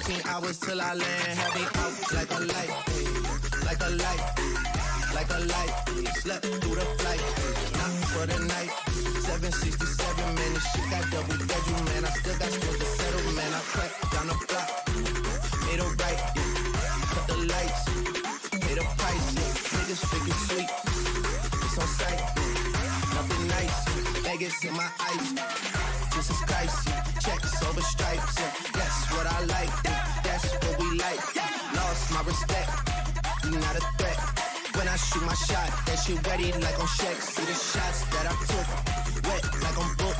13 hours till I land. Had me out like a light, like a light, like a light. Slept through the flight, not for the night. 767, man, this shit got double bedroom, man. I still got scores to settle, man. I crept down the block, made a right, cut the lights, pay the price, niggas freaking sweet. It's on sight, nothing nice. Vegas in my ice, this is Christ. Checks over stripes, that's what I like. That's what we like. Lost my respect, we not a threat. When I shoot my shot, that shit ready like on Shaq. See the shots that I took, wet like on Book,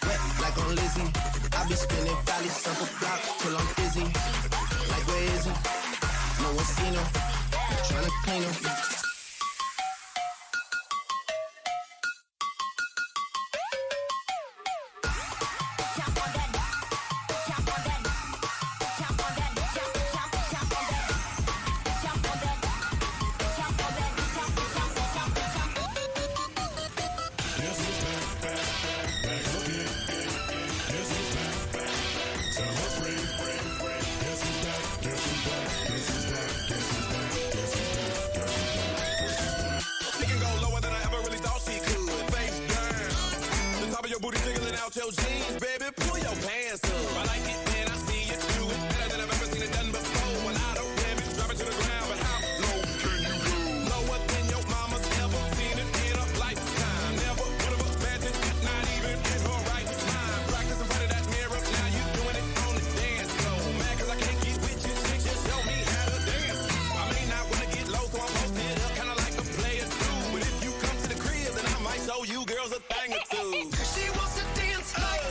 wet like on Lizzie. I be spinning valley circle blocks till I'm dizzy. Like where is he? No one seen him. Tryna clean him. Your jeans, baby, pull your pants up. I like it when I see you do it better than I've ever seen it done before. When I don't have it, drop it to the ground, but how low can you go? Lower than your mama's ever seen it in a lifetime. Never would have imagined it, not even in her right mind. Practice in front of that mirror, now you doing it on the dance floor. Mad cause I can't get with you, chicks, just show me how to dance. I may not wanna get low, so I'm posted up, kinda like a player too. But if you come to the crib, then I might show you girls a thing or two. She wants to dance like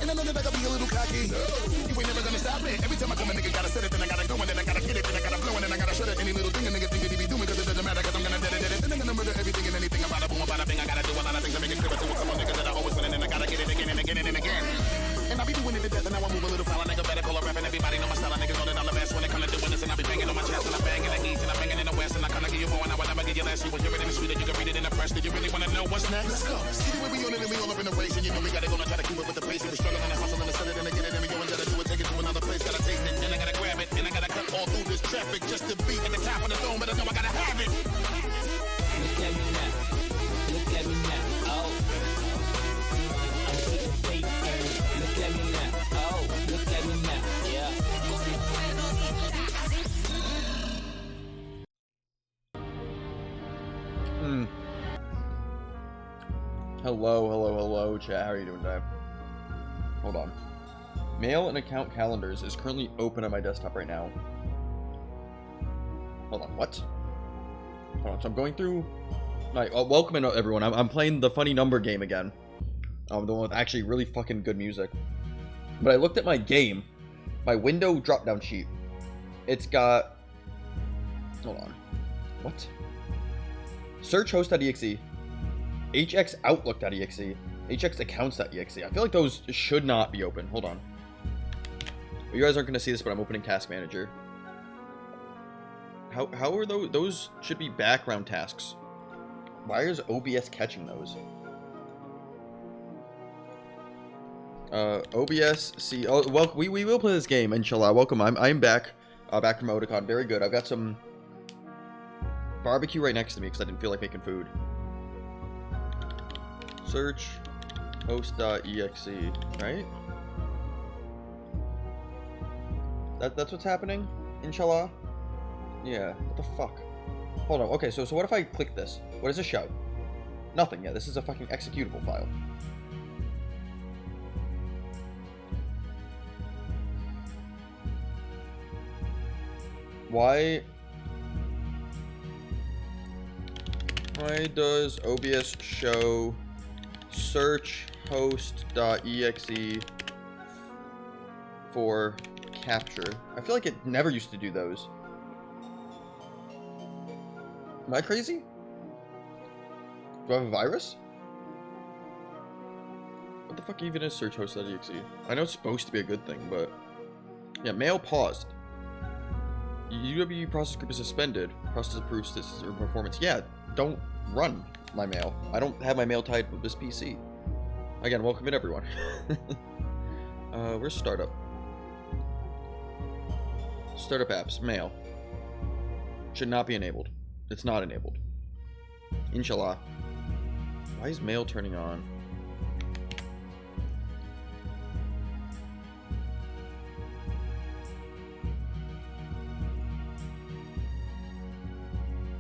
and I know that I gotta be a little cocky. You ain't never gonna stop me. Every time I come, a nigga gotta set it, then I gotta go, and then I gotta get it, then I gotta blow, and then I gotta shut it. Any little thing a nigga think that he be doing, cause it doesn't matter, cause I'm gonna dead it. Then I'm gonna murder everything and anything about a boom, about a thing. I gotta do a lot of things to make it clear to a couple niggas that I always win, and then I gotta get it again and again and again. And I be doing it to death, and now I move a little foul. A nigga better call a rap, and everybody know my style. Niggas know that I'm the best when it comes to doing this, and I be banging on my chest, and I'm banging the east, and I'm banging in the west, and I kinda give you more, and I will never give you less. You will hear it in the street, and you can read it in the press. Do you really wanna know what's next? Let's go. See the way we on it, and we all up in the race, and you know we gotta go and try to keep it with the pace, and we struggling and hustle and set it, and I get it, and we go and gotta do it, take it to another place, gotta taste it, then I gotta grab it, and I gotta cut all through this traffic just to be at the top of the dome, but I know I gotta have it. Look at me now, look at me now, oh, I'm taking papers. Look at me now, oh, look at me now, yeah. Hello, chat. How are you doing today? Hold on. Mail and account calendars is currently open on my desktop right now. Hold on, what? Hold on, so I'm going through... Like, welcome in, everyone. I'm playing the funny number game again. The one with actually really fucking good music. But I looked at my game, my window drop-down sheet. It's got... Hold on. What? Search host.exe. hxoutlook.exe. hxaccounts.exe. I feel like those should not be open. Hold on. You guys aren't going to see this, but I'm opening Task Manager. How are those? Those should be background tasks. Why is OBS catching those? OBS, see, oh, well, we will play this game, inshallah. Welcome, I'm back. Back from Otakon. Very good. I've got some barbecue right next to me because I didn't feel like making food. Search host.exe, right? That's what's happening? Inshallah? Yeah, what the fuck? Hold on, okay, so what if I click this? What does it show? Nothing, yeah, this is a fucking executable file. Why does OBS show search host.exe for capture? I feel like it never used to do those. Am I crazy? Do I have a virus? What the fuck even is search host.exe? I know it's supposed to be a good thing, but yeah, mail paused. UWP process group is suspended. Process approves this or performance. Yeah, don't run my mail. I don't have my mail tied with this PC. Again, welcome in everyone. Where's startup? Startup apps, mail. Should not be enabled. It's not enabled. Inshallah. Why is mail turning on?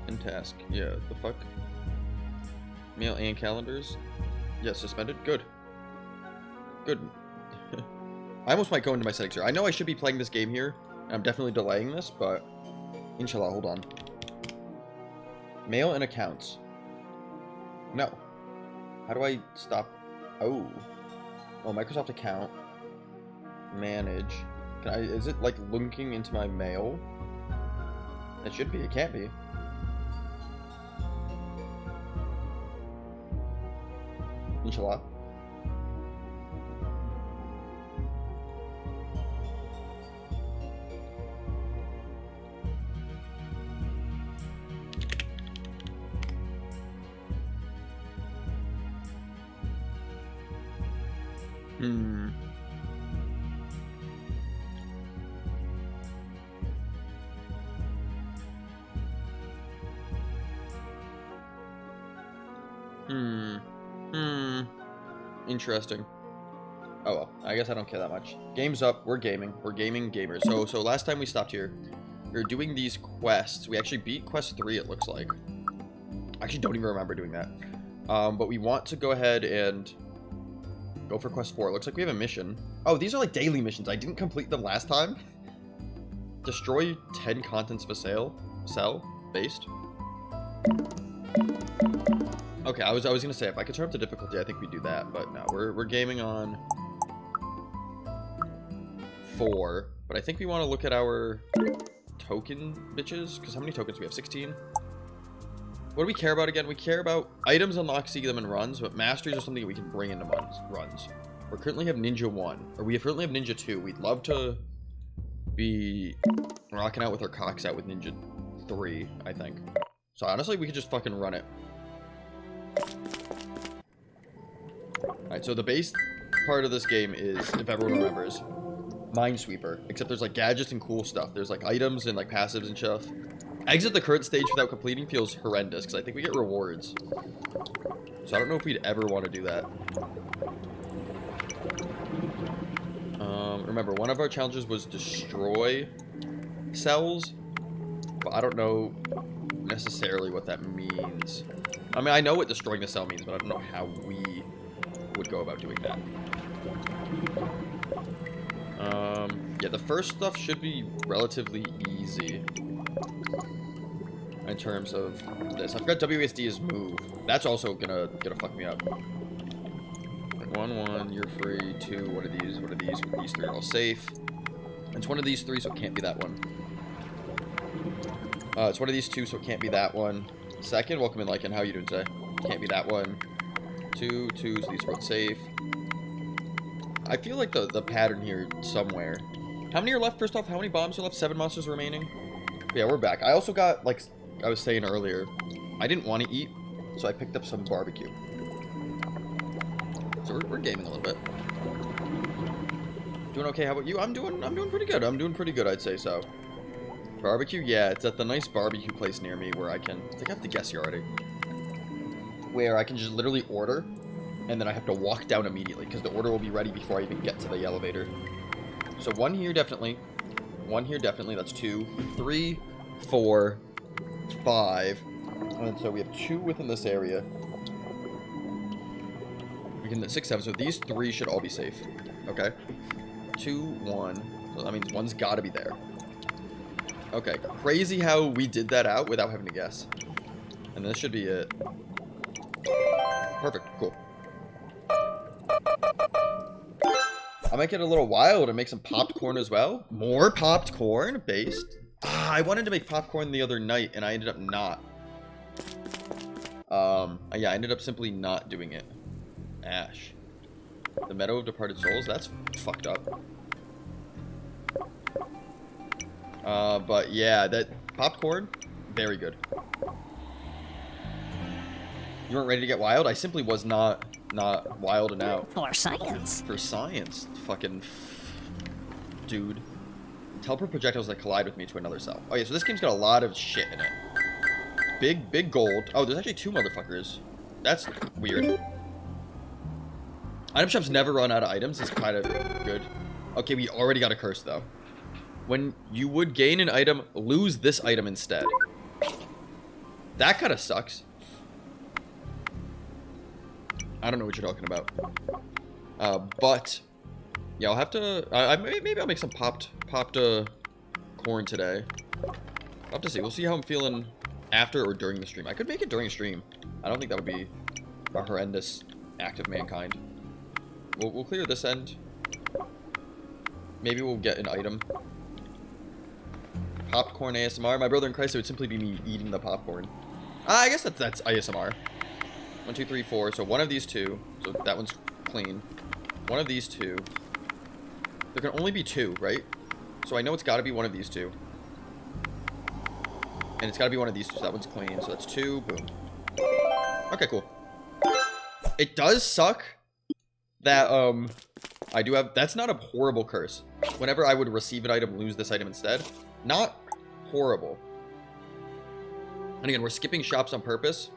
In task. Yeah, the fuck? Mail and calendars? Yeah, suspended? Good. Good. I almost might go into my settings here. I know I should be playing this game here. I'm definitely delaying this, but inshallah, hold on. Mail and accounts. No. How do I stop? Oh. Oh, Microsoft account. Manage. Can I, is it like linking into my mail? It should be, it can't be. Inshallah. Interesting. Oh well, I guess I don't care that much. Game's up. We're gaming. We're gaming gamers. So last time we stopped here, we were doing these quests. We actually beat quest 3, it looks like. I actually don't even remember doing that. But we want to go ahead and go for quest 4. It looks like we have a mission. Oh, these are like daily missions. I didn't complete them last time. Destroy 10 contents of a cell based. Okay, I was gonna say if I could turn up the difficulty, I think we'd do that, but no, we're gaming on 4, but I think we want to look at our token bitches, because how many tokens do we have? 16. What do we care about again? We care about items unlock, see them in runs, but masteries are something that we can bring into runs. We currently have Ninja 1, or we currently have Ninja 2. We'd love to be rocking out with our cocks out with Ninja 3, I think. So honestly, we could just fucking run it. Alright, so the base part of this game is, if everyone remembers, Minesweeper. Except there's like gadgets and cool stuff. There's like items and like passives and stuff. Exit the current stage without completing feels horrendous, because I think we get rewards. So I don't know if we'd ever want to do that. Remember, one of our challenges was destroy cells, but I don't know necessarily what that means. I mean, I know what destroying the cell means, but I don't know how we would go about doing that. Yeah, the first stuff should be relatively easy in terms of this. I forgot WASD is move. That's also gonna fuck me up. 1, you're free. 2, what are these? What are these? These 3 are all safe. It's one of these 3, so it can't be that one. It's one of these 2, so it can't be that one. Second, welcome in, Lycan. How are you doing today? Can't be that one. 2, so these are both safe. I feel like the pattern here somewhere. How many are left, first off? How many bombs are left? 7 monsters remaining? Yeah, we're back. I also got, like I was saying earlier, I didn't want to eat, so I picked up some barbecue. So we're gaming a little bit. Doing okay, how about you? I'm doing pretty good. I'm doing pretty good, I'd say so. Barbecue? Yeah, it's at the nice barbecue place near me where I think I have to guess here already. Where I can just literally order, and then I have to walk down immediately, because the order will be ready before I even get to the elevator. So 1 here, definitely. 1 here, definitely. That's 2, 3, 4, 5. And so we have 2 within this area. We can 6, 7. So these 3 should all be safe. Okay. 2, 1. So that means 1's got to be there. Okay. Crazy how we did that out without having to guess. And this should be it. Perfect. Cool. I might get a little wild and make some popped corn as well. More popped corn based. I wanted to make popcorn the other night and I ended up not. Yeah, I ended up simply not doing it. Ash. The Meadow of Departed Souls? That's fucked up. But yeah, that popcorn, very good. You weren't ready to get wild? I simply was not wild and out. For science. For science, fucking dude. Teleport projectiles that collide with me to another cell. Oh yeah, so this game's got a lot of shit in it. Big gold. Oh, there's actually 2 motherfuckers. That's weird. Item shops never run out of items. It's kind of good. Okay, we already got a curse though. When you would gain an item, lose this item instead. That kind of sucks. I don't know what you're talking about. But yeah, I'll have to. Maybe I'll make some popped corn today. I'll have to see. We'll see how I'm feeling after or during the stream. I could make it during a stream. I don't think that would be a horrendous act of mankind. We'll clear this end. Maybe we'll get an item. Popcorn ASMR. My brother in Christ, it would simply be me eating the popcorn. I guess that's ASMR. 1, 2, 3, 4. So one of these 2. So that one's clean. One of these 2. There can only be 2, right? So I know it's got to be one of these 2. And it's got to be one of these 2. So that one's clean. So that's 2. Boom. Okay, cool. It does suck that I do have. That's not a horrible curse. Whenever I would receive an item, lose this item instead. Not horrible. And again, we're skipping shops on purpose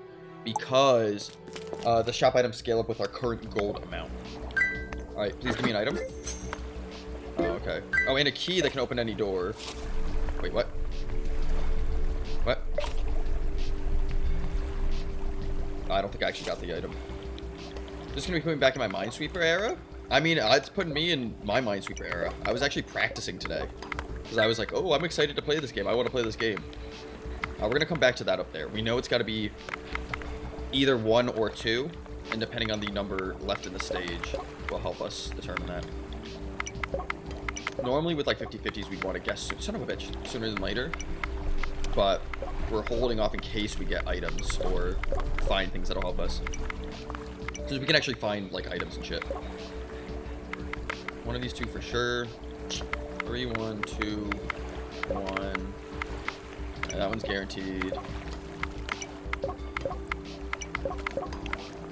because the shop items scale up with our current gold amount. Alright, please give me an item. Oh, okay. Oh, and a key that can open any door. Wait, what? What? I don't think I actually got the item. This is going to be putting me back in my Minesweeper era? I mean, it's putting me in my Minesweeper era. I was actually practicing today. Because I was like, oh, I'm excited to play this game. I want to play this game. We're going to come back to that up there. We know it's got to be either 1 or 2. And depending on the number left in the stage will help us determine that. Normally with like 50-50s, we'd want to guess, son of a bitch, sooner than later. But we're holding off in case we get items or find things that'll help us. Because we can actually find like items and shit. One of these 2 for sure. 3, 1, 2, 1. Yeah, that one's guaranteed.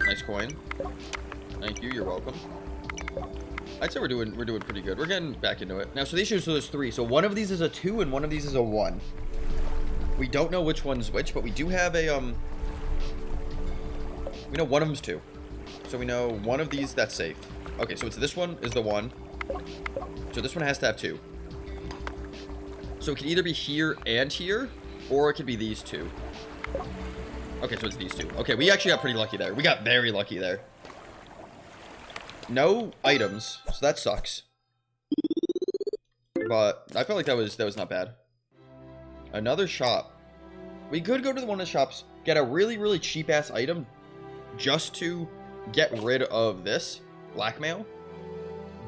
Nice coin. Thank you. You're welcome. I'd say we're doing pretty good. We're getting back into it now. So the issue is, so there's 3. So one of these is a 2 and one of these is a 1. We don't know which one's which, but we do have a we know one of them's 2. So we know one of these that's safe. Okay, so it's this one is the 1. So this one has to have 2. So it can either be here and here, or it could be these 2. Okay, so it's these 2. Okay, we actually got pretty lucky there. We got very lucky there. No items, so that sucks. But I felt like that was not bad. Another shop. We could go to one of the shops, get a really, really cheap-ass item just to get rid of this blackmail.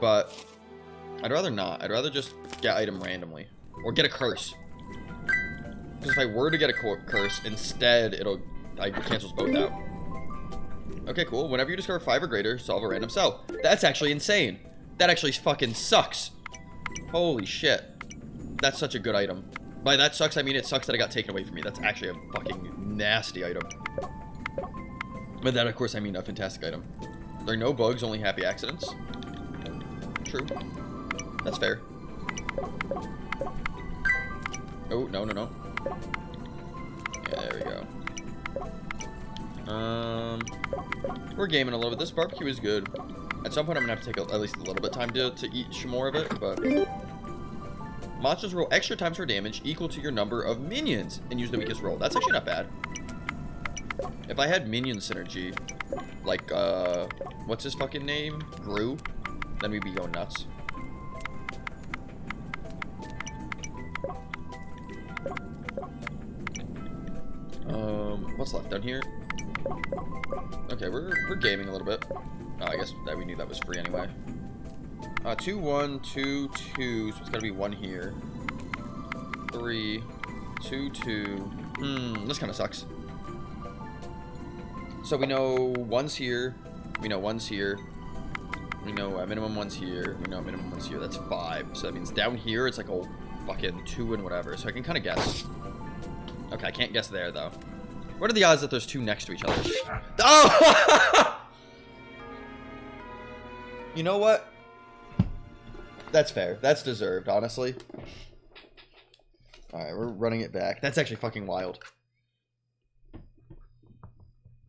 But I'd rather not. I'd rather just get item randomly. Or get a curse. Because if I were to get a curse, instead it cancels both out. Okay, cool. Whenever you discover 5 or greater, solve a random cell. That's actually insane. That actually fucking sucks. Holy shit. That's such a good item. By that sucks, I mean it sucks that it got taken away from me. That's actually a fucking nasty item. By that, of course, I mean a fantastic item. There are no bugs, only happy accidents. True. That's fair. Oh, no. Yeah, there we go. We're gaming a little bit. This barbecue is good. At some point, I'm gonna have to take at least a little bit of time to eat more of it, but... Monsters roll extra times for damage equal to your number of minions and use the weakest roll. That's actually not bad. If I had minion synergy, like, what's his fucking name? Gru, then we'd be going nuts. What's left down here? Okay, we're gaming a little bit. Oh, I guess that we knew that was free anyway. 2, 1, 2, 2. So it's gotta be 1 here. 3, 2, 2. This kind of sucks. So we know 1's here. We know 1's here. We know minimum 1's here. We know minimum 1's here. That's 5. So that means down here it's like a fucking 2 and whatever. So I can kind of guess. Okay, I can't guess there though. What are the odds that there's 2 next to each other? Oh! You know what? That's fair. That's deserved, honestly. Alright, we're running it back. That's actually fucking wild.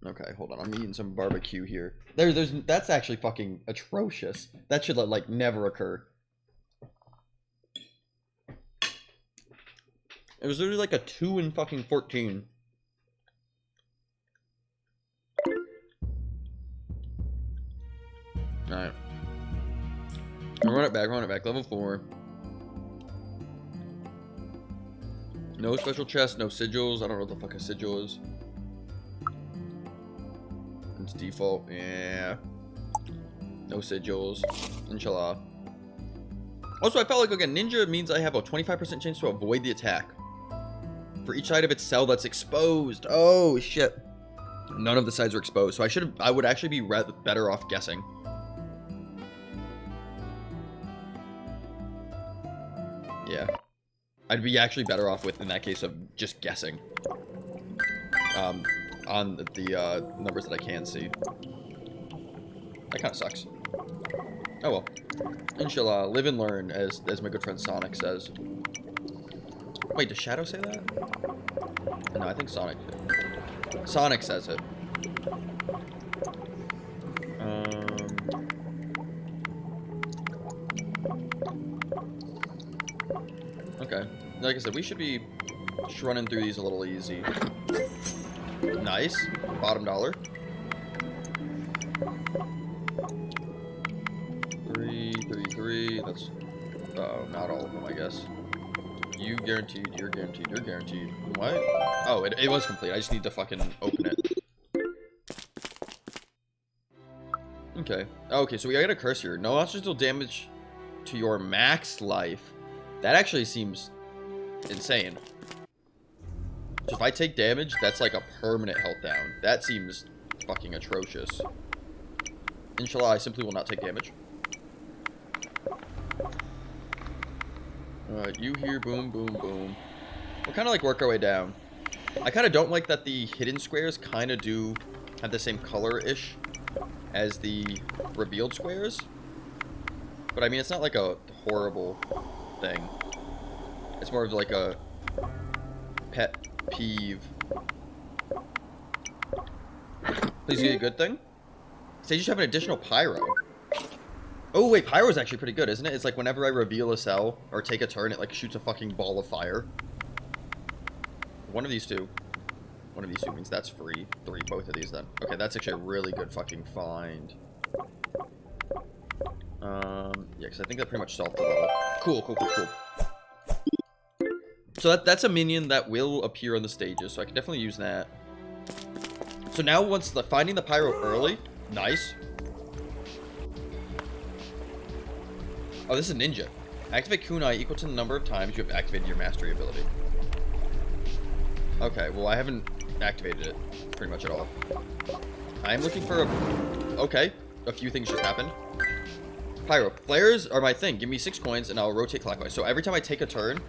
Okay, hold on. I'm eating some barbecue here. That's actually fucking atrocious. That should, like, never occur. It was literally like a 2 in fucking 14. Alright. Run it back. Level 4. No special chest, no sigils. I don't know what the fuck a sigil is. It's default. Yeah. No sigils. Inshallah. Also, I felt like, again, ninja means I have a 25% chance to avoid the attack. For each side of its cell that's exposed. Oh, shit. None of the sides are exposed. So I would actually be better off guessing. Yeah. I'd be actually better off with, in that case, of just guessing. On the numbers that I can see. That kind of sucks. Oh well. Inshallah, live and learn, as my good friend Sonic says. Wait, does Shadow say that? No, I think Sonic did. Sonic says it. Okay. Like I said, we should be just running through these a little easy. Nice. Bottom dollar. 3, 3, 3. That's... oh, not all of them, I guess. You guaranteed, you're guaranteed, you're guaranteed. What? Oh, it was complete. I just need to fucking open it. Okay. Okay, so we got a curse here. No monsters deal damage to your max life. That actually seems insane. So if I take damage, that's like a permanent health down. That seems fucking atrocious. Inshallah, I simply will not take damage. Alright, you here, boom, boom, boom. We'll kind of like work our way down. I kind of don't like that the hidden squares kind of do have the same color-ish as the revealed squares. But I mean, it's not like a horrible thing. It's more of like a pet peeve. Please get a good thing. So you just have an additional pyro. Oh wait, pyro is actually pretty good, isn't it? It's like whenever I reveal a cell or take a turn, it like shoots a fucking ball of fire. One of these two. One of these two means that's free. 3, both of these then. Okay, that's actually a really good fucking find. Yeah, because I think that pretty much solved the level. Cool, cool, cool, cool. So that's a minion that will appear on the stages, so I can definitely use that. So now once finding the pyro early, nice. Oh, this is a ninja. Activate kunai equal to the number of times you have activated your mastery ability. Okay, well I haven't activated it pretty much at all. I am looking for a... okay, a few things just happened. Pyro. Flares are my thing. Give me 6 coins and I'll rotate clockwise. So every time I take a turn...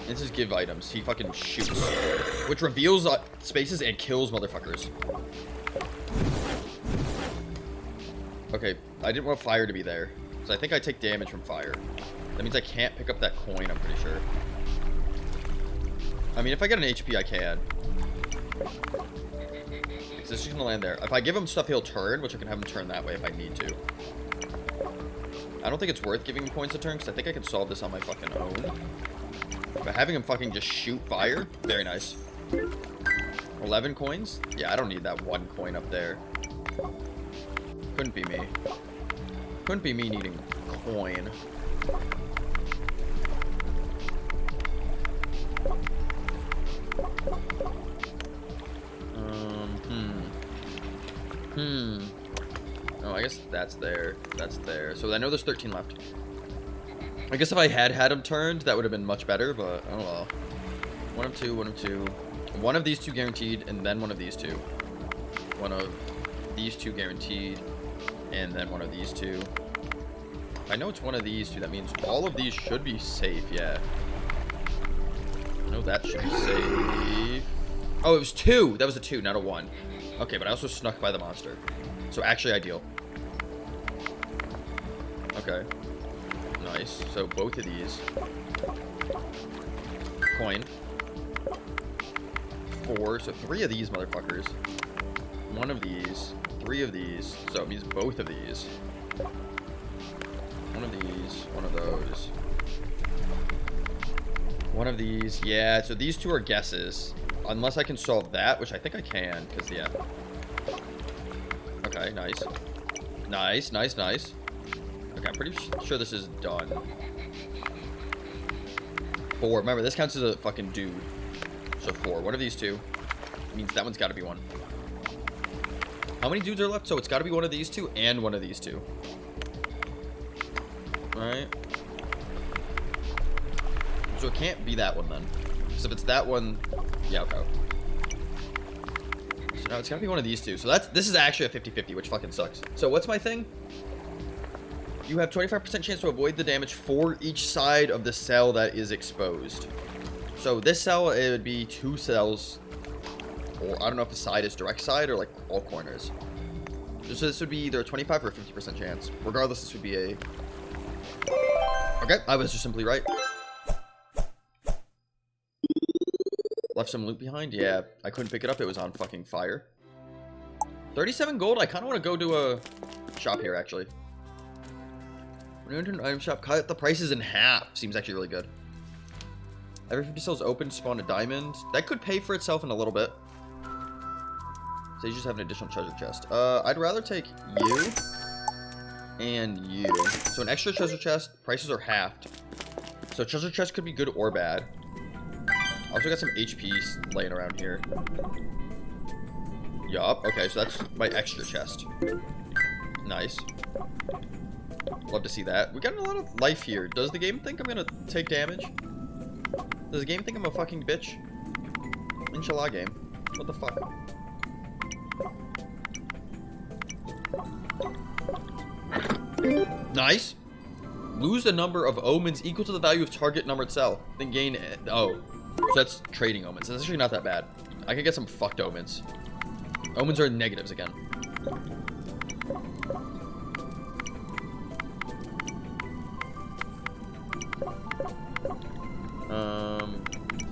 this is give items. He fucking shoots. Which reveals spaces and kills motherfuckers. Okay, I didn't want fire to be there. So I think I take damage from fire. That means I can't pick up that coin, I'm pretty sure. I mean, if I get an HP, I can. Because this is going to land there. If I give him stuff, he'll turn, which I can have him turn that way if I need to. I don't think it's worth giving him coins to turn, because I think I can solve this on my fucking own. But having him fucking just shoot fire, very nice. 11 coins? Yeah, I don't need that 1 coin up there. Couldn't be me. Couldn't be me needing coin. Oh, I guess that's there. That's there. So I know there's 13 left. I guess if I had him turned, that would have been much better, but oh well. 1 of 2, 1 of 2. One of these 2 guaranteed, and then one of these 2. One of these 2 guaranteed, and then one of these 2. I know it's one of these 2. That means all of these should be safe, yeah. I know that should be safe. Oh, it was 2. That was a 2, not a 1. Okay, but I also snuck by the monster. So actually ideal. Okay. Nice. So both of these. Coin. 4. So 3 of these motherfuckers. 1 of these. 3 of these. So it means both of these. 1 of these. 1 of those. 1 of these. Yeah, so these 2 are guesses. Unless I can solve that, which I think I can, because, yeah. Okay, nice. Nice, nice, nice. Okay, I'm pretty sure this is done. 4. Remember, this counts as a fucking dude. So 4. 1 of these 2. Means that one's got to be 1. How many dudes are left? So it's got to be 1 of these 2 and 1 of these 2. Alright. So it can't be that one then. Because if it's that one... Yeah, okay. So now it's got to be 1 of these 2. So this is actually a 50-50, which fucking sucks. So what's my thing? You have 25% chance to avoid the damage for each side of the cell that is exposed. So this cell, it would be 2 cells. Or I don't know if the side is direct side or like all corners. So this would be either a 25 or a 50% chance. Regardless, this would be a... Okay, I was just simply right. Left some loot behind? Yeah, I couldn't pick it up. It was on fucking fire. 37 gold? I kind of want to go to a shop here, actually. When you enter an item shop, cut the prices in half. Seems actually really good. Every 50 cells open, spawn a diamond. That could pay for itself in a little bit. So you just have an additional treasure chest. I'd rather take you and you. So an extra treasure chest, prices are halved. So treasure chest could be good or bad. Also got some HP laying around here. Yup. Okay, so that's my extra chest. Nice. Love to see that. We got a lot of life here. Does the game think I'm gonna take damage? Does the game think I'm a fucking bitch? Inshallah, game. What the fuck? Nice. Lose the number of omens equal to the value of target numbered cell. Then gain... Oh. So that's trading omens. That's actually not that bad. I can get some fucked omens. Omens are negatives again.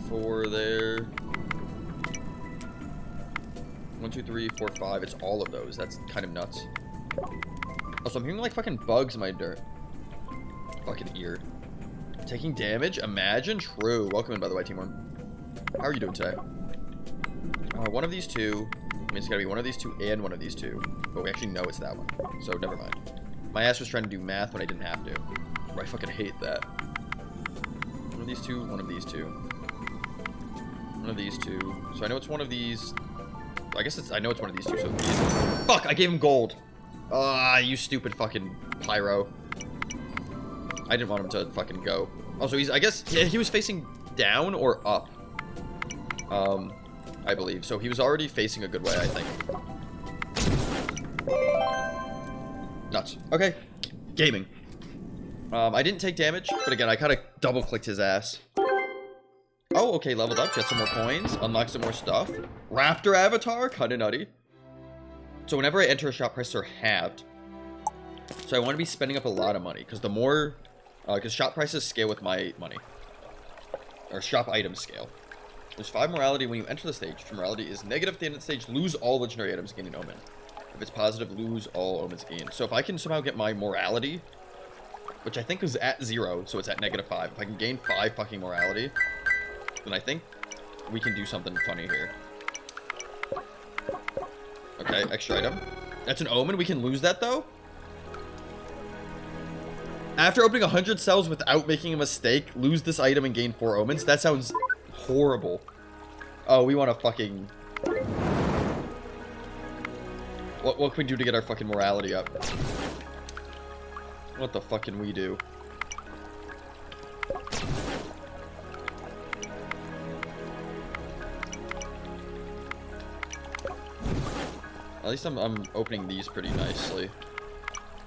Four there. 1, 2, 3, 4, 5. It's all of those. That's kind of nuts. Also, I'm hearing like fucking bugs in my dirt. Fucking ear. Taking damage? Imagine? True. Welcome in, by the way, Team 1. How are you doing today? 1 of these 2. I mean, it's gotta be 1 of these 2 and 1 of these 2. But we actually know it's that one. So, never mind. My ass was trying to do math when I didn't have to. I fucking hate that. 1 of these 2, 1 of these 2. 1 of these 2. So I know it's 1 of these. I guess it's... I know it's 1 of these 2, so... Fuck! I gave him gold! Ah, you stupid fucking pyro. I didn't want him to fucking go. Also, he's... I guess... Yeah, he was facing down or up. I believe. So he was already facing a good way, I think. Nuts. Okay. Gaming. I didn't take damage, but again, I kind of double-clicked his ass. Oh, okay, leveled up. Get some more coins. Unlock some more stuff. Raptor avatar. Kinda nutty. So whenever I enter a shop, prices are halved. So I want to be spending up a lot of money, because the more... Because shop prices scale with my money. Or shop items scale. There's 5 morality when you enter the stage. If your morality is negative at the end of the stage, lose all legendary items, gain an omen. If it's positive, lose all omens gained. So if I can somehow get my morality, which I think is at 0, so it's at -5. If I can gain 5 fucking morality, then I think we can do something funny here. Okay, extra item. That's an omen. We can lose that, though. After opening 100 cells without making a mistake, lose this item and gain 4 omens. That sounds horrible. Oh, we want to fucking... What can we do to get our fucking morality up? What the fuck can we do? At least I'm opening these pretty nicely.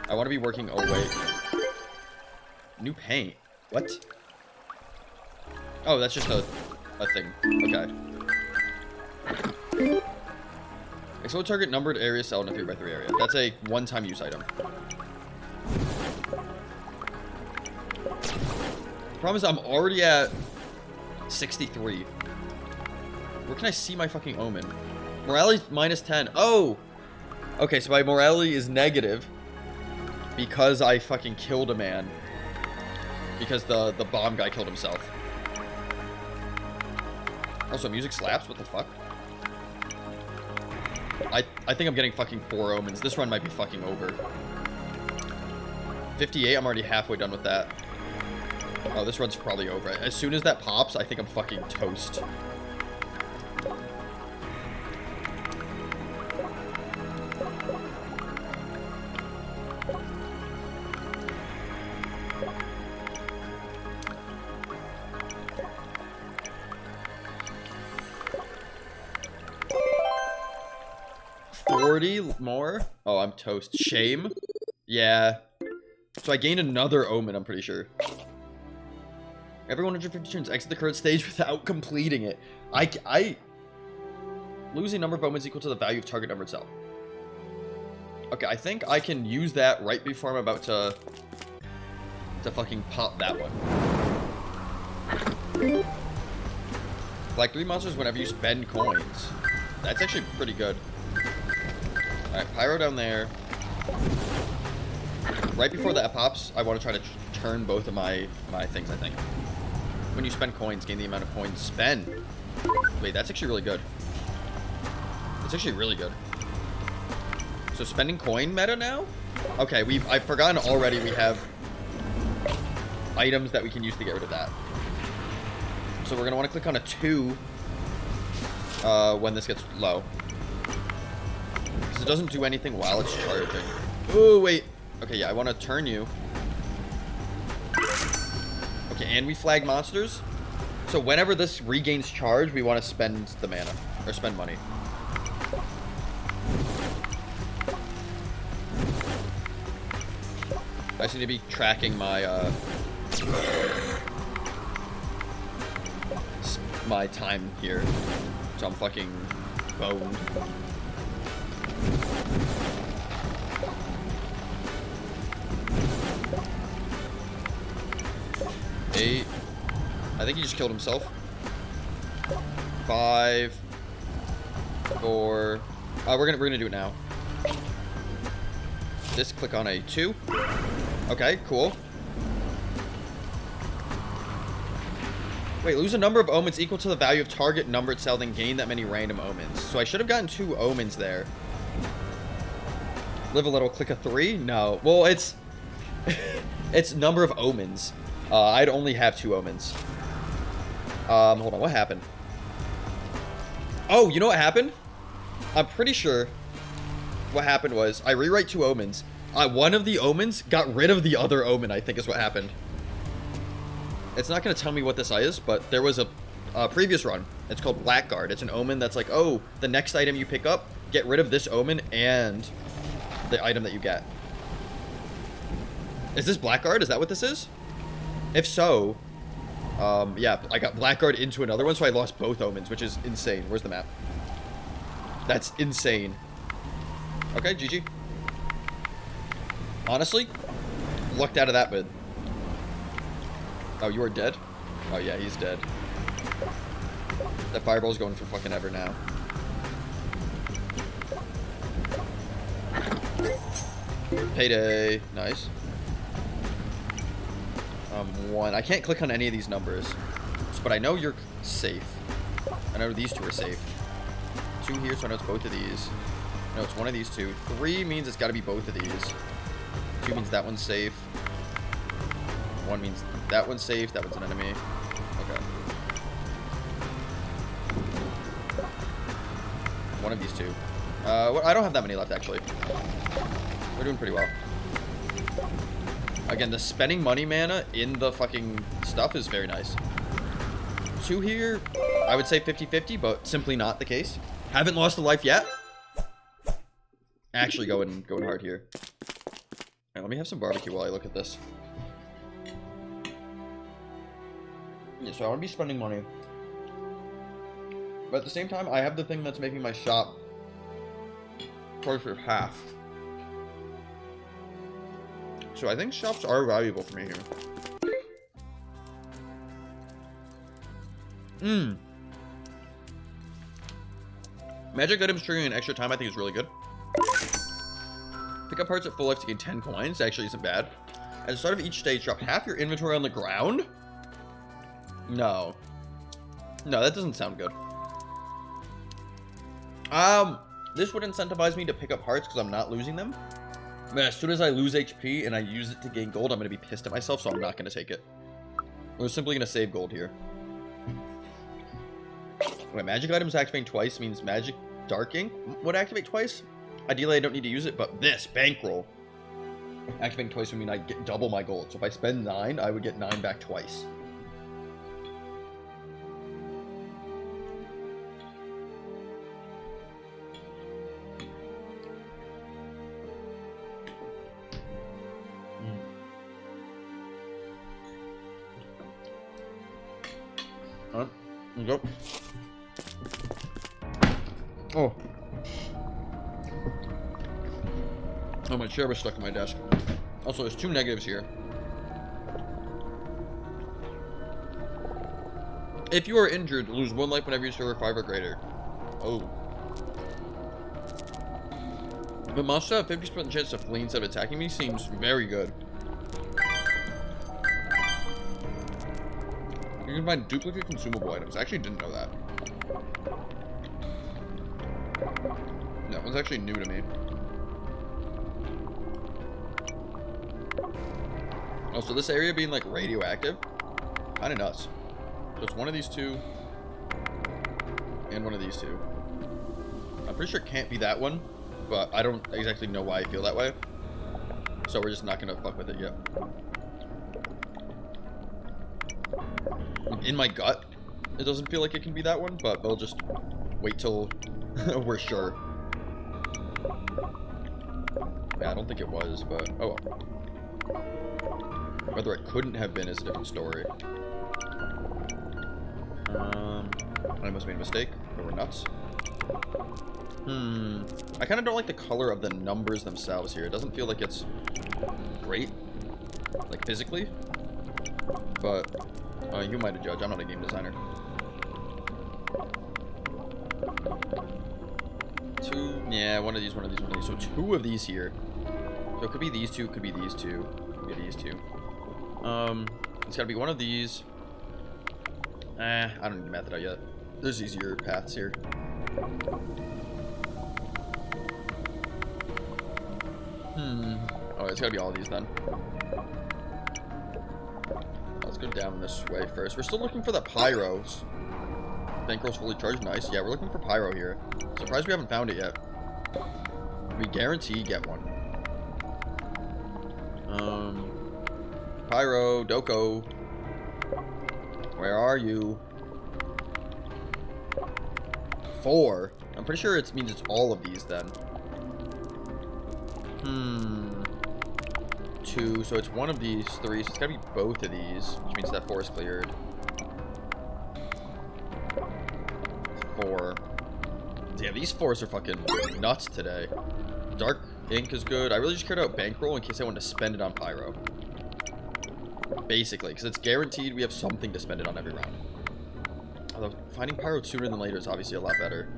I want to be working... Oh, wait. New paint. What? Oh, that's just a thing. Okay. Explode target numbered area cell in a 3x3 area. That's a one-time use item. Problem is I'm already at 63. Where can I see my fucking omen? Morality -10. Oh! Okay, so my morality is negative because I fucking killed a man. Because the bomb guy killed himself. Also, music slaps? What the fuck? I think I'm getting fucking 4 omens. This run might be fucking over. 58, I'm already halfway done with that. Oh, this run's probably over. As soon as that pops, I think I'm fucking toast. More? Oh, I'm toast. Shame? Yeah. So I gained another omen, I'm pretty sure. Every 150 turns, exit the current stage without completing it. Losing number of omens equal to the value of target number itself. Okay, I think I can use that right before I'm about to fucking pop that one. Like 3 monsters whenever you spend coins. That's actually pretty good. Alright, Pyro down there. Right before that pops, I want to try to turn both of my things, I think. When you spend coins, gain the amount of coins spent. Wait, that's actually really good. That's actually really good. So spending coin meta now? Okay, I've forgotten already we have items that we can use to get rid of that. So we're going to want to click on a 2 when this gets low. Because it doesn't do anything while it's charging. Oh, wait. Okay, yeah, I want to turn you. Okay, and we flag monsters. So whenever this regains charge, we want to spend the mana. Or spend money. I just need to be tracking my, my time here. So I'm fucking boned. Eight. I think he just killed himself. 5, 4. We're gonna do it now. Just click on a 2. Okay, cool. Wait, lose a number of omens equal to the value of target numbered cell, then gain that many random omens. So I should have gotten 2 omens there. Live a little, click a 3? No. Well, it's... it's number of omens. I'd only have 2 omens. Hold on, what happened? Oh, you know what happened? I'm pretty sure what happened was I rewrite 2 omens. One of the omens got rid of the other omen, I think is what happened. It's not going to tell me what this is, but there was a previous run. It's called Blackguard. It's an omen that's like, oh, the next item you pick up, get rid of this omen and the item that you get. Is this Blackguard? Is that what this is? If so, yeah, I got Blackguard into another one, so I lost both omens, which is insane. Where's the map? That's insane. Okay, GG. Honestly, lucked out of that bid. Oh, you are dead? Oh, yeah, he's dead. That fireball's going for fucking ever now. Payday. Nice. 1. I can't click on any of these numbers. But I know you're safe. I know these 2 are safe. 2 here, so I know it's both of these. No, it's one of these 2. 3 means it's got to be both of these. 2 means that one's safe. 1 means that one's safe. That one's an enemy. Okay. One of these 2. I don't have that many left, actually. We're doing pretty well. Again, the spending money mana in the fucking stuff is very nice. 2 here, I would say 50-50, but simply not the case. Haven't lost a life yet. Actually going hard here. Alright, let me have some barbecue while I look at this. Yeah, so I want to be spending money. But at the same time, I have the thing that's making my shop close to half. So I think shops are valuable for me here. Magic items triggering an extra time I think is really good. Pick up parts at full life to gain 10 coins. Actually isn't bad. At the start of each stage, drop half your inventory on the ground? No. No, that doesn't sound good. This would incentivize me to pick up hearts because I'm not losing them. But as soon as I lose HP and I use it to gain gold, I'm going to be pissed at myself, so I'm not going to take it. We're simply going to save gold here. Wait, magic items activating twice means magic dark ink would activate twice? Ideally, I don't need to use it, but this, bankroll. Activating twice would mean I get double my gold. So if I spend 9, I would get 9 back twice. Alright, here we go. Oh. Oh, my chair was stuck in my desk. Also, there's 2 negatives here. If you are injured, lose 1 life whenever you score 5 or greater. Oh. But monsters have 50% chance to flee instead of attacking me seems very good. You can find duplicate consumable items. I actually didn't know that. That one's actually new to me. Oh, so this area being like radioactive? Kinda nuts. So it's one of these 2. And one of these 2. I'm pretty sure it can't be that one. But I don't exactly know why I feel that way. So we're just not gonna fuck with it yet. In my gut, it doesn't feel like it can be that one, but we'll just wait till we're sure. Yeah, I don't think it was, but oh well. Whether it couldn't have been is a different story. I must have made a mistake, but we're nuts. I kind of don't like the color of the numbers themselves here. It doesn't feel like it's great, like physically, but you might have judged. I'm not a game designer. 2, yeah, one of these. So 2 of these here. So it could be these 2, it could be these 2, could be these 2. It's gotta be one of these. I don't need to map it out yet. There's easier paths here. Oh, it's gotta be all of these then. Let's go down this way first. We're still looking for the pyros. Bankroll's fully charged. Nice. Yeah, we're looking for pyro here. Surprised we haven't found it yet. We guarantee get one. Pyro, Doko. Where are you? 4. I'm pretty sure it means it's all of these then. 2, so it's one of these 3, so it's gotta be both of these, which means that 4 is cleared. 4. Yeah, these 4s are fucking nuts today. Dark ink is good. I really just cared about bankroll in case I wanted to spend it on pyro. Basically, because it's guaranteed we have something to spend it on every round. Although finding Pyro sooner than later is obviously a lot better.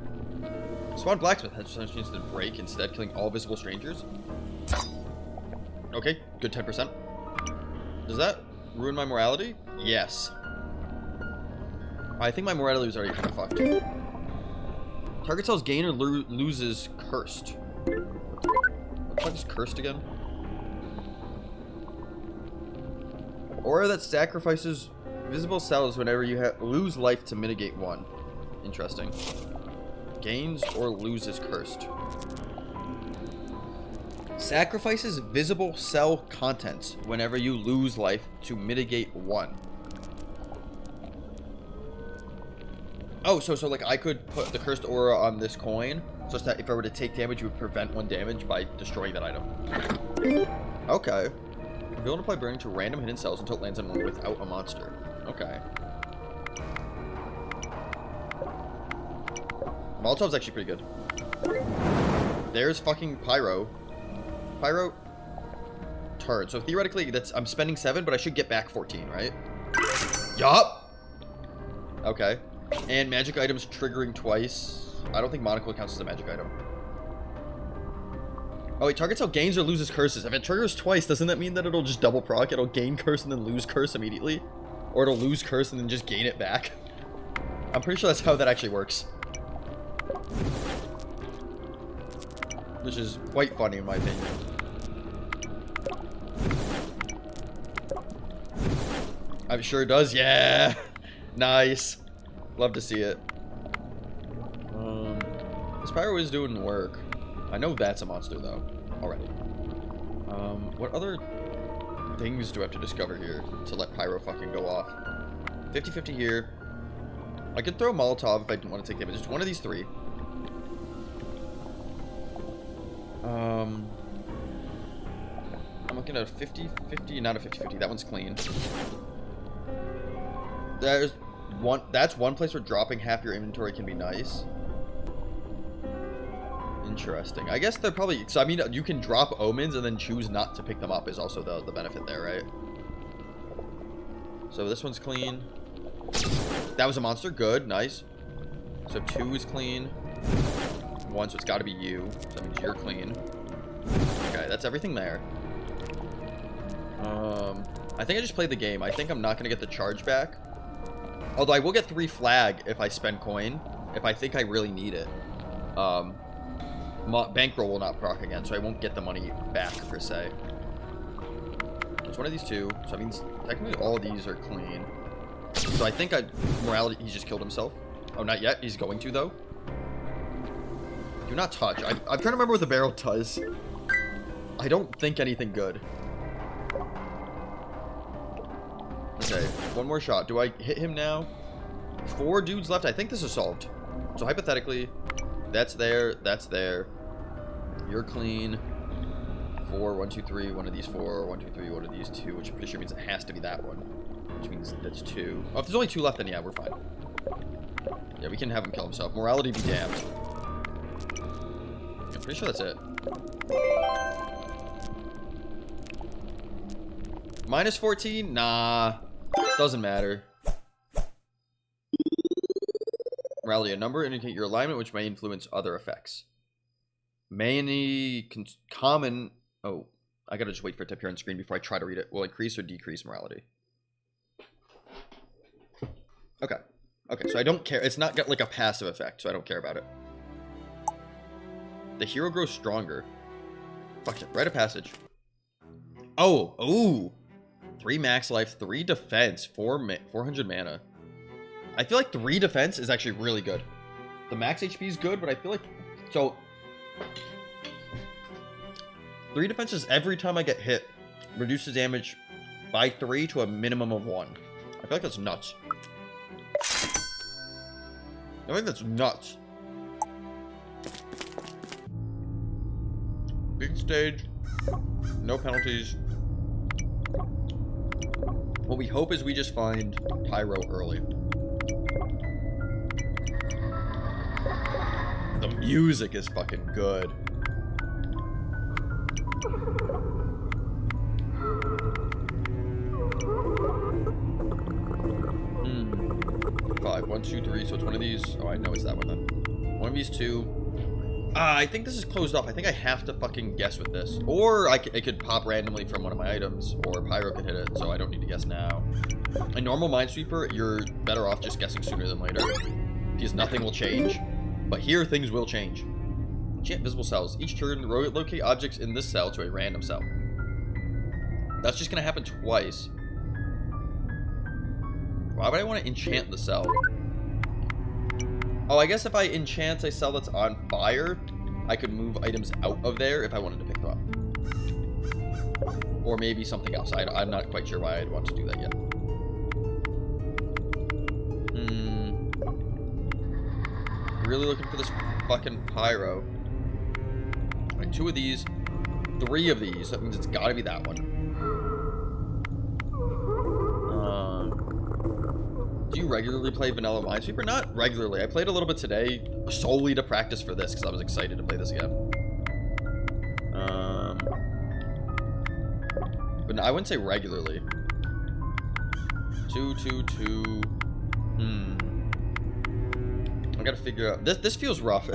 Spawn Blacksmith has a chance to break, instead killing all visible strangers. Okay, good 10%. Does that ruin my morality? Yes. I think my morality was already kind of fucked. Target cells gain or loses cursed. What the fuck is cursed again? Aura that sacrifices visible cells whenever you lose life to mitigate 1. Interesting. Gains or loses cursed. Sacrifices visible cell contents whenever you lose life to mitigate 1. Oh, so like I could put the cursed aura on this coin, such that if I were to take damage, it would prevent 1 damage by destroying that item. Okay. The villain apply burning to random hidden cells until it lands on one without a monster. Okay. Molotov's actually pretty good. There's fucking Pyro. Pyro turn. So theoretically, I'm spending 7, but I should get back 14, right? Yup. Okay. And magic items triggering twice. I don't think Monocle counts as a magic item. Oh wait, target cell gains or loses curses. If it triggers twice, doesn't that mean that it'll just double proc? It'll gain curse and then lose curse immediately? Or it'll lose curse and then just gain it back? I'm pretty sure that's how that actually works. Which is quite funny in my opinion. I'm sure it does. Yeah. Nice. Love to see it. This Pyro is doing work. I know that's a monster though, already. What other things do I have to discover here to let Pyro fucking go off? 50-50 here. I could throw Molotov if I didn't want to take damage. Just one of these 3. I'm looking at a 50-50, not a 50-50. That one's clean. There's one. That's one place where dropping half your inventory can be nice. Interesting. I guess they're probably... So, I mean, you can drop omens and then choose not to pick them up is also the benefit there, right? So, this one's clean. That was a monster. Good. Nice. So, 2 is clean. 1, so it's got to be you. So, that means you're clean. Okay, that's everything there. I think I just played the game. I think I'm not going to get the charge back. Although, I will get 3 flag if I spend coin. If I think I really need it. Bankroll will not proc again, so I won't get the money back, per se. It's one of these 2, so that means technically all of these are clean. So I think morality, he just killed himself. Oh, not yet. He's going to, though. Do not touch. I'm trying to remember what the barrel does. I don't think anything good. Okay, one more shot. Do I hit him now? 4 dudes left. I think this is solved. So hypothetically, that's there. That's there. You're clean. 4, 1, 2, 3. One of these 4. 1, 2, 3. One of these 2. Which I'm pretty sure means it has to be that one. Which means that's 2. Oh, if there's only 2 left, then yeah, we're fine. Yeah, we can have him kill himself. Morality be damned. I'm pretty sure that's it. Minus 14? Nah. Doesn't matter. Morality, a number indicate your alignment, which may influence other effects. Many common... Oh, I gotta just wait for it to appear on screen before I try to read it. Will increase or decrease morality? Okay. Okay, so I don't care. It's not got like a passive effect, so I don't care about it. The hero grows stronger. Fuck it. Rite of passage. Oh. Ooh. 3 max life, 3 defense, 400 mana. I feel like 3 defense is actually really good. The max HP is good, but I feel like... So... 3 defense is every time I get hit, reduces damage by 3 to a minimum of 1. I feel like that's nuts. I think that's nuts. Big stage. No penalties. What we hope is we just find Pyro early. The music is fucking good. 1, 2, 3. So it's one of these. Oh, I know it's that one then. One of these two. I think this is closed off. I think I have to fucking guess with this. Or it could pop randomly from one of my items. Or Pyro could hit it, so I don't need to guess now. A normal Minesweeper, you're better off just guessing sooner than later. Because nothing will change. But here, things will change. Enchant visible cells. Each turn, locate objects in this cell to a random cell. That's just going to happen twice. Why would I want to enchant the cell? Oh, I guess if I enchant a cell that's on fire, I could move items out of there if I wanted to pick them up. Or maybe something else. I'm not quite sure why I'd want to do that yet. Really looking for this fucking Pyro. Alright, 2 of these. 3 of these. That means it's gotta be that one. Do you regularly play Vanilla Minesweeper? Not regularly. I played a little bit today solely to practice for this because I was excited to play this again. But I wouldn't say regularly. 2, 2, 2. I gotta figure out. This feels rough.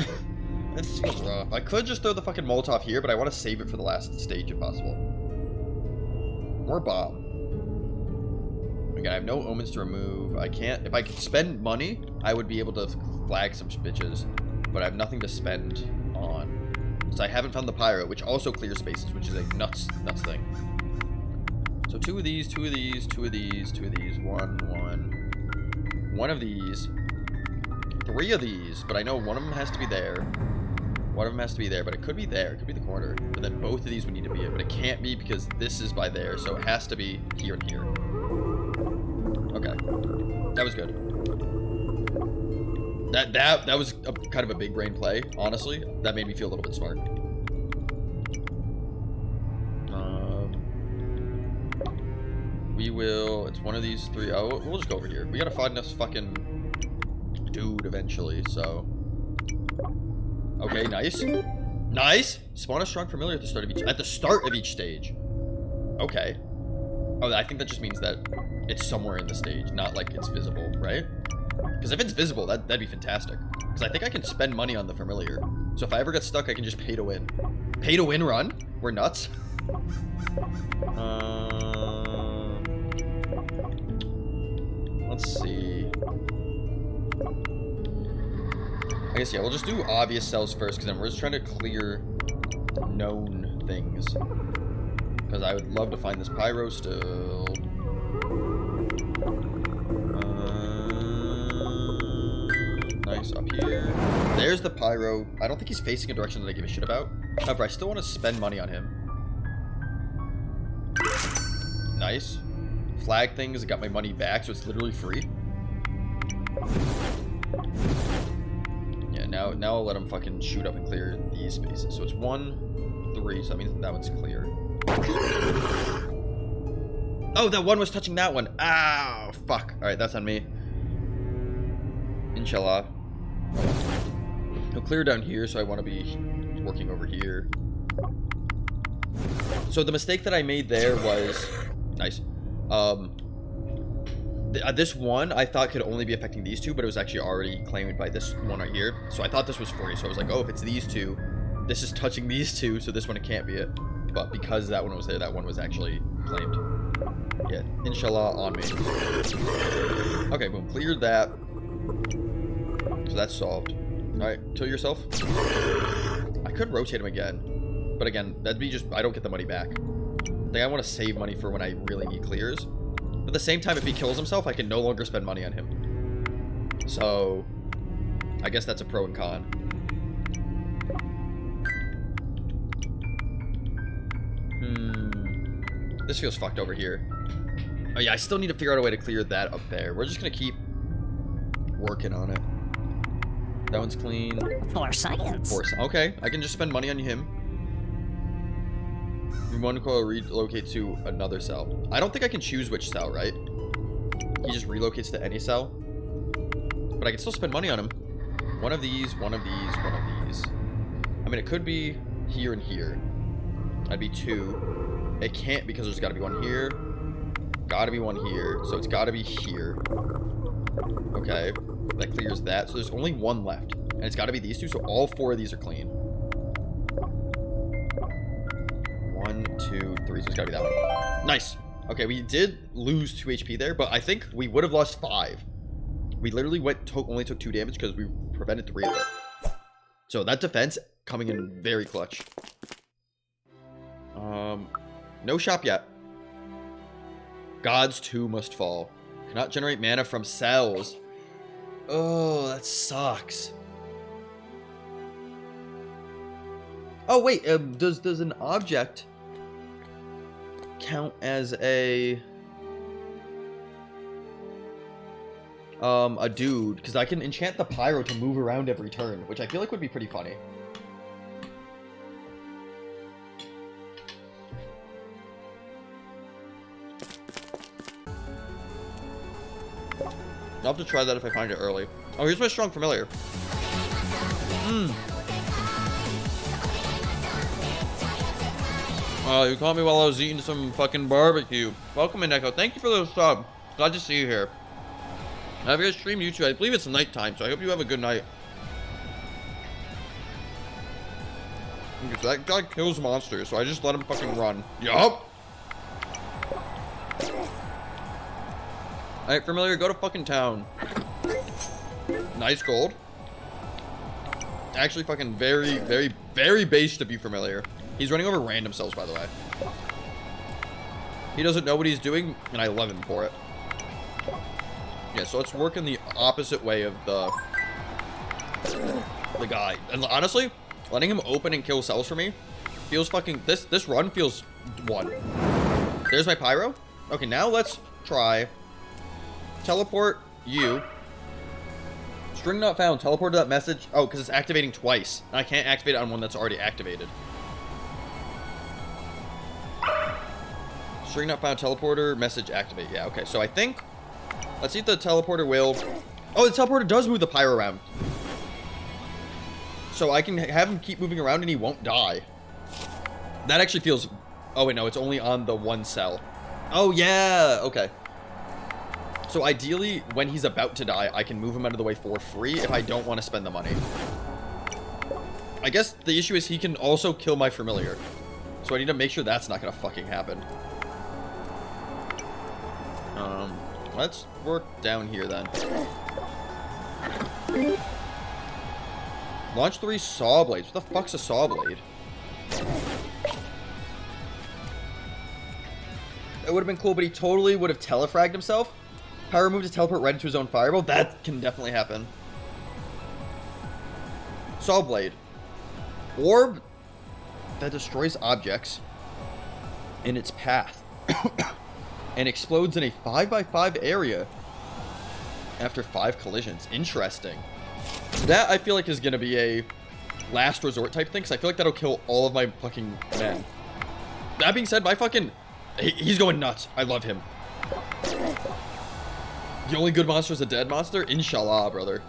This feels rough. I could just throw the fucking Molotov here, but I want to save it for the last stage if possible. Or bomb. Again, I have no omens to remove. I can't. If I could spend money, I would be able to flag some bitches. But I have nothing to spend on. So I haven't found the Pyro, which also clears spaces, which is a nuts thing. So 2 of these, 2 of these, 2 of these, 2 of these. 1 of these. 3 of these, but I know one of them has to be there. One of them has to be there, but it could be there. It could be the corner. But then both of these would need to be it. But it can't be because this is by there. So it has to be here and here. Okay. That was good. That was kind of a big brain play, honestly. That made me feel a little bit smart. We will... It's one of these 3. Oh, we'll just go over here. We gotta find this fucking... dude eventually, so okay, nice. Spawn a strong familiar at the start of each stage. Okay. Oh, I think that just means that it's somewhere in the stage, not like it's visible, right? Because if it's visible, that'd be fantastic. Because I think I can spend money on the familiar, so if I ever get stuck, I can just pay to win. Pay to win run. We're nuts. Let's see. I guess, yeah, we'll just do obvious cells first, because then we're just trying to clear known things. Because I would love to find this Pyro still. Nice, up here. There's the Pyro. I don't think he's facing a direction that I give a shit about. However, I still want to spend money on him. Nice. Flag things, I got my money back, so it's literally free. Now I'll let him fucking shoot up and clear these spaces. So it's 1, 3, so that means that one's clear. Oh, that one was touching that one. Ow, fuck. Alright, that's on me. Inshallah. He'll clear down here, so I want to be working over here. So the mistake that I made there was... Nice. This one I thought could only be affecting these 2, but it was actually already claimed by this one right here. So I thought this was free. So I was like, oh, if it's these 2, this is touching these 2, so this one it can't be it. But because that one was there, that one was actually claimed. Yeah, inshallah on me. Okay, boom, cleared that. So that's solved. Alright, kill yourself. I could rotate him again. But again, that'd be just, I don't get the money back. I think I want to save money for when I really need clears. But at the same time, if he kills himself, I can no longer spend money on him. So, I guess that's a pro and con. This feels fucked over here. Oh yeah, I still need to figure out a way to clear that up there. We're just gonna keep working on it. That one's clean. For science. Okay, I can just spend money on him. One coil relocate to another cell. I don't think I can choose which cell, right? He just relocates to any cell. But I can still spend money on him. One of these, one of these, one of these. I mean, it could be here and here. That'd be 2. It can't because there's got to be one here. Got to be one here. So it's got to be here. Okay. That clears that. So there's only one left. And it's got to be these two. So all 4 of these are clean. 1, 2, 3. So it's got to be that one. Nice. Okay, we did lose 2 HP there, but I think we would have lost 5. We literally only took 2 damage because we prevented 3 of it. So that defense coming in very clutch. No shop yet. Gods too must fall. Cannot generate mana from cells. Oh, that sucks. Oh wait, does an object count as a dude? Because I can enchant the pyro to move around every turn, which I feel like would be pretty funny. I'll have to try that if I find it early. Oh, here's my strong familiar. You caught me while I was eating some fucking barbecue. Welcome in, Echo. Thank you for the sub. Glad to see you here. I have a stream YouTube. I believe it's nighttime, so I hope you have a good night. Because that guy kills monsters, so I just let him fucking run. Yup. Alright, familiar, go to fucking town. Nice gold. Actually fucking very, very, very base to be familiar. He's running over random cells, by the way. He doesn't know what he's doing, and I love him for it. Yeah, so let's work in the opposite way of the guy. And honestly, letting him open and kill cells for me feels fucking... This run feels won. There's my pyro. Okay, now let's try... Teleport you. String not found. Teleport to that message. Oh, because it's activating twice. And I can't activate it on one that's already activated. String not found. Teleporter. Message activate. Yeah, okay. So I think... Let's see if the teleporter will... Oh, the teleporter does move the pyro around. So I can have him keep moving around and he won't die. That actually feels... Oh, wait, no. It's only on the one cell. Oh, yeah. Okay. So ideally, when he's about to die, I can move him out of the way for free if I don't want to spend the money. I guess the issue is he can also kill my familiar. So I need to make sure that's not going to fucking happen. Let's work down here then. Launch 3 saw blades. What the fuck's a saw blade? It would have been cool, but he totally would have telefragged himself. Pyro moved his teleport right into his own fireball. That can definitely happen. Saw blade. Orb that destroys objects in its path and explodes in a 5x5 area after 5 collisions. Interesting. That I feel like is going to be a last resort type thing, because I feel like that'll kill all of my fucking men. That being said, my fucking... He's going nuts. I love him. The only good monster is a dead monster? Inshallah, brother.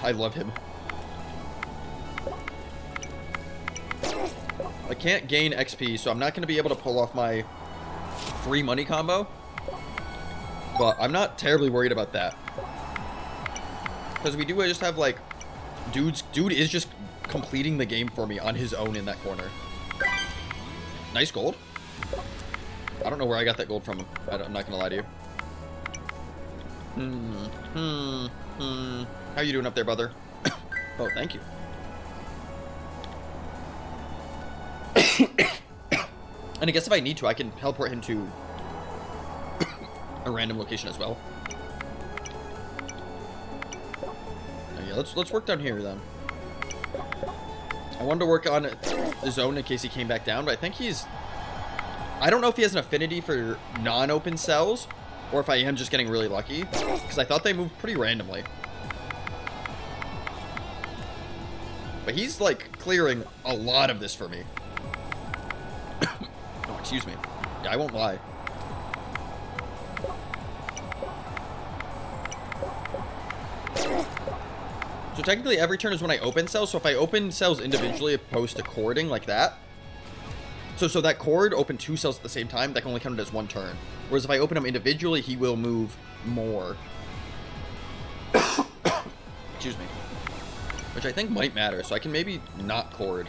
I love him. I can't gain XP, so I'm not going to be able to pull off my free money combo. But I'm not terribly worried about that. Because we do just have, like... Dude is just completing the game for me on his own in that corner. Nice gold. I don't know where I got that gold from. I'm not gonna lie to you. How you doing up there, brother? Oh, thank you. And I guess if I need to, I can teleport him to a random location as well. Oh, yeah, let's work down here then. I wanted to work on the zone in case he came back down, but I think he's... I don't know if he has an affinity for non-open cells, or if I am just getting really lucky, because I thought they moved pretty randomly. But he's, like, clearing a lot of this for me. Oh, excuse me. Yeah, I won't lie. So technically every turn is when I open cells, so if I open cells individually opposed to cording like that, so that cord opened 2 cells at the same time, that can only count it as 1 turn. Whereas if I open them individually, he will move more. excuse me. Which I think might matter, so I can maybe not Cord.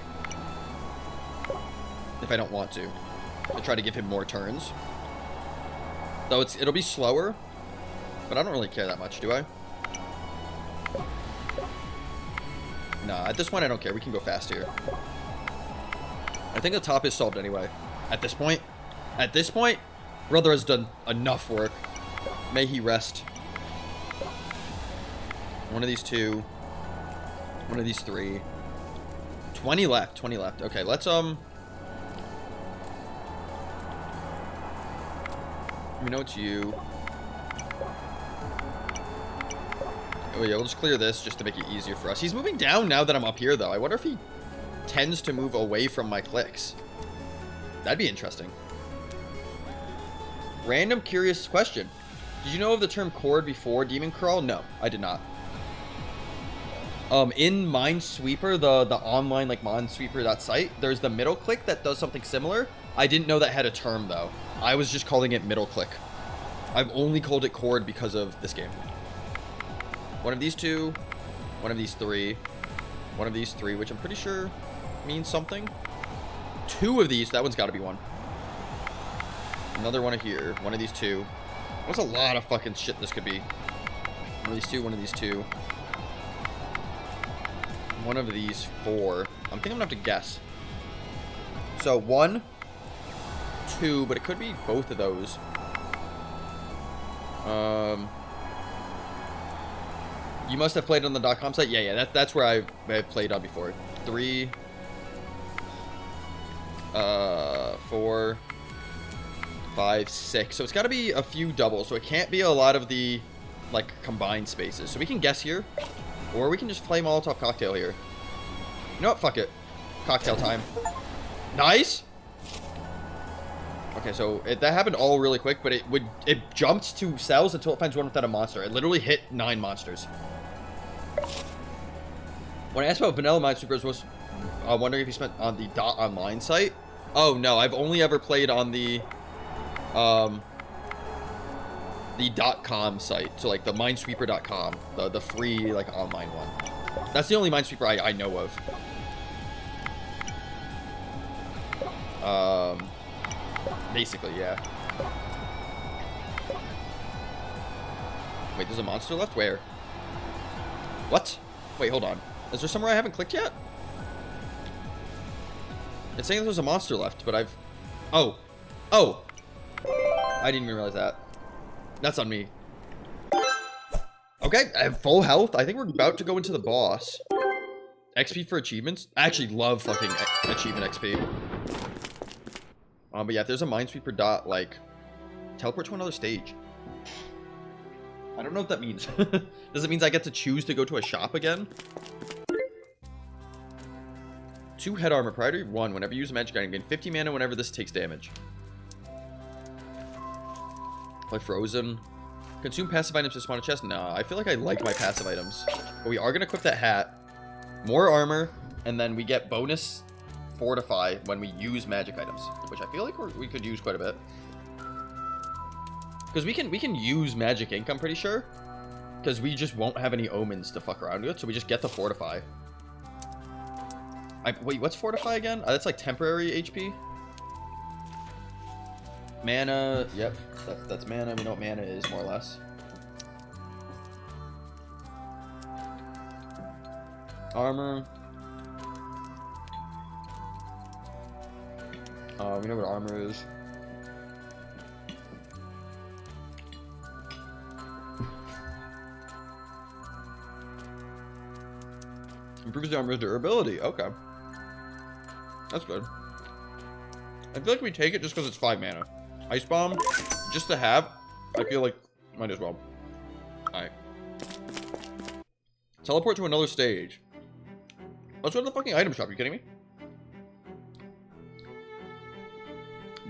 If I don't want to try to give him more turns. Though it'll be slower, but I don't really care that much, do I? Nah, at this point I don't care. We can go fast here. I think the top is solved anyway. At this point, brother has done enough work. May he rest. One of these two. One of these three. 20 left. 20 left. Okay, let's we know it's you. Oh yeah, we'll just clear this just to make it easier for us. He's moving down now that I'm up here, though. I wonder if he tends to move away from my clicks. That'd be interesting. Random curious question. Did you know of the term Cord before Demon Crawl? No, I did not. In Minesweeper, the online, like, Minesweeper, that site, there's the middle click that does something similar. I didn't know that had a term, though. I was just calling it middle click. I've only called it Cord because of this game. One of these two, one of these three, one of these three, which I'm pretty sure means something. Two of these, that one's got to be one. Another one here, one of these two. That's a lot of fucking shit this could be. One of these two, one of these two. One of these four. I'm thinking I'm gonna have to guess. So 1, 2, but it could be both of those. You must have played on the .com site. Yeah, that's where I've played on before. 3, 4, 5, 6. So it's got to be a few doubles. So it can't be a lot of the like combined spaces. So we can guess here, or we can just play Molotov Cocktail here. You know what? Fuck it. Cocktail time. Nice. Okay, so that happened all really quick, but it jumped to cells until it finds one without a monster. It literally hit 9 monsters. When I asked about Vanilla Minesweepers, was wondering if you spent on the .online site. Oh no, I've only ever played on the .com site. So like the Minesweeper.com, the free like online one. That's the only Minesweeper I know of. Basically, yeah. Wait, there's a monster left? Where? What? Wait, hold on. Is there somewhere I haven't clicked yet? It's saying there's a monster left, but I've... Oh. Oh. I didn't even realize that. That's on me. Okay, I have full health. I think we're about to go into the boss. XP for achievements? I actually love fucking achievement XP. But yeah, if there's a Minesweeper dot, like, teleport to another stage. I don't know what that means. Does it mean I get to choose to go to a shop again? 2 head armor. Priority 1. Whenever you use a magic item, gain 50 mana whenever this takes damage. Play Frozen. Consume passive items to spawn a chest. Nah, I feel like I like my passive items. But we are going to equip that hat. More armor. And then we get bonus Fortify when we use magic items, which I feel like we could use quite a bit. Because we can use magic ink, I'm pretty sure. Because we just won't have any omens to fuck around with, so we just get the Fortify. Wait, what's Fortify again? That's like temporary HP. Mana, yep, that's mana. We know what mana is, more or less. Armor. We know what armor is. Improves the armor's durability. Okay. That's good. I feel like we take it just because it's 5 mana. Ice Bomb, just to have, I feel like might as well. Alright. Teleport to another stage. Let's go to the fucking item shop. Are you kidding me?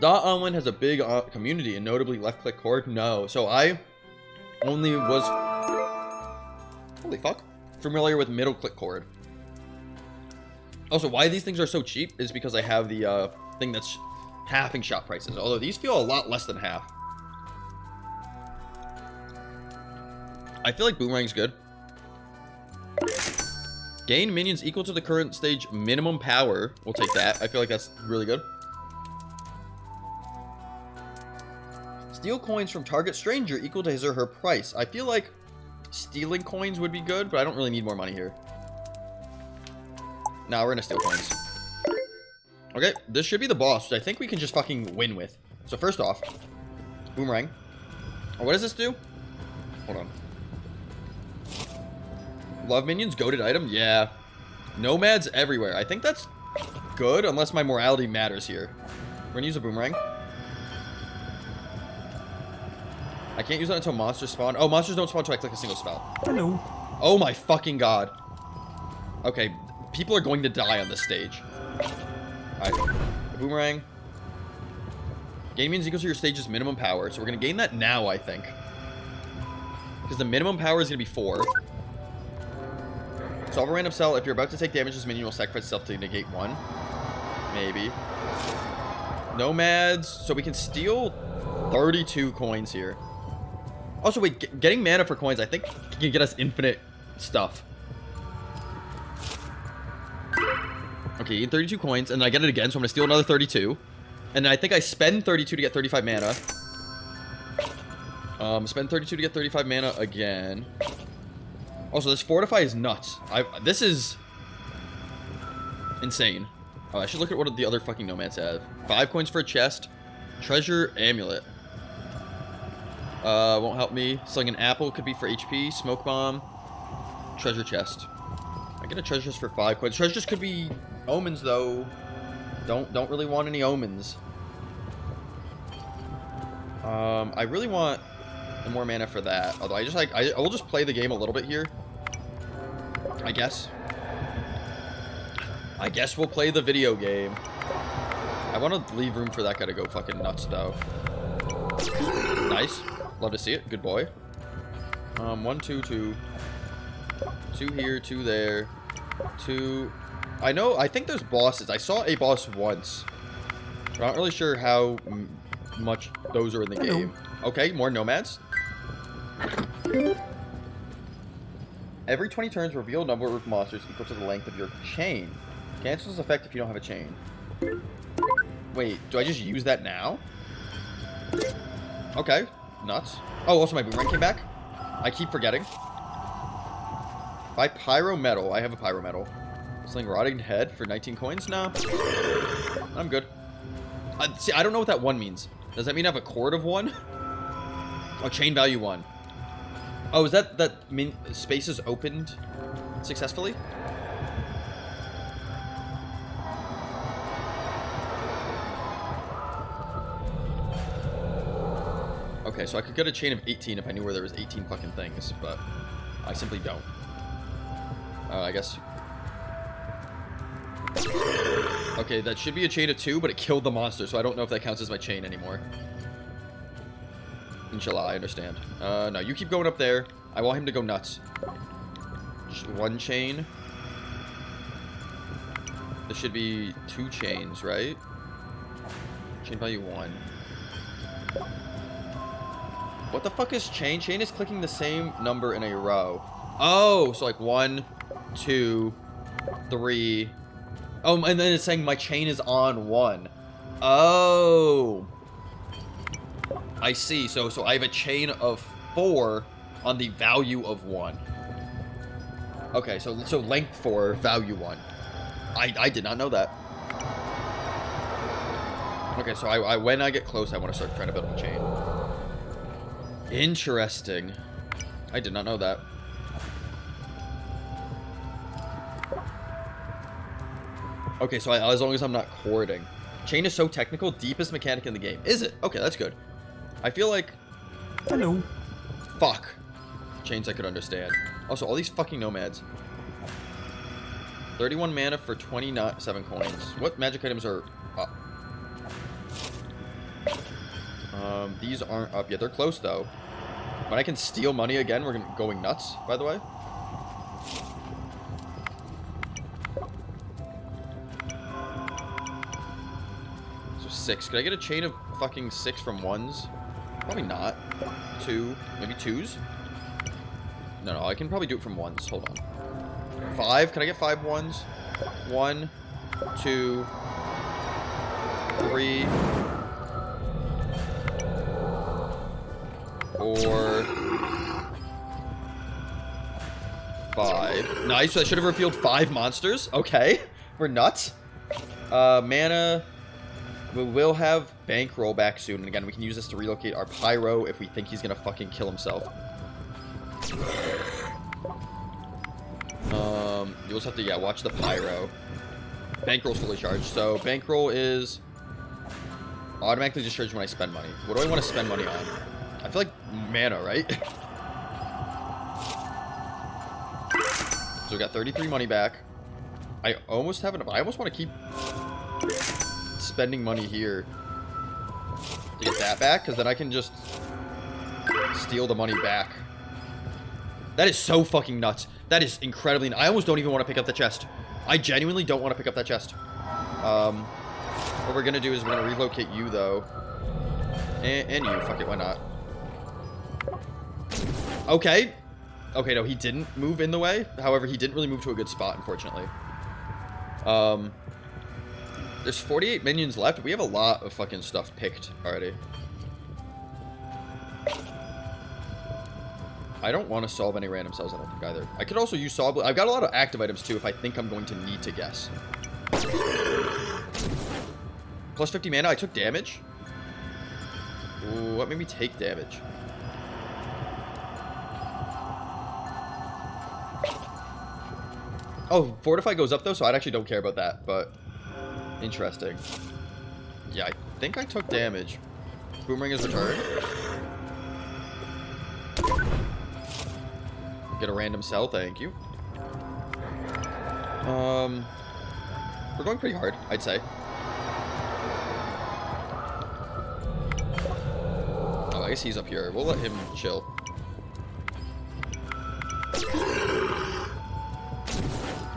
.online has a big community and notably left-click Cord. No, so I only was holy fuck familiar with middle-click Cord. Also, why these things are so cheap is because I have the thing that's halving shop prices. Although these feel a lot less than half. I feel like Boomerang's good. Gain minions equal to the current stage minimum power. We'll take that. I feel like that's really good. Steal coins from target stranger equal to his or her price. I feel like stealing coins would be good, but I don't really need more money here. Nah, we're gonna steal coins. Okay, this should be the boss, which I think we can just fucking win with. So first off, boomerang. Oh, what does this do? Hold on. Love minions, goated item? Yeah. Nomads everywhere. I think that's good, unless my morality matters here. We're gonna use a boomerang. I can't use that until monsters spawn. Oh, monsters don't spawn until I click a single spell. Hello. Oh my fucking god. Okay, people are going to die on this stage. Alright, boomerang. Gain means equal to your stage's minimum power, so we're gonna gain that now, I think. Because the minimum power is gonna be 4. Solve a random cell. If you're about to take damage, this minion will sacrifice itself to negate 1. Maybe. Nomads. So we can steal 32 coins here. Also, wait, getting mana for coins, I think, can get us infinite stuff. Okay, 32 coins, and then I get it again, so I'm gonna steal another 32. And then I think I spend 32 to get 35 mana. Spend 32 to get 35 mana again. Also, this fortify is nuts. This is insane. Oh, I should look at what the other fucking nomads have. 5 coins for a chest. Treasure amulet. Won't help me. Selling an apple could be for HP. Smoke bomb. Treasure chest. I get a treasure chest for 5 coins. Treasure chest could be omens though. Don't really want any omens. I really want more mana for that. Although I will just play the game a little bit here. I guess. I guess we'll play the video game. I want to leave room for that guy to go fucking nuts though. Nice. Love to see it. Good boy. 1, 2, 2. 2 here, 2 there. 2. I think there's bosses. I saw a boss once. But I'm not really sure how much those are in the game. Okay, more nomads. Every 20 turns, reveal a number of monsters equal to the length of your chain. Cancels effect if you don't have a chain. Wait, do I just use that now? Okay, nuts. Oh, also my boomerang came back. I keep forgetting. Buy pyro metal. I have a pyro metal. Selling rotting head for 19 coins? No. I'm good. See, I don't know what that 1 means. Does that mean I have a cord of 1? Oh, chain value 1. Oh, is that mean space is opened successfully? Okay, so I could get a chain of 18 if I knew where there was 18 fucking things, but I simply don't. I guess. Okay, that should be a chain of 2, but it killed the monster, so I don't know if that counts as my chain anymore. Inshallah, I understand. No, you keep going up there. I want him to go nuts. 1 chain. This should be 2 chains, right? Chain value 1. What the fuck is chain? Chain is clicking the same number in a row. Oh, so like 1, 2, 3. Oh, and then it's saying my chain is on 1. Oh. I see. So I have a chain of 4 on the value of 1. Okay, so length 4, value 1. I did not know that. Okay, so when I get close, I want to start trying to build a chain. Interesting. I did not know that. Okay, so as long as I'm not cording. Chain is so technical, deepest mechanic in the game. Is it? Okay, that's good. I feel like... Hello. Fuck. Chains I could understand. Also, all these fucking nomads. 31 mana for 27 coins. What magic items are up? These aren't up yet. They're close, though. When I can steal money again, we're going nuts, by the way. So 6. Could I get a chain of fucking 6 from 1s? Probably not. 2. Maybe 2s? No, I can probably do it from 1s. Hold on. 5. Can I get 5 ones? 1, 2, 3, 4, 5. Nice. I should have revealed 5 monsters. Okay. We're nuts. Mana. We will have bankroll back soon. And again, we can use this to relocate our Pyro if we think he's going to fucking kill himself. You also have to, yeah, watch the Pyro. Bankroll's fully charged. So bankroll is automatically discharged when I spend money. What do I want to spend money on? I feel like mana, right? So we got 33 money back. I almost have enough. I almost want to keep spending money here to get that back, because then I can just steal the money back. That is so fucking nuts. That is incredibly... I almost don't even want to pick up the chest. I genuinely don't want to pick up that chest. What we're going to do is we're going to relocate you, though. And you. Fuck it, why not? Okay. Okay, no, he didn't move in the way. However, he didn't really move to a good spot, unfortunately. There's 48 minions left. We have a lot of fucking stuff picked already. I don't want to solve any random cells, I don't think, either. I could also use solve... I've got a lot of active items, too, if I think I'm going to need to guess. Plus 50 mana. I took damage. Ooh, what made me take damage? Oh, Fortify goes up, though, so I actually don't care about that, but... Interesting. Yeah, I think I took damage. Boomerang is returned. Get a random cell, thank you. We're going pretty hard, I'd say. Oh, I guess he's up here. We'll let him chill.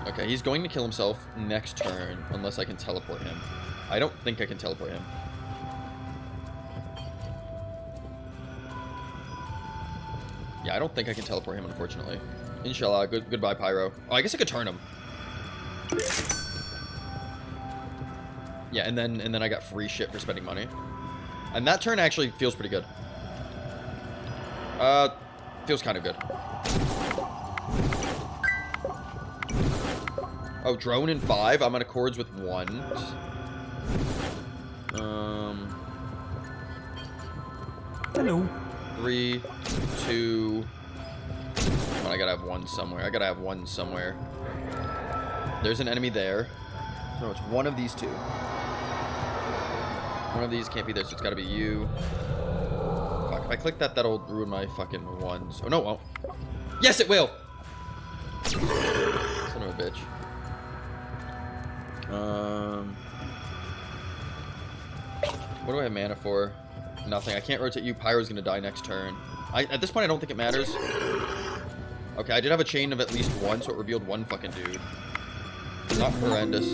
Okay, he's going to kill himself next turn, unless I can teleport him. I don't think I can teleport him. Yeah, I don't think I can teleport him, unfortunately. Inshallah. Goodbye, Pyro. Oh, I guess I could turn him. Yeah, and then I got free shit for spending money. And that turn actually feels pretty good. Feels kind of good. Oh, drone in 5. I'm on Accords with 1. Hello. 3, 2. Come on, I gotta have 1 somewhere. I gotta have 1 somewhere. There's an enemy there. No, it's one of these 2. One of these can't be there, so it's gotta be you. Fuck, if I click that, that'll ruin my fucking ones. Oh, no, it won't. Yes, it will! Son of a bitch. What do I have mana for? Nothing. I can't rotate you. Pyro's gonna die next turn. At this point, I don't think it matters. Okay, I did have a chain of at least 1, so it revealed 1 fucking dude. Not horrendous.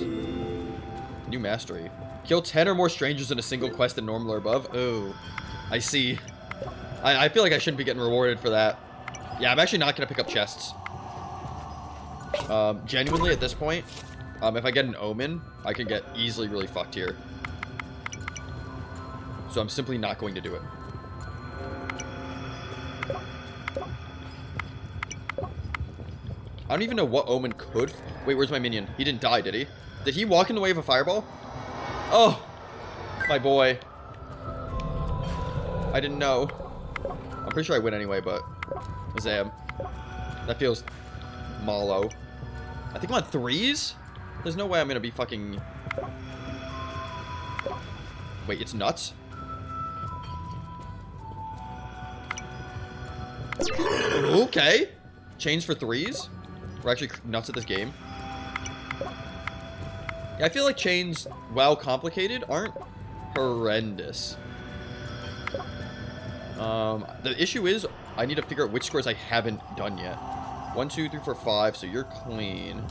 New mastery. Kill 10 or more strangers in a single quest than normal or above. Oh, I see. I feel like I shouldn't be getting rewarded for that. Yeah, I'm actually not gonna pick up chests. Genuinely, at this point, if I get an Omen, I can get easily really fucked here. So I'm simply not going to do it. I don't even know what Omen could... Wait, where's my minion? He didn't die, did he? Did he walk in the way of a fireball? Oh! My boy. I didn't know. I'm pretty sure I win anyway, but... Zam. That feels... Malo. I think I'm on 3s? There's no way I'm gonna be fucking... Wait, it's nuts? Okay. Chains for 3s? We're actually nuts at this game. Yeah, I feel like chains, while complicated, aren't horrendous. The issue is, I need to figure out which squares I haven't done yet. 1, 2, 3, 4, 5, so you're clean.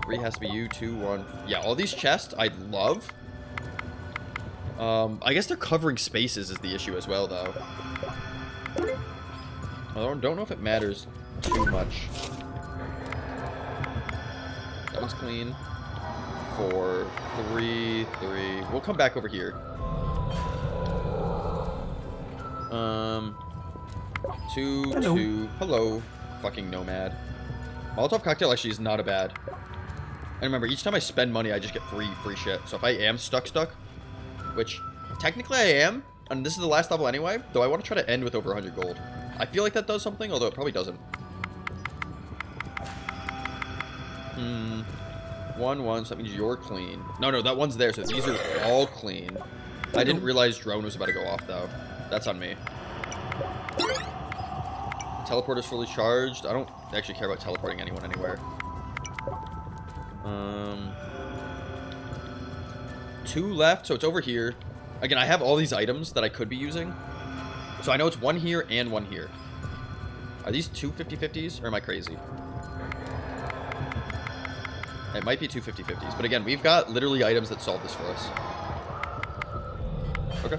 3 has to be you, 2, 1. Yeah, all these chests I love. I guess they're covering spaces is the issue as well, though. I don't know if it matters too much. one's clean. 4, 3, 3. We'll come back over here. 2, Hello. 2. Hello, fucking nomad. Molotov cocktail actually is not a bad. And remember, each time I spend money, I just get free shit. So if I am stuck, which technically I am, and this is the last level anyway, though I want to try to end with over 100 gold. I feel like that does something, although it probably doesn't. 1, 1, so that means you're clean. No, that one's there, so these are all clean. I didn't realize drone was about to go off, though. That's on me. Teleporter's fully charged. I don't actually care about teleporting anyone anywhere. 2 left, so it's over here. Again, I have all these items that I could be using. So I know it's 1 here and 1 here. Are these 2 50-50s, or am I crazy? It might be 2 50-50s, but again, we've got literally items that solve this for us. Okay.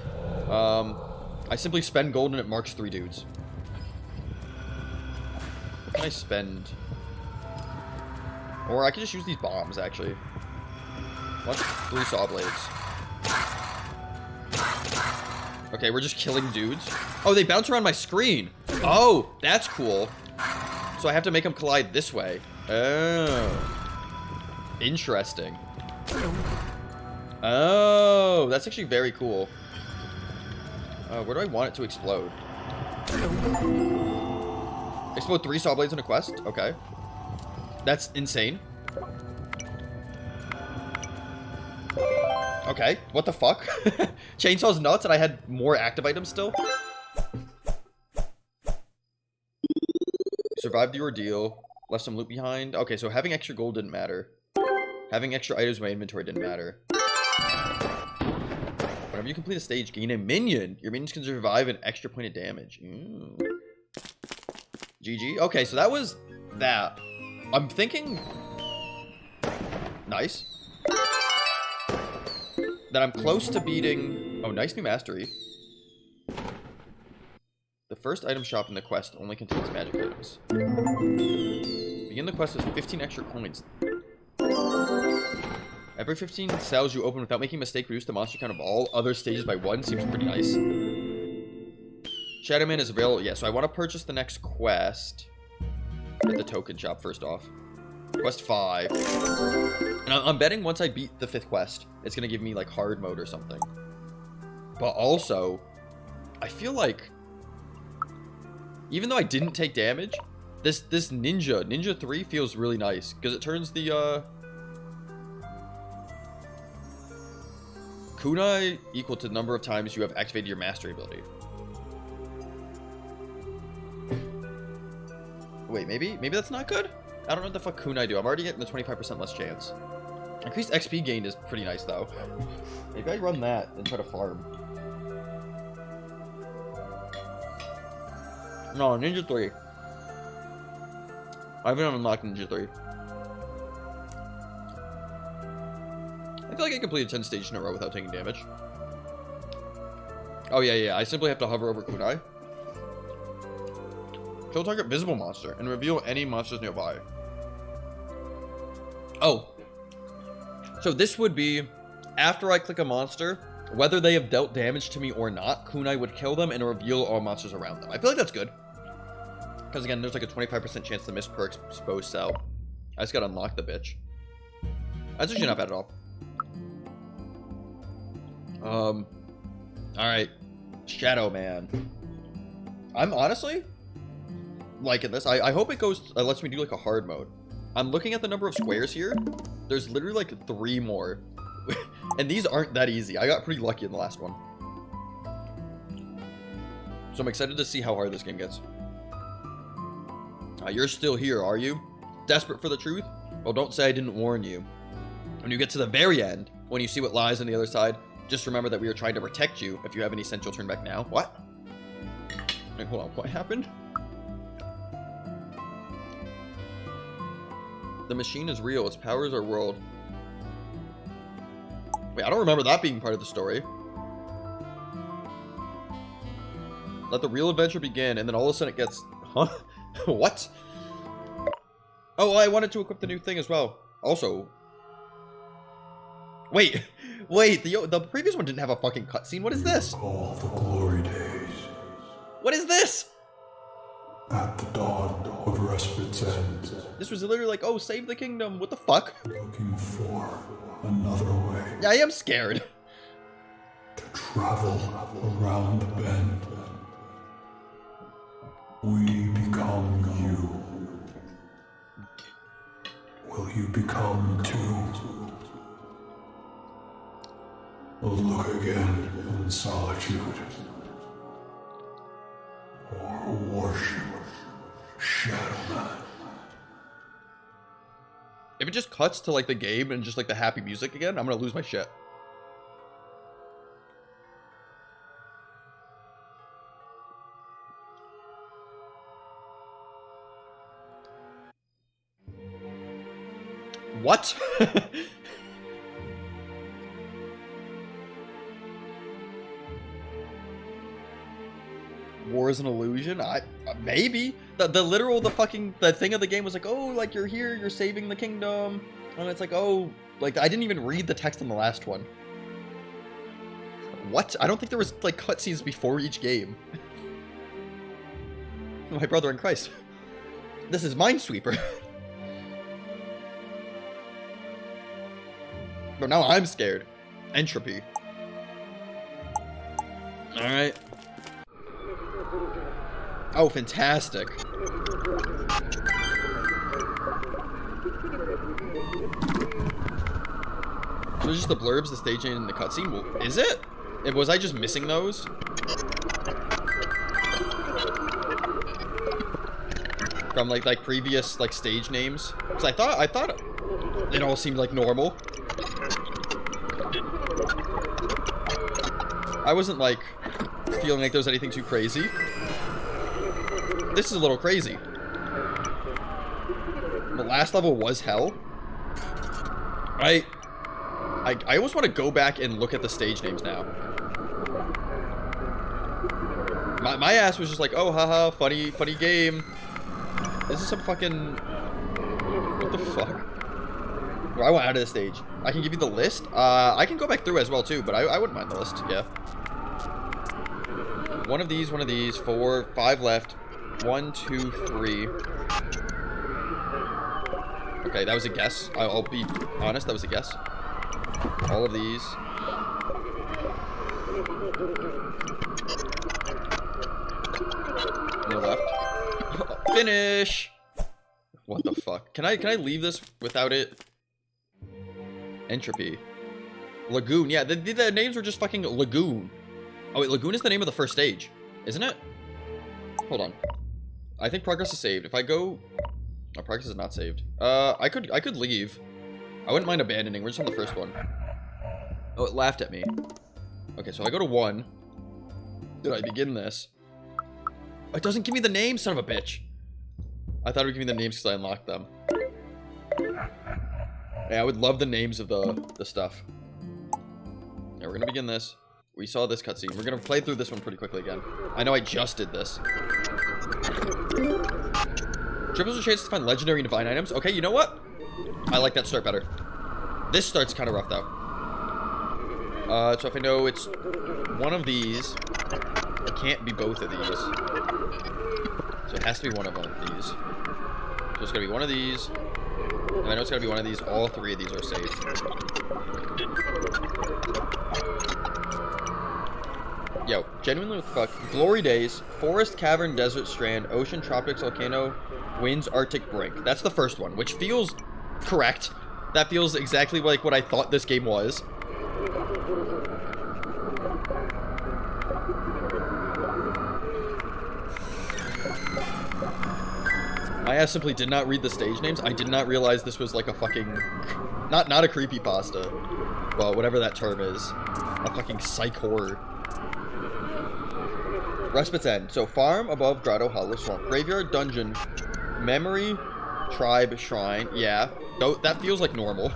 I simply spend gold and it marks 3 dudes. What can I spend? Or I could just use these bombs, actually. 3 saw blades. Okay, we're just killing dudes. Oh, they bounce around my screen. Oh, that's cool. So I have to make them collide this way. Oh. Interesting. Oh, that's actually very cool. Where do I want it to explode? Explode 3 saw blades in a quest? Okay. That's insane. Okay, what the fuck? Chainsaw's nuts and I had more active items still? Survived the ordeal. Left some loot behind. Okay, so having extra gold didn't matter. Having extra items in my inventory didn't matter. Whenever you complete a stage, gain a minion. Your minions can survive an extra point of damage. GG. Okay, so that was that. I'm thinking... Nice. That I'm close to beating... Oh, nice new mastery. The first item shop in the quest only contains magic items. Begin the quest with 15 extra coins. Every 15 cells you open without making a mistake reduce the monster count of all other stages by 1. Seems pretty nice. Shadow Man is available. Yeah, so I want to purchase the next quest at the token shop first off. Quest 5. And I'm betting once I beat the 5th quest, it's going to give me like hard mode or something. But also, I feel like, even though I didn't take damage, this Ninja 3 feels really nice. Because it turns the, kunai equal to the number of times you have activated your mastery ability. Wait, maybe that's not good? I don't know what the fuck kunai do. I'm already getting the 25% less chance. Increased XP gained is pretty nice, though. Maybe I run that and try to farm. No, Ninja 3. I haven't unlocked Ninja 3. I feel like I completed 10 stages in a row without taking damage. Oh, yeah. I simply have to hover over kunai. Kill target visible monster and reveal any monsters nearby. Oh. So this would be, after I click a monster, whether they have dealt damage to me or not, kunai would kill them and reveal all monsters around them. I feel like that's good. Because again, there's like a 25% chance to miss per exposed cell. I just gotta unlock the bitch. That's actually not bad at all. Alright. Shadow Man. I'm honestly liking this. I hope it goes, lets me do like a hard mode. I'm looking at the number of squares here. There's literally like 3 more. And these aren't that easy. I got pretty lucky in the last one. So I'm excited to see how hard this game gets. You're still here, are you? Desperate for the truth? Well, don't say I didn't warn you. When you get to the very end, when you see what lies on the other side, just remember that we are trying to protect you. If you have any sense, you'll turn back now. What? Wait, hold on. What happened? The machine is real. Its powers our world. Wait, I don't remember that being part of the story. Let the real adventure begin, and then all of a sudden it gets... Huh? What? Oh, well, I wanted to equip the new thing as well. Also, wait, the previous one didn't have a fucking cutscene. What is this? Recall the glory days. What is this? At the dawn of respite's end, This was literally like, oh, save the kingdom. What the fuck? looking for another way Yeah, I am scared. to travel around the bend. We become you. Will you become too? Look again in solitude. Or worship Shadow Man. If it just cuts to like the game and just like the happy music again, I'm gonna lose my shit. What? War is an illusion? Maybe. The thing of the game was like, oh, like you're here, you're saving the kingdom. And it's like, oh, like I didn't even read the text in the last one. What? I don't think there was like cutscenes before each game. My brother in Christ. This is Minesweeper. But now I'm scared. Entropy. Alright. Oh, fantastic. So just the blurbs, the staging, and the cutscene? Well, is it? Was I just missing those? From like previous like stage names? Because I thought it all seemed like normal. I wasn't like feeling like there was anything too crazy. This is a little crazy. The last level was hell. I almost want to go back and look at the stage names now. My ass was just like, oh, haha, funny game. This is some fucking... What the fuck? I went out of the stage. I can give you the list. I can go back through as well, too, but I wouldn't mind the list, yeah. One of these, 4, 5 left. 1, 2, 3. Okay, that was a guess. I'll be honest, that was a guess. All of these. No left. Finish! What the fuck? Can I leave this without it? Entropy. Lagoon. Yeah, the names were just fucking Lagoon. Oh wait, Lagoon is the name of the first stage, isn't it? Hold on. I think progress is saved. If I go... Oh, progress is not saved. I could leave. I wouldn't mind abandoning. We're just on the first one. Oh, it laughed at me. Okay, so I go to 1. Did I begin this? Oh, it doesn't give me the names, son of a bitch. I thought it would give me the names because I unlocked them. Yeah, I would love the names of the stuff. Yeah, we're gonna begin this. We saw this cutscene. We're gonna play through this one pretty quickly again. I know I just did this. Triples a chance to find legendary and divine items. Okay, you know what? I like that start better. This start's kind of rough, though. So if I know it's one of these, it can't be both of these. So it has to be one of these. So it's gonna be one of these. And I know it's gotta be one of these. All 3 of these are safe. Yo, genuinely, what the fuck? Glory days, forest, cavern, desert, strand, ocean, tropics, volcano, winds, arctic brink. That's the first one, which feels correct. That feels exactly like what I thought this game was. My ass simply did not read the stage names. I did not realize this was like a fucking... Not a creepypasta. Well, whatever that term is. A fucking psych horror. Respite's End. So, farm, above, grotto, hollow, swamp. Graveyard, dungeon, memory, tribe, shrine. Yeah. That feels like normal.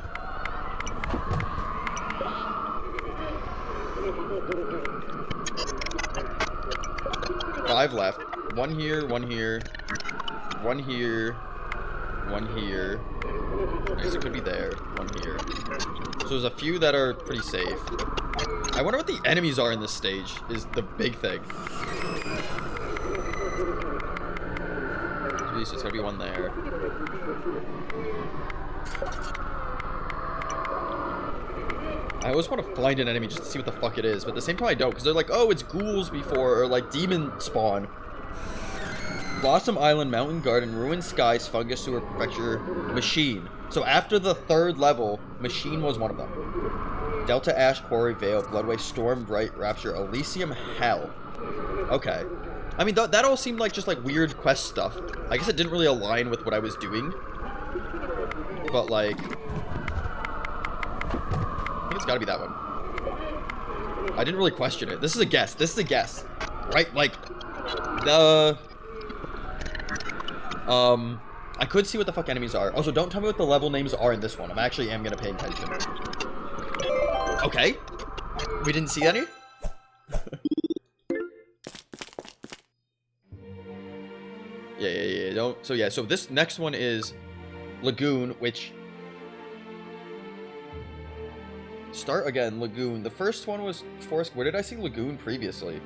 Five left. 1 here, 1 here. 1 here. one here. I guess it could be there. One here. So there's a few that are pretty safe. I wonder what the enemies are in this stage is the big thing. So it's gotta be one there. I always want to find an enemy just to see what the fuck it is, but at the same time I don't, because they're like, oh, it's ghouls before, or like demon spawn. Blossom Island, Mountain Garden, Ruined Skies, Fungus Sewer, Prefecture, Machine. So after the 3rd level, Machine was one of them. Delta Ash, Quarry, Vale, Bloodway, Storm, Bright, Rapture, Elysium, Hell. Okay. I mean, that all seemed like just like weird quest stuff. I guess it didn't really align with what I was doing. But like... I think it's gotta be that one. I didn't really question it. This is a guess. This is a guess. Right? Like, the... I could see what the fuck enemies are. Also, don't tell me what the level names are in this one. I actually am gonna pay attention. Okay. We didn't see any? Yeah. Don't. So yeah. So this next one is Lagoon, which start again. Lagoon. The first one was Forest. Where did I see Lagoon previously?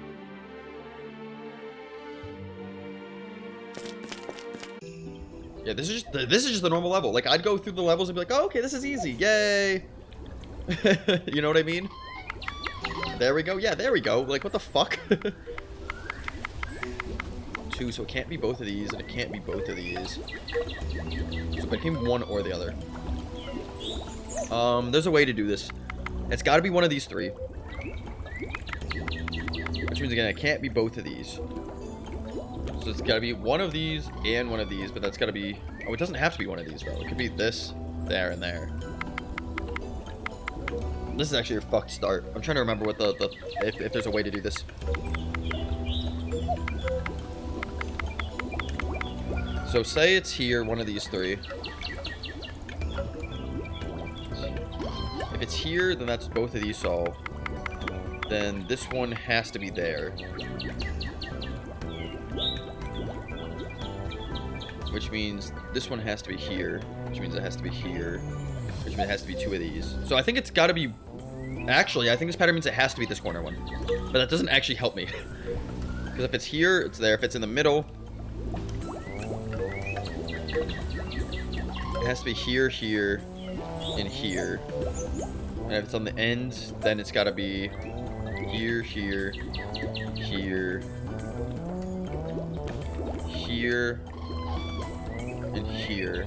Yeah, this is just the normal level. Like, I'd go through the levels and be like, oh, okay, this is easy. Yay. You know what I mean? There we go. Yeah, there we go. Like, what the fuck? 2, so it can't be both of these, and it can't be both of these. So it became one or the other. There's a way to do this. It's got to be one of these 3. Which means, again, it can't be both of these. So it's got to be one of these and one of these, but that's got to be... Oh, it doesn't have to be one of these, bro. It could be this, there, and there. This is actually a fucked start. I'm trying to remember what if there's a way to do this. So say it's here, one of these 3. If it's here, then that's both of these solved. Then this one has to be there. Which means this one has to be here. Which means it has to be here. Which means it has to be 2 of these. So I think it's got to be... Actually, I think this pattern means it has to be this corner one. But that doesn't actually help me. Because if it's here, it's there. If it's in the middle... It has to be here, here, and here. And if it's on the end, then it's got to be here, here, here, here, and here.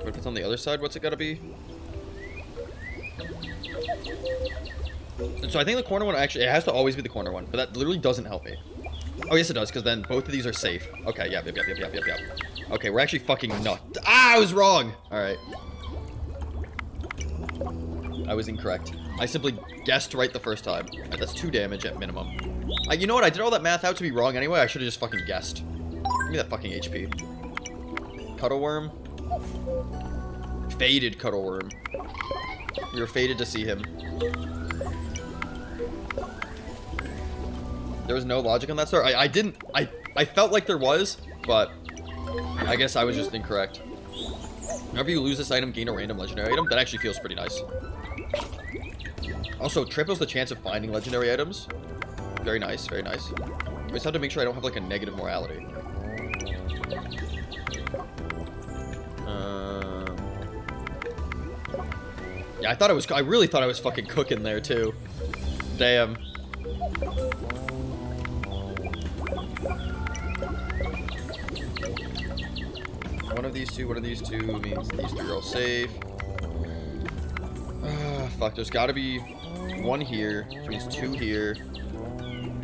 But if it's on the other side, what's it got to be? And so I think the corner one, actually, it has to always be the corner one. But that literally doesn't help me. Oh, yes, it does, because then both of these are safe. Okay, yep. Okay, we're actually fucking nuts. Ah, I was wrong! Alright. I was incorrect. I simply guessed right the first time. Right, that's 2 damage at minimum. You know what? I did all that math out to be wrong anyway. I should have just fucking guessed. Give me that fucking HP. Cuttleworm. Faded Cuttleworm. You're fated to see him. There was no logic on that start. I felt like there was, but I guess I was just incorrect. Whenever you lose this item, gain a random legendary item. That actually feels pretty nice. Also, triples the chance of finding legendary items. Very nice, very nice. I just have to make sure I don't have like a negative morality. Yeah, I really thought I was fucking cooking there too. Damn. One of these two means these 3 are all safe. Fuck, there's gotta be 1 here, which means 2 here.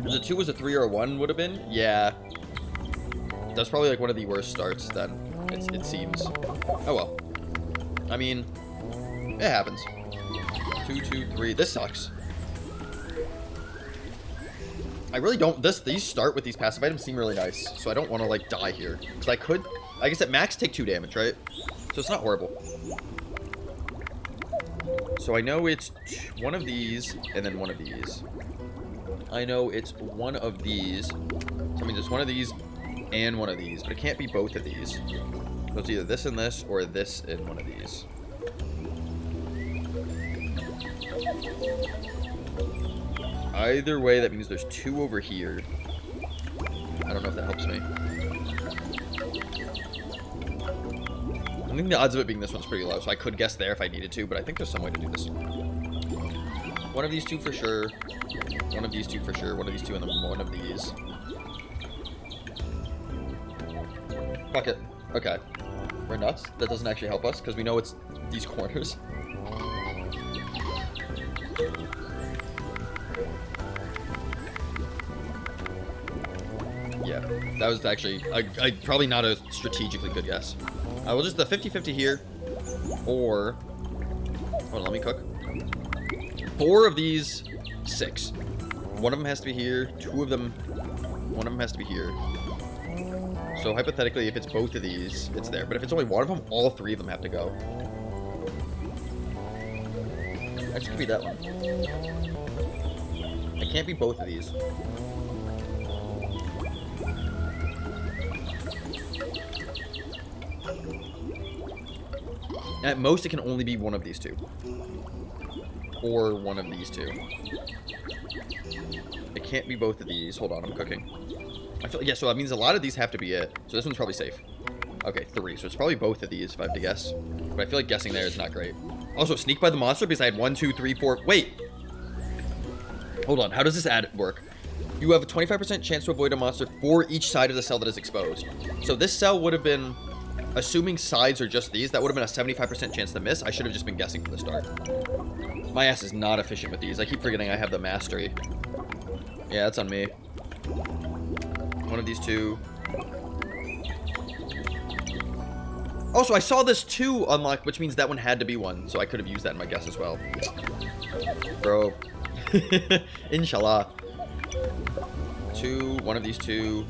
The 2 was a 3 or a 1 would have been? Yeah. That's probably like one of the worst starts then, it seems. Oh well. I mean, it happens. 2, 2, 3. This sucks. I really don't. These start with these passive items seem really nice, so I don't want to like die here. Because I guess at max take 2 damage, right? So it's not horrible. So I know it's one of these and then one of these. I know it's one of these. So that means it's one of these and one of these, but it can't be both of these. So it's either this and this, or this and one of these. Either way, that means there's 2 over here. I don't know if that helps me. I think the odds of it being this one's pretty low, so I could guess there if I needed to, but I think there's some way to do this. One of these 2 for sure. One of these 2 for sure. One of these 2 and then one of these. Fuck it. Okay. We're nuts. That doesn't actually help us, because we know it's these corners. Yeah, that was actually probably not a strategically good guess. I will just the 50-50 here, or hold on, let me cook. 4 of these 6. One of them has to be here. 2 of them. One of them has to be here. So hypothetically, if it's both of these, it's there. But if it's only one of them, all 3 of them have to go. Actually, could be that one. It can't be both of these. At most, it can only be one of these 2. Or one of these 2. It can't be both of these. Hold on, I'm cooking. I feel, yeah, so that means a lot of these have to be it. So this one's probably safe. Okay, 3. So it's probably both of these if I have to guess. But I feel like guessing there is not great. Also, sneak by the monster because I had 1, 2, 3, 4. Wait! Hold on, how does this add work? You have a 25% chance to avoid a monster for each side of the cell that is exposed. So this cell would have been... Assuming sides are just these, that would have been a 75% chance to miss. I should have just been guessing from the start. My ass is not efficient with these. I keep forgetting I have the mastery. Yeah, that's on me. One of these 2. Also, I saw this 2 unlocked, which means that one had to be 1. So I could have used that in my guess as well. Bro. Inshallah. 2, one of these 2.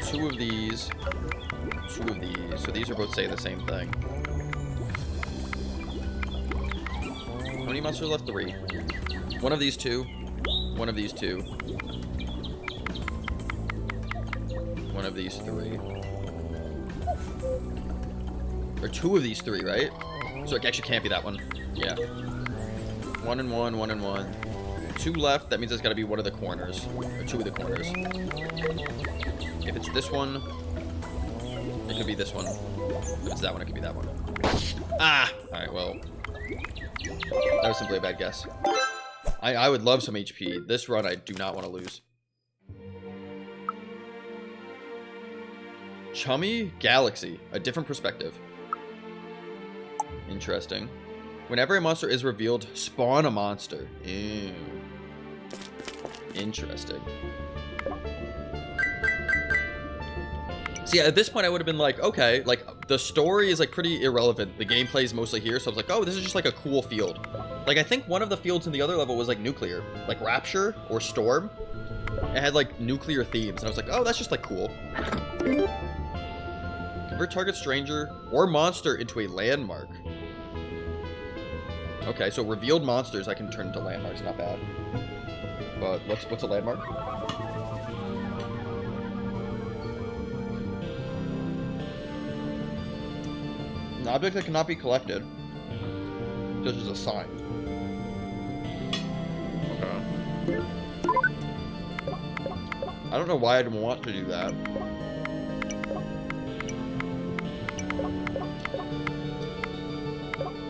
2 of these, 2 of these. So these are both saying the same thing. How many monsters left? 3. One of these 2. One of these 2. One of these 3. Or 2 of these 3, right? So it actually can't be that one. Yeah. 1 and 1, 1 and 1. 2 left. That means it's got to be one of the corners. Or 2 of the corners. If it's this one, it could be this one. If it's that one, it could be that one. Ah! Alright, well. That was simply a bad guess. I would love some HP. This run, I do not want to lose. Chummy Galaxy. A different perspective. Interesting. Whenever a monster is revealed, spawn a monster. Ew. Interesting. See, at this point, I would have been like, okay, like, the story is, like, pretty irrelevant. The gameplay is mostly here, so I was like, oh, this is just, like, a cool field. Like, I think one of the fields in the other level was, like, nuclear. Like, Rapture or Storm. It had, like, nuclear themes, and I was like, oh, that's just, like, cool. Convert target stranger or monster into a landmark. Okay, so revealed monsters I can turn into landmarks, not bad. But what's a landmark? An object that cannot be collected. Just as a sign. Okay. I don't know why I'd want to do that.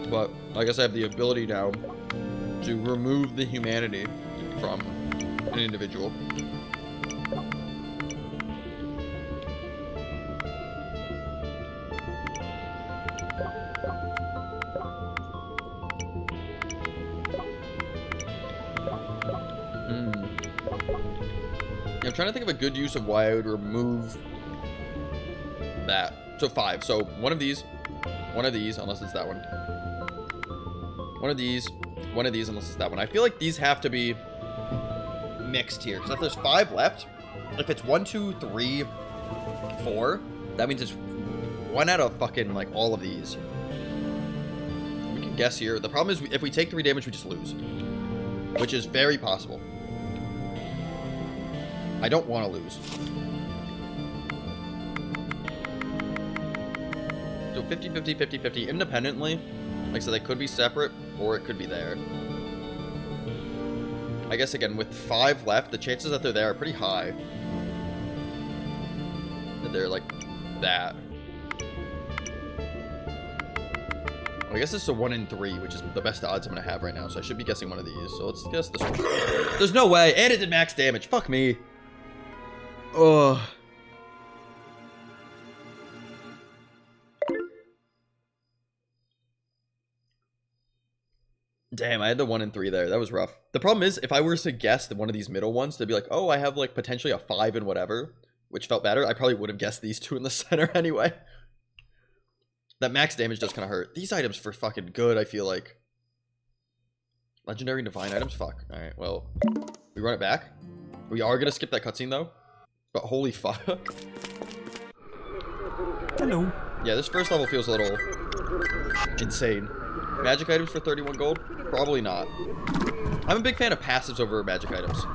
But I guess I have the ability now to remove the humanity from an individual. I'm trying to think of a good use of why I would remove that. So 5. So one of these, unless it's that one. One of these, unless it's that one. I feel like these have to be mixed here. Because if there's 5 left, if it's 1, 2, 3, 4, that means it's 1 out of fucking, like, all of these. We can guess here. The problem is if we take 3 damage, we just lose. Which is very possible. I don't want to lose. So 50-50, 50-50 independently. Like I said, they could be separate or it could be there. I guess again, with 5 left, the chances that they're there are pretty high. That they're like that. Well, I guess it's a 1 in 3, which is the best odds I'm gonna have right now. So I should be guessing one of these. So let's guess this one. There's no way, and it did max damage. Fuck me. Ugh. Damn, I had the 1 in 3 there. That was rough. The problem is, if I were to guess one of these middle ones, they'd be like, oh, I have like potentially a 5 in whatever, which felt better. I probably would have guessed these 2 in the center anyway. That max damage does kind of hurt. These items for fucking good, I feel like. Legendary and divine items? Fuck. Alright, well. We run it back. We are gonna skip that cutscene though. But holy fuck. Hello. Yeah, this first level feels a little insane. Magic items for 31 gold? Probably not. I'm a big fan of passives over magic items.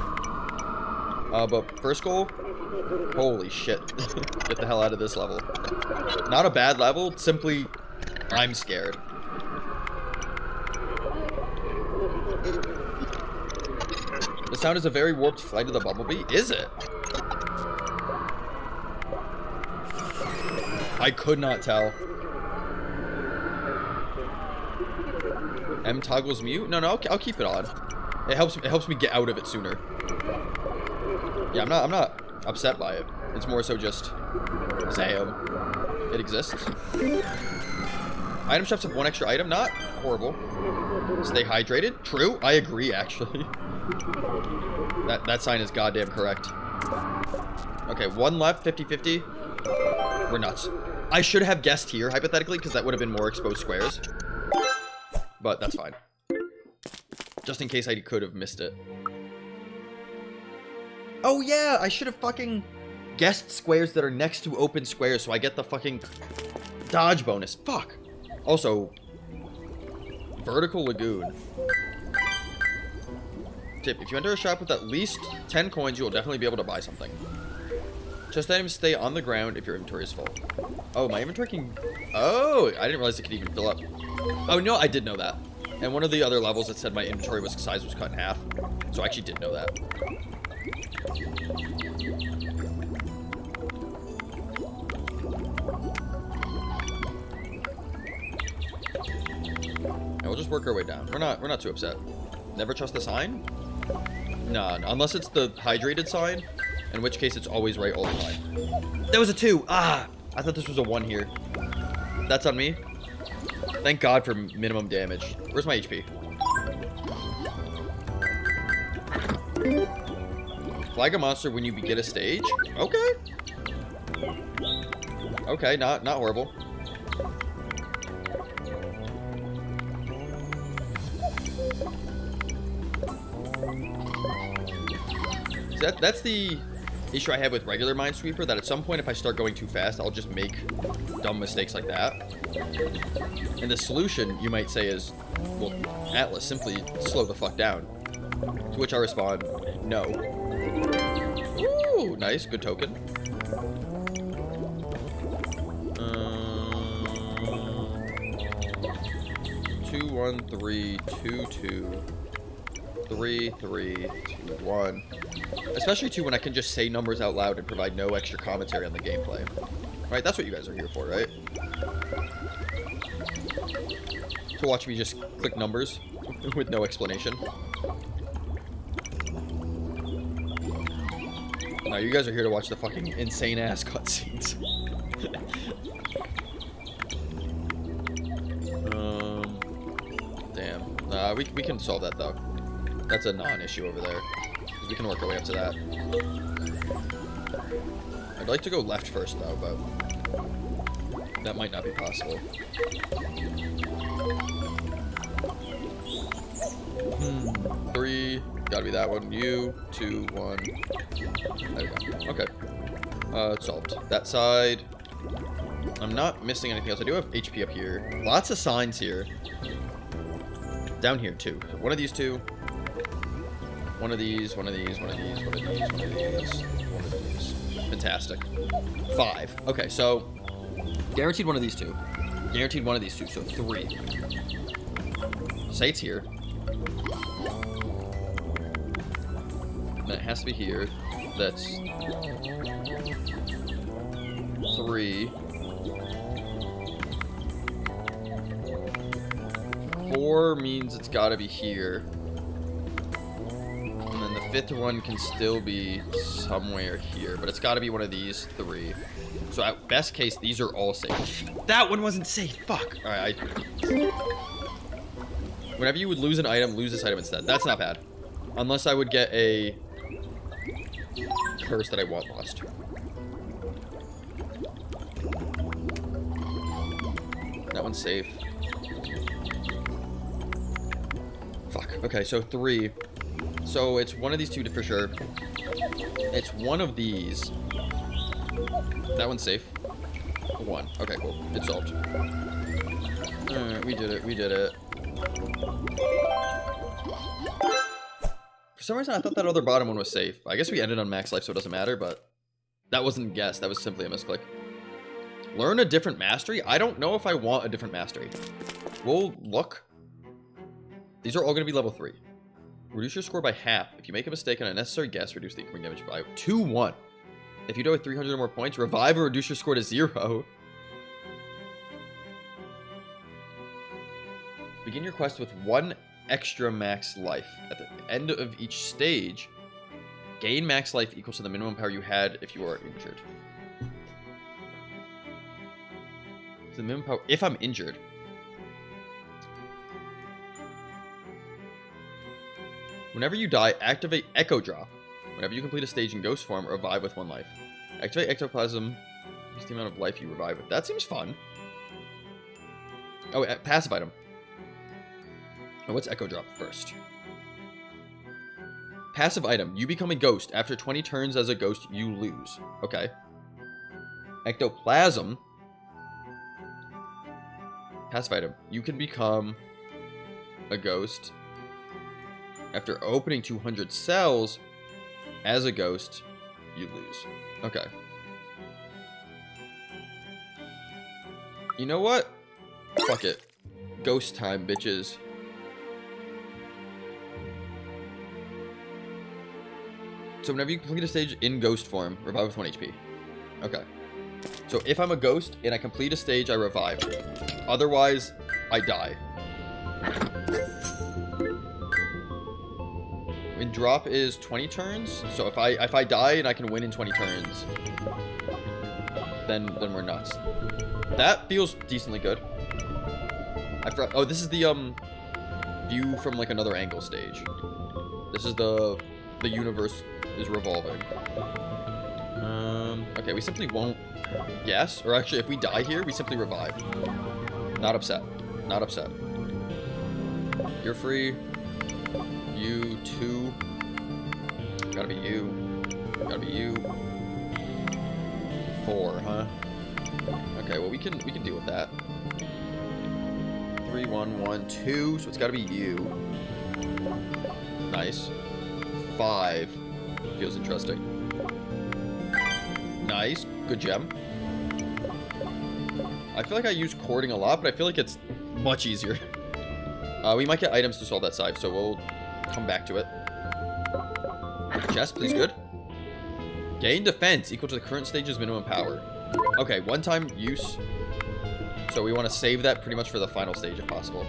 But first goal? Holy shit. Get the hell out of this level. Not a bad level, simply I'm scared. The sound is a very warped flight of the bumblebee. Is it? I could not tell. M toggles mute? No, I'll keep it on. It helps me get out of it sooner. Yeah, I'm not upset by it. It's more so just Zam. It exists. Item shops have 1 extra item, not horrible. Stay hydrated? True. I agree, actually. That sign is goddamn correct. Okay, 1 left, 50-50. We're nuts. I should have guessed here, hypothetically, because that would have been more exposed squares. But that's fine. Just in case I could have missed it. Oh yeah, I should have fucking guessed squares that are next to open squares so I get the fucking dodge bonus. Fuck. Also, Vertical Lagoon. Tip, if you enter a shop with at least 10 coins, you will definitely be able to buy something. Chest items stay on the ground if your inventory is full. Oh, my inventory can... Oh, I didn't realize it could even fill up. Oh, no, I did know that. And one of the other levels, it said my inventory size was cut in half. So I actually did know that. And we'll just work our way down. We're not too upset. Never trust the sign? Nah, unless it's the hydrated sign, in which case it's always right all the time. That was a 2. Ah, I thought this was a 1 here. That's on me. Thank God for minimum damage. Where's my HP? Flag a monster when you begin a stage? Okay. Okay, not horrible. That's the issue I have with regular Minesweeper, that at some point if I start going too fast, I'll just make dumb mistakes like that. And the solution, you might say, is, well, Atlas, simply slow the fuck down. To which I respond, no. Ooh, nice, good token. 2, 1, 3, 2, 2. 3, 3, 2, 1. Especially too when I can just say numbers out loud and provide no extra commentary on the gameplay. Right, that's what you guys are here for, right? To watch me just click numbers with no explanation. No, you guys are here to watch the fucking insane ass cutscenes. Damn. Nah, we can solve that though. That's a non-issue over there. We can work our way up to that. I'd like to go left first though, but that might not be possible. 3, gotta be that one. You, 2, 1. There we go. Okay. It's solved. That side. I'm not missing anything else. I do have HP up here. Lots of signs here. Down here too. So one of these two. One of these, one of these, one of these, one of these, one of these, one of these. Fantastic. 5. Okay, so guaranteed one of these two. Guaranteed one of these two, so 3. Say it's here. Then it has to be here. That's 3. 4 means it's gotta be here. And then the 5th one can still be somewhere here, but it's gotta be one of these 3. So at best case, these are all safe. That one wasn't safe, fuck! Alright, whenever you would lose an item, lose this item instead. That's not bad. Unless I would get a curse that I want lost. That one's safe. Fuck. Okay, so 3. So it's one of these two for sure. It's one of these. That one's safe. 1. Okay, cool. It's solved. Alright, we did it. We did it. For some reason, I thought that other bottom one was safe. I guess we ended on max life, so it doesn't matter, but that wasn't a guess. That was simply a misclick. Learn a different mastery? I don't know if I want a different mastery. We'll look. These are all going to be level 3. Reduce your score by half. If you make a mistake on a necessary guess, reduce the incoming damage by 2-1. If you do it 300 or more points, revive or reduce your score to 0. Begin your quest with 1 extra max life. At the end of each stage, gain max life equal to the minimum power you had if you are injured. The minimum power if I'm injured. Whenever you die, activate Echo Drop. Whenever you complete a stage in ghost form, revive with 1 life. Activate Ectoplasm. Increase the amount of life you revive with. That seems fun. Oh, passive item. Oh, what's Echo Drop first? Passive item. You become a ghost. After 20 turns as a ghost, you lose. Okay. Ectoplasm. Passive item. You can become a ghost. After opening 200 cells as a ghost, you lose. Okay. You know what? Fuck it. Ghost time, bitches. So whenever you complete a stage in ghost form, revive with 1 HP. Okay. So if I'm a ghost and I complete a stage, I revive. Otherwise, I die. And drop is 20 turns. So if I die and I can win in 20 turns, then we're nuts. That feels decently good. I forgot. Oh, this is the view from like another angle stage. This is the universe is revolving. Okay, we simply won't guess. Or actually, if we die here, we simply revive. Not upset. Not upset. You're free. You too. Gotta be you. Gotta be you. 4, huh? Okay, well we can deal with that. 3, 1, 1, 2. So it's gotta be you. Nice. 5. Feels interesting. Nice. Good gem. I feel like I use courting a lot, but I feel like it's much easier. We might get items to solve that side, so we'll come back to it. Chest, please, good. Gain defense equal to the current stage's minimum power. Okay, one-time use. So we want to save that pretty much for the final stage if possible.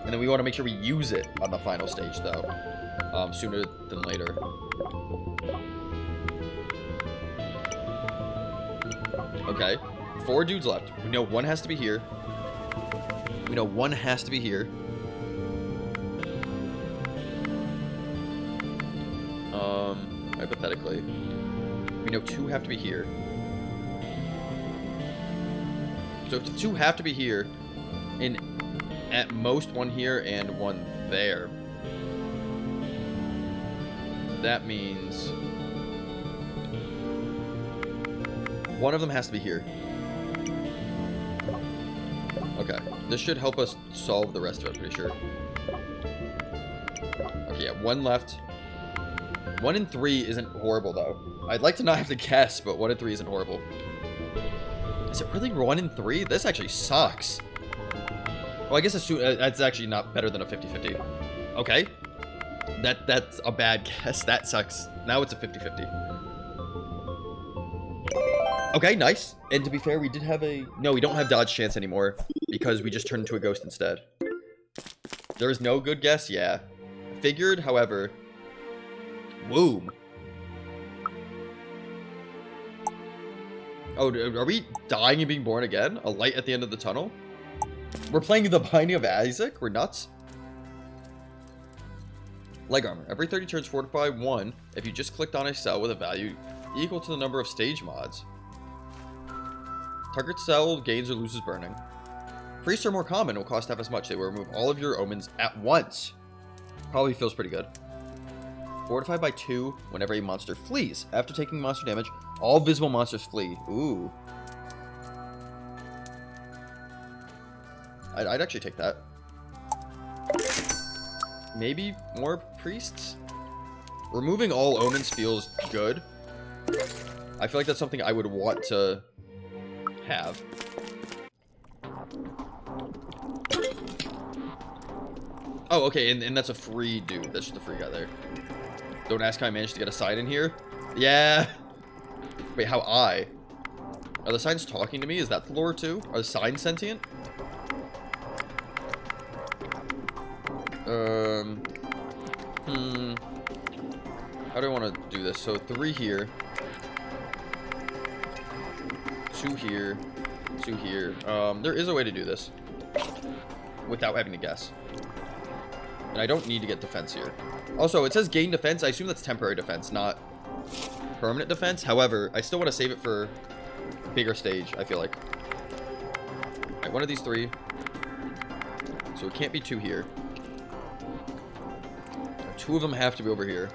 And then we want to make sure we use it on the final stage, though. Sooner than later. Okay. 4 dudes left. We know 1 has to be here. We know 1 has to be here. Hypothetically. We know 2 have to be here. So 2 have to be here. And at most 1 here and 1 there. That means 1 of them has to be here. Okay. This should help us solve the rest of it, I'm pretty sure. Okay, Okay, yeah, 1 left. 1 in 3 isn't horrible, though. I'd like to not have to guess, but 1 in 3 isn't horrible. Is it really 1 in 3? This actually sucks. Well, I guess that's actually not better than a 50-50. Okay. That's a bad guess. That sucks. Now it's a 50-50. Okay, nice. And to be fair, we did have a... No, we don't have dodge chance anymore because we just turned into a ghost instead. There is no good guess? Yeah. Figured, however... Womb. Oh, are we dying and being born again? A light at the end of the tunnel? We're playing The Binding of Isaac? We're nuts? Leg armor. Every 30 turns, fortify 1 if you just clicked on a cell with a value equal to the number of stage mods. Target cell gains or loses burning. Priests are more common, will cost half as much. They will remove all of your omens at once. Probably feels pretty good. Fortified by 2 whenever a monster flees. After taking monster damage, all visible monsters flee. Ooh. I'd actually take that. Maybe more priests? Removing all omens feels good. I feel like that's something I would want to have. Oh, okay, and that's a free dude. That's just a free guy there. Don't ask how I managed to get a sign in here. Yeah. Wait, how I? Are the signs talking to me? Is that the lore too? Are the signs sentient? How do I want to do this? So 3 here. 2 here. 2 here. There is a way to do this. Without having to guess. And I don't need to get defense here. Also, it says gain defense. I assume that's temporary defense, not permanent defense. However, I still want to save it for bigger stage, I feel like. Alright, 1 of these 3. So it can't be 2 here. 2 of them have to be over here.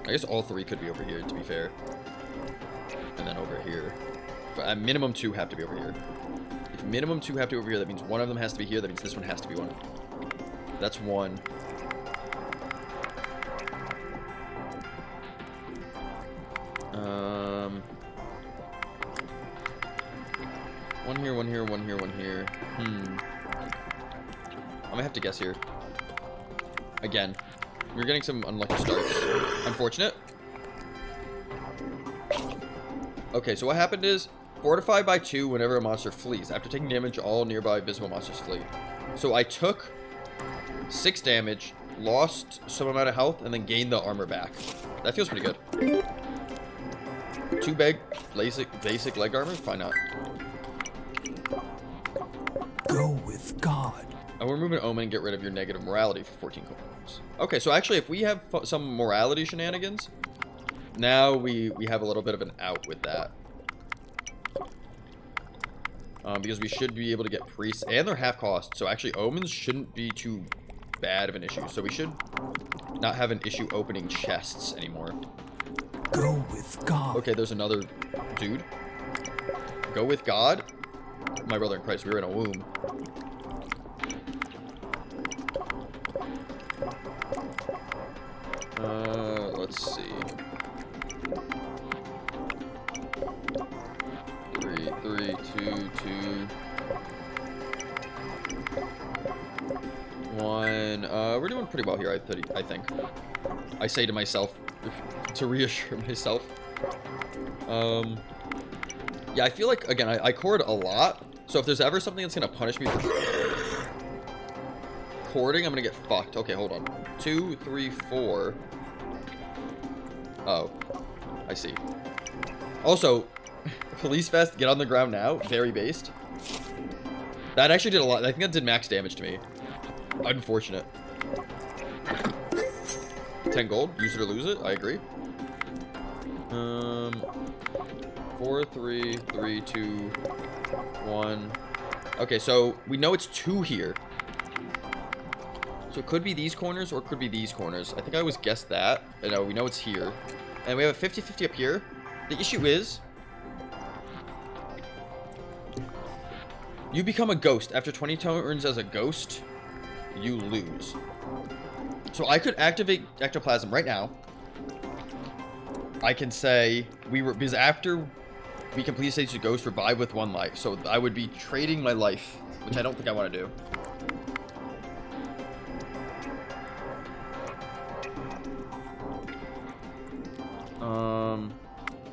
I guess all 3 could be over here, to be fair. And then over here. But at minimum 2 have to be over here. If minimum 2 have to be over here, that means 1 of them has to be here. That means this one has to be 1. That's 1. One here, 1 here, 1 here, 1 here. I'm gonna have to guess here. Again. We're getting some unlucky starts. Unfortunate. Okay, so what happened is, fortify by 2 whenever a monster flees. After taking damage, all nearby visible monsters flee. So I took 6 damage, lost some amount of health, and then gained the armor back. That feels pretty good. 2 basic leg armor? Why not? Go with God. And we're moving Omen and get rid of your negative morality for 14 coins. Okay, so actually, if we have some morality shenanigans, now we have a little bit of an out with that. Because we should be able to get priests, and they're half cost. So actually, omens shouldn't be too bad of an issue. So we should not have an issue opening chests anymore. Go with God. Okay, there's another dude. Go with God? My brother in Christ, we were in a womb. Let's see. 3, 3, 2, 2. 1. We're doing pretty well here, I think. I say to myself, to reassure myself. Yeah, I feel like, again, I cored a lot. So if there's ever something that's going to punish me for cording, I'm going to get fucked. Okay, hold on. 2, 3, 4. Oh, I see. Also, Police Vest, get on the ground now. Very based. That actually did a lot. I think that did max damage to me. Unfortunate. 10 gold. Use it or lose it. I agree. 4, 3, 3, 2, 1. Okay, so we know it's 2 here. So it could be these corners or it could be these corners. I think I always guessed that. And we know it's here. And we have a 50-50 up here. The issue is... You become a ghost. After 20 turns as a ghost, you lose. So I could activate ectoplasm right now. I can say because after we complete stage, the ghost revive with 1 life. So I would be trading my life, which I don't think I want to do.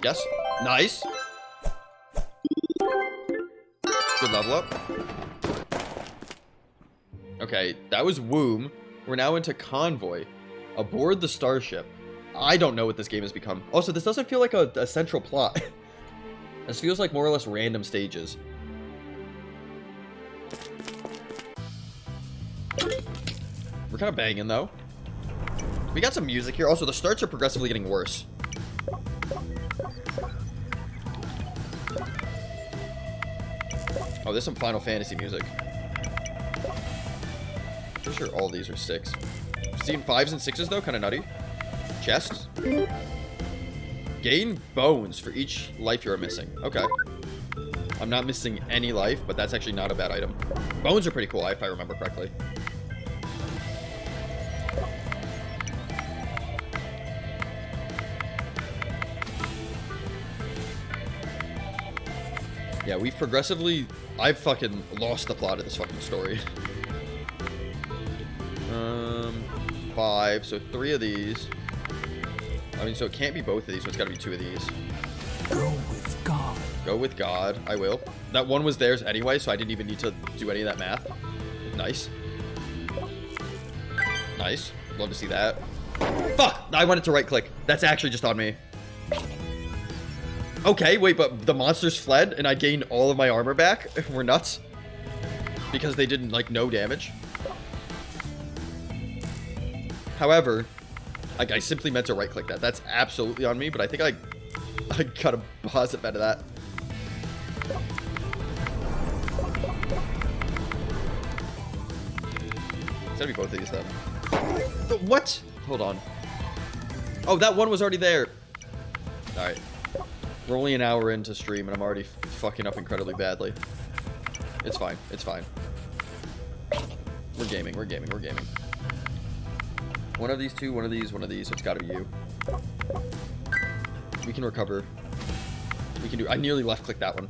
Yes. Nice. Good level up. Okay, that was Womb. We're now into Convoy. Aboard the starship. I don't know what this game has become. Also, this doesn't feel like a central plot. This feels like more or less random stages. We're kind of banging, though. We got some music here. Also, the starts are progressively getting worse. Oh, there's some Final Fantasy music. Pretty sure all these are 6. Seeing 5s and 6s, though, kind of nutty. Chests. Gain bones for each life you're missing. Okay. I'm not missing any life, but that's actually not a bad item. Bones are pretty cool, if I remember correctly. Yeah, we've progressively... I've fucking lost the plot of this fucking story. 5, so 3 of these. I mean, so it can't be both of these, so it's gotta be 2 of these. Go with God. Go with God, I will. That one was theirs anyway, so I didn't even need to do any of that math. Nice. Nice. Love to see that. Fuck! I wanted to right click. That's actually just on me. Okay, wait, but the monsters fled and I gained all of my armor back? We're nuts. Because they didn't, like, no damage. However, like, I simply meant to right click that. That's absolutely on me, but I think I gotta pause it better that. It's gotta be both of these then. What? Hold on. Oh, that one was already there. Alright. We're only an hour into stream and I'm already fucking up incredibly badly. It's fine. It's fine. We're gaming. We're gaming. We're gaming. One of these two, one of these, one of these. So it's gotta be you. We can recover. We can do... I nearly left click that one.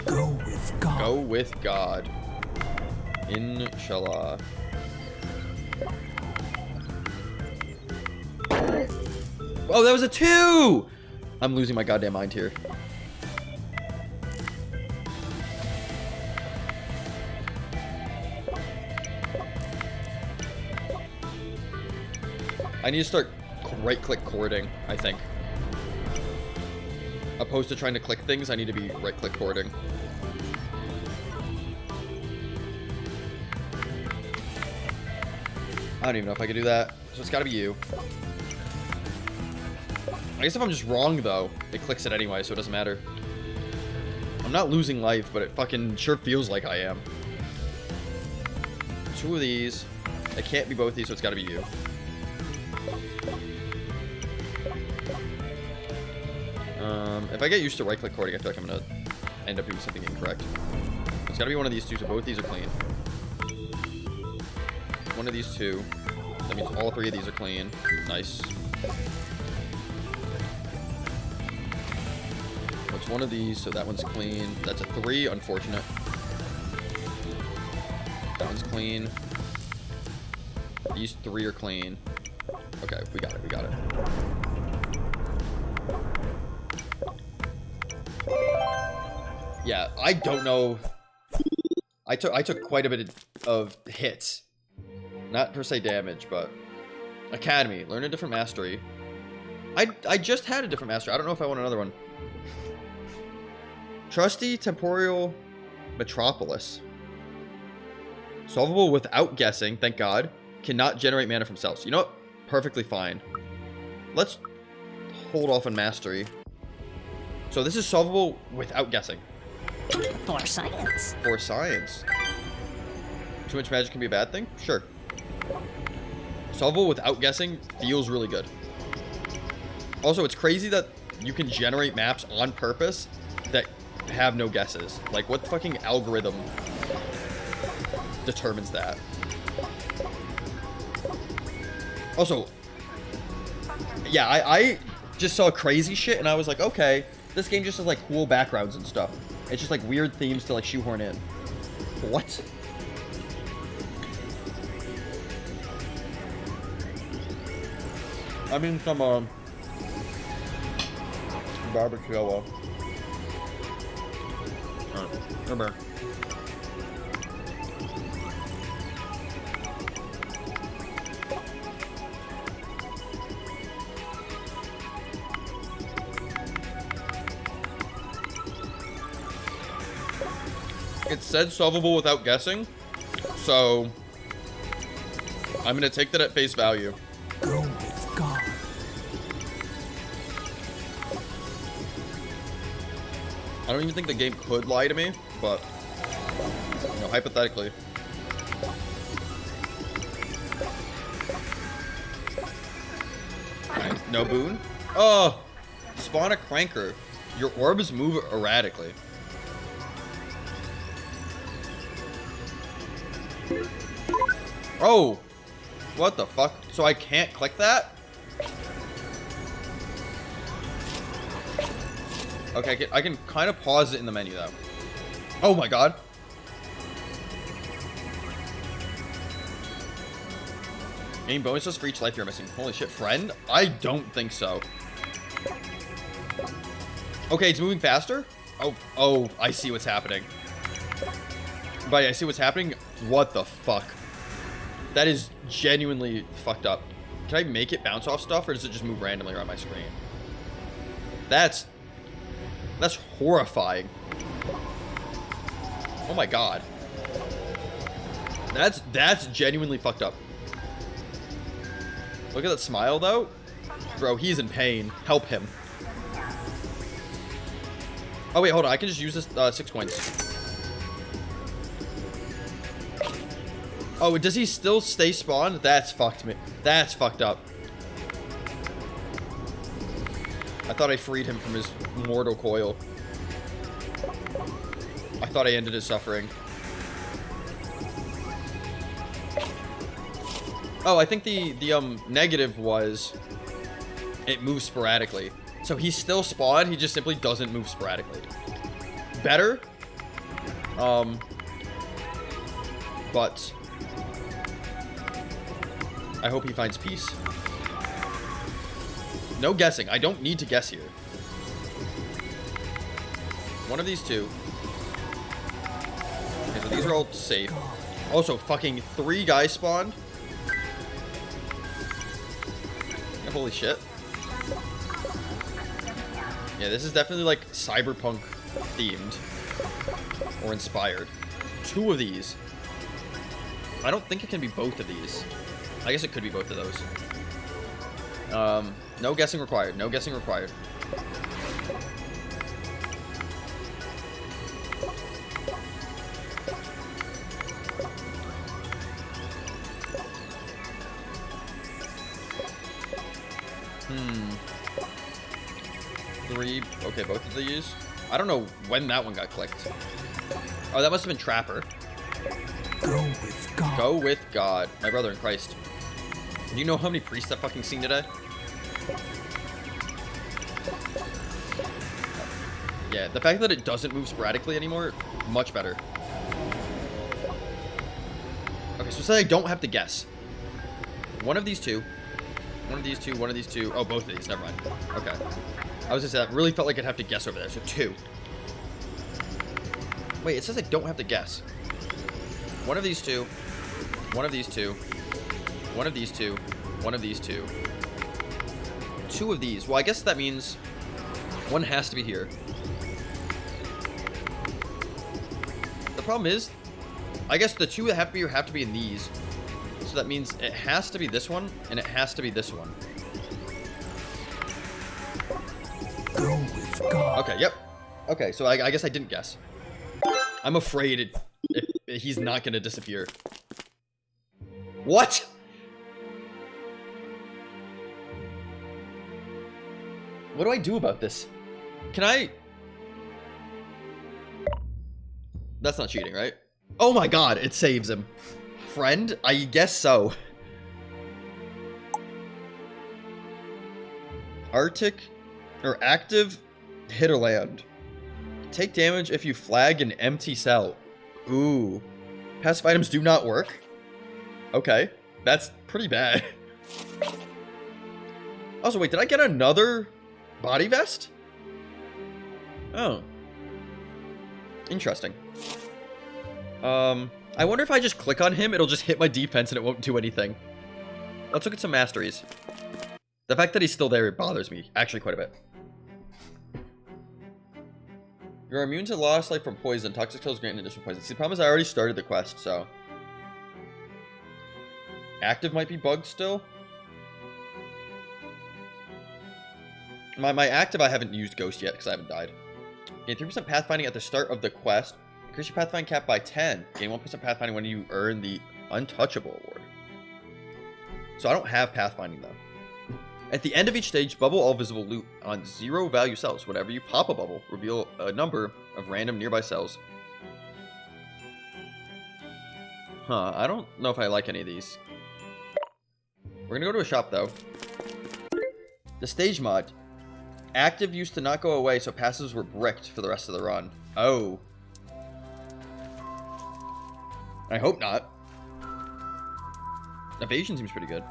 Go with God. Go with God. Inshallah. Oh, that was a 2! I'm losing my goddamn mind here. I need to start right-click cording, I think. Opposed to trying to click things, I need to be right-click cording. I don't even know if I could do that. So it's gotta be you. I guess if I'm just wrong, though, it clicks it anyway, so it doesn't matter. I'm not losing life, but it fucking sure feels like I am. 2 of these. It can't be both these, so it's gotta be you. If I get used to right-click cording, I feel like I'm gonna end up doing something incorrect. It's gotta be one of these two, so both these are clean. One of these two. That means all 3 of these are clean. Nice. What's one of these? So that one's clean. That's a 3. Unfortunate. That one's clean. These 3 are clean. Okay, we got it. We got it. Yeah, I don't know. I took quite a bit of hits. Not per se damage, but... Academy. Learn a different mastery. I just had a different mastery. I don't know if I want another one. Trusty Temporal Metropolis. Solvable without guessing, thank God. Cannot generate mana from cells. You know what? Perfectly fine. Let's hold off on mastery. So this is solvable without guessing. For science. For science. Too much magic can be a bad thing? Sure. Solvable without guessing feels really good. Also, it's crazy that you can generate maps on purpose that have no guesses. Like, what fucking algorithm determines that? Also, yeah, I just saw crazy shit and I was like, okay, this game just has like cool backgrounds and stuff. It's just like weird themes to like shoehorn in. What? I mean, some barbecue. Remember. It said solvable without guessing, so I'm gonna take that at face value. Go with God. I don't even think the game could lie to me, but, you know, hypothetically. No boon? Oh! Spawn a cranker. Your orbs move erratically. Oh! What the fuck? So I can't click that? Okay, I can kind of pause it in the menu, though. Oh my god. Any bonuses for each life you're missing? Holy shit, friend? I don't think so. Okay, it's moving faster? Oh, I see what's happening. But I see what's happening. What the fuck? That is genuinely fucked up. Can I make it bounce off stuff, or does it just move randomly around my screen? That's horrifying. Oh my god. That's genuinely fucked up. Look at that smile, though. Bro, he's in pain. Help him. Oh, wait, hold on. I can just use this 6 coins. Oh, does he still stay spawned? That's fucked me. That's fucked up. I thought I freed him from his mortal coil. I thought I ended his suffering. Oh, I think the negative was it moves sporadically. So he's still spawned, he just simply doesn't move sporadically. Better. But I hope he finds peace. No guessing. I don't need to guess here. One of these two. Okay, so these are all safe. Also, fucking 3 guys spawned. Holy shit. Yeah, this is definitely like cyberpunk themed or inspired. 2 of these. I don't think it can be both of these. I guess it could be both of those. No guessing required. No guessing required. Three. Okay, both of these. I don't know when that one got clicked. Oh, that must have been Trapper. Go with God. Go with God. My brother in Christ. Do you know how many priests I've fucking seen today? Yeah, the fact that it doesn't move sporadically anymore, much better. Okay, so say I don't have to guess. One of these two. One of these two, one of these two. Oh, both of these. Never mind. Okay. I was just saying, that really felt like I'd have to guess over there. So 2. Wait, it says I don't have to guess. One of these two. One of these two. One of these two. One of these two. 2 of these. Well, I guess that means one has to be here. The problem is, I guess the 2 that have to be here have to be in these. So that means it has to be this one, and it has to be this one. Go with God. Okay, yep. Okay, so I guess I didn't guess. I'm afraid he's not going to disappear. What? What do I do about this? Can I... That's not cheating, right? Oh my god, it saves him. Friend? I guess so. Arctic or active Hitterland. Take damage if you flag an empty cell. Ooh. Passive items do not work. Okay. That's pretty bad. Also, wait, did I get another body vest? Oh. Interesting. I wonder if I just click on him, it'll just hit my defense and it won't do anything. Let's look at some masteries. The fact that he's still there bothers me, actually, quite a bit. You're immune to lost life from poison. Toxic kills grant an additional poison. See, the problem is I already started the quest, so... Active might be bugged still. My active, I haven't used Ghost yet, because I haven't died. Gain 3% pathfinding at the start of the quest. Increase your pathfind cap by 10. Gain 1% pathfinding when you earn the Untouchable award. So I don't have pathfinding, though. At the end of each stage, bubble all visible loot on 0 value cells. Whenever you pop a bubble, reveal a number of random nearby cells. Huh, I don't know if I like any of these. We're gonna go to a shop, though. The stage mod. Active used to not go away, so passives were bricked for the rest of the run. Oh. I hope not. Evasion seems pretty good.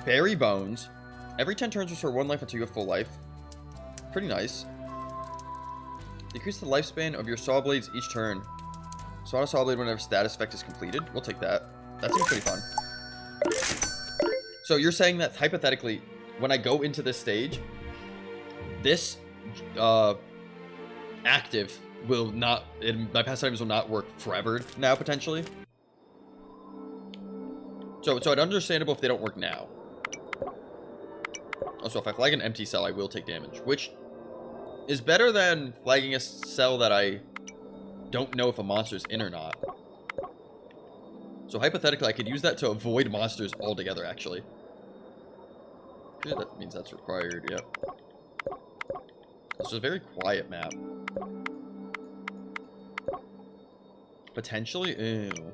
Berry Bones. Every 10 turns restore 1 life until you have full life. Pretty nice. Decrease the lifespan of your saw blades each turn. Saw a saw blade whenever status effect is completed. We'll take that. That seems pretty fun. So you're saying that hypothetically, when I go into this stage, this active will not, my passive items will not work forever now, potentially. So it's understandable if they don't work now. Also, if I flag an empty cell, I will take damage, which is better than flagging a cell that I don't know if a monster's in or not. So hypothetically, I could use that to avoid monsters altogether, actually. Okay, that means that's required, yep. This is a very quiet map. Potentially? Ew.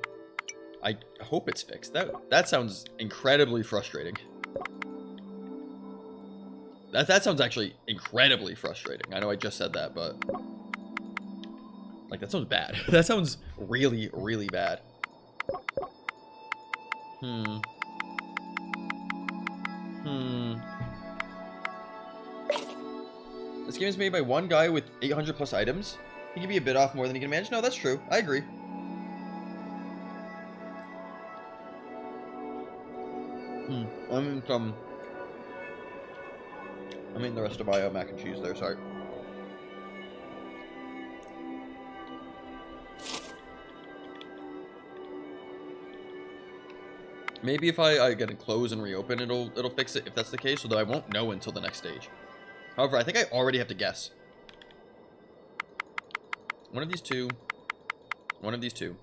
I hope it's fixed. That sounds incredibly frustrating. That sounds actually incredibly frustrating. I know I just said that, but... Like, that sounds bad. That sounds really, really bad. This game is made by one guy with 800 plus items. He can be a bit off more than he can manage. No, that's true. I agree. I'm in the rest of my mac and cheese there, sorry. Maybe if I get it close and reopen, it'll fix it if that's the case, although I won't know until the next stage. However, I think I already have to guess. One of these two. One of these two.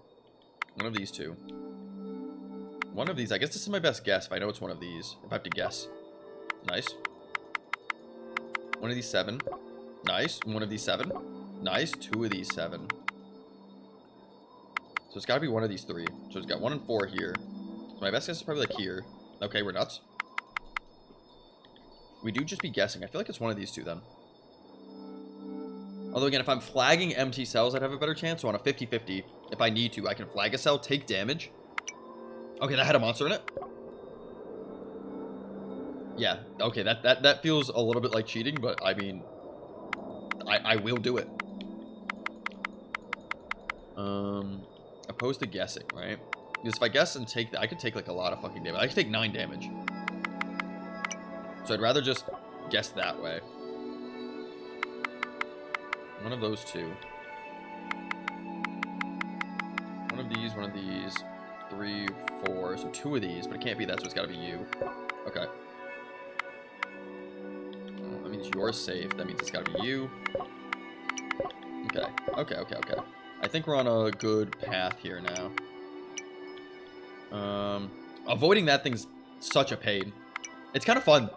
One of these two. One of these. I guess this is my best guess if I know it's one of these. If I have to guess. Nice. One of these 7. Nice. One of these 7. Nice. 2 of these 7. So it's got to be one of these 3. So it's got 1 and 4 here. So my best guess is probably like here. Okay, we're nuts. We do just be guessing. I feel like it's one of these 2 then. Although again, if I'm flagging empty cells, I'd have a better chance. So on a 50-50, if I need to, I can flag a cell, take damage. Okay, that had a monster in it. Yeah, okay, that feels a little bit like cheating, but I mean, I will do it. Opposed to guessing, right? Because if I guess and take that, I could take like a lot of fucking damage. I could take 9 damage. So I'd rather just guess that way. One of those 2. One of these. 3, 4. So 2 of these, but it can't be that, so it's gotta be you. Okay. That means you're safe. That means it's gotta be you. Okay. Okay. I think we're on a good path here now. Avoiding that thing's such a pain. It's kind of fun.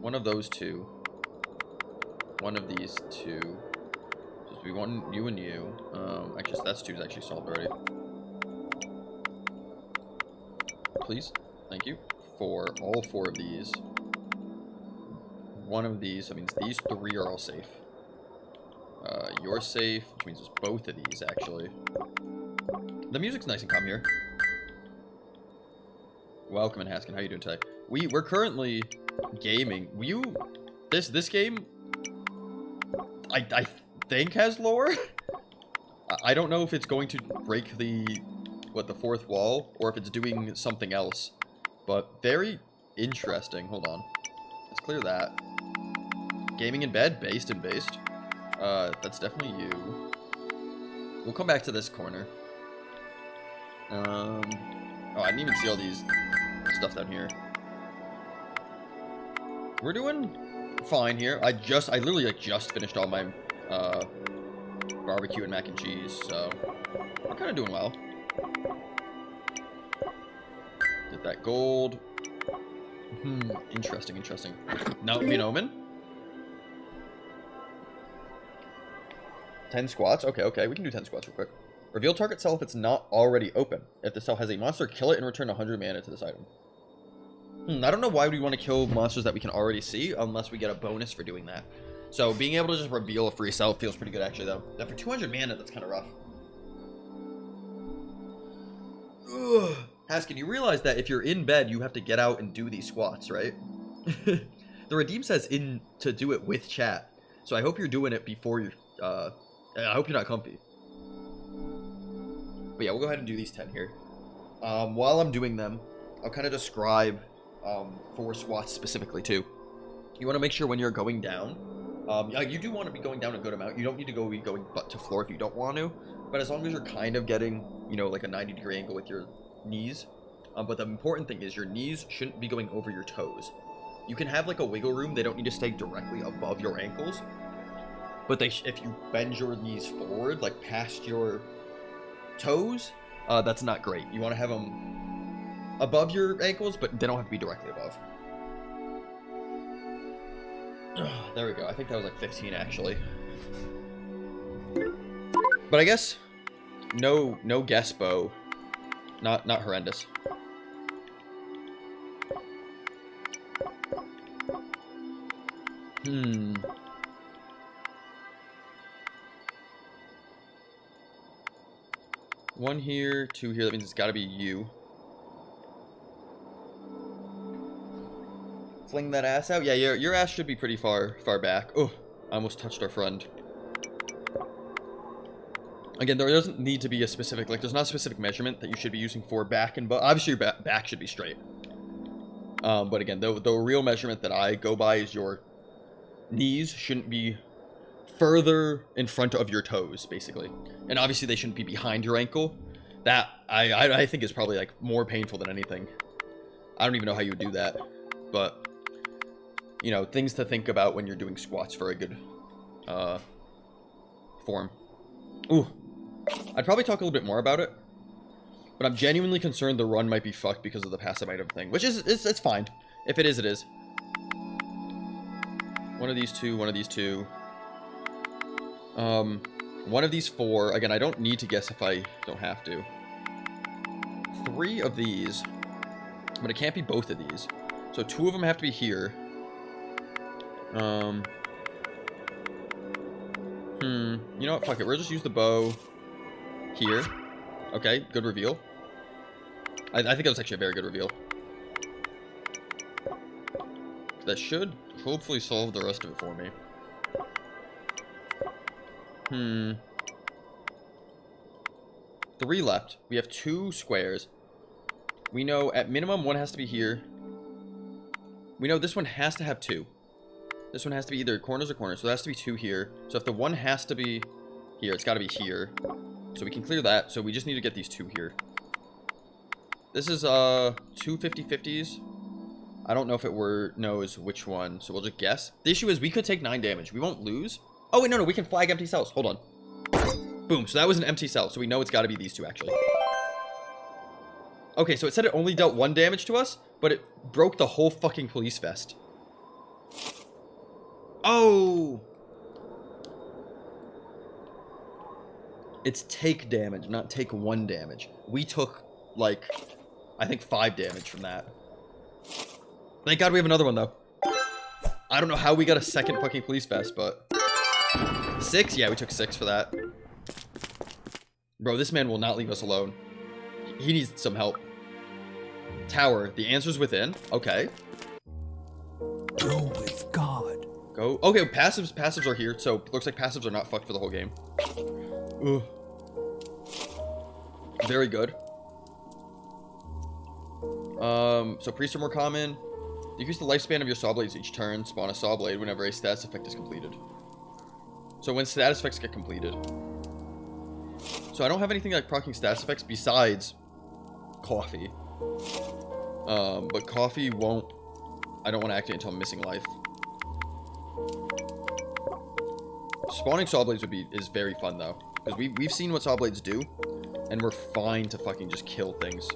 One of those two. One of these two. Just be one, you and you. Actually, that's two's actually solved already. Please. Thank you. All four of these. One of these, so that means these three are all safe. You're safe, which means it's both of these, actually. The music's nice and calm here. Welcome, and Haskin. How you doing today? We're currently gaming. This game, I think has lore. I don't know if it's going to break the fourth wall or if it's doing something else, but very interesting. Hold on, let's clear that. Gaming in bed, based and based. That's definitely you. We'll come back to this corner. Oh, I didn't even see all these stuff down here. We're doing fine here. I literally like just finished all my barbecue and mac and cheese, so we're kind of doing well. Did that gold. Interesting. Now, Omen. 10 squats. Okay. We can do 10 squats real quick. Reveal target cell if it's not already open. If the cell has a monster, kill it and return 100 mana to this item. I don't know why we want to kill monsters that we can already see unless we get a bonus for doing that. So being able to just reveal a free cell feels pretty good actually though. Now for 200 mana, that's kind of rough. Ugh. Haskin, you realize that if you're in bed, you have to get out and do these squats, right? The Redeem says to do it with chat. So I hope you're doing it before you're, I hope you're not comfy. But yeah, we'll go ahead and do these 10 here. While I'm doing them, I'll kind of describe 4 squats specifically too. You want to make sure when you're going down, you do want to be going down a good amount. You don't need to be going butt to floor if you don't want to, but as long as you're kind of getting, like a 90-degree angle with your knees. But the important thing is your knees shouldn't be going over your toes. You can have like a wiggle room. They don't need to stay directly above your ankles, but if you bend your knees forward, like past your toes, that's not great. You want to have them above your ankles, but they don't have to be directly above. There we go. I think that was like 15 actually. But I guess no guess bow. Not horrendous. One here, 2 here. That means it's got to be you. Fling that ass out. Yeah, your ass should be pretty far back. Oh, I almost touched our friend. Again, there doesn't need to be a specific, there's not a specific measurement that you should be using for back and butt. Obviously, your back should be straight. But again, the real measurement that I go by is your knees shouldn't be further in front of your toes, basically. And obviously, they shouldn't be behind your ankle. That, I think is probably, more painful than anything. I don't even know how you would do that. But, things to think about when you're doing squats for a good form. Ooh. I'd probably talk a little bit more about it, but I'm genuinely concerned the run might be fucked because of the passive item thing, which is it's fine. If it is, it is. One of these two, one of these two. One of these 4. Again, I don't need to guess if I don't have to. 3 of these, but it can't be both of these. So 2 of them have to be here. You know what? Fuck it. We'll just use the bow here. Okay, good reveal. I think that was actually a very good reveal. That should hopefully solve the rest of it for me. 3 left. We have 2 squares. We know at minimum 1 has to be here. We know this one has to have 2. This one has to be either corners or corners, so there has to be 2 here. So if the 1 has to be here, it's got to be here. So we can clear that, so we just need to get these 2 here. This is 2 50-50s. I don't know if it knows which one, so we'll just guess. The issue is we could take 9 damage. We won't lose. Oh, wait, no, we can flag empty cells. Hold on. Boom, so that was an empty cell, so we know it's got to be these 2, actually. Okay, so it said it only dealt 1 damage to us, but it broke the whole fucking police vest. Oh! It's take damage, not take 1 damage. We took, like, I think 5 damage from that. Thank God we have another one, though. I don't know how we got a second fucking police vest, but... 6? Yeah, we took 6 for that. Bro, this man will not leave us alone. He needs some help. Tower. The answer's within. Okay. Go with God. Go. Okay, passives are here, so looks like passives are not fucked for the whole game. Ugh. Very good. So priests are more common. Decrease the lifespan of your saw blades each turn. Spawn a saw blade whenever a status effect is completed. So when status effects get completed. So I don't have anything like proccing status effects besides coffee. But coffee won't... I don't want to activate until I'm missing life. Spawning saw blades is very fun though. Because we've seen what saw blades do. And we're fine to fucking just kill things.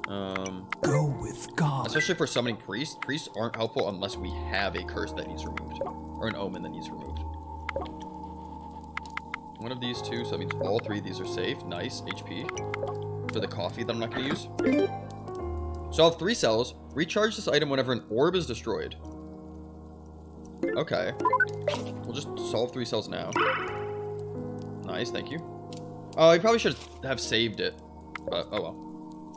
Go with God. Especially for summoning priests. Priests aren't helpful unless we have a curse that needs removed. Or an omen that needs removed. One of these two, so that means all 3 of these are safe. Nice, HP. For the coffee that I'm not going to use. So I'll have 3 cells. Recharge this item whenever an orb is destroyed. Okay. We'll just solve 3 cells now. Nice, thank you. Oh, I probably should have saved it. But, oh well.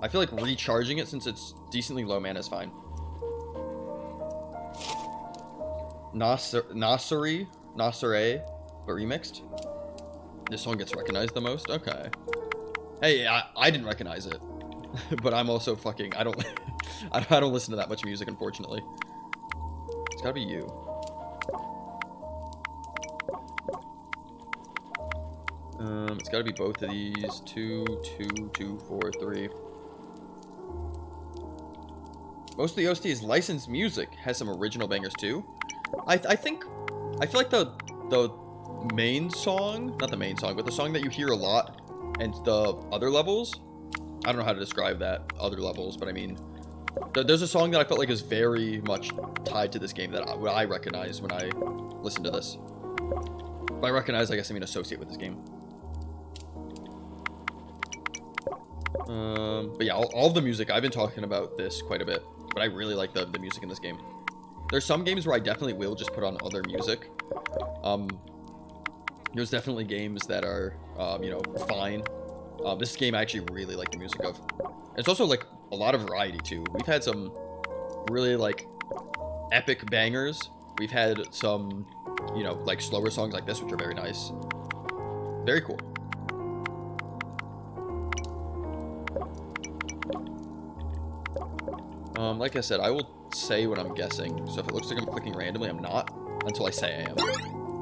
I feel like recharging it, since it's decently low mana, is fine. Nasare, but remixed. This song gets recognized the most? Okay. Hey, I didn't recognize it. But I'm also fucking... I don't listen to that much music, unfortunately. It's gotta be you. It's gotta be both of these. 2, 2, 2, 4, 3. Most of the OST is licensed music. Has some original bangers too. I feel like the main song, not the main song, but the song that you hear a lot, and the other levels, I don't know how to describe that, other levels, but I mean, there's a song that I felt like is very much tied to this game that I recognize when I listen to this. By recognize, I guess I mean associate with this game. But yeah, all the music, I've been talking about this quite a bit, but I really like the music in this game. There's some games where I definitely will just put on other music. There's definitely games that are, you know, fine. This game I actually really like the music of. It's also like a lot of variety too. We've had some really like epic bangers. We've had some, you know, like slower songs like this, which are very nice. Very cool. Like I said, I will say when I'm guessing. So if it looks like I'm clicking randomly, I'm not until I say I am.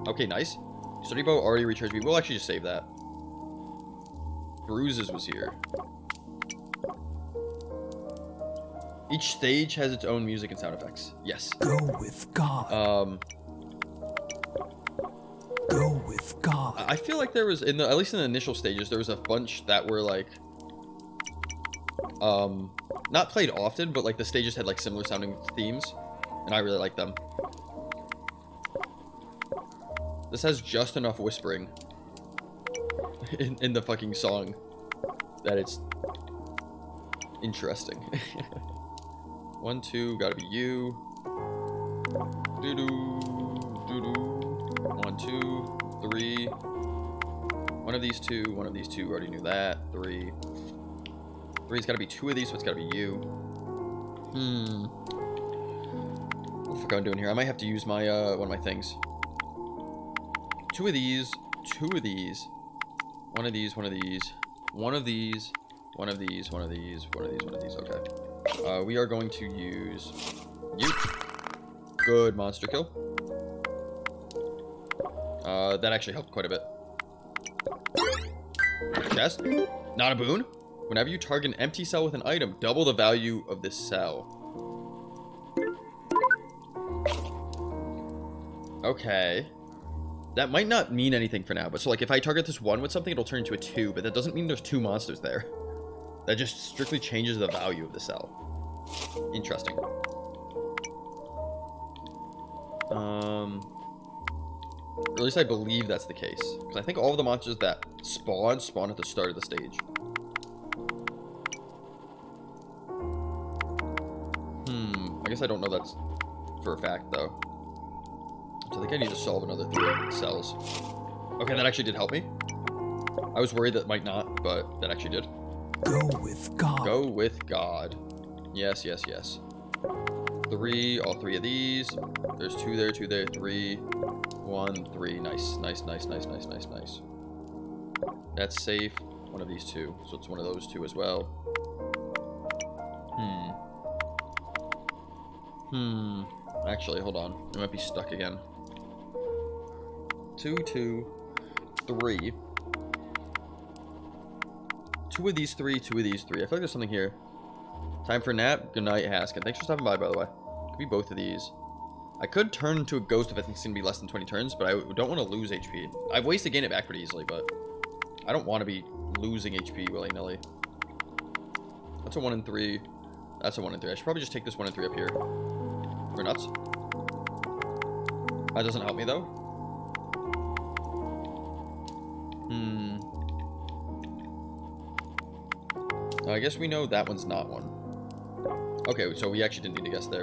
Okay, nice. Sturdy bow already recharged me. We'll actually just save that. Bruises was here. Each stage has its own music and sound effects. Yes. Go with God. Go with God. I feel like there was, at least in the initial stages, there was a bunch that were like, not played often, but like the stages had like similar sounding themes, and I really like them. This has just enough whispering in the fucking song that it's interesting. 1, 2, gotta be you. Doo doo doo doo. 1, 2, 3. One of these two. One of these two. Already knew that. 3. 3's gotta be 2 of these, so it's gotta be you. What the fuck am I doing here? I might have to use my one of my things. 2 of these. 2 of these. 1 of these. 1 of these. 1 of these. 1 of these. 1 of these. 1 of these. 1 of these. Okay. We are going to use you. Good monster kill. That actually helped quite a bit. Chest. Not a boon. Whenever you target an empty cell with an item, double the value of this cell. Okay. That might not mean anything for now, but so like if I target this 1 with something, it'll turn into a 2, but that doesn't mean there's 2 monsters there. That just strictly changes the value of the cell. Interesting. Or at least I believe that's the case. Because I think all of the monsters that spawn at the start of the stage. I guess I don't know that's for a fact, though. So I think I need to solve another 3 cells. Okay, that actually did help me. I was worried that might not, but that actually did. Go with God. Go with God. Yes, yes, yes. 3, all 3 of these. There's 2 there, 2 there, 3, 1, 3. Nice, nice, nice, nice, nice, nice, nice. That's safe. One of these 2. So it's one of those 2 as well. Actually, hold on. It might be stuck again. 2, 2, 3. 2 of these 3, 2 of these 3. I feel like there's something here. Time for a nap. Good night, Haskin. Thanks for stopping by the way. Could be both of these. I could turn into a ghost if I think it's going to be less than 20 turns, but I don't want to lose HP. I have ways to gain it back pretty easily, but I don't want to be losing HP willy-nilly. That's a 1 in 3. That's a 1 in 3. I should probably just take this 1 in 3 up here. We're nuts. That doesn't help me, though. I guess we know that one's not one. Okay, so we actually didn't need to guess there.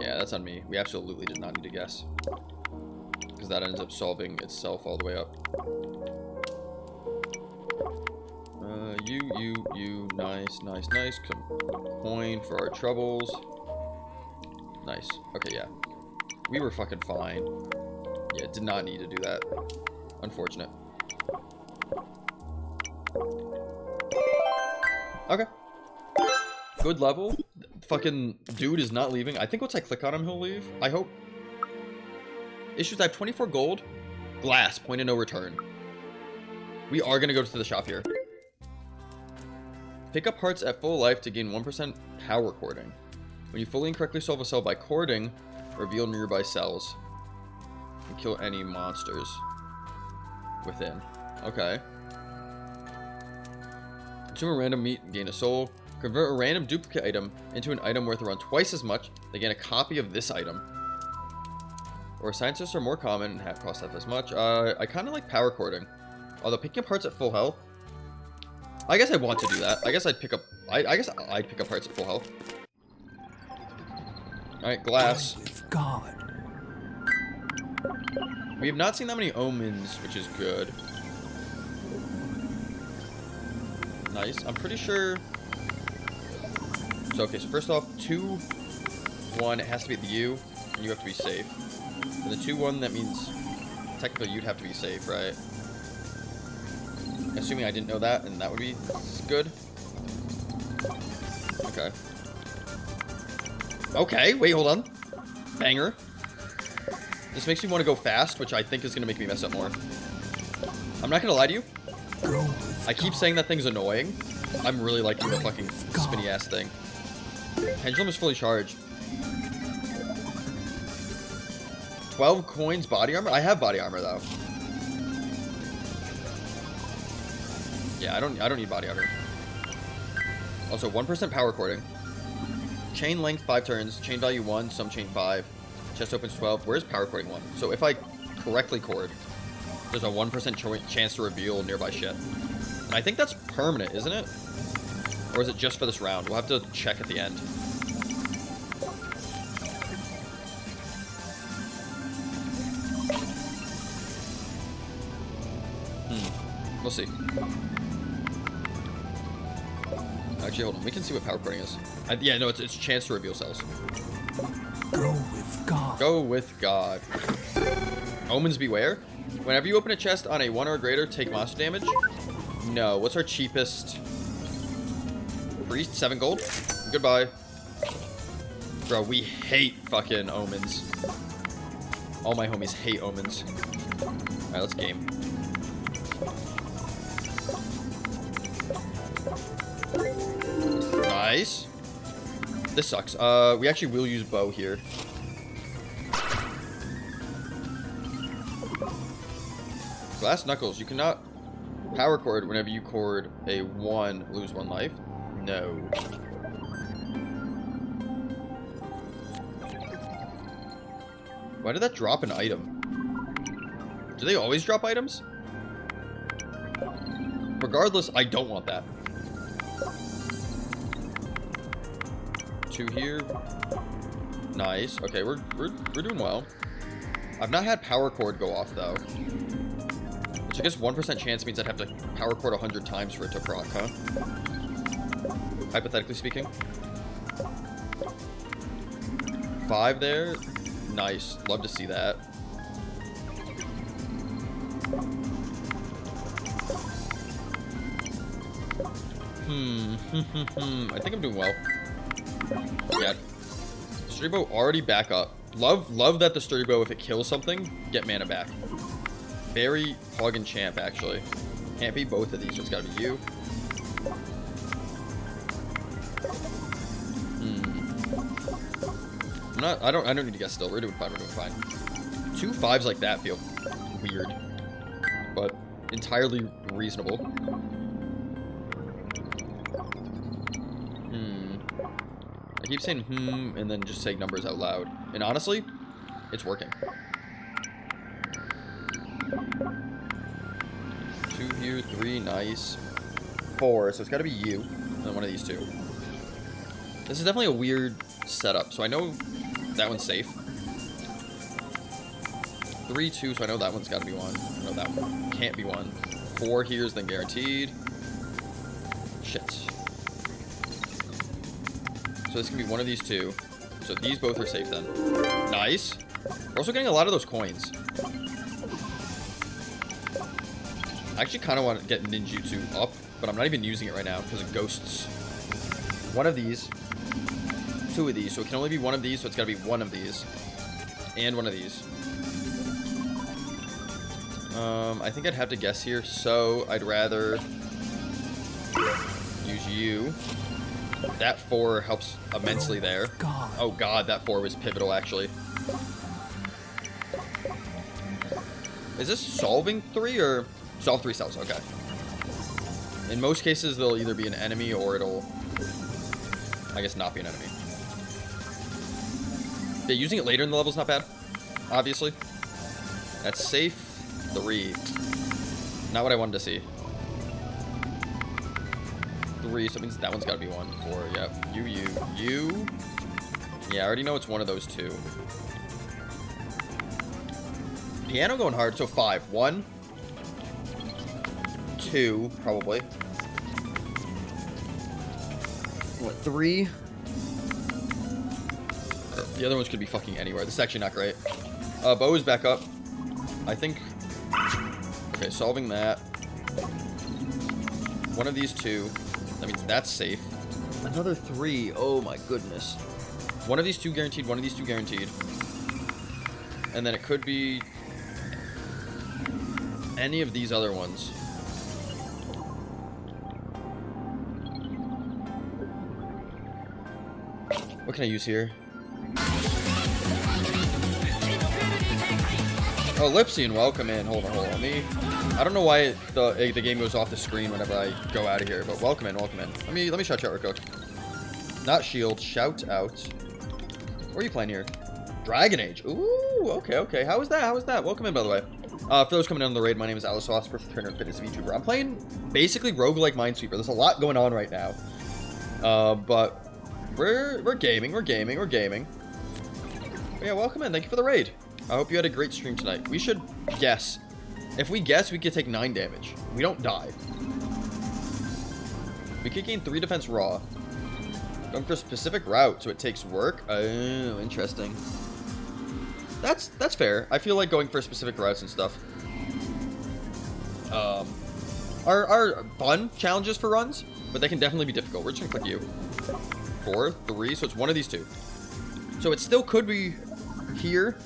Yeah, that's on me. We absolutely did not need to guess. Because that ends up solving itself all the way up. You. Nice, nice, nice. Coin for our troubles. Nice. Okay, yeah. We were fucking fine. Yeah, did not need to do that. Unfortunate. Okay. Good level. Fucking dude is not leaving. I think once I click on him, he'll leave. I hope. Issues, I have 24 gold. Glass, point of no return. We are going to go to the shop here. Pick up hearts at full life to gain 1% power cording. When you fully and correctly solve a cell by cording, reveal nearby cells. And kill any monsters within. Okay. Consume a random meat and gain a soul. Convert a random duplicate item into an item worth around twice as much. They gain a copy of this item. Or scientists are more common and cost half as much. I kind of like power cording. Although picking up hearts at full health. I guess I want to do that. I guess I'd pick up. I guess I'd pick up hearts at full health. All right, glass. With God. We have not seen that many omens, which is good. Nice. I'm pretty sure. So okay. So first off, 2, 1. It has to be the U, and you have to be safe. And the 2, 1. That means technically you'd have to be safe, right? Assuming I didn't know that, and that would be good. Okay. Okay, wait, hold on. Banger. This makes me want to go fast, which I think is going to make me mess up more. I'm not going to lie to you. I keep saying that thing's annoying. I'm really liking the fucking spinny-ass thing. Pendulum is fully charged. 12 coins body armor? I have body armor, though. Yeah, I don't need body armor. Also, 1% power cording. Chain length 5 turns. Chain value 1. Some chain 5. Chest opens 12. Where's power cording 1? So if I correctly cord, there's a 1% chance to reveal nearby shit. And I think that's permanent, isn't it? Or is it just for this round? We'll have to check at the end. We'll see. Actually, hold on. We can see what power cording is. Yeah, no, it's chance to reveal cells. Go with God. Go with God. Omens beware. Whenever you open a chest on a 1 or greater, take monster damage. No. What's our cheapest? Priest, 7 gold. Goodbye. Bro, we hate fucking omens. All my homies hate omens. Alright, let's game. Nice. This sucks. We actually will use bow here. Glass knuckles. You cannot Power chord, whenever you chord a 1, lose 1 life. No. Why did that drop an item? Do they always drop items? Regardless, I don't want that. 2 here. Nice. Okay, we're doing well. I've not had power chord go off though. Which I guess 1% chance means I'd have to power chord 100 times for it to proc, huh? Hypothetically speaking. 5 there. Nice. Love to see that. I think I'm doing well. Yeah. Sturdy Bow already back up. Love that the Sturdy Bow, if it kills something, get mana back. Very Hog and Champ, actually. Can't be both of these, so it's gotta be you. I don't need to guess still. We're doing fine, 2 5s like that feel weird. But entirely reasonable. I keep saying and then just saying numbers out loud. And honestly, it's working. 2 here, 3, nice. 4, so it's gotta be you. And then one of these 2. This is definitely a weird setup, so I know that one's safe. 3, 2, so I know that one's gotta be 1. I know that one can't be 1. 4 here's then guaranteed. Shit. So this can be one of these 2. So these both are safe then. Nice. We're also getting a lot of those coins. I actually kind of want to get ninjutsu up, but I'm not even using it right now because of ghosts. One of these. 2 of these. So it can only be one of these, so it's got to be one of these. And one of these. I think I'd have to guess here, so I'd rather use you. That 4 helps immensely there. Oh god, that 4 was pivotal, actually. Is this solving 3 or... Solve 3 cells, okay. In most cases, they'll either be an enemy or it'll... I guess not be an enemy. Yeah, using it later in the level's not bad. Obviously. That's safe. 3. Not what I wanted to see. 3, so it means that one's got to be 1. 4, yep. You. Yeah, I already know it's one of those 2. Piano going hard, so 5. 1. 2, probably. What, 3? The other ones could be fucking anywhere. This is actually not great. Bow is back up. I think... Okay, solving that. One of these 2. That means that's safe. Another 3. Oh my goodness. One of these 2 guaranteed, one of these 2 guaranteed. And then it could be any of these other ones. What can I use here? Oh, Lipsian, welcome in. Hold on. I don't know why the game goes off the screen whenever I go out of here, but welcome in. Let me shout you out real quick. Not shield, shout out. What are you playing here? Dragon Age. Ooh, okay. How was that? Welcome in, by the way. For those coming in on the raid, my name is Alice personal trainer and fitness VTuber. I'm playing basically roguelike Minesweeper. There's a lot going on right now. But we're gaming. But yeah, welcome in. Thank you for the raid. I hope you had a great stream tonight. We should guess. If we guess, we could take 9 damage. We don't die. We could gain 3 defense raw. Going for a specific route, so it takes work. Oh, interesting. That's fair. I feel like going for specific routes and stuff are fun challenges for runs, but they can definitely be difficult. We're just gonna click you. 4, 3, so it's one of these 2. So it still could be here.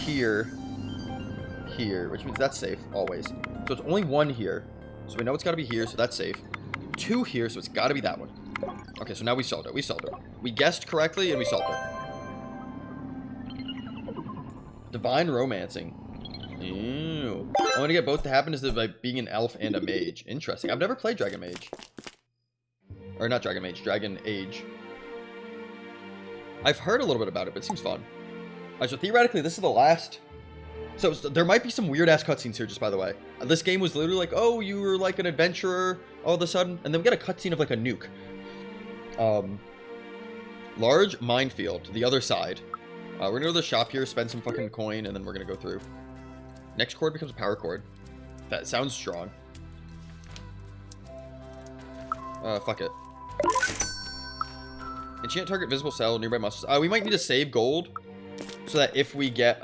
Here, which means that's safe, always. So it's only 1 here. So we know it's got to be here, so that's safe. 2 here, so it's got to be that one. Okay, so now we solved it. We guessed correctly, and we solved it. Divine Romancing. Ew. I want to get both to happen is by being an elf and a mage. Interesting. I've never played Dragon Mage. Or not Dragon Mage, Dragon Age. I've heard a little bit about it, but it seems fun. Alright, so theoretically, this is the last... So there might be some weird-ass cutscenes here, just by the way. This game was literally like, oh, you were like an adventurer all of a sudden. And then we get a cutscene of like a nuke. Large minefield, the other side. We're gonna go to the shop here, spend some fucking coin, and then we're gonna go through. Next chord becomes a power chord. That sounds strong. Fuck it. Enchant target visible cell, nearby monsters. We might need to save gold. So that if we get,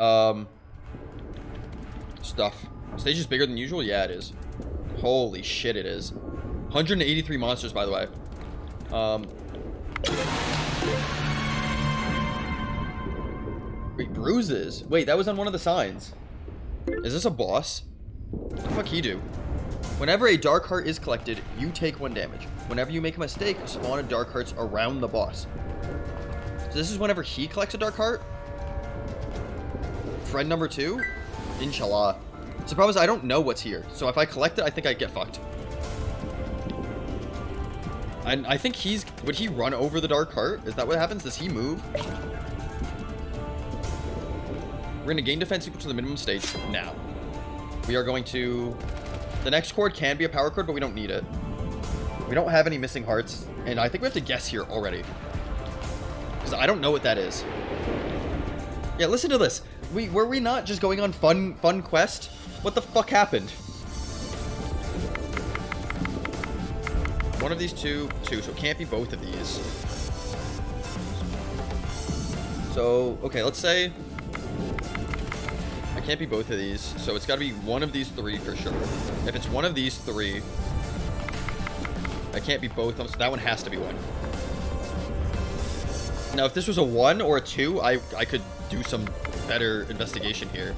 stuff. Stage is bigger than usual? Yeah, it is. Holy shit, it is. 183 monsters, by the way. Wait, bruises? Wait, that was on one of the signs. Is this a boss? What the fuck he do? Whenever a dark heart is collected, you take 1 damage. Whenever you make a mistake, spawn a dark hearts around the boss. So this is whenever he collects a dark heart? Friend number 2? Inshallah. So the problem is I don't know what's here. So if I collect it, I think I get fucked. I think he's... Would he run over the dark heart? Is that what happens? Does he move? We're going to gain defense equal to the minimum stage now. We are going to... The next chord can be a power chord, but we don't need it. We don't have any missing hearts. And I think we have to guess here already. Because I don't know what that is. Yeah, listen to this. Were we not just going on fun quest? What the fuck happened? One of these two, so it can't be both of these. So, okay, let's say... I can't be both of these, so it's got to be one of these 3 for sure. If it's one of these 3, I can't be both of them, so that one has to be 1. Now, if this was a 1 or a 2, I could do some better investigation here.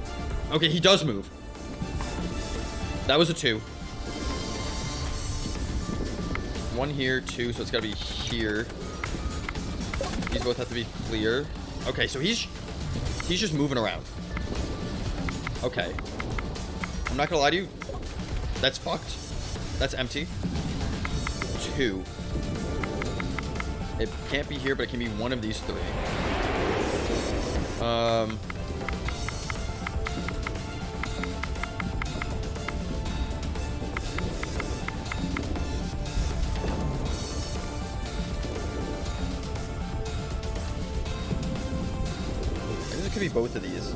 Okay, he does move. That was a 2. 1 here, 2, so it's got to be here. These both have to be clear. Okay, so he's just moving around. Okay. I'm not gonna lie to you. That's fucked. That's empty. 2. It can't be here, but it can be one of these 3. I think it could be both of these.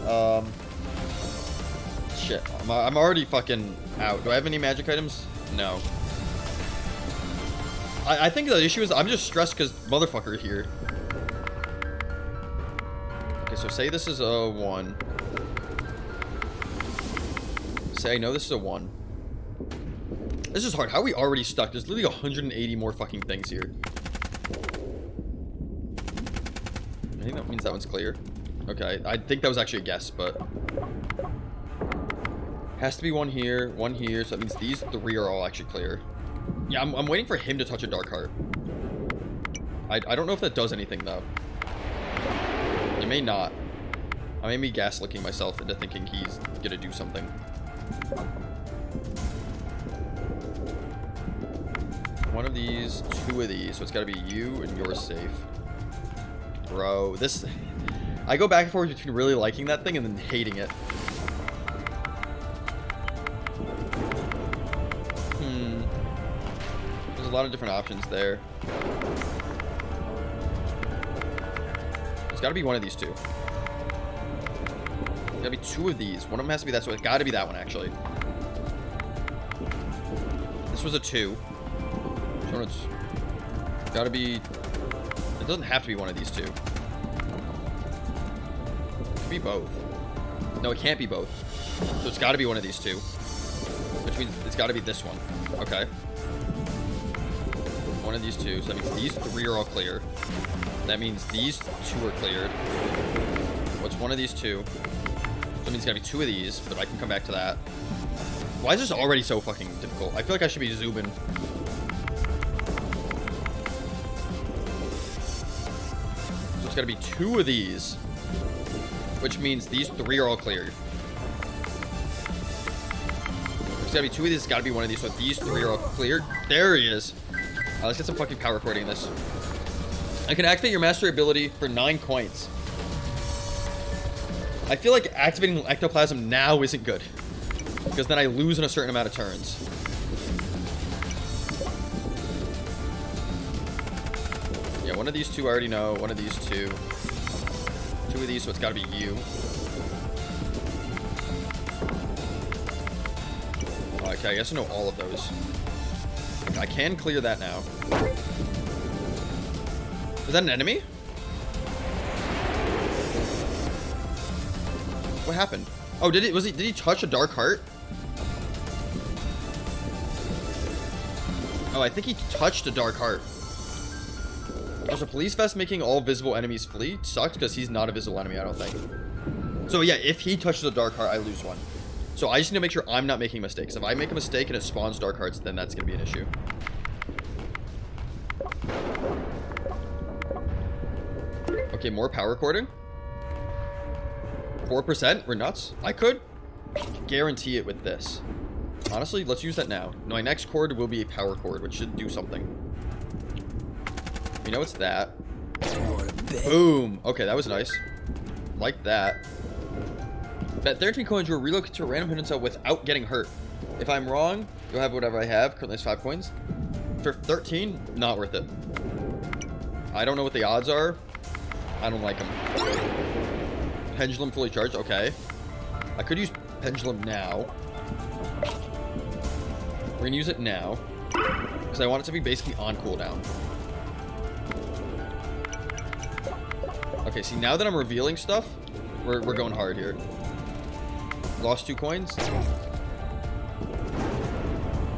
Shit. I'm already fucking out. Do I have any magic items? No. I think the issue is I'm just stressed because motherfucker here. Okay, so say this is a 1. Say I know this is a 1. This is hard. How are we already stuck? There's literally 180 more fucking things here. I think that means that one's clear. Okay, I think that was actually a guess, but... Has to be 1 here, 1 here, so that means these 3 are all actually clear. Yeah, I'm waiting for him to touch a dark heart. I don't know if that does anything, though. It may not. I may be gaslicking myself into thinking he's gonna do something. One of these, 2 of these, so it's gotta be you and yours safe. Bro, this... I go back and forth between really liking that thing and then hating it. There's a lot of different options there. It's got to be one of these 2. It's got to be 2 of these. One of them has to be that, so it's got to be that one, actually. This was a 2. So it's got to be... It doesn't have to be one of these 2. It could be both. No, it can't be both. So it's got to be one of these 2. Which means it's got to be this one. Okay. One of these 2, so that means these 3 are all clear. That means these 2 are cleared. What's one of these 2? So that means it's gotta be 2 of these, but I can come back to that. Why is this already so fucking difficult? I feel like I should be zooming. So it's gotta be 2 of these, which means these 3 are all cleared. There's gotta be 2 of these. It's gotta be one of these. So these 3 are all clear. There he is. Let's get some fucking power recording in this. I can activate your mastery ability for 9 coins. I feel like activating ectoplasm now isn't good, because then I lose in a certain amount of turns. Yeah, one of these 2 I already know. One of these 2. 2 of these, so it's gotta be you. Okay, I guess I know all of those. I can clear that now. Is that an enemy? What happened? Oh, did he touch a dark heart? Oh, I think he touched a dark heart. Also, police vest making all visible enemies flee sucked because he's not a visible enemy, I don't think. So yeah, if he touches a dark heart, I lose 1. So I just need to make sure I'm not making mistakes. If I make a mistake and it spawns dark hearts, then that's gonna be an issue. Okay, more power recording. 4%? We're nuts. I could guarantee it with this. Honestly, let's use that now. My next chord will be a power chord, which should do something. You know it's that. Boom. Okay, that was nice. Like that. Bet 13 coins, you'll relocate to a random hidden cell without getting hurt. If I'm wrong, you'll have whatever I have. Currently it's 5 coins. For 13, not worth it. I don't know what the odds are. I don't like them. Pendulum fully charged. Okay. I could use pendulum now. We're gonna use it now, because I want it to be basically on cooldown. Okay, see, now that I'm revealing stuff, we're going hard here. Lost 2 coins.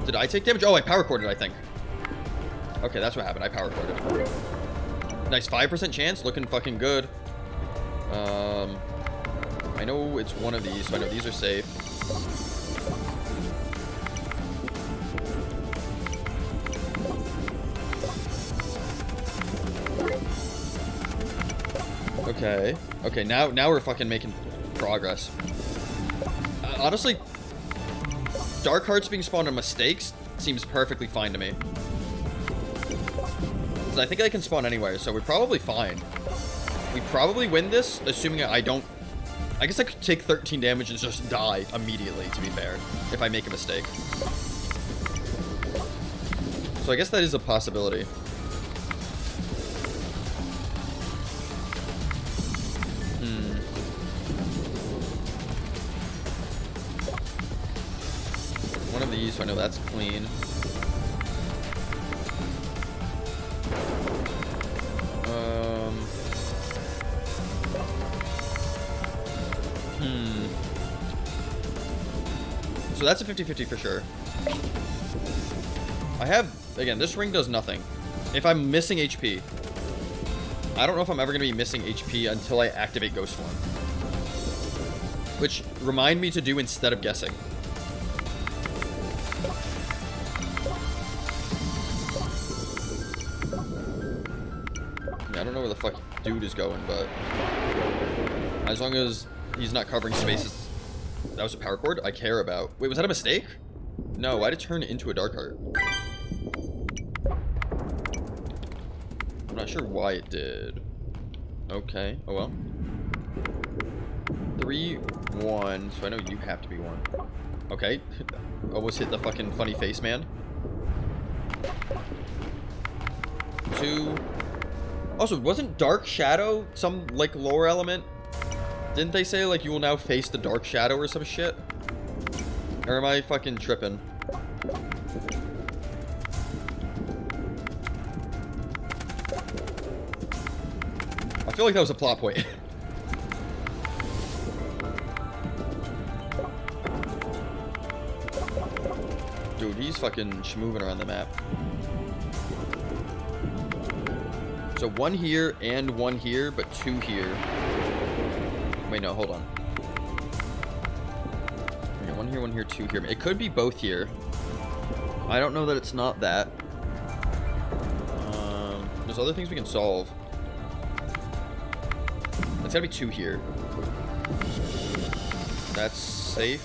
Did I take damage? Oh, I power corded, I think. Okay, that's what happened. I power corded. Nice 5% chance. Looking fucking good. I know it's one of these, so I know these are safe. Okay. Okay, now we're fucking making progress. Honestly, dark hearts being spawned on mistakes seems perfectly fine to me. Because I think I can spawn anywhere, so we're probably fine. We probably win this, assuming I don't... I guess I could take 13 damage and just die immediately, to be fair, if I make a mistake. So I guess that is a possibility. One of these, so I know that's clean. So that's a 50-50 for sure. I have, again, this ring does nothing. If I'm missing HP, I don't know if I'm ever going to be missing HP until I activate Ghost Form. Which, remind me to do instead of guessing. I don't know where the fuck dude is going, but as long as he's not covering spaces. That was a power cord I care about. Wait, was that a mistake? No, why'd it turn into a dark heart? I'm not sure why it did. Okay, oh well. 3, 1, so I know you have to be 1. Okay, almost hit the fucking funny face man. 2. Also, wasn't Dark Shadow some, like, lower element? Didn't they say, like, you will now face the Dark Shadow or some shit? Or am I fucking tripping? I feel like that was a plot point. Dude, he's fucking schmoving around the map. So 1 here and 1 here, but 2 here. Wait, no, hold on. Okay, 1 here, 1 here, 2 here. It could be both here. I don't know that it's not that. There's other things we can solve. It's gotta be 2 here. That's safe.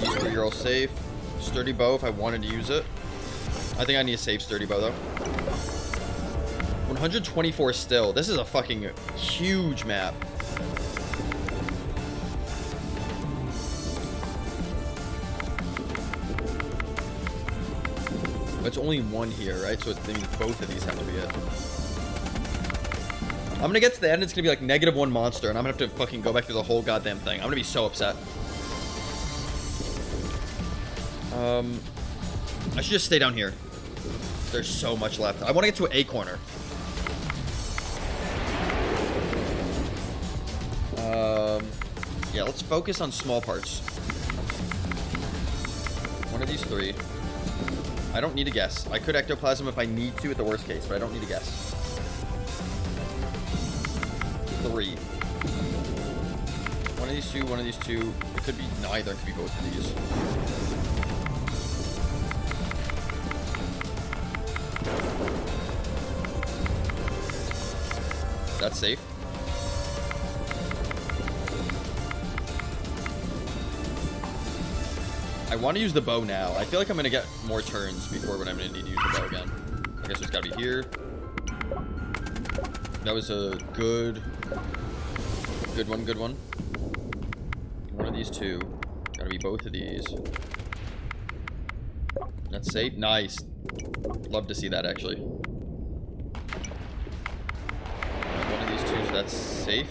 These 3 are all safe. Sturdy bow if I wanted to use it. I think I need a safe sturdy bow though. 124 still. This is a fucking huge map. It's only one here, right? So it means both of these have to be it. I'm gonna get to the end, it's gonna be like -1 monster, and I'm gonna have to fucking go back through the whole goddamn thing. I'm gonna be so upset. I should just stay down here. There's so much left. I want to get to A corner. Yeah, let's focus on small parts. One of these 3. I don't need to guess. I could ectoplasm if I need to at the worst case, but I don't need to guess. 3. One of these 2, one of these 2. It could be neither, it could be both of these. That's safe. I want to use the bow now. I feel like I'm going to get more turns before when I'm going to need to use the bow again. I guess it's got to be here. That was a good one, good one. One of these 2. Got to be both of these. That's safe. Nice. Love to see that, actually. One of these 2, so that's safe.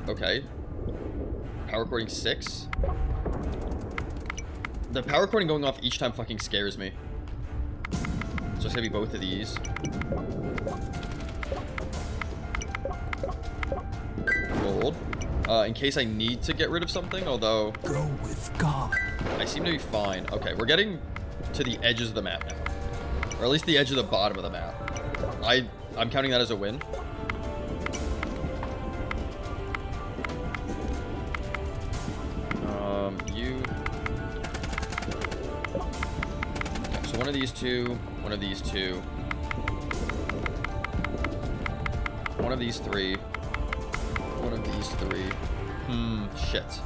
Okay. Power cording 6. The power cording going off each time fucking scares me. So it's gonna be both of these. Gold. In case I need to get rid of something, although... Go with God. I seem to be fine. Okay, we're getting to the edges of the map now. Or at least the edge of the bottom of the map. I'm counting that as a win. So one of these 2, one of these 2. One of these 3. One of these 3. Shit.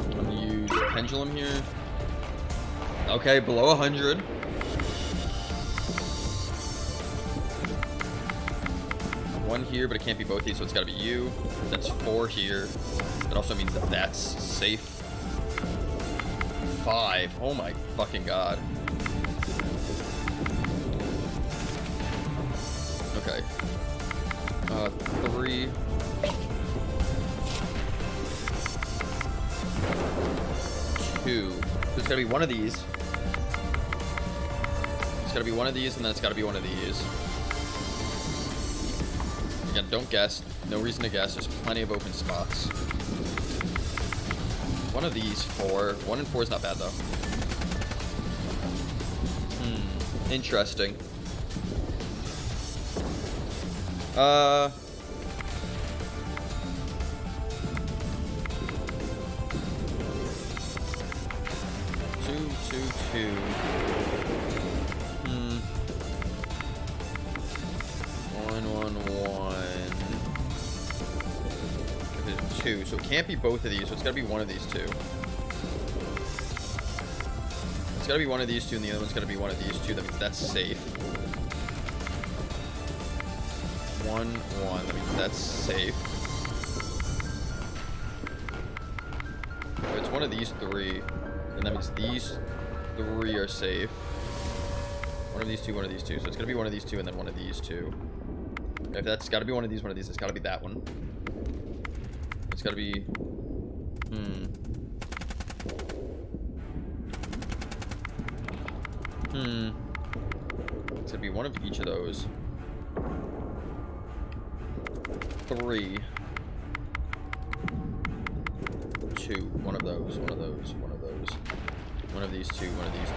I'm gonna use pendulum here. Okay, below 100. One here, but it can't be both these, so it's gotta be you. That's 4 here. That also means that that's safe. 5. Oh my fucking god. Okay. 3. 2. There's gotta be one of these. It's gotta be one of these, and then it's gotta be one of these. Again, don't guess. No reason to guess. There's plenty of open spots. One of these 4. 1 and 4 is not bad though. Interesting. Two. 2, so it can't be both of these, so it's gotta be one of these 2. It's gotta be one of these 2, and the other one's gotta be one of these 2. That means that's safe. 1, 1. That means that's safe. If it's one of these 3, then that means these 3 are safe. One of these 2, one of these 2. So it's gonna be one of these 2, and then one of these 2. If that's gotta be one of these, it's gotta be that one. It's gotta be... It's gonna be one of each of those. 3. 2. One of those. One of those. One of those. One of these 2. One of these 2.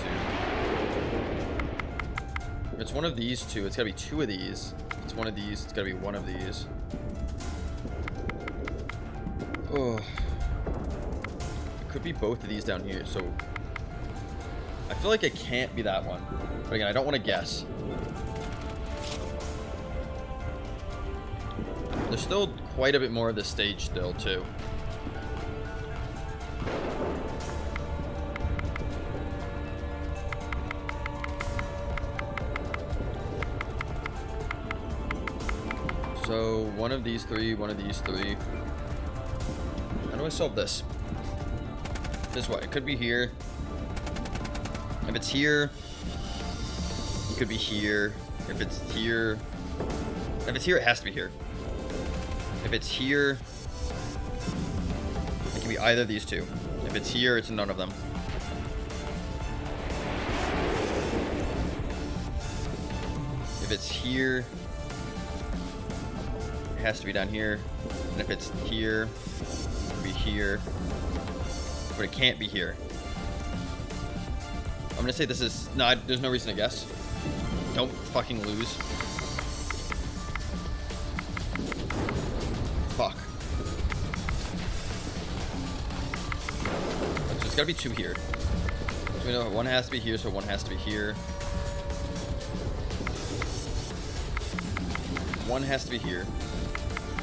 If it's one of these 2, it's gotta be 2 of these. If it's one of these, it's gotta be one of these. Oh. It could be both of these down here, so... I feel like it can't be that one. But again, I don't want to guess. There's still quite a bit more of this stage still, too. So, one of these three, one of these three. How do I solve this? This way. It could be here. If it's here, it could be here. If it's here, it has to be here. If it's here, it can be either of these two. If it's here, it's none of them. If it's here, it has to be down here. And if it's here, it'll be here. But it can't be here. I'm gonna say this is... No, there's no reason to guess. Don't fucking lose. Fuck. So there's gotta be two here. So we know one has to be here, so one has to be here. One has to be here.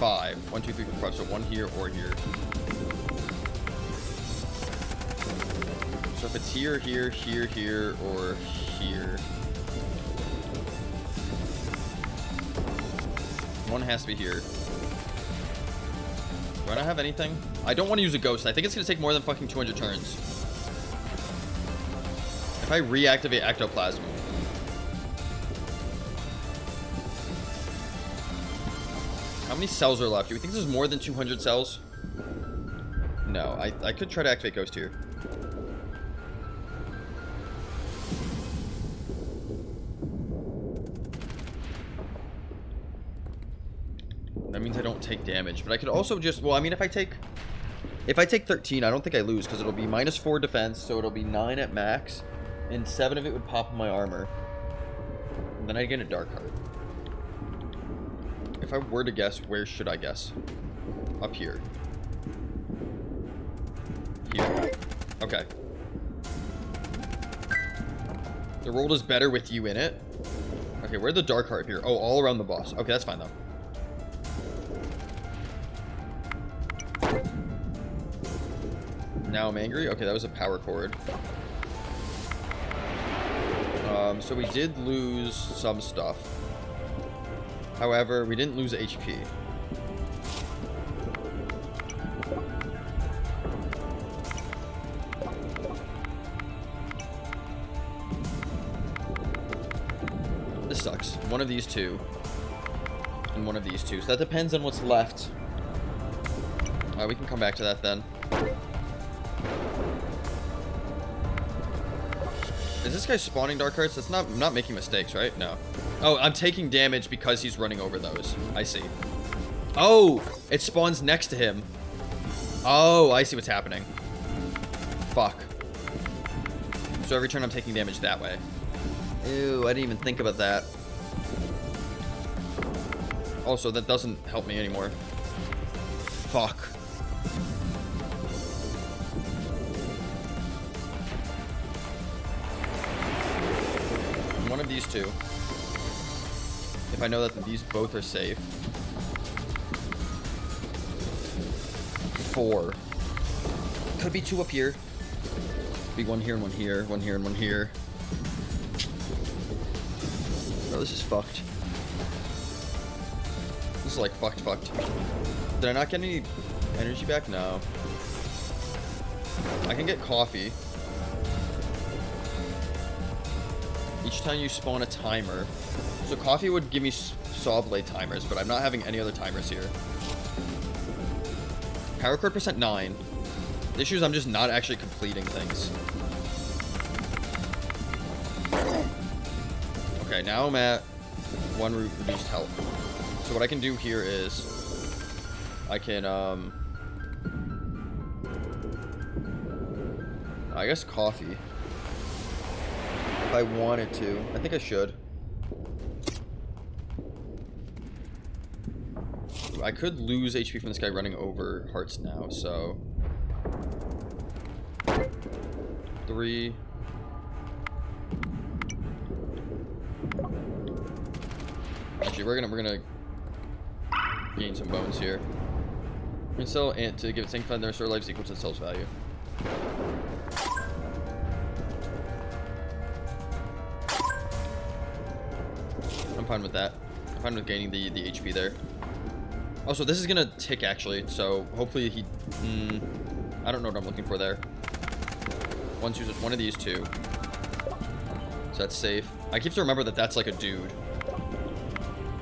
5. 1, 2, 3, 4, 5. So one here or here. So if it's here, here, here, here, or here. One has to be here. Do I not have anything? I don't want to use a ghost. I think it's going to take more than fucking 200 turns. If I reactivate Ectoplasm. How many cells are left? Do we think there's more than 200 cells? No, I could try to activate Ghost here. That means I don't take damage, but I could also just, well, I mean, if I take 13, I don't think I lose, because it'll be -4 defense, so it'll be 9 at max, and 7 of it would pop in my armor. And then I get a dark heart. If I were to guess, where should I guess? Up here. Here. Okay. The world is better with you in it. Okay, where'd the dark heart appear? Oh, all around the boss. Okay, that's fine, though. Now I'm angry? Okay, that was a power chord. So we did lose some stuff. However, we didn't lose HP. This sucks. One of these two. And one of these two. So that depends on what's left. We can come back to that then. Is this guy spawning dark hearts? That's not, I'm not making mistakes, right? No. Oh, I'm taking damage because he's running over those. I see. Oh, it spawns next to him. Oh, I see what's happening. Fuck. So every turn I'm taking damage that way. Ew, I didn't even think about that. Also, that doesn't help me anymore. Fuck. One of these two. If I know that these both are safe. 4. Could be 2 up here. Could be 1 here and 1 here. 1 here and 1 here. Oh, this is fucked. This is like fucked. Did I not get any energy back? No. I can get coffee. Each time you spawn a timer. So coffee would give me saw blade timers, but I'm not having any other timers here. Power chord percent 9. The issue is I'm just not actually completing things. Okay, now I'm at 1 reduced health. So what I can do here is I can I guess coffee. If I wanted to. I think I should. I could lose HP from this guy running over hearts now, so 3. Actually, we're gonna gain some bones here. We can sell ant to give it sync fund. Their restore life is equal to the sell's value. I'm fine with that. I'm fine with gaining the HP there. Also, this is gonna tick actually, so hopefully he. I don't know what I'm looking for there. Once uses one of these two, so that's safe. I keep to remember that that's like a dude.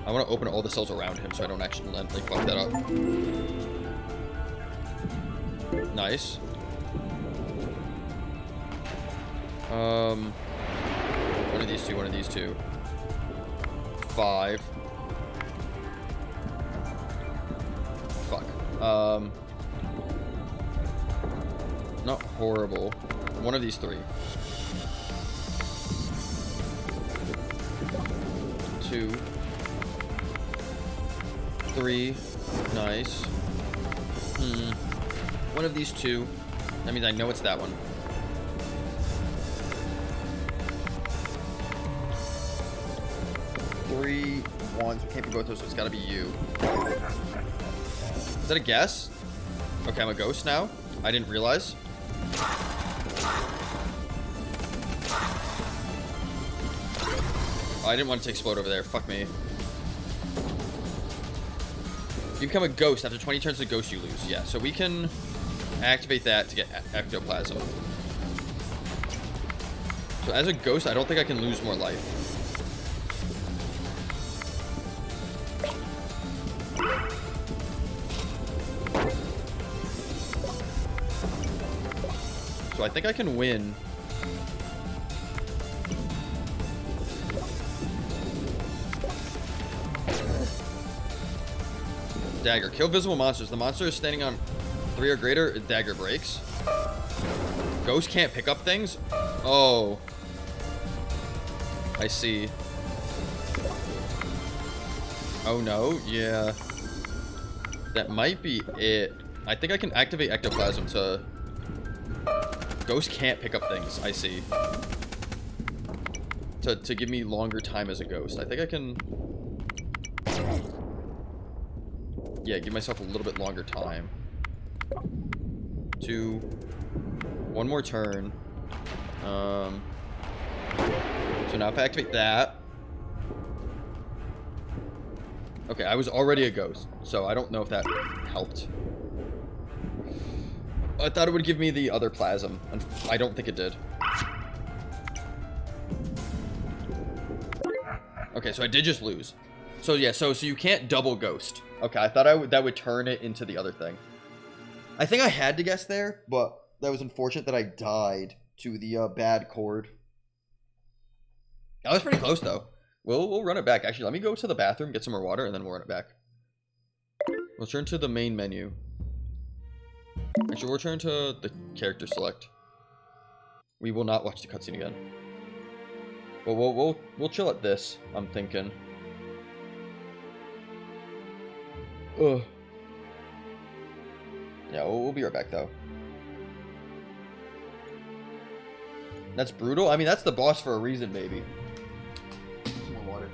I want to open all the cells around him so I don't accidentally fuck that up. Nice. One of these two, one of these two. 5. Fuck. Not horrible. One of these 3. 2. 3. Nice. One of these 2. That means I know it's that one. 3 ones. We can't be both those, so it's gotta be you. Is that a guess? Okay, I'm a ghost now. I didn't realize. Oh, I didn't want it to explode over there. Fuck me. You become a ghost. After 20 turns of ghost, you lose. Yeah, so we can activate that to get ectoplasm. So as a ghost, I don't think I can lose more life. So I think I can win. Dagger. Kill visible monsters. The monster is standing on 3 or greater. Dagger breaks. Ghost can't pick up things? Oh. I see. Oh no. Yeah. That might be it. I think I can activate ectoplasm to... Ghost can't pick up things. I see. To give me longer time as a ghost. I think I can... Yeah, give myself a little bit longer time. 2. 1 more turn. So now if I activate that... Okay, I was already a ghost, so I don't know if that helped. I thought it would give me the other plasm, and I don't think it did. Okay, so I did just lose. So yeah, so you can't double ghost. Okay, I thought that would turn it into the other thing. I think I had to guess there, but that was unfortunate that I died to the bad chord. That was pretty close though. We'll run it back. Actually, let me go to the bathroom, get some more water, and then we'll run it back. We'll turn to the main menu. Actually, we'll return to the character select. We will not watch the cutscene again. But we'll chill at this, I'm thinking. Ugh. Yeah, we'll be right back though. That's brutal. I mean, that's the boss for a reason, baby. Some more water.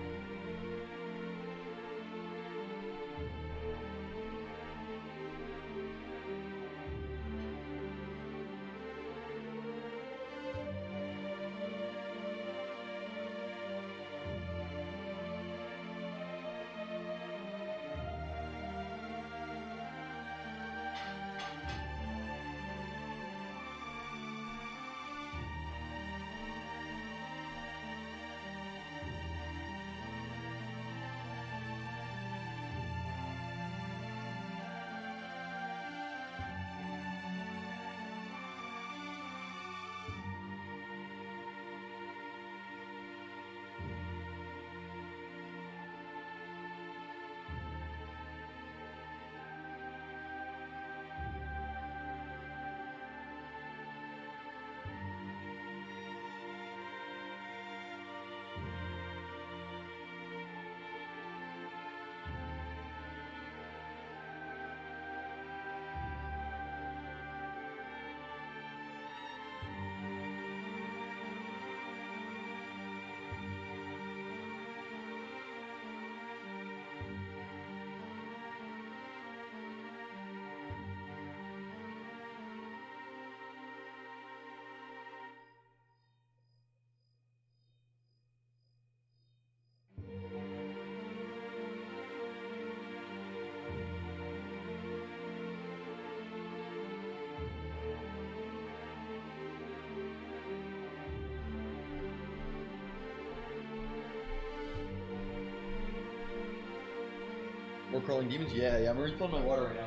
More crawling demons? Yeah, I'm refilling my water right now.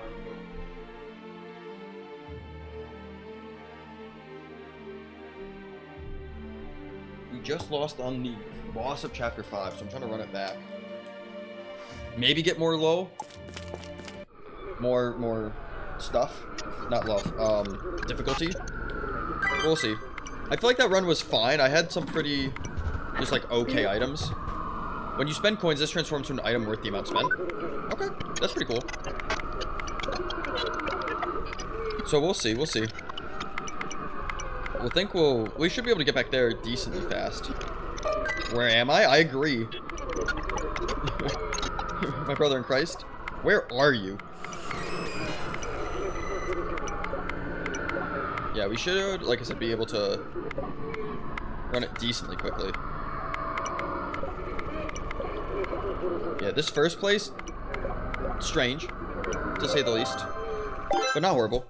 We just lost on the boss of chapter 5, so I'm trying to run it back. Maybe get more low. More stuff. Not love. Difficulty. We'll see. I feel like that run was fine. I had some pretty, just like, okay items. When you spend coins, this transforms to an item worth the amount spent. Okay, that's pretty cool. So we'll see, we should be able to get back there decently fast. Where am I? I agree. My brother in Christ. Where are you? Yeah, we should, like I said, be able to run it decently quickly. Yeah, this first place, strange, to say the least, but not horrible.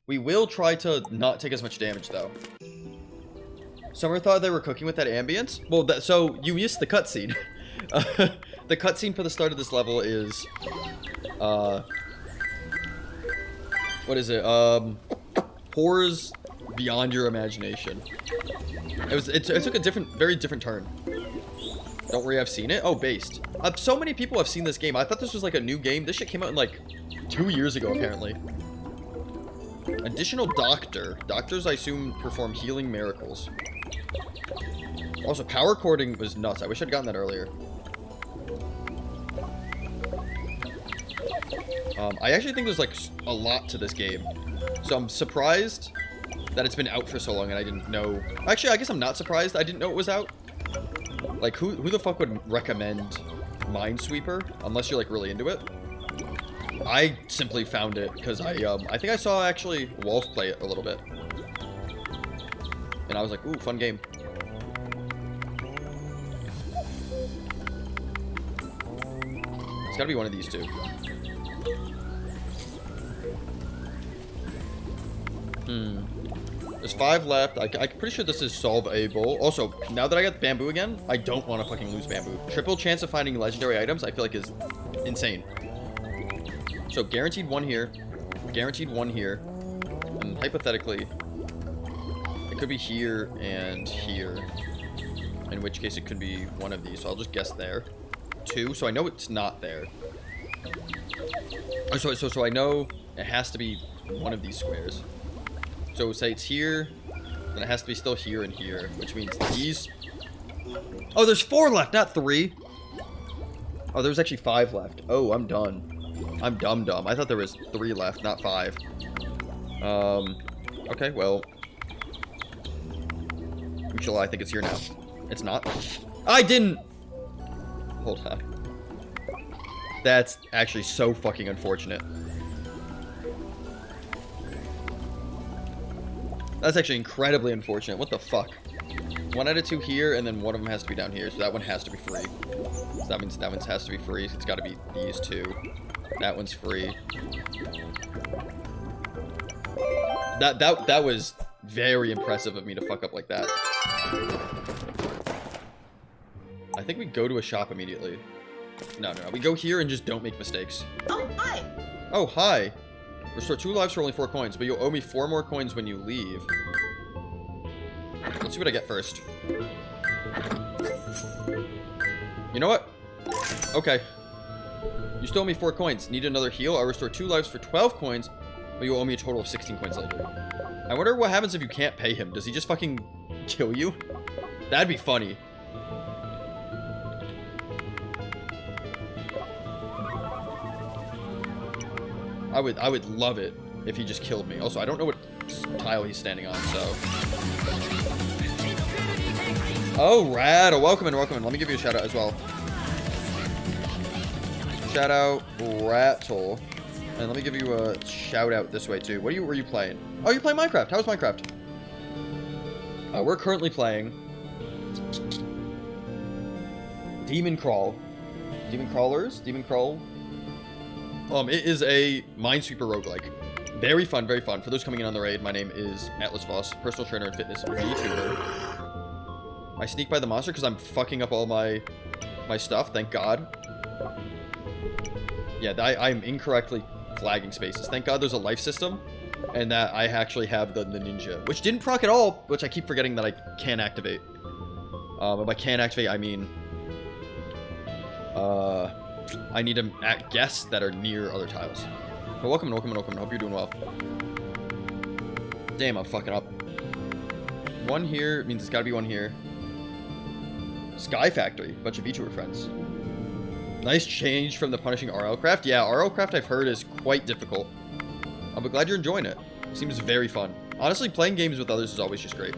We will try to not take as much damage, though. Summer thought they were cooking with that ambience. Well, so you missed the cutscene. The cutscene for the start of this level is, what is it? Horrors beyond your imagination. It took a very different turn. Don't worry, I've seen it. Oh, based. So many people have seen this game. I thought this was like a new game. This shit came out in like 2 years ago, apparently. Additional doctor. Doctors, I assume, perform healing miracles. Also, power cording was nuts. I wish I'd gotten that earlier. I actually think there's like a lot to this game. So I'm surprised that it's been out for so long and I didn't know. Actually, I guess I'm not surprised I didn't know it was out. Like, who the fuck would recommend Minesweeper unless you're like really into it? I simply found it because I think I saw actually Wolf play it a little bit. And I was like, ooh, fun game. It's gotta be one of these two. There's 5 left. I'm pretty sure this is solvable. Also, now that I got bamboo again, I don't want to fucking lose bamboo. Triple chance of finding legendary items, I feel like is insane. So guaranteed 1 here, guaranteed 1 here, and hypothetically, it could be here and here. In which case, it could be one of these. So I'll just guess there. 2. So I know it's not there. Oh, so I know it has to be one of these squares. So say it's here, then it has to be still here and here, which means these. Oh, there's 4 left, not 3. Oh, there's actually 5 left. Oh, I'm done. I'm dumb. I thought there was 3 left, not 5. Okay, well. I think it's here now. It's not. I didn't. Hold on. That's actually so fucking unfortunate. That's actually incredibly unfortunate. What the fuck? 1 out of 2 here, and then one of them has to be down here. So that one has to be free. So that means that one has to be free. So it's got to be these 2. That one's free. That was very impressive of me to fuck up like that. I think we go to a shop immediately. No. We go here and just don't make mistakes. Oh, hi. Oh, hi. Restore 2 lives for only 4 coins, but you'll owe me 4 more coins when you leave. Let's see what I get first. You know what? Okay. You still owe me 4 coins. Need another heal? I'll restore 2 lives for 12 coins, but you'll owe me a total of 16 coins later. I wonder what happens if you can't pay him. Does he just fucking kill you? That'd be funny. I would love it if he just killed me. Also, I don't know what tile he's standing on, so. Oh, rad. Welcome in. Let me give you a shout out as well. Shout out Rattle. And let me give you a shout out this way too. What were you playing? Oh, you play Minecraft. How's Minecraft? We're currently playing Demon Crawl. Demon Crawlers? Demon Crawl? It is a Minesweeper roguelike. Very fun, very fun. For those coming in on the raid, my name is Atlas Voss, personal trainer and fitness VTuber. I sneak by the monster because I'm fucking up all my my stuff, thank God. Yeah, I'm incorrectly flagging spaces. Thank God there's a life system, and that I actually have the ninja, which didn't proc at all, which I keep forgetting that I can activate. And by can activate, I mean, I need to guess that are near other tiles. But welcome. Hope you're doing well. Damn, I'm fucking up. One here means it's gotta be one here. Sky Factory, bunch of VTuber friends. Nice change from the punishing RL craft. Yeah, RL craft I've heard is quite difficult. I'm glad you're enjoying it. Seems very fun. Honestly, playing games with others is always just great.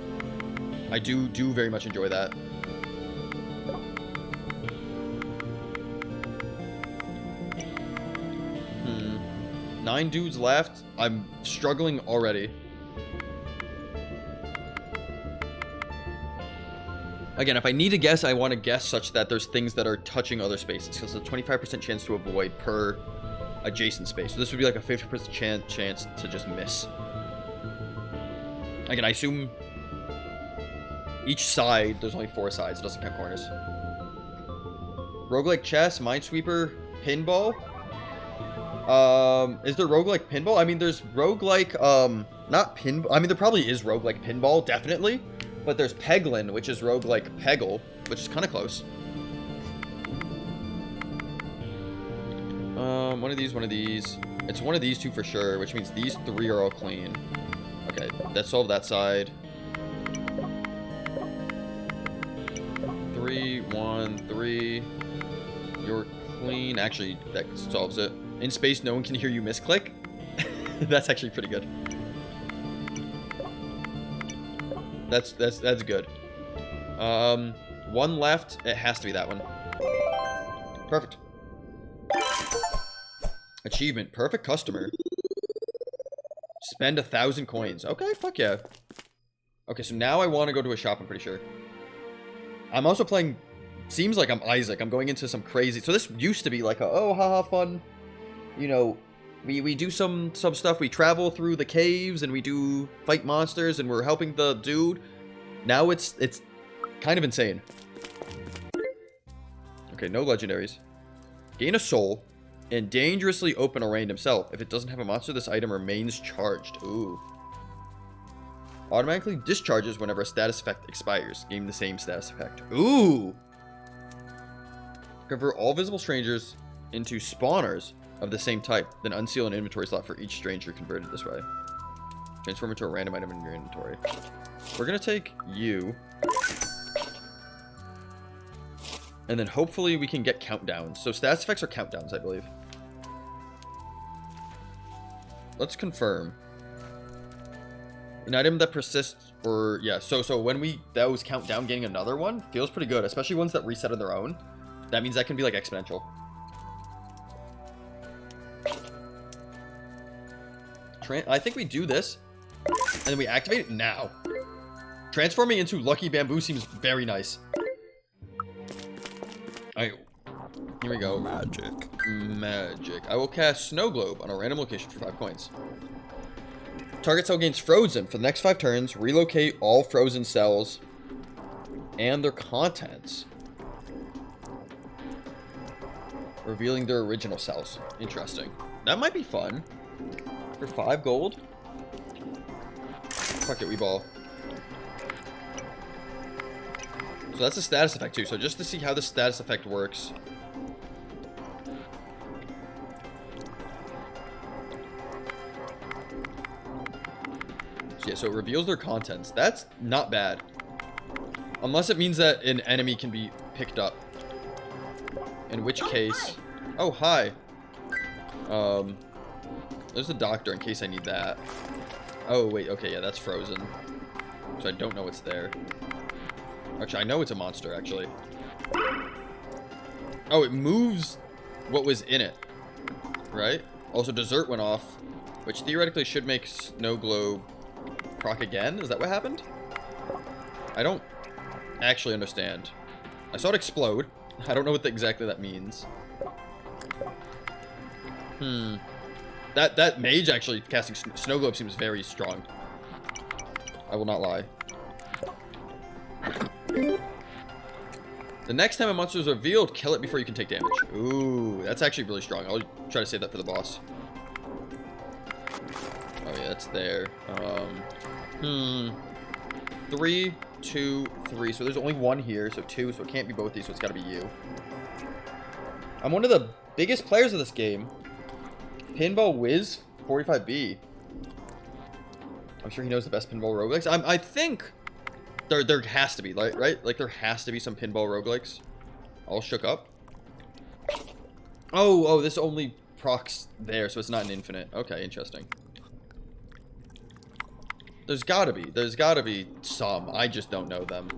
I do very much enjoy that. 9 dudes left. I'm struggling already. Again, if I need to guess, I want to guess such that there's things that are touching other spaces. Because it's a 25% chance to avoid per adjacent space. So this would be like a 50% chance to just miss. Again, I assume each side, there's only 4 sides. It doesn't count corners. Roguelike chess, Minesweeper, pinball. Is there roguelike pinball? I mean, there's roguelike, not pinball. I mean, there probably is roguelike pinball, definitely. But there's Peglin, which is roguelike Peggle, which is kind of close. One of these. It's one of these two for sure, which means these 3 are all clean. Okay, let's solve that side. 3, 1, 3. You're clean. Actually, that solves it. In space, no one can hear you misclick. That's actually pretty good. That's good. 1 left. It has to be that one. Perfect. Achievement. Perfect customer. Spend 1,000 coins. Okay, fuck yeah. Okay, so now I want to go to a shop, I'm pretty sure. I'm also playing... Seems like I'm Isaac. I'm going into some crazy... So this used to be like a, oh, haha, fun. You know, we do some stuff. We travel through the caves and we do fight monsters and we're helping the dude. Now it's kind of insane. Okay, no legendaries. Gain a soul and dangerously open a random cell. If it doesn't have a monster, this item remains charged. Ooh. Automatically discharges whenever a status effect expires. Gain the same status effect. Ooh. Convert all visible strangers into spawners of the same type. Then unseal an inventory slot for each stranger converted this way. Transform into a random item in your inventory. We're going to take you. And then hopefully we can get countdowns. So status effects are countdowns, I believe. Let's confirm. An item that persists for... Yeah, so when those count down, getting another one feels pretty good. Especially ones that reset on their own. That means that can be like exponential. I think we do this. And then we activate it now. Transforming into Lucky Bamboo seems very nice. Alright. Here we go. Magic. I will cast Snow Globe on a random location for 5 coins. Target cell gains frozen for the next 5 turns. Relocate all frozen cells and their contents, revealing their original cells. Interesting. That might be fun. For 5 gold. Fuck it, we ball. So that's a status effect too. So just to see how the status effect works. So yeah, so it reveals their contents. That's not bad. Unless it means that an enemy can be picked up. In which case... Oh, hi. There's the doctor in case I need that. Oh, wait. Okay, yeah, that's frozen. So I don't know what's there. Actually, I know it's a monster, actually. Oh, it moves what was in it. Right? Also, dessert went off, which theoretically should make Snow Globe proc again. Is that what happened? I don't actually understand. I saw it explode. I don't know what exactly that means. That mage actually casting Snow Globe seems very strong. I will not lie. The next time a monster is revealed, kill it before you can take damage. Ooh, that's actually really strong. I'll try to save that for the boss. Oh yeah, that's there. 3, 2, 3. So there's only one here, so 2. So it can't be both these. So it's got to be you. I'm one of the biggest players of this game. Pinball Wiz 45B. I'm sure he knows the best pinball roguelikes. I think there has to be, right? Like there has to be some pinball roguelikes. All shook up. Oh, this only procs there, so it's not an infinite. Okay, interesting. There's gotta be some. I just don't know them.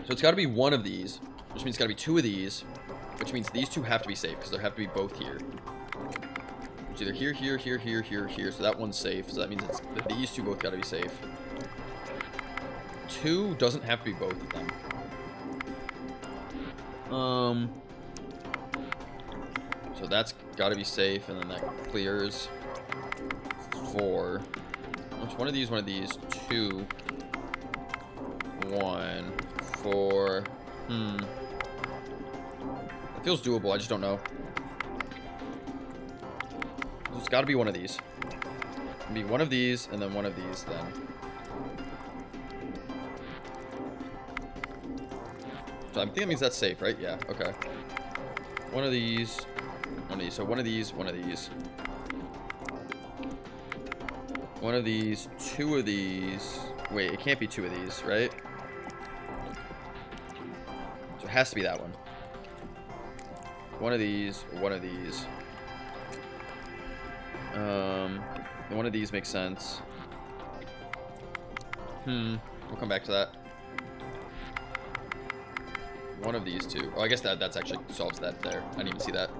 So it's gotta be one of these, which means it's gotta be 2 of these, which means these 2 have to be safe, because there have to be both here. It's either here, here, here, here, here, here, so that one's safe, so that means it's these 2 both gotta be safe. 2 doesn't have to be both of them. So that's gotta be safe, and then that clears 4. Which one of these, 2, 1, 4. It feels doable, I just don't know. It's gotta be one of these. It'll be one of these, and then one of these, then. So I think that means that's safe, right? Yeah, okay. One of these. So one of these, one of these. One of these, 2 of these. Wait, it can't be 2 of these, right? So it has to be that one. One of these, one of these. One of these makes sense. We'll come back to that. One of these 2. Oh, I guess that's actually solves that there. I didn't even see that.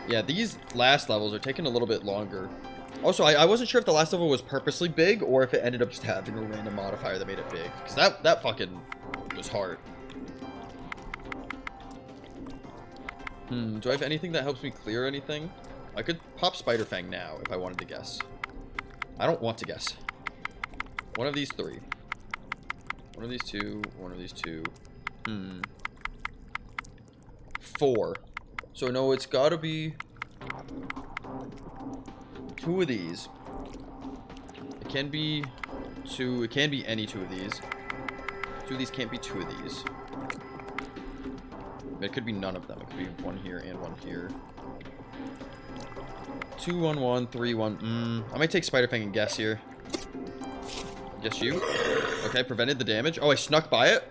Yeah, these last levels are taking a little bit longer. Also, I wasn't sure if the last level was purposely big or if it ended up just having a random modifier that made it big. Because that fucking was hard. Do I have anything that helps me clear anything? I could pop Spider Fang now if I wanted to guess. I don't want to guess. One of these 3. One of these 2. One of these 2. 4. So no, it's gotta be 2 of these. It can be 2. It can be any 2 of these. 2 of these can't be 2 of these. It could be none of them. It could be 1 here and 1 here. 2, 1, 1, 3, 1. I might take Spider Fang and guess here. Guess you. Okay, prevented the damage. Oh, I snuck by it.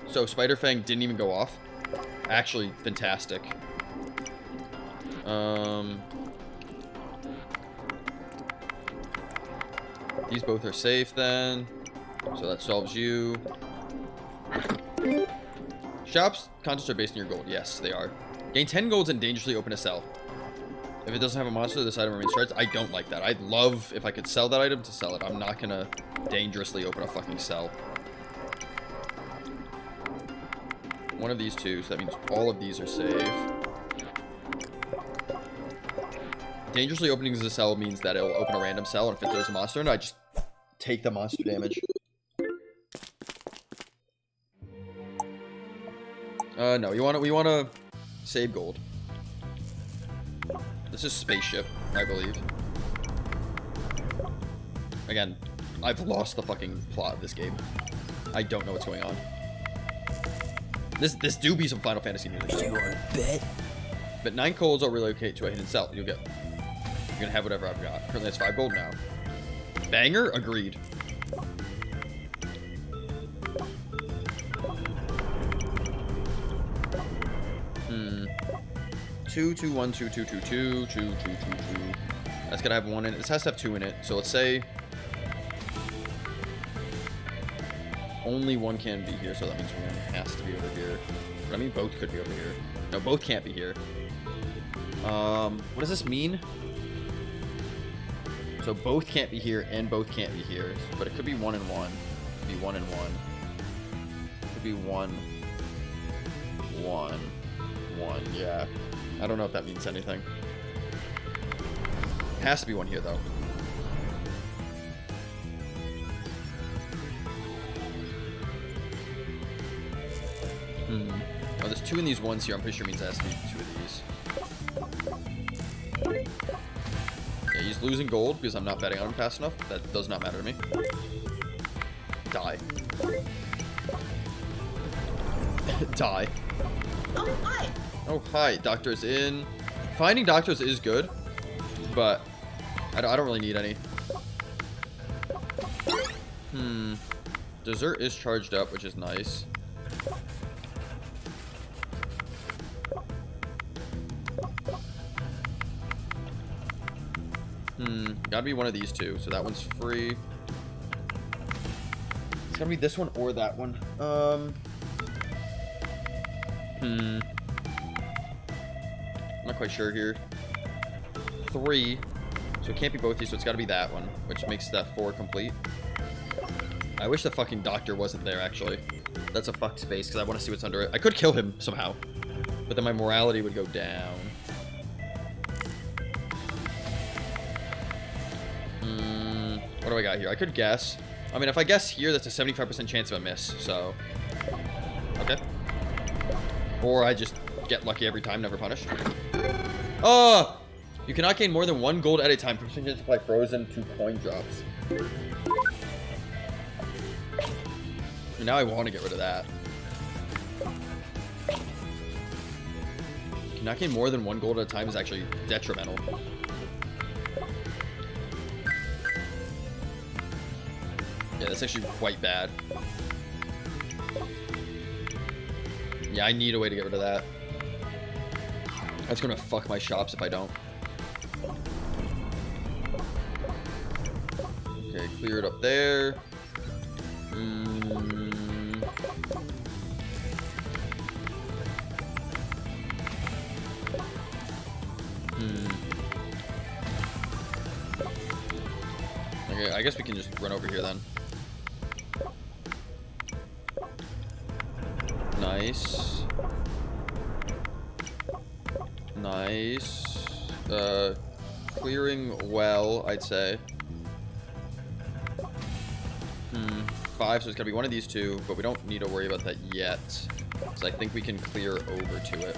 So Spider Fang didn't even go off. Actually, fantastic. These both are safe then. So that solves you. Shops contests are based on your gold. Yes, they are. Gain 10 golds and dangerously open a cell. If it doesn't have a monster, this item remains shards. I don't like that. I'd love if I could sell that item to sell it. I'm not gonna dangerously open a fucking cell. One of these 2, so that means all of these are safe. Dangerously opening the cell means that it'll open a random cell, and if it throws a monster in, I just take the monster damage. No, we wanna save gold. This is Spaceship, I believe. Again, I've lost the fucking plot of this game. I don't know what's going on. This do be some Final Fantasy music. You want to bet? But 9 golds will relocate to a hidden cell. You're gonna have whatever I've got. Currently it's 5 gold now. Banger? Agreed. Two, 2, 1, 2, 2, 2, 2, 2, 2, 2, 2. That's gonna have 1 in it. This has to have 2 in it. So let's say only 1 can be here, so that means 1 has to be over here. But I mean both could be over here. No, both can't be here. What does this mean? So both can't be here and both can't be here. But it could be 1 and 1. It could be 1 and 1. It could be 1. 1. 1, yeah. I don't know if that means anything. Has to be 1 here, though. Oh, there's 2 in these 1s here. I'm pretty sure it means it has to be 2 of these. Yeah, he's losing gold because I'm not betting on him fast enough. That does not matter to me. Die. Die. Oh, hi. Oh, hi. Doctors in. Finding doctors is good, but I don't really need any. Dessert is charged up, which is nice. Gotta be one of these 2, so that one's free. It's gotta be this one or that one. I'm not quite sure here. 3. So it can't be both these, so it's gotta be that one, which makes that 4 complete. I wish the fucking doctor wasn't there, actually. That's a fuck space, because I want to see what's under it. I could kill him somehow, but then my morality would go down. What do I got here? I could guess. I mean, if I guess here, that's a 75% chance of a miss, so... Okay. Or I just get lucky every time, never punish. Oh! You cannot gain more than 1 gold at a time. Permission to apply frozen to coin drops. And now I want to get rid of that. Cannot gain more than 1 gold at a time is actually detrimental. Yeah, that's actually quite bad. Yeah, I need a way to get rid of that. That's gonna fuck my shops if I don't. Okay, clear it up there. Okay, I guess we can just run over here then. Nice. Nice. Clearing well, I'd say. 5, so it's gotta be one of these 2, but we don't need to worry about that yet. So I think we can clear over to it.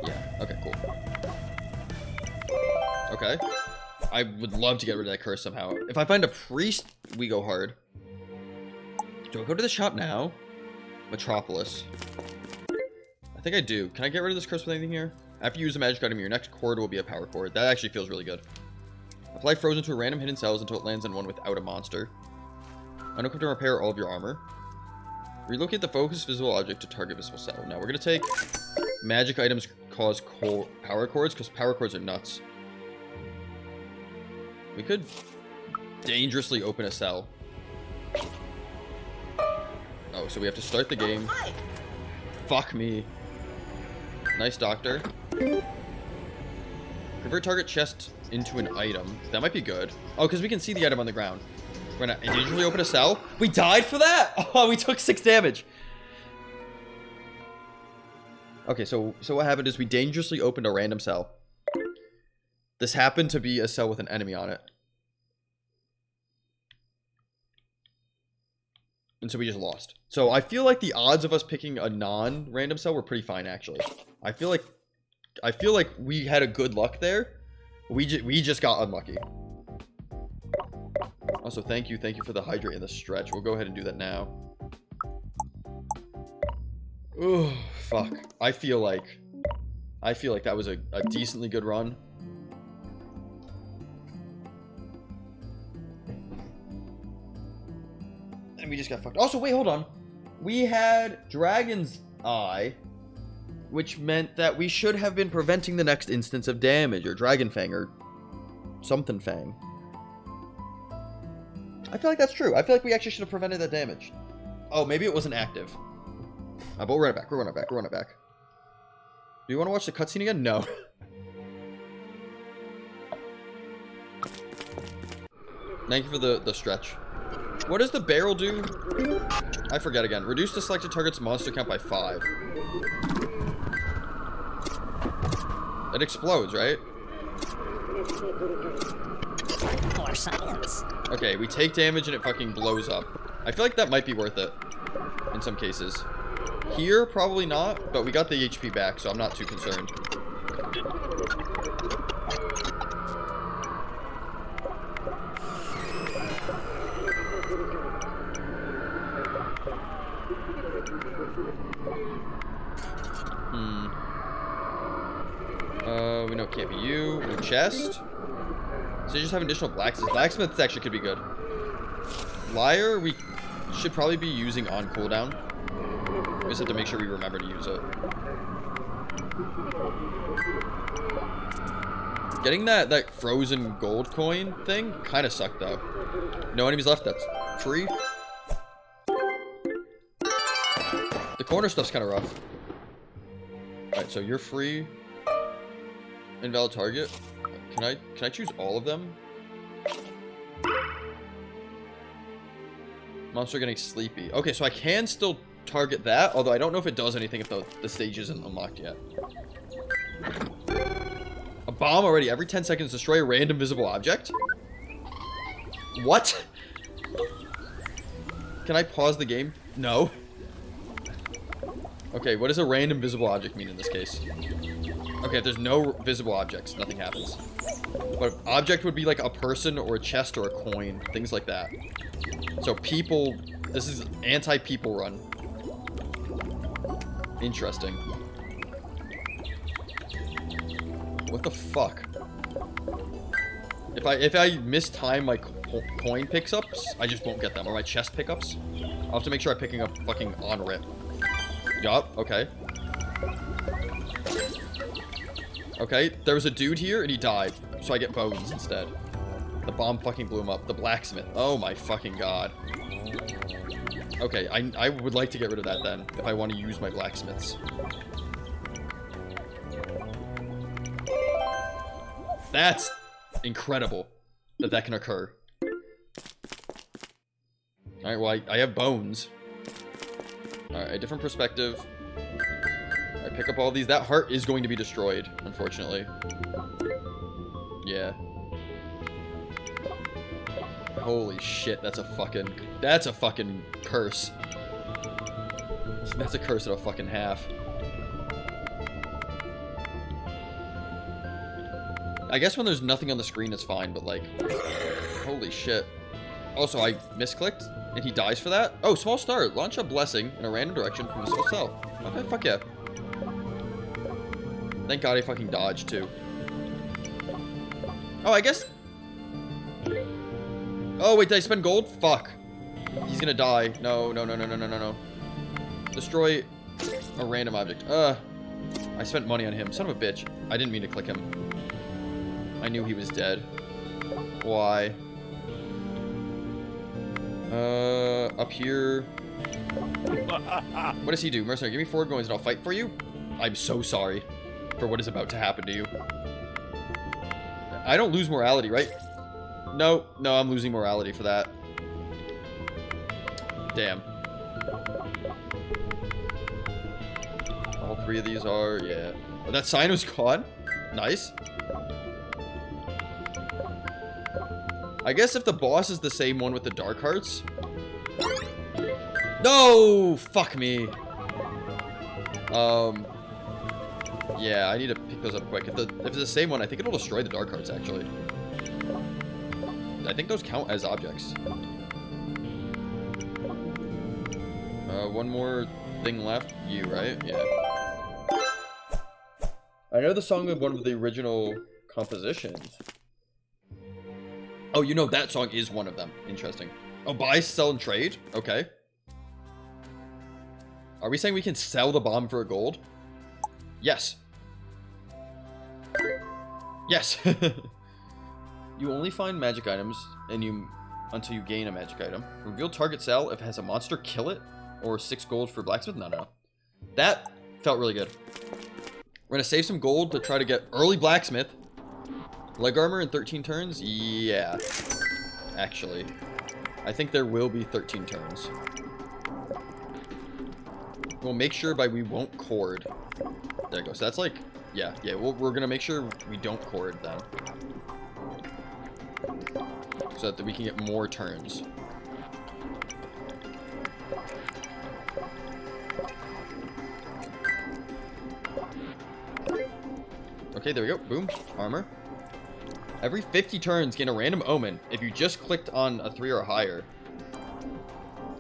Yeah, okay, cool. Okay. I would love to get rid of that curse somehow. If I find a priest, we go hard. Do I go to the shop now? Metropolis. I think I do. Can I get rid of this curse with anything here? After you use a magic item, your next cord will be a power cord. That actually feels really good. Apply frozen to a random hidden cells until it lands on one without a monster. Unequip to repair all of your armor. Relocate the focus visible object to target visible cell. Now we're going to take magic items cause power cords because power cords are nuts. We could dangerously open a cell. Oh, so we have to start the game. Fuck me. Nice doctor. Convert target chest into an item. That might be good. Oh, because we can see the item on the ground. We're gonna individually open a cell. We died for that? Oh, we took 6 damage. Okay, so what happened is we dangerously opened a random cell. This happened to be a cell with an enemy on it. And so we just lost. So I feel like the odds of us picking a non-random cell were pretty fine, actually. I feel like we had a good luck there. We just got unlucky. Also, thank you for the hydrate and the stretch. We'll go ahead and do that now. Oh, fuck. I feel like that was a decently good run. And we just got fucked. Also, wait, hold on. We had Dragon's Eye, which meant that we should have been preventing the next instance of damage, or Dragon Fang, or something Fang. I feel like that's true. I feel like we actually should have prevented that damage. Oh, maybe it wasn't active. But we'll run it back. We'll run it back. We'll run it back. Do you want to watch the cutscene again? No. Thank you for the stretch. What does the barrel do? I forget again. Reduce the selected target's monster count by 5. It explodes, right? For science. Okay, we take damage and it fucking blows up. I feel like that might be worth it. In some cases. Here, probably not, but we got the HP back, so I'm not too concerned. We know it can't be you. New chest. So you just have additional blacksmiths. Blacksmiths actually could be good. Liar, we should probably be using on cooldown. We just have to make sure we remember to use it. Getting that frozen gold coin thing kind of sucked though. No enemies left. That's free. The corner stuff's kind of rough. Alright, so you're free. Invalid target. Can I choose all of them? Monster getting sleepy. Okay, so I can still target that, although I don't know if it does anything if the stage isn't unlocked yet. A bomb already. Every 10 seconds, destroy a random visible object? What? Can I pause the game? No. Okay, what does a random visible object mean in this case? Okay, if there's no visible objects, nothing happens. But object would be like a person or a chest or a coin, things like that. So people, this is anti-people run. Interesting. What the fuck? If I mistime my coin pickups, I just won't get them, or my chest pickups. I'll have to make sure I'm picking up fucking on rip. Yup, okay. Okay, there was a dude here and he died, so I get bones instead. The bomb fucking blew him up. The blacksmith. Oh my fucking god. Okay, I would like to get rid of that then, if I want to use my blacksmiths. That's incredible that that can occur. Alright, well, I have bones. Alright, a different perspective. I pick up all these. That heart is going to be destroyed, unfortunately. Yeah. Holy shit, that's a fucking curse. That's a curse of a fucking half. I guess when there's nothing on the screen it's fine, but like, holy shit. Also, I misclicked, and he dies for that? Oh, small star. Launch a blessing in a random direction from a small cell. Okay, fuck yeah. Thank god I fucking dodged, too. Oh, I guess... Oh, wait, did I spend gold? Fuck. He's gonna die. No. Destroy a random object. I spent money on him. Son of a bitch. I didn't mean to click him. I knew he was dead. Why? Up here. What does he do? Mercenary, give me 4 coins and I'll fight for you? I'm so sorry for what is about to happen to you. I don't lose morality, right? No, I'm losing morality for that. Damn. All 3 of these are, yeah. Oh, that sign was gone. Nice. I guess if the boss is the same one with the dark hearts. No! Fuck me. Yeah, I need to pick those up quick. If it's the same one, I think it'll destroy the dark hearts, actually. I think those count as objects. One more thing left. You, right? Yeah. I know the song of one of the original compositions. Oh, you know that song is one of them. Interesting. Oh, buy, sell, and trade? Okay. Are we saying we can sell the bomb for a gold? Yes. Yes. You only find magic items until you gain a magic item. Reveal target sell if it has a monster, kill it. Or 6 gold for blacksmith? No. That felt really good. We're gonna save some gold to try to get early blacksmith. Leg armor in 13 turns? Yeah. Actually. I think there will be 13 turns. We'll make sure we won't cord. There it goes. So that's like, yeah. We're gonna make sure we don't cord then, so that we can get more turns. Okay, there we go. Boom. Armor. Every 50 turns, gain a random omen if you just clicked on a 3 or higher.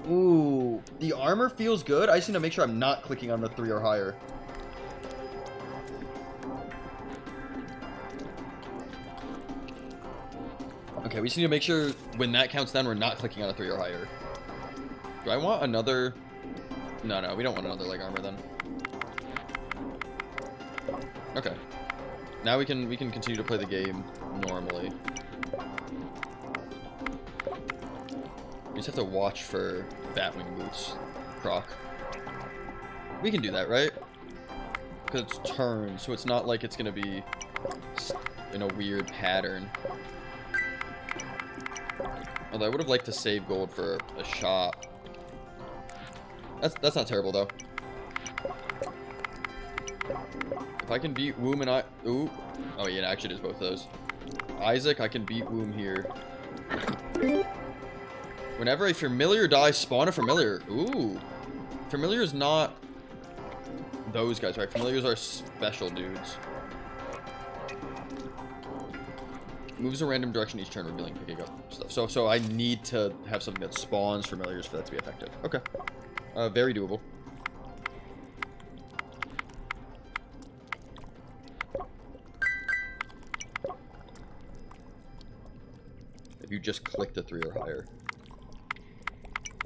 Ooh, the armor feels good. I just need to make sure I'm not clicking on the 3 or higher. Okay, we just need to make sure when that counts down, we're not clicking on a 3 or higher. Do I want another? No, we don't want another leg armor then. Okay. Now we can continue to play the game normally. We just have to watch for Batwing boots, Croc. We can do that, right? Because it's turns, so it's not like it's gonna be in a weird pattern. Although I would have liked to save gold for a shot. That's not terrible though. If I can beat Womb and ooh. Oh yeah, actually it is both of those. Isaac, I can beat Womb here. Whenever a familiar dies, spawn a familiar. Ooh. Familiar is not those guys, right? Familiars are special dudes. Moves a random direction each turn, revealing picking up stuff. So I need to have something that spawns familiars for that to be effective. Okay. Very doable. If you just click the 3 or higher.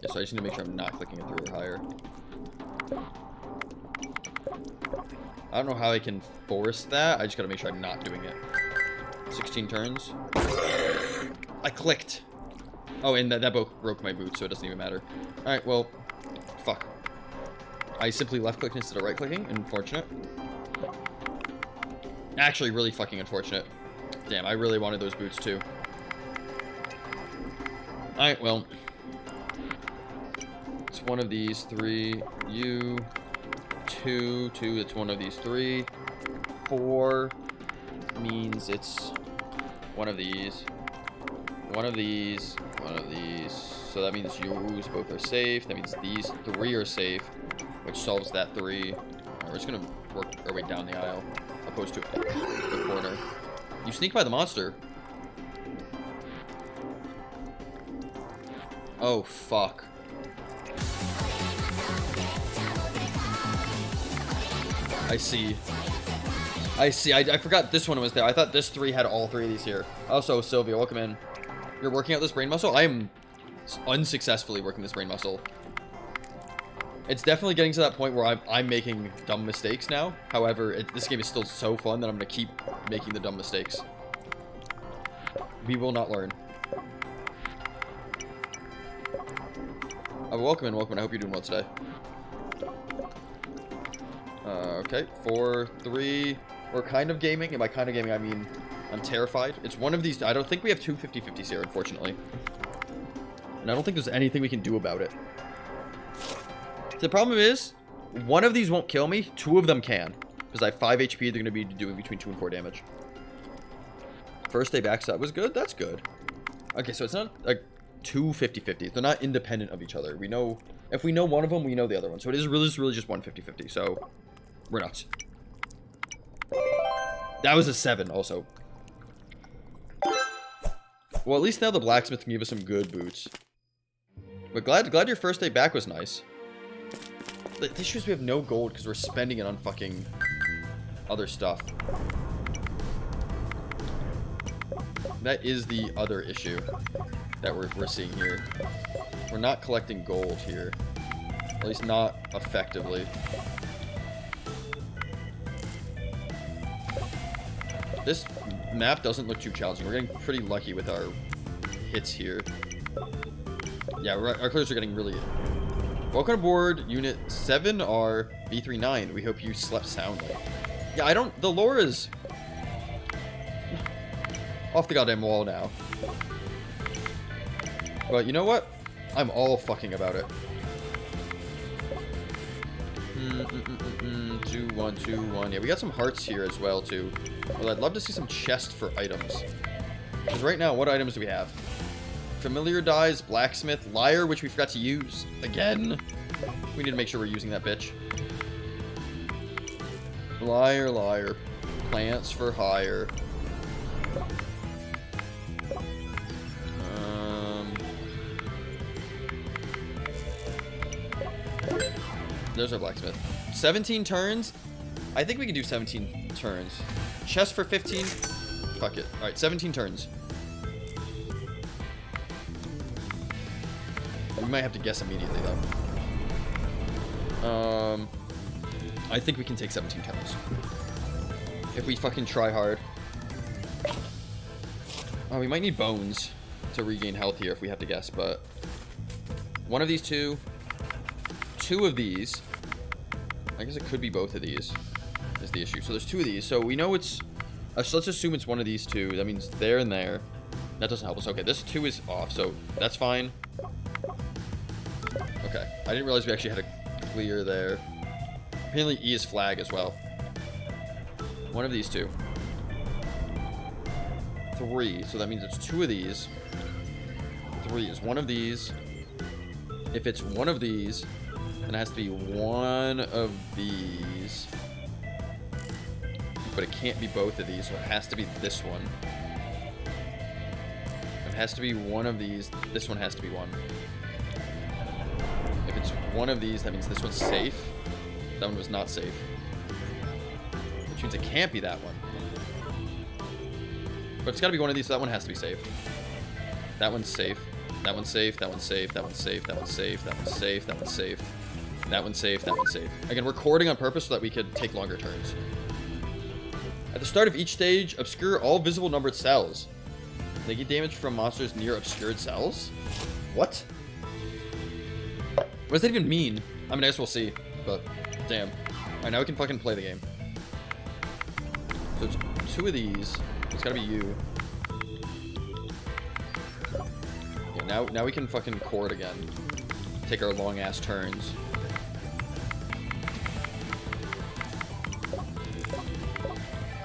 Yeah, so I just need to make sure I'm not clicking a 3 or higher. I don't know how I can force that. I just gotta make sure I'm not doing it. 16 turns. I clicked. Oh, and that broke my boot, so it doesn't even matter. Alright, well, fuck. I simply left-clicked instead of right-clicking. Unfortunate. Actually, really fucking unfortunate. Damn, I really wanted those boots, too. Alright, well. It's one of these 3. You. 2. It's one of these 3. 4 means it's one of these. One of these. One of these. So that means yours both are safe. That means these 3 are safe, which solves that 3. We're just gonna work our way down the aisle, opposed to the corner. You sneak by the monster. Oh, fuck. I see. I forgot this one was there. I thought this 3 had all 3 of these here. Also, Sylvia, welcome in. You're working out this brain muscle? I am unsuccessfully working this brain muscle. It's definitely getting to that point where I'm making dumb mistakes now. However, this game is still so fun that I'm going to keep making the dumb mistakes. We will not learn. Welcome in, welcome in. I hope you're doing well today. Okay, 4, 3. We're kind of gaming. And by kind of gaming, I mean I'm terrified. It's one of these. I don't think we have 2 50-50s here, unfortunately. And I don't think there's anything we can do about it. The problem is, one of these won't kill me. 2 of them can. Because I have 5 HP, they're going to be doing between 2 and 4 damage. First day backstab was good. That's good. Okay, so it's not like 2 50-50s. They're not independent of each other. We know, if we know one of them, we know the other one. So it is really just 1 50-50. So we're nuts. That was a 7 also. Well, at least now the blacksmith can give us some good boots. But glad your first day back was nice. The issue is we have no gold because we're spending it on fucking other stuff. That is the other issue that we're seeing here. We're not collecting gold here. At least not effectively. This map doesn't look too challenging. We're getting pretty lucky with our hits here. Yeah, our clears are getting really... Welcome aboard Unit 7R B39. We hope you slept soundly. Yeah, I don't... The lore is... off the goddamn wall now. But you know what? I'm all fucking about it. 2, 1, 2, 1. Yeah, we got some hearts here as well, too. Well, I'd love to see some chests for items. Because right now, what items do we have? Familiar dies, blacksmith, liar, which we forgot to use. Again. We need to make sure we're using that bitch. Liar, liar. Plants for hire. There's our blacksmith. 17 turns? I think we can do 17 turns. Chest for 15? Fuck it. Alright, 17 turns. We might have to guess immediately, though. I think we can take 17 turns. If we fucking try hard. Oh, we might need bones to regain health here if we have to guess, but... One of these two. Two of these. I guess it could be both of these is the issue. So there's two of these. So we know it's... so let's assume it's one of these two. That means there and there. That doesn't help us. Okay, this two is off, so that's fine. Okay, I didn't realize we actually had a clear there. Apparently E is flag as well. One of these two. 3, so that means it's two of these. 3 is one of these. If it's one of these, then it has to be one of these. But it can't be both of these, so it has to be this one. It has to be one of these. This one has to be one. If it's one of these, that means this one's safe. That one was not safe. Which means it can't be that one. But it's got to be one of these, so that one has to be safe. That one's safe. That one's safe. That one's safe. That one's safe. That one's safe. That one's safe. That one's safe. That one's safe. That one's safe. Again, we're recording on purpose so that we could take longer turns. At the start of each stage, obscure all visible numbered cells. They get damage from monsters near obscured cells? What? What does that even mean? I mean, I guess we'll see, but damn. Alright, now we can fucking play the game. So it's two of these. It's gotta be you. Yeah, now we can fucking chord again. Take our long ass turns.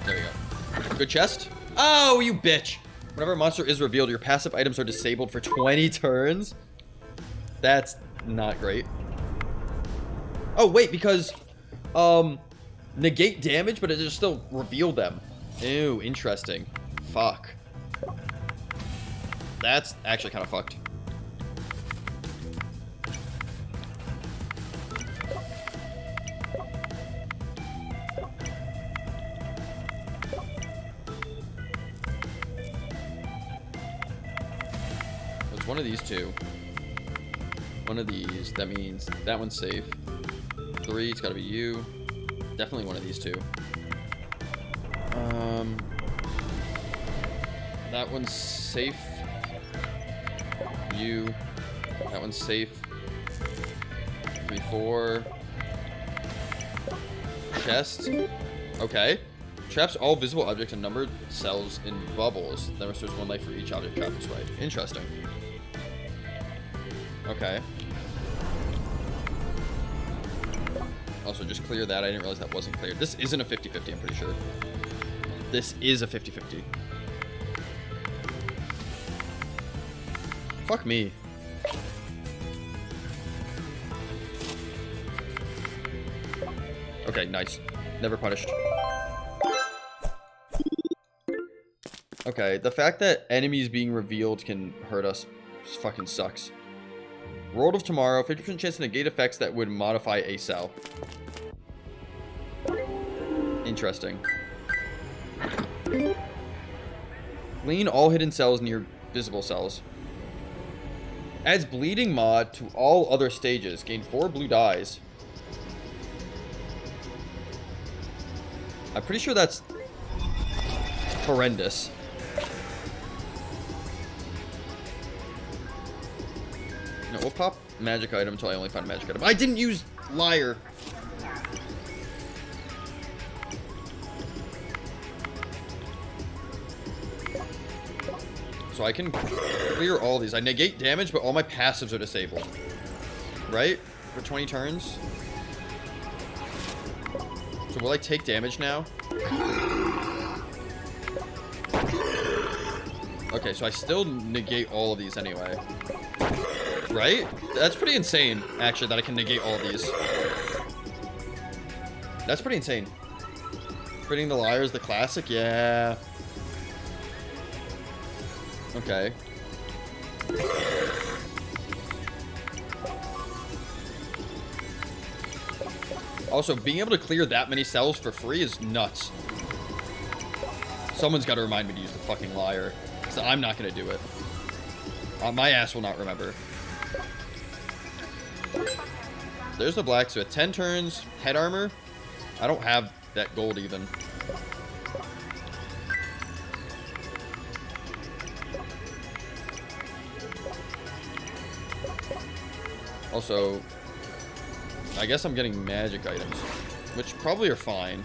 There we go. Good chest. Oh, you bitch! Whenever a monster is revealed, your passive items are disabled for 20 turns. That's not great. Oh, wait, because negate damage, but it just still revealed them. Ew, interesting. Fuck. That's actually kind of fucked. It's one of these two. One of these. That means that one's safe. 3, it's gotta be you. Definitely one of these two. That one's safe. You. That one's safe. 3, 4. Chest. Okay. Traps all visible objects and numbered cells in bubbles. Then restores 1 life for each object trapped this way. Interesting. Okay. Also, just clear that. I didn't realize that wasn't cleared. This isn't a 50-50, I'm pretty sure. This is a 50-50. Fuck me. Okay, nice. Never punished. Okay, the fact that enemies being revealed can hurt us fucking sucks. World of Tomorrow, 50% chance to negate effects that would modify a cell. Interesting. Clean all hidden cells near visible cells. Adds bleeding mod to all other stages. Gain 4 blue dyes. I'm pretty sure that's horrendous. No, we'll pop magic item until I only find a magic item. I didn't use liar. So I can clear all these. I negate damage, but all my passives are disabled. Right? For 20 turns. So will I take damage now? Okay, so I still negate all of these anyway. Right? That's pretty insane, actually, that I can negate all of these. That's pretty insane. Critting the Liar is the classic? Yeah. Okay. Also, being able to clear that many cells for free is nuts. Someone's got to remind me to use the fucking Liar. So I'm not going to do it. My ass will not remember. There's the blacksmith. 10 turns, head armor. I don't have that gold even. Also, I guess I'm getting magic items, which probably are fine.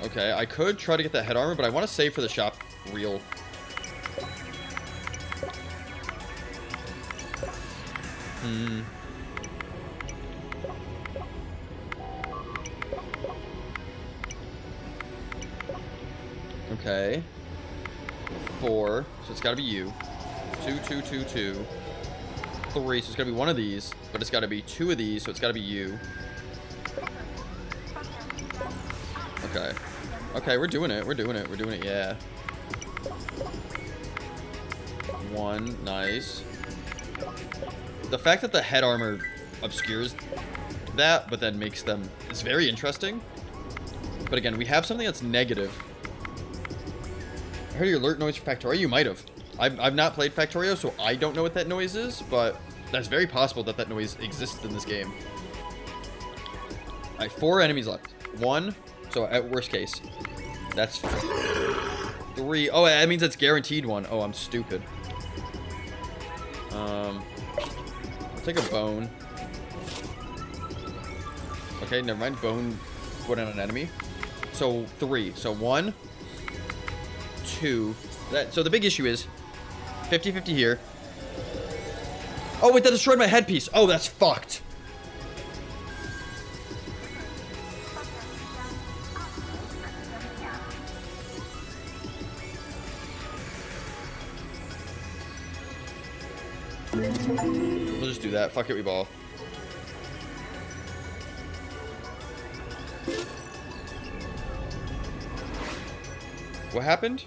Okay, I could try to get that head armor, but I want to save for the shop reel. Okay. 4, so it's got to be you. 2, 2, 2, 2. 3, so it's got to be one of these, but it's got to be 2 of these, so it's got to be you. Okay. Okay, we're doing it. We're doing it. We're doing it. Yeah. 1, nice. The fact that the head armor obscures that, but then makes them... It's very interesting. But again, we have something that's negative. I heard your alert noise for Factorio. You might have. I've not played Factorio, so I don't know what that noise is, but that's very possible that that noise exists in this game. Alright, 4 enemies left. 1, so at worst case. That's 3. Oh, that means it's guaranteed 1. Oh, I'm stupid. I'll take a bone. Okay, never mind. Bone put on an enemy. So 3. So 1, 2. So the big issue is 50-50 here. Oh, wait, that destroyed my headpiece. Oh, that's fucked. We'll just do that. Fuck it, we ball. What happened?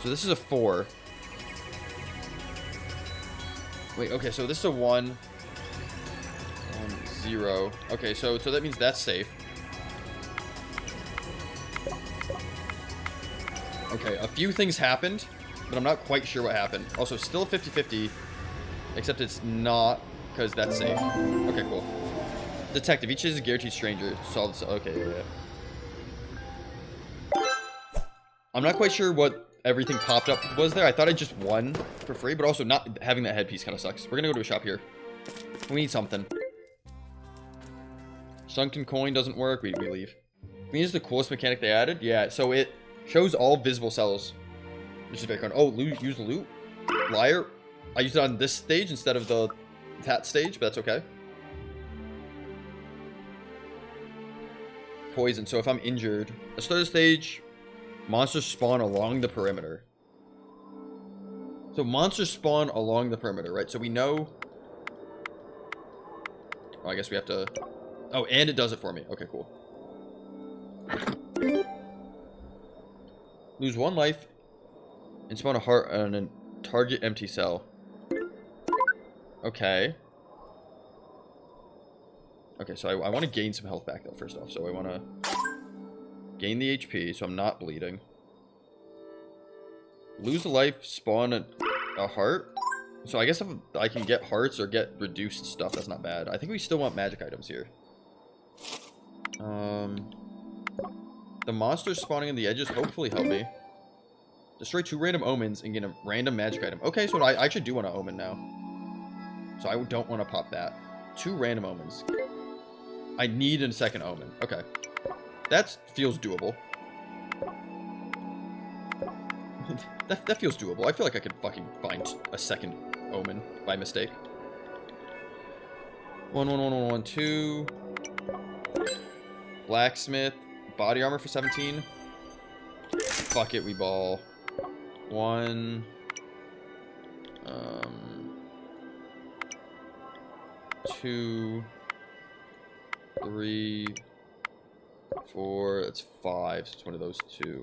So this is a 4. Wait, okay, so this is a 1. 0. Okay, so that means that's safe. Okay, a few things happened, but I'm not quite sure what happened. Also, still 50-50, except it's not, because that's safe. Okay, cool. Detective, each is a guaranteed stranger. Solve this. Okay, yeah. I'm not quite sure what everything popped up was there. I thought I just won for free, but also not having that headpiece kind of sucks. We're gonna go to a shop here. We need something. Sunken coin doesn't work. We leave. I mean, this is the coolest mechanic they added. Yeah, so it shows all visible cells, which is very cool. Oh, use the loot. Liar. I used it on this stage instead of that stage, but that's okay. Poison. So if I'm injured, let's start the stage. Monsters spawn along the perimeter. So monsters spawn along the perimeter, right? So we know. Oh, I guess we have to. Oh, and it does it for me. Okay, cool. Lose 1 life and spawn a heart on a target empty cell. Okay. Okay, so I want to gain some health back though, first off. So I want to gain the HP so I'm not bleeding. Lose a life, spawn a heart. So I guess if I can get hearts or get reduced stuff, that's not bad. I think we still want magic items here. The monsters spawning in the edges hopefully help me. Destroy 2 random omens and get a random magic item. Okay, so I actually do want an omen now. So I don't want to pop that. 2 random omens. I need a second omen. Okay. That feels doable. that feels doable. I feel like I could fucking find a second omen by mistake. 1, 1, 1, 1, 1, 2. Blacksmith. Body armor for 17. Fuck it, we ball. 1. 2. 3. 4. That's 5. So it's one of those 2.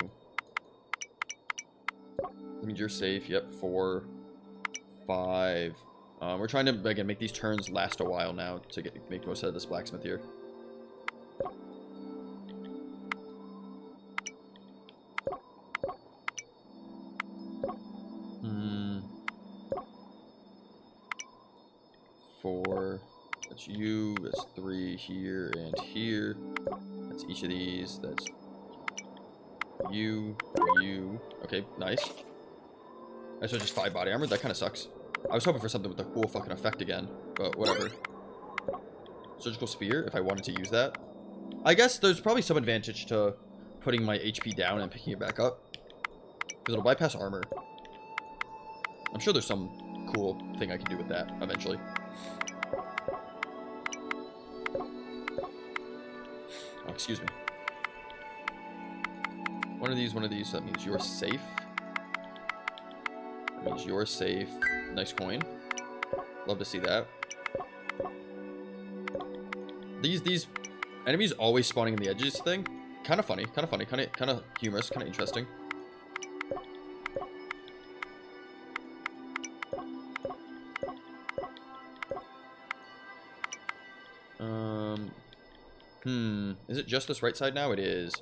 That means you're safe. Yep. 4. 5. We're trying to, again, make these turns last a while now to make most out of this blacksmith here. That's you. That's 3 here and here. That's each of these. That's you. Okay, nice. So just 5 body armor. That kind of sucks. I was hoping for something with a cool fucking effect again, but whatever. Surgical spear, if I wanted to use that. I guess there's probably some advantage to putting my HP down and picking it back up, because it'll bypass armor. I'm sure there's some cool thing I can do with that eventually. Oh, excuse me. One of these, so that means you're safe. That means you're safe. Nice coin. Love to see that. These enemies always spawning in the edges thing. Kind of funny, kind of humorous, kind of interesting. Is it just this right side now? It is.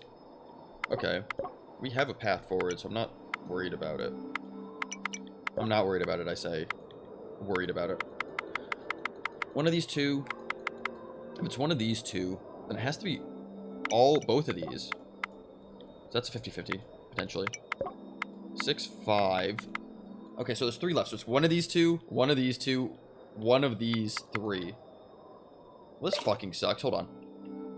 Okay. We have a path forward, so I'm not worried about it. I'm not worried about it, I say. Worried about it. One of these 2. If it's one of these 2, then it has to be both of these. So that's a 50-50, potentially. 6, 5. Okay, so there's 3 left. So it's one of these 2, one of these 2, one of these 3. Well, this fucking sucks. Hold on.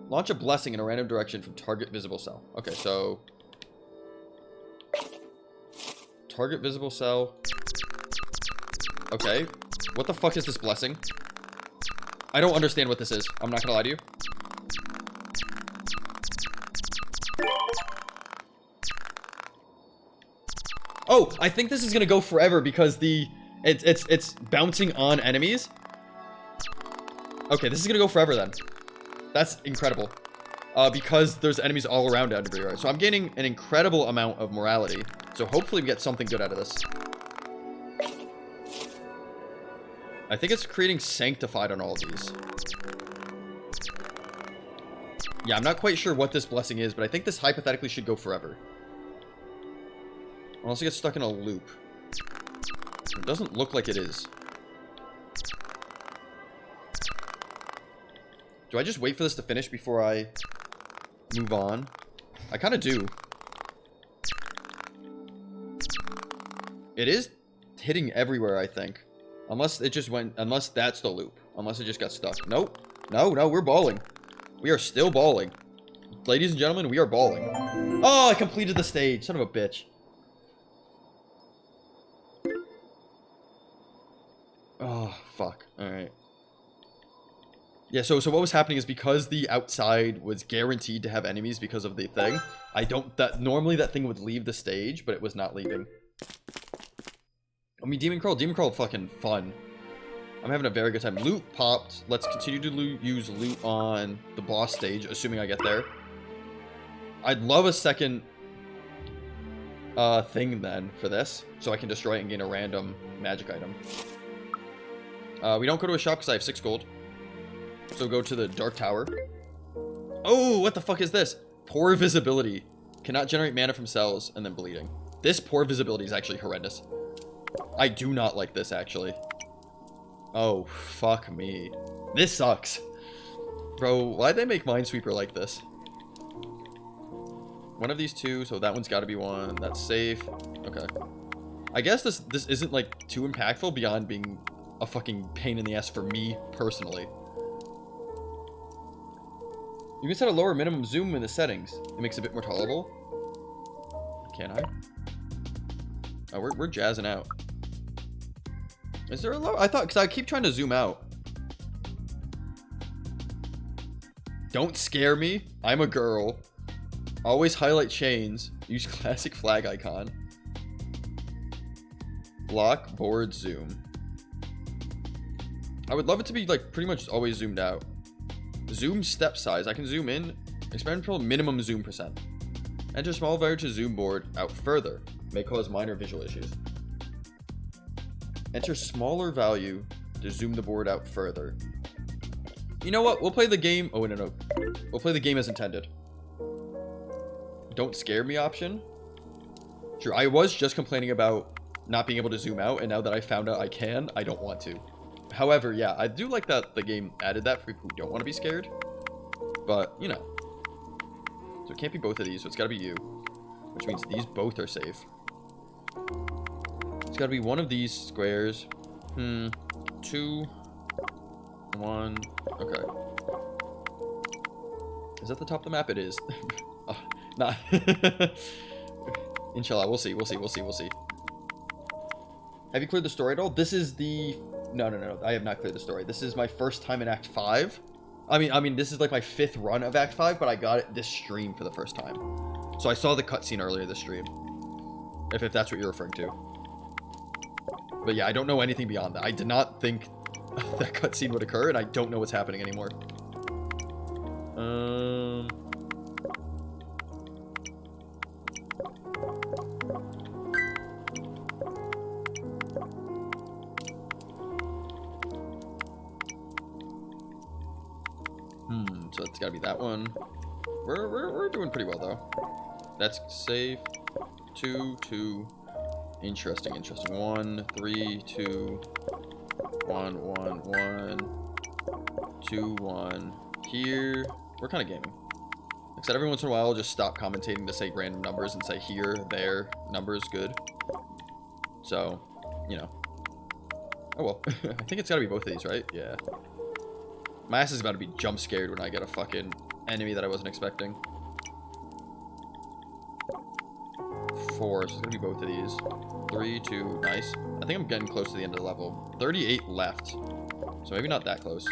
Launch a blessing in a random direction from target visible cell. Okay, so... target visible cell. Okay. What the fuck is this blessing? I don't understand what this is. I'm not gonna lie to you. Oh, I think this is gonna go forever because it's bouncing on enemies. Okay, this is gonna go forever then. That's incredible. Because there's enemies all around everywhere. So I'm gaining an incredible amount of morality. So hopefully we get something good out of this. I think it's creating Sanctified on all of these. Yeah, I'm not quite sure what this blessing is, but I think this hypothetically should go forever. Unless it gets stuck in a loop. It doesn't look like it is. Do I just wait for this to finish before I move on? I kind of do. It is hitting everywhere, I think. Unless it just went... unless that's the loop. Unless it just got stuck. Nope. No, we're balling. We are still balling. Ladies and gentlemen, we are balling. Oh, I completed the stage. Son of a bitch. Oh, fuck. Alright. Yeah, so what was happening is because the outside was guaranteed to have enemies because of the thing, normally that thing would leave the stage, but it was not leaving. I mean, Demon Crawl fucking fun. I'm having a very good time. Loot popped. Let's continue to use loot on the boss stage, assuming I get there. I'd love a second thing then for this, so I can destroy it and gain a random magic item. We don't go to a shop because I have 6 gold. So go to the Dark Tower. Oh, what the fuck is this? Poor visibility. Cannot generate mana from cells and then bleeding. This poor visibility is actually horrendous. I do not like this, actually. Oh, fuck me. This sucks. Bro, why'd they make Minesweeper like this? One of these two, so that one's got to be one. That's safe. Okay. I guess this isn't like too impactful beyond being a fucking pain in the ass for me personally. You can set a lower minimum zoom in the settings. It makes it a bit more tolerable. Can I? Oh, we're jazzing out. Is there a lower? I thought, because I keep trying to zoom out. Don't scare me. I'm a girl. Always highlight chains. Use classic flag icon. Block board zoom. I would love it to be like pretty much always zoomed out. Zoom step size. I can zoom in. Experimental minimum zoom percent. Enter small value to zoom board out further. May cause minor visual issues. Enter smaller value to zoom the board out further. You know what? We'll play the game. Oh, no. We'll play the game as intended. Don't scare me option. Sure, I was just complaining about not being able to zoom out, and now that I found out I can, I don't want to. However, yeah, I do like that the game added that for people who don't want to be scared. But, you know. So it can't be both of these, so it's got to be you. Which means these both are safe. It's got to be one of these squares. 2, 1. Okay. Is that the top of the map? It is. Oh, nah. Inshallah, we'll see. Have you cleared the story at all? This is the... No. I have not cleared the story. This is my first time in Act 5. I mean, this is like my 5th run of Act 5, but I got it this stream for the first time. So I saw the cutscene earlier this stream. If that's what you're referring to. But yeah, I don't know anything beyond that. I did not think that cutscene would occur, and I don't know what's happening anymore. So it's gotta be that one. We're doing pretty well though. That's safe. 2, 2. Interesting. 1, 3, 2. 1, 1, 1. 2, 1. Here. We're kind of gaming. Except every once in a while, I'll just stop commentating to say random numbers and say here, there, numbers, good. So, you know. Oh well. I think it's gotta be both of these, right? Yeah. My ass is about to be jump scared when I get a fucking enemy that I wasn't expecting. 4, so it's gonna be both of these. 3, 2, nice. I think I'm getting close to the end of the level. 38 left. So maybe not that close.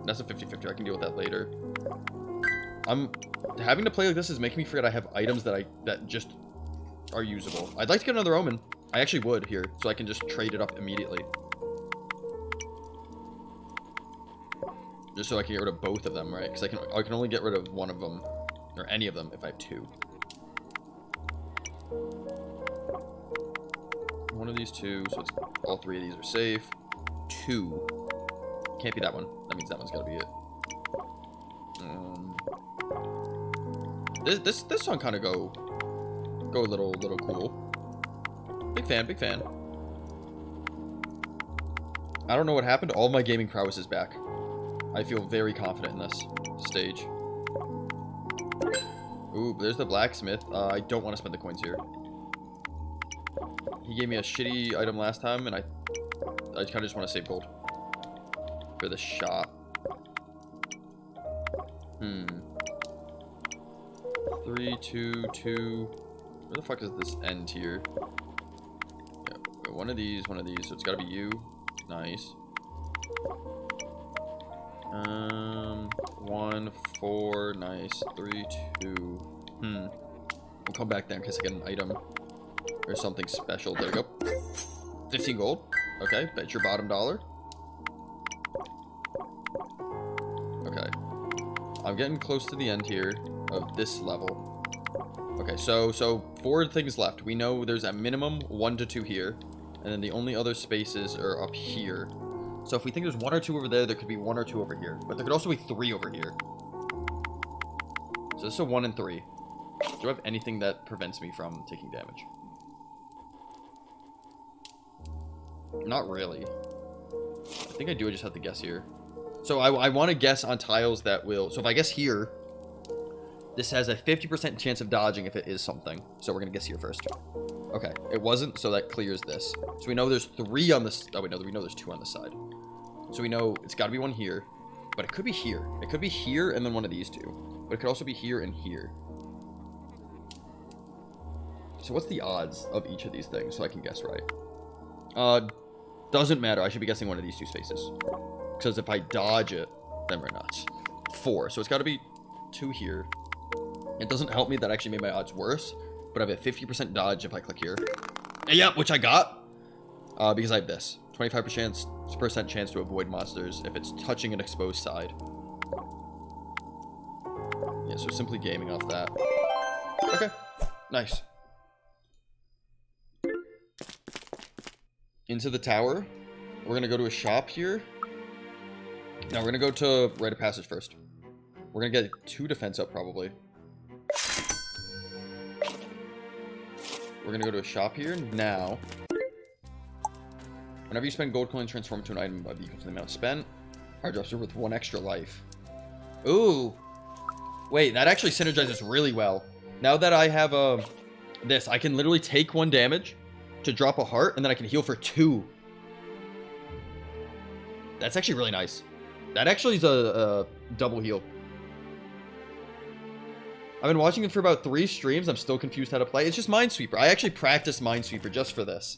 That's a 50-50. I can deal with that later. Having to play like this is making me forget I have items that just are usable. I'd like to get another Omen. I actually would here, so I can just trade it up immediately. Just so I can get rid of both of them, right? Because I can only get rid of one of them, or any of them, if I have 2. One of these 2, so it's all 3 of these are safe. 2. Can't be that one. That means that one's got to be it. This song kind of go a little cool. Big fan. I don't know what happened. All of my gaming prowess is back. I feel very confident in this stage. Ooh, there's the blacksmith. I don't want to spend the coins here. He gave me a shitty item last time, and I kind of just want to save gold for the shop. 3, 2, 2. Where the fuck is this end here? Yeah, one of these, so it's gotta be you. Nice. 1, 4, nice. 3, 2. We'll come back there in case I get an item or something special. There we go. 15 gold. Okay, bet your bottom dollar. Okay. I'm getting close to the end here of this level. Okay, so 4 things left. We know there's a minimum 1 to 2 here, and then the only other spaces are up here. So if we think there's 1 or 2 over there could be 1 or 2 over here, but there could also be 3 over here. So this is a 1 and 3. Do I have anything that prevents me from taking damage? Not really. think I do. I just have to guess here. So I want to guess on tiles that will... So if I guess here, this has a 50% chance of dodging if it is something. So we're going to guess here first. Okay, it wasn't, so that clears this. So we know there's 3 on this... Oh, wait, no, we know there's 2 on this side. So we know it's got to be one here. But it could be here. It could be here and then one of these 2. But it could also be here and here. So what's the odds of each of these things so I can guess right? Doesn't matter. I should be guessing one of these 2 spaces. Because if I dodge it, then we're nuts. 4. So it's got to be 2 here. It doesn't help me that actually made my odds worse. But I have a 50% dodge if I click here. And yeah, which I got. Because I have this. 25% chance to avoid monsters if it's touching an exposed side. Yeah, so simply gaming off that. Okay. Nice. Into the tower. We're going to go to a shop here. Now we're going to go to Rite of Passage first. We're going to get 2 defense up probably. We're going to go to a shop here now. Whenever you spend gold coins, transform to an item above equal to the amount spent. Hard drops are worth 1 extra life. Ooh. Wait, that actually synergizes really well. Now that I have this, I can literally take 1 damage to drop a heart, and then I can heal for 2. That's actually really nice. That actually is a double heal. I've been watching it for about 3 streams. I'm still confused how to play. It's just Minesweeper. I actually practiced Minesweeper just for this.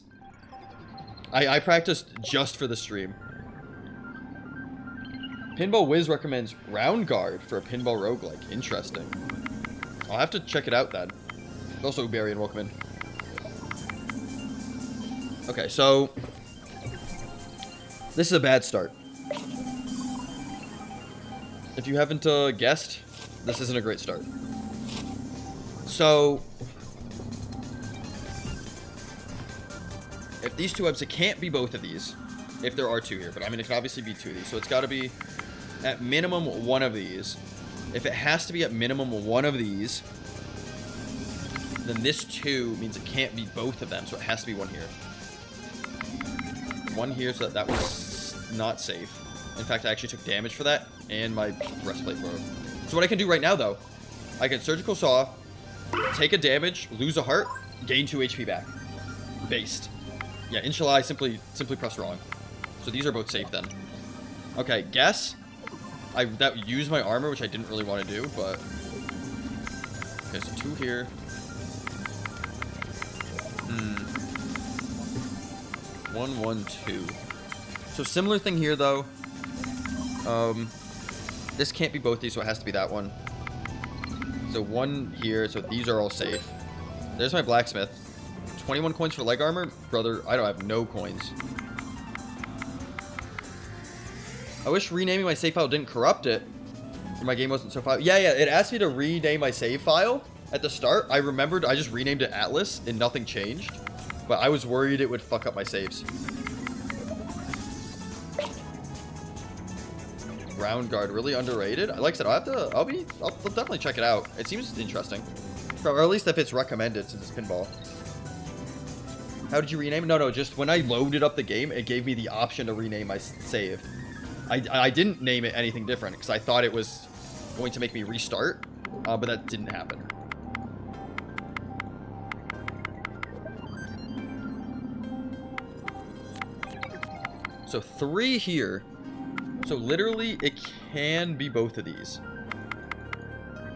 I practiced just for the stream. Pinball Wiz recommends Round Guard for a pinball roguelike. Interesting. I'll have to check it out then. Also, Barry and welcome in. Okay, so this is a bad start. If you haven't guessed, this isn't a great start. So if these 2 webs, it can't be both of these. If there are 2 here, but I mean, it could obviously be 2 of these. So it's got to be at minimum 1 of these. If it has to be at minimum 1 of these, then this 2 means it can't be both of them. So it has to be 1 here. 1 here, so that was not safe. In fact, I actually took damage for that, and my breastplate broke. So what I can do right now, though, I can surgical saw, take a damage, lose a heart, gain 2 HP back. Based. Yeah, inshallah, I simply pressed wrong. So these are both safe then. Okay, guess. That used my armor, which I didn't really want to do, but... Okay, so 2 here. 1, 1, 2. So similar thing here, though. This can't be both these, so it has to be that one. So 1 here, so these are all safe. There's my blacksmith. 21 coins for leg armor? Brother, I don't have no coins. I wish renaming my save file didn't corrupt it. Or my game wasn't so file. Yeah, it asked me to rename my save file at the start. I remembered I just renamed it Atlas and nothing changed. But I was worried it would fuck up my saves. Round Guard, really underrated. Like I said, I'll definitely check it out. It seems interesting. Or at least if it's recommended since it's pinball. How did you rename it? No, just when I loaded up the game, it gave me the option to rename my save. I didn't name it anything different because I thought it was going to make me restart, but that didn't happen. So 3 here. So literally, it can be both of these.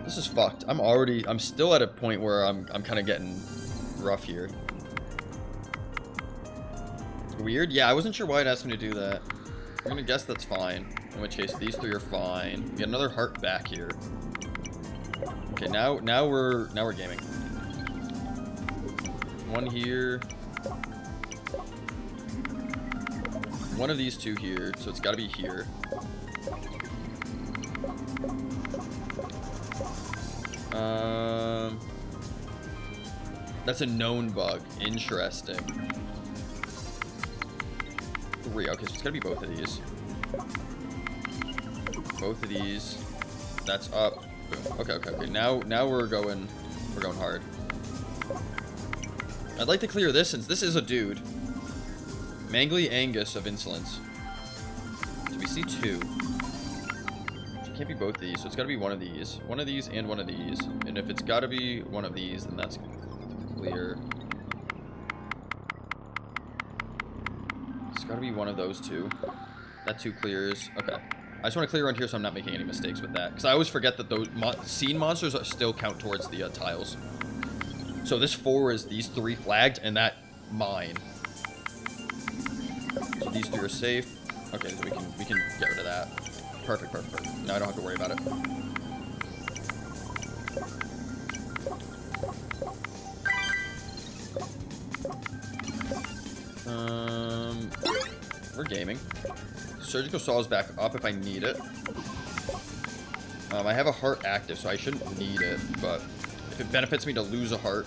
This is fucked. I'm still at a point where I'm kind of getting rough here. Weird? Yeah, I wasn't sure why it asked me to do that. I'm gonna guess that's fine. In which case, these 3 are fine. We get another heart back here. Okay, now we're gaming. 1 here. 1 of these 2 here, so it's got to be here. That's a known bug. Interesting. 3. Okay, so it's got to be both of these. Both of these. That's up. Boom. Okay. Now we're going hard. I'd like to clear this since this is a dude. Mangly Angus of Insolence. So we see 2. It can't be both these, so it's gotta be one of these. One of these and one of these. And if it's gotta be one of these, then that's clear. It's gotta be one of those two. That 2 clears. Okay. I just want to clear around here so I'm not making any mistakes with that. Because I always forget that those scene monsters still count towards the tiles. So this 4 is these 3 flagged, and that mine. So these 3 are safe. Okay, so we can get rid of that. Perfect, perfect, perfect. Now I don't have to worry about it. We're gaming. Surgical saw is back up if I need it. I have a heart active, so I shouldn't need it, but if it benefits me to lose a heart,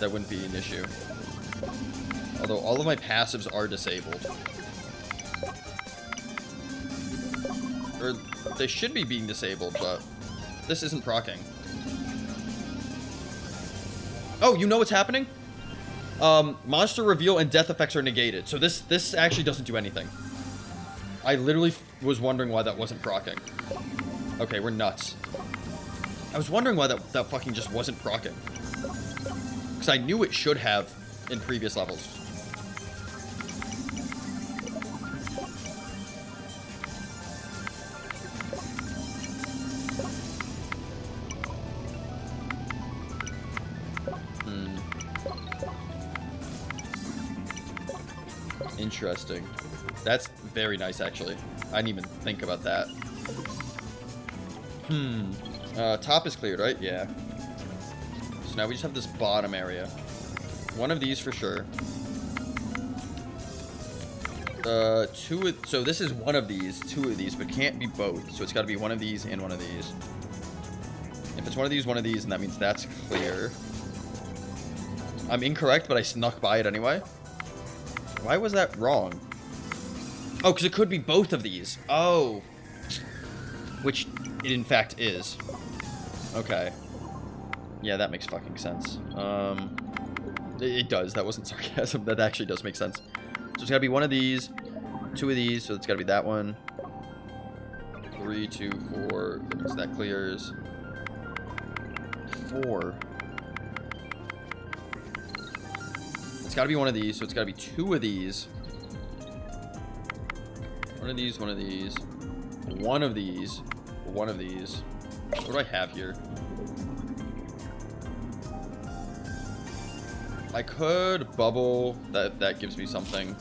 that wouldn't be an issue. Although all of my passives are disabled. Or they should be being disabled, but this isn't proccing. Oh, you know what's happening? Monster reveal and death effects are negated. So this actually doesn't do anything. I literally was wondering why that wasn't proccing. Okay, we're nuts. I was wondering why that fucking just wasn't proccing. Because I knew it should have in previous levels. Interesting. That's very nice, actually. I didn't even think about that. Top is cleared, right? Yeah. So now we just have this bottom area. One of these for sure. So this is one of these, 2 of these, but can't be both. So it's got to be one of these and one of these. If it's one of these, and that means that's clear. I'm incorrect, but I snuck by it anyway. Why was that wrong? Oh, because it could be both of these. Oh. Which it in fact is. Okay. Yeah, that makes fucking sense. It does. That wasn't sarcasm. That actually does make sense. So it's gotta be one of these, 2 of these, so it's gotta be that one. 3, 2, 4. That means that clears. 4. It's gotta be one of these, so it's gotta be 2 of these. One of these, one of these. One of these. One of these. What do I have here? I could bubble. That gives me something.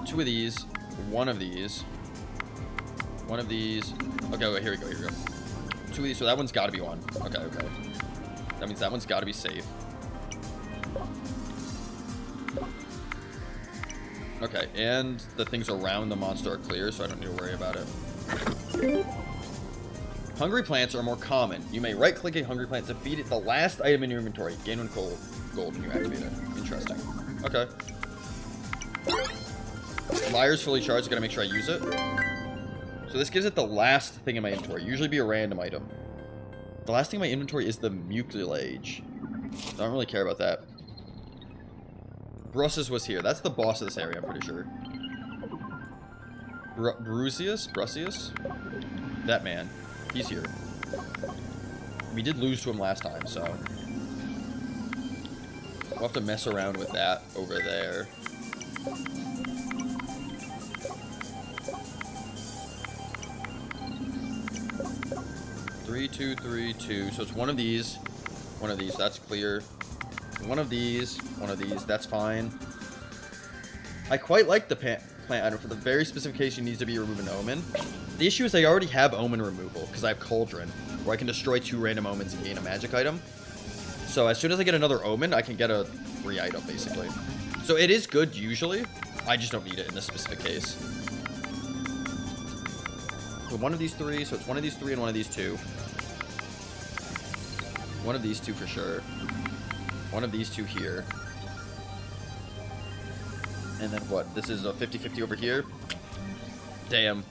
2 of these. One of these. One of these. Okay, wait, here we go, here we go. 2 of these, so that one's gotta be one. Okay, okay. That means that one's gotta be safe. Okay, and the things around the monster are clear, so I don't need to worry about it. Hungry plants are more common. You may right-click a hungry plant to feed it the last item in your inventory. Gain 1 gold when you activate it. Interesting. Okay. Liar's fully charged. Gotta make sure I use it. So this gives it the last thing in my inventory. Usually be a random item. The last thing in my inventory is the mucilage. I don't really care about that. Brussus was here. That's the boss of this area, I'm pretty sure. Brusius? That man. He's here. We did lose to him last time, so we'll have to mess around with that over there. Three, 2, 3, 2. So it's one of these. One of these. That's clear. One of these. One of these. That's fine. I quite like the plant item for the very specific case you need to be removing omen. The issue is I already have omen removal because I have Cauldron, where I can destroy 2 random omens and gain a magic item. So as soon as I get another omen, I can get a free item, basically. So it is good usually. I just don't need it in this specific case. So one of these 3, so it's one of these 3 and one of these 2. One of these 2 for sure. One of these 2 here. And then what? This is a 50-50 over here. Damn.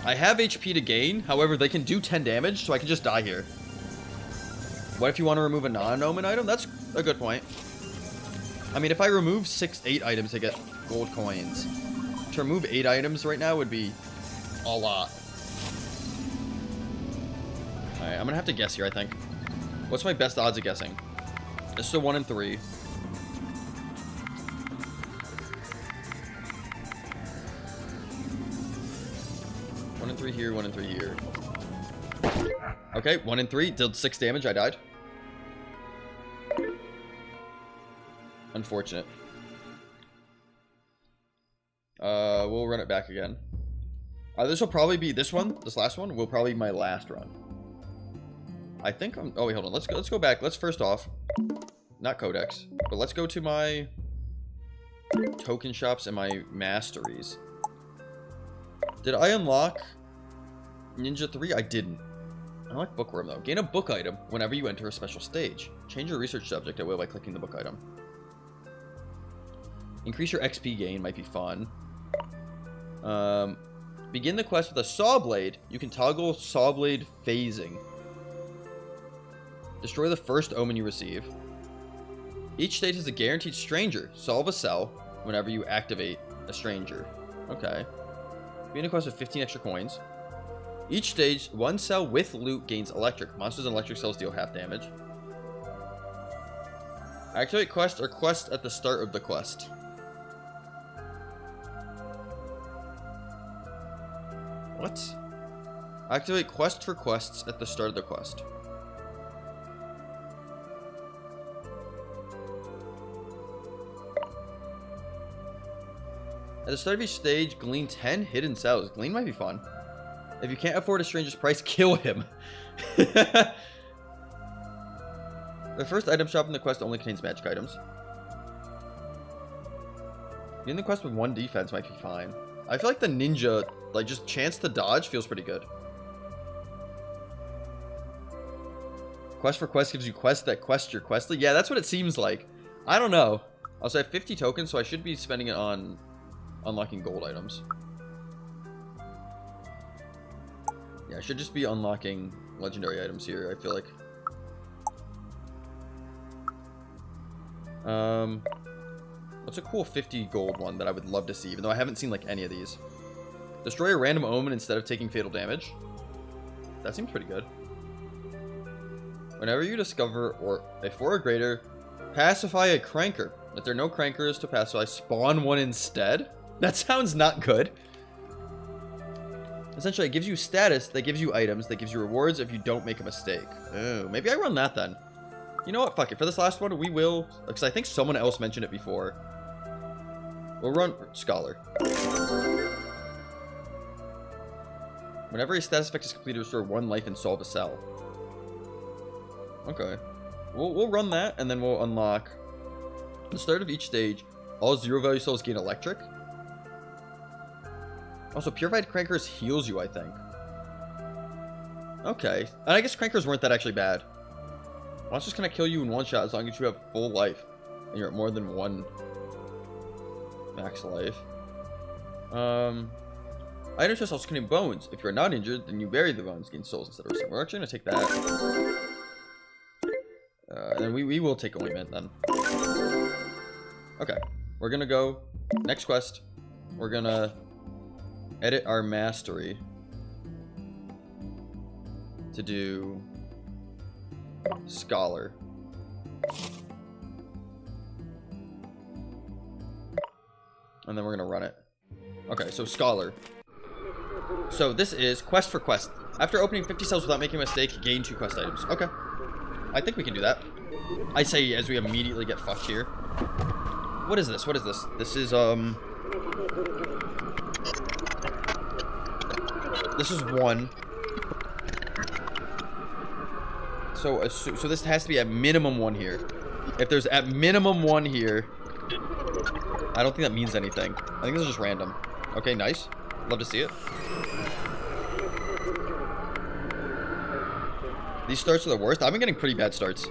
I have HP to gain. However, they can do 10 damage, so I can just die here. What if you want to remove a non-omen item? That's a good point. I mean, if I remove 8 items, I get gold coins. To remove 8 items right now would be a lot. Alright, I'm gonna have to guess here, I think. What's my best odds of guessing? This is a 1 in 3. 1 in 3 here, 1 in 3 here. Okay, 1 in 3. Dealt 6 damage. I died. Unfortunate. We'll run it back again. This will probably be this last one will probably be my last run. I think I'm. Oh wait, hold on. Let's go back. Let's first off, not codex, but let's go to my token shops and my masteries. Did I unlock Ninja 3? I didn't. I like Bookworm though. Gain a book item whenever you enter a special stage. Change your research subject at will by clicking the book item. Increase your XP gain, might be fun. Begin the quest with a saw blade. You can toggle saw blade phasing. Destroy the first omen you receive. Each stage has a guaranteed stranger. Solve a cell whenever you activate a stranger. Okay. Begin a quest with 15 extra coins. Each stage, 1 cell with loot gains electric. Monsters and electric cells deal half damage. Activate quest or quest at the start of the quest. What? Activate quest for quests at the start of the quest. At the start of each stage, glean 10 hidden cells. Glean might be fun. If you can't afford a stranger's price, kill him. The first item shop in the quest only contains magic items. Getting the quest with 1 defense might be fine. I feel like the ninja, like, just chance to dodge feels pretty good. Quest for quest gives you quests that quest your questly. Yeah, that's what it seems like. I don't know. Also, I have 50 tokens, so I should be spending it on unlocking gold items. Yeah, I should just be unlocking legendary items here, I feel like. What's a cool 50 gold one that I would love to see, even though I haven't seen, like, any of these? Destroy a random omen instead of taking fatal damage. That seems pretty good. Whenever you discover a 4 or greater, pacify a cranker. If there are no crankers to pacify, spawn one instead? That sounds not good. Essentially, it gives you status that gives you items, that gives you rewards if you don't make a mistake. Oh, maybe I run that then. You know what? Fuck it. For this last one, we will, because I think someone else mentioned it before. We'll run Scholar. Whenever a status effect is completed, restore 1 life and solve a cell. Okay. We'll run that, and then we'll unlock. At the start of each stage, all 0 value cells gain electric. Also, Purified Crankers heals you, I think. Okay. And I guess Crankers weren't that actually bad. Monsters can kill you in 1 shot as long as you have full life. And you're at more than 1 max life. Item chest also contain bones. If you're not injured, then you bury the bones, gain souls instead of restore. We're actually going to take that. And then we will take ointment then. Okay. We're going to go. Next quest. We're going to edit our mastery to do Scholar. And then we're gonna run it. Okay, so Scholar. So this is quest for quest. After opening 50 cells without making a mistake, gain 2 quest items. Okay. I think we can do that. I say as we immediately get fucked here. What is this? What is this? This is, this is 1. So this has to be at minimum 1 here. If there's at minimum 1 here, I don't think that means anything. I think this is just random. Okay, nice. Love to see it. These starts are the worst. I've been getting pretty bad starts.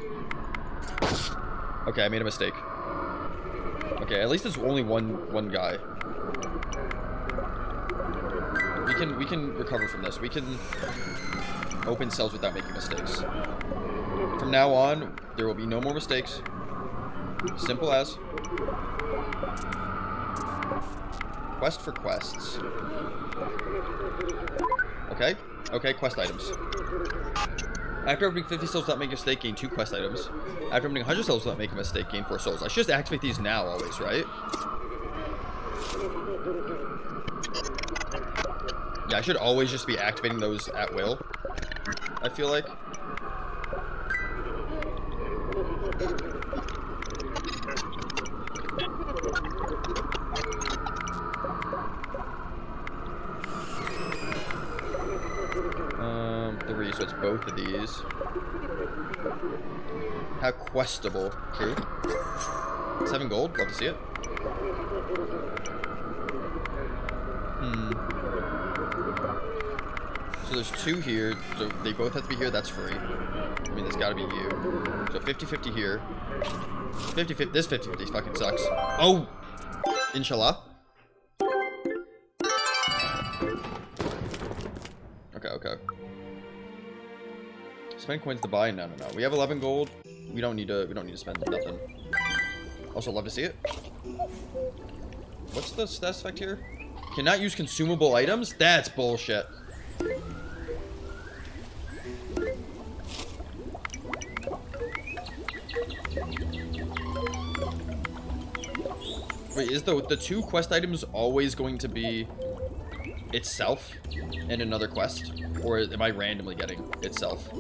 Okay, I made a mistake. Okay, at least it's only one guy. We can recover from this. We can open cells without making mistakes. From now on, there will be no more mistakes. Simple as. Quest for quests. Okay. Okay, quest items. After opening 50 souls without making a mistake, gain 2 quest items. After opening 100 souls without making a mistake, gain 4 souls. I should just activate these now always, right? Yeah, I should always just be activating those at will, I feel like. Three, so it's both of these. How questable. True. 7 gold, love to see it. So there's 2 here, so they both have to be here, that's free. I mean, there's gotta be you. So 50-50 here. 50-50, this 50-50 fucking sucks. Oh! Inshallah. Okay, okay. Spend coins to buy? No. We have 11 gold. We don't need to spend nothing. Also, love to see it. What's the status effect here? Cannot use consumable items? That's bullshit. Wait, is the 2 quest items always going to be itself and another quest? Or am I randomly getting itself?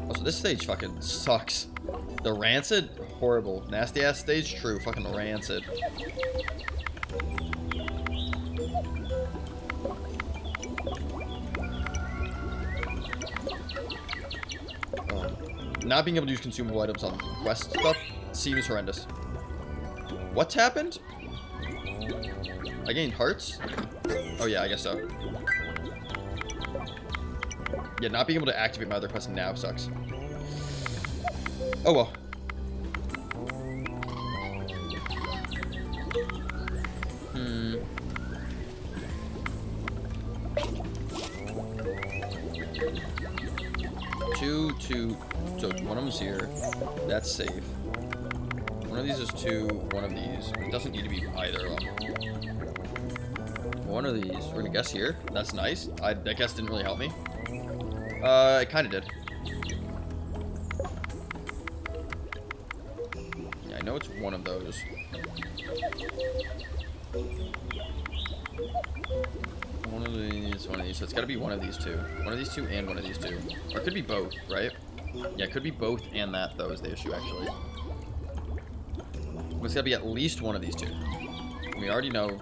Also, this stage fucking sucks. The rancid, horrible. Nasty ass stage, true. Fucking rancid. Not being able to use consumable items on quest stuff seems horrendous. What's happened? I gained hearts? Oh yeah, I guess so. Yeah, not being able to activate my other quest now sucks. Oh well. Two. So one of them's here. That's safe. One of these is 2. One of these. It doesn't need to be either of them. One of these. We're gonna guess here. That's nice. That guess didn't really help me. It kind of did. Yeah, I know it's one of those. One of these, one of these. So it's got to be one of these 2. One of these 2 and one of these 2. Or it could be both, right? Yeah, it could be both and that, though, is the issue, actually. It's got to be at least one of these 2. We already know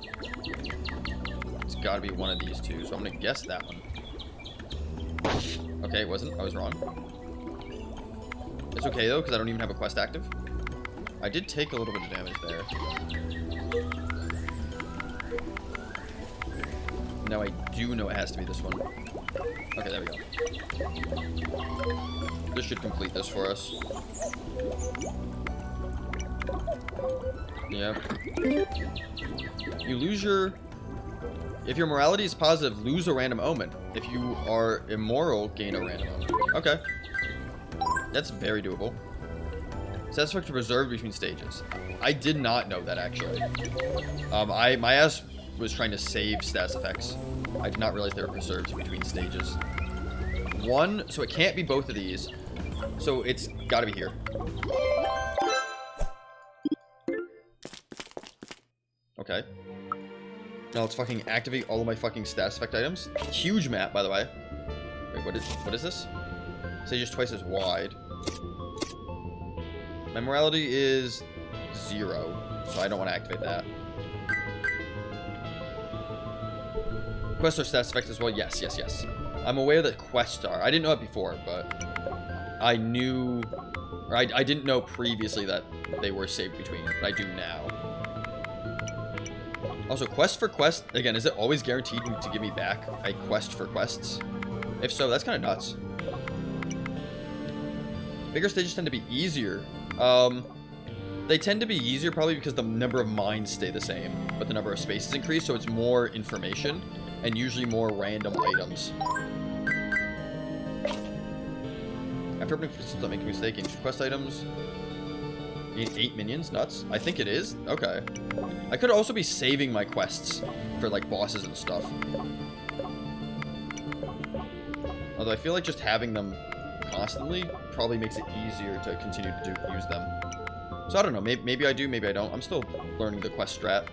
it's got to be one of these 2, so I'm going to guess that one. Okay, it wasn't. I was wrong. It's okay, though, because I don't even have a quest active. I did take a little bit of damage there. Now I do know it has to be this one. Okay, there we go. This should complete this for us. Yeah. You lose your... If your morality is positive, lose a random omen. If you are immoral, gain a random omen. Okay. That's very doable. Status effects are preserved between stages. I did not know that, actually. My ass was trying to save status effects. I did not realize they were preserved between stages. 1, so it can't be both of these. So it's gotta be here. Okay. Now let's fucking activate all of my fucking status effect items. Huge map, by the way. Wait, what is this? Stage is twice as wide. My morality is 0, so I don't want to activate that. Quests are status effects as well. Yes. I'm aware that quests are. I didn't know it before, but I knew, or I didn't know previously that they were saved between, but I do now. Also, quest for quest, again, is it always guaranteed to give me back a quest for quests? If so, that's kind of nuts. Bigger stages tend to be easier. They tend to be easier probably because the number of mines stay the same, but the number of spaces increase, so it's more information and usually more random items. After opening, stop making mistakes. Quest items. Need 8 minions? Nuts? I think it is. Okay. I could also be saving my quests for, like, bosses and stuff. Although I feel like just having them constantly probably makes it easier to continue to use them. So I don't know. Maybe I do, maybe I don't. I'm still learning the quest strat.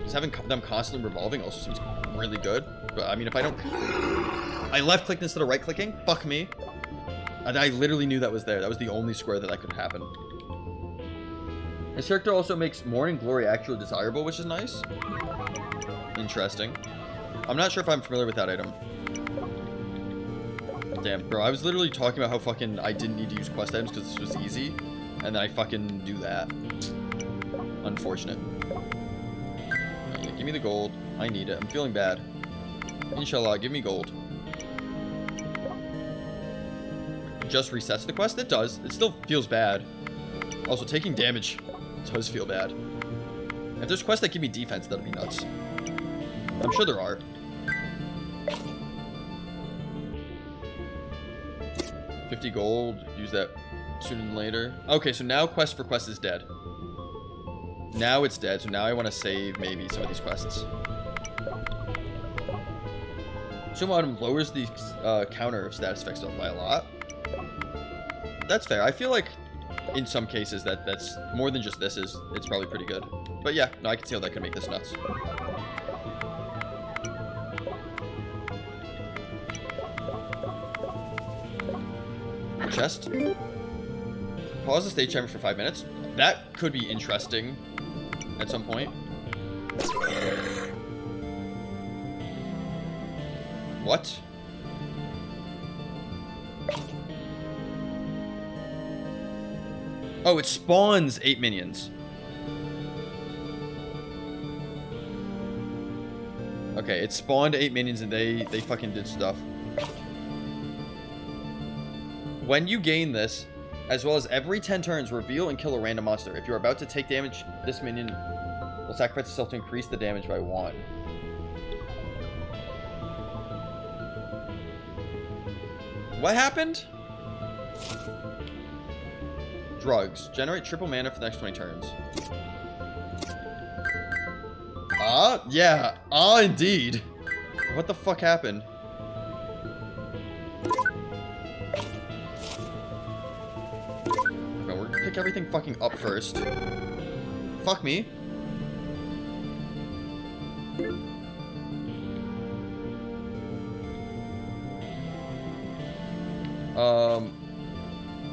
Just having them constantly revolving also seems really good. But, I mean, if I don't... I left-clicked instead of right-clicking? Fuck me. And I literally knew that was there. That was the only square that could happen. His character also makes Morning Glory actually desirable, which is nice. Interesting. I'm not sure if I'm familiar with that item. Damn, bro. I was literally talking about how fucking I didn't need to use quest items because this was easy. And then I fucking do that. Unfortunate. Yeah, give me the gold. I need it. I'm feeling bad. Inshallah, give me gold. Just resets the quest? It does. It still feels bad. Also, taking damage does feel bad. If there's quests that give me defense, that'd be nuts. I'm sure there are. 50 gold. Use that sooner than later. Okay, so now quest for quest is dead. Now it's dead, so now I want to save maybe some of these quests. Sumo item lowers the counter of status effects by a lot. That's fair. I feel like in some cases that's more than just this is. It's probably pretty good. But yeah, no, I can see how that could make this nuts. Chest. Pause the stage timer for 5 minutes. That could be interesting at some point. What? Oh, it spawns 8 minions. Okay, it spawned 8 minions and they fucking did stuff. When you gain this, as well as every 10 turns, reveal and kill a random monster. If you're about to take damage, this minion will sacrifice itself to increase the damage by 1. What happened? Drugs. Generate triple mana for the next 20 turns. Yeah. Indeed. What the fuck happened? Okay, we're gonna pick everything fucking up first. Fuck me.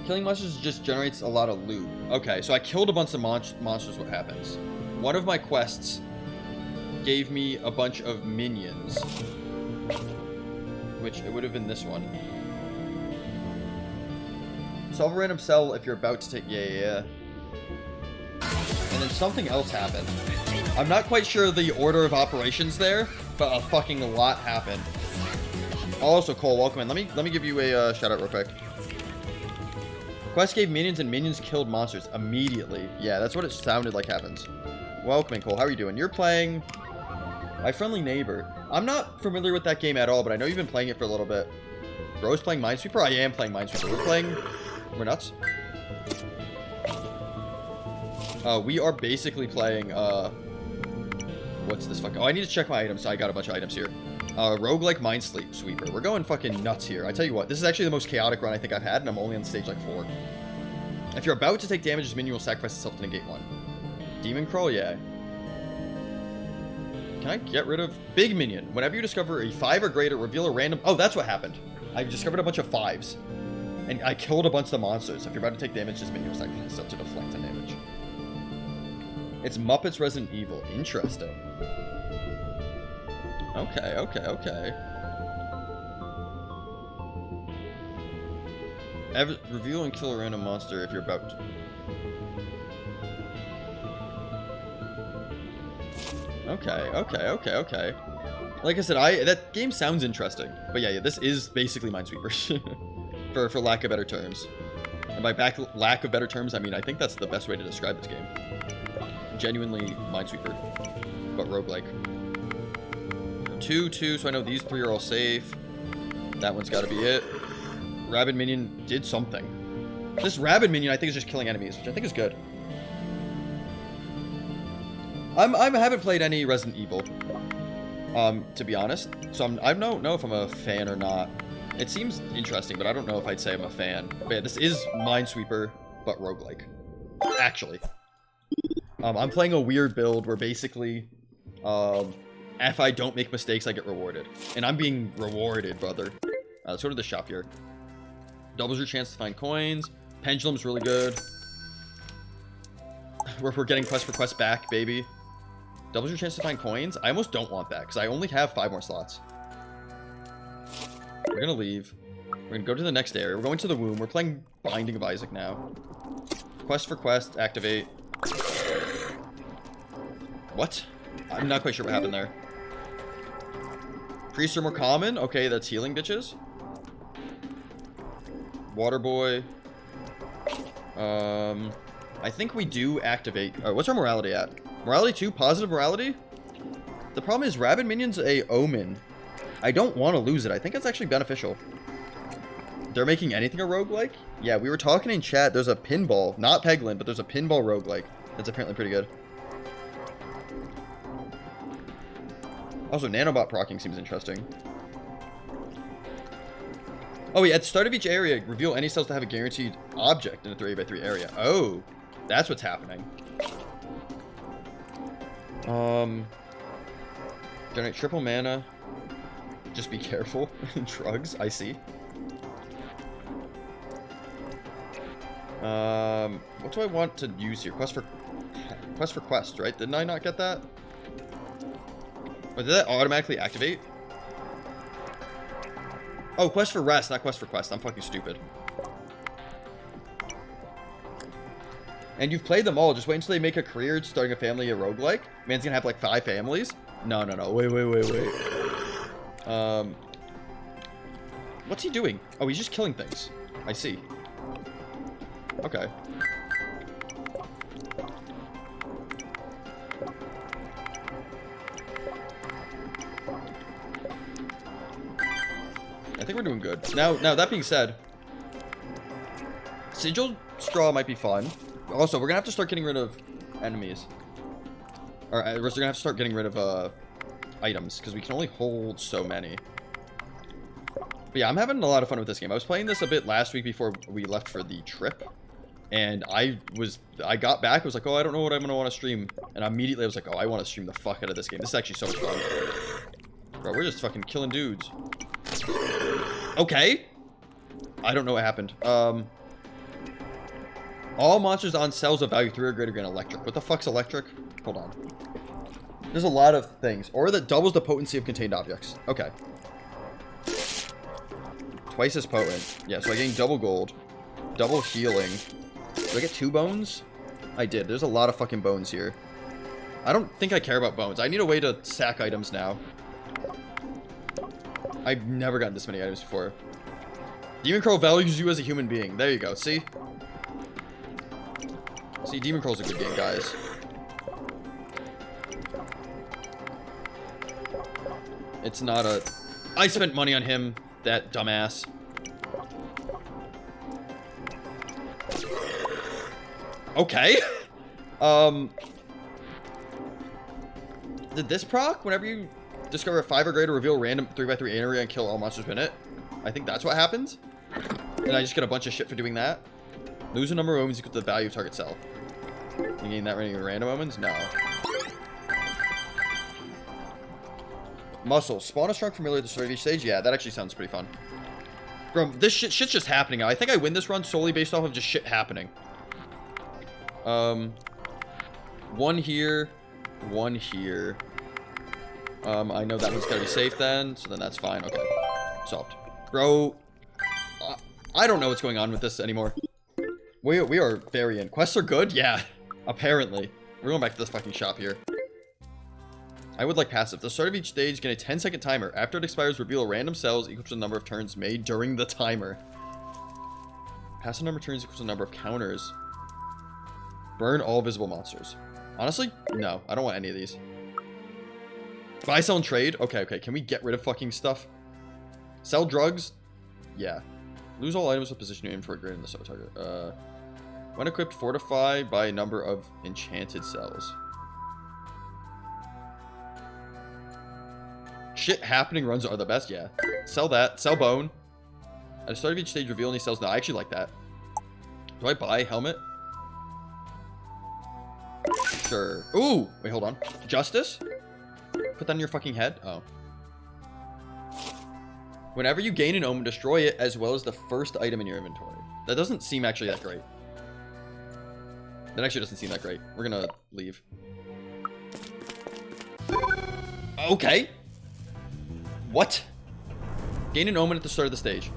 Killing monsters just generates a lot of loot. Okay, so I killed a bunch of monsters. What happens? One of my quests gave me a bunch of minions. Which, it would have been this one. Solve a random cell if you're about to take... Yeah. And then something else happened. I'm not quite sure the order of operations there, but a fucking lot happened. Also, Cole, welcome in. Let me give you a shout out real quick. Quest gave minions and minions killed monsters immediately. Yeah, that's what it sounded like happens. Welcome in, Cole. How are you doing? You're playing My Friendly Neighbor. I'm not familiar with that game at all, but I know you've been playing it for a little bit. Bro's playing Minesweeper? I am playing Minesweeper. We're nuts. We are basically playing, what's this fucking... Oh, I need to check my items. I got a bunch of items here. Roguelike Minesweeper. We're going fucking nuts here. I tell you what, this is actually the most chaotic run I think I've had, and I'm only on stage like 4. If you're about to take damage, this minion will sacrifice itself to negate 1. Demon Crawl, yeah. Can I get rid of Big Minion? Whenever you discover a 5 or greater, reveal a random... Oh, that's what happened. I discovered a bunch of 5s. And I killed a bunch of the monsters. If you're about to take damage, this minion will sacrifice itself to deflect the damage. It's Muppets Resident Evil. Interesting. Okay. Reveal and kill a random monster if you're about to. Okay. Like I said, that game sounds interesting. But yeah, this is basically Minesweeper. for lack of better terms. And by lack of better terms, I mean, I think that's the best way to describe this game. Genuinely Minesweeper, but roguelike. 2, so I know these 3 are all safe. That one's got to be it. Rabid minion did something. This rabid minion, I think, is just killing enemies, which I think is good. I haven't played any Resident Evil, to be honest. So I don't know if I'm a fan or not. It seems interesting, but I don't know if I'd say I'm a fan. But yeah, this is Minesweeper, but roguelike. Actually. I'm playing a weird build where basically, if I don't make mistakes, I get rewarded. And I'm being rewarded, brother. Let's go to the shop here. Doubles your chance to find coins. Pendulum's really good. We're getting quest for quest back, baby. Doubles your chance to find coins. I almost don't want that, because I only have 5 more slots. We're going to leave. We're going to go to the next area. We're going to the womb. We're playing Binding of Isaac now. Quest for quest. Activate. What? I'm not quite sure what happened there. Priests are more common. Okay, that's healing, bitches. Water boy. I think we do activate. What's our morality at? Morality 2, positive morality? The problem is rabid minion's a omen. I don't want to lose it. I think it's actually beneficial. They're making anything a roguelike? Yeah, we were talking in chat. There's a pinball, not Peglin, but there's a pinball roguelike. That's apparently pretty good. Also, nanobot proccing seems interesting. Oh, yeah, at the start of each area, reveal any cells that have a guaranteed object in a 3x3 area. Oh, that's what's happening. Generate triple mana. Just be careful. Drugs, I see. What do I want to use here? Quest for quest, right? Didn't I not get that? Or did that automatically activate? Oh, quest for rest, not quest for quest. I'm fucking stupid. And you've played them all. Just wait until they make a career starting a family a roguelike. Man's gonna have like 5 families. No. Wait. What's he doing? Oh, he's just killing things. I see. Okay. I think we're doing good. Now that being said, Sigil Straw might be fun. Also, we're gonna have to start getting rid of enemies. Or we're gonna have to start getting rid of items, because we can only hold so many. But yeah, I'm having a lot of fun with this game. I was playing this a bit last week before we left for the trip. And I got back, I was like, oh, I don't know what I'm gonna want to stream. And immediately I was like, oh, I want to stream the fuck out of this game. This is actually so much fun. Bro, we're just fucking killing dudes. Okay. I don't know what happened. All monsters on cells of value 3 or greater gain electric. What the fuck's electric? Hold on. There's a lot of things. Or that doubles the potency of contained objects. Okay. Twice as potent. Yeah, so I gain double gold. Double healing. Did I get 2 bones? I did. There's a lot of fucking bones here. I don't think I care about bones. I need a way to sack items now. I've never gotten this many items before. Demon Crow values you as a human being. There you go. See? See, Demon Crow's a good game, guys. It's not a... I spent money on him, that dumbass. Okay. Did this proc? Whenever you discover a 5 or greater, reveal a random 3x3 area and kill all monsters in it. I think that's what happens. And I just get a bunch of shit for doing that. Lose a number of omens equal to the value of target cell. You gain that many random omens? No. Muscle. Spawn a strong familiar at the start of each stage? Yeah, that actually sounds pretty fun. Bro, this shit's just happening now. I think I win this run solely based off of just shit happening. 1 here. 1 here. I know that one's gotta be safe then, so then that's fine. Okay. Solved. Bro, I don't know what's going on with this anymore. We are very in. Quests are good? Yeah. Apparently. We're going back to this fucking shop here. I would like passive. At the start of each stage, get a 10-second timer. After it expires, reveal random cells equal to the number of turns made during the timer. Passive number of turns equals the number of counters. Burn all visible monsters. Honestly, no. I don't want any of these. Buy, sell, and trade? Okay. Can we get rid of fucking stuff? Sell drugs? Yeah. Lose all items with position you aim for greater than the sub target. When equipped, fortify by a number of enchanted cells. Shit happening runs are the best, yeah. Sell that. Sell bone. At the start of each stage, reveal any cells. No, I actually like that. Do I buy helmet? Sure. Ooh! Wait, hold on. Justice? Put that on your fucking head? Oh. Whenever you gain an omen, destroy it as well as the first item in your inventory. That doesn't seem actually that great. That actually doesn't seem that great. We're gonna leave. Okay. What? Gain an omen at the start of the stage.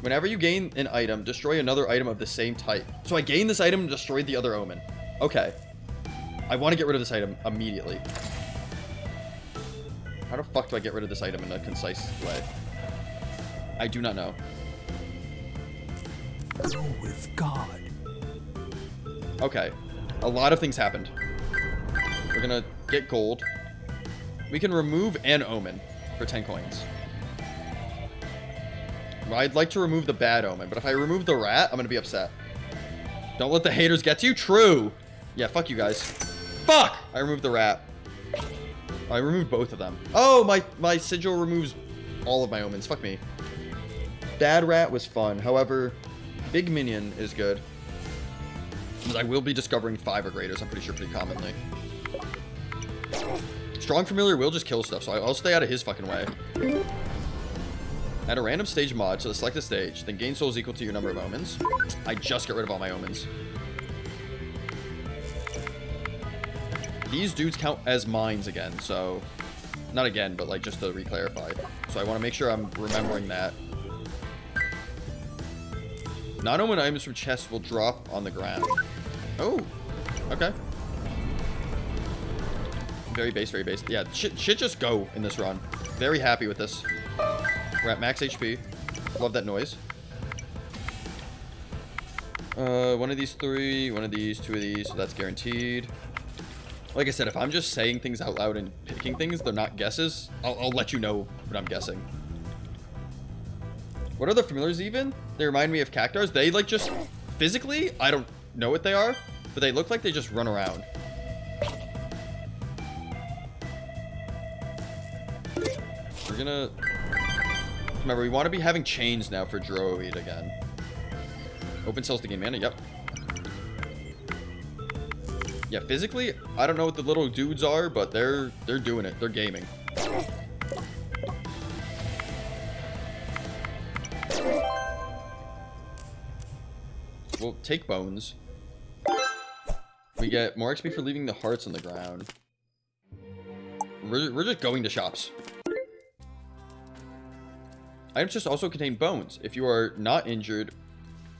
Whenever you gain an item, destroy another item of the same type. So I gained this item and destroyed the other omen. Okay. I want to get rid of this item immediately. How the fuck do I get rid of this item in a concise way? I do not know. Go with God. Okay. A lot of things happened. We're gonna get gold. We can remove an omen for 10 coins. I'd like to remove the bad omen, but if I remove the rat, I'm gonna be upset. Don't let the haters get to you. True. Yeah, fuck you guys. Fuck! I removed the rat. I removed both of them. Oh, my sigil removes all of my omens. Fuck me. Bad rat was fun. However, big minion is good. I will be discovering 5 or greaters, I'm pretty sure, pretty commonly. Strong familiar will just kill stuff, so I'll stay out of his fucking way. Add a random stage mod to select a stage, then gain souls equal to your number of omens. I just got rid of all my omens. These dudes count as mines again, so... Not again, but like just to re-clarify. So I want to make sure I'm remembering that. Non-omen items from chests will drop on the ground. Oh, okay. Very base, very base. Yeah, shit just go in this run. Very happy with this. We're at max HP. Love that noise. One of these 3, one of these, 2 of these, so that's guaranteed. Like I said, if I'm just saying things out loud and picking things, they're not guesses. I'll let you know what I'm guessing. What are the familiars even? They remind me of cactars. They like just physically, I don't know what they are, but they look like they just run around. We're gonna... Remember, we want to be having chains now for Droid again. Open cells to gain mana, yep. Yeah, physically, I don't know what the little dudes are, but they're doing it. They're gaming. We'll take bones. We get more XP for leaving the hearts on the ground. We're just going to shops. Items just also contain bones. If you are not injured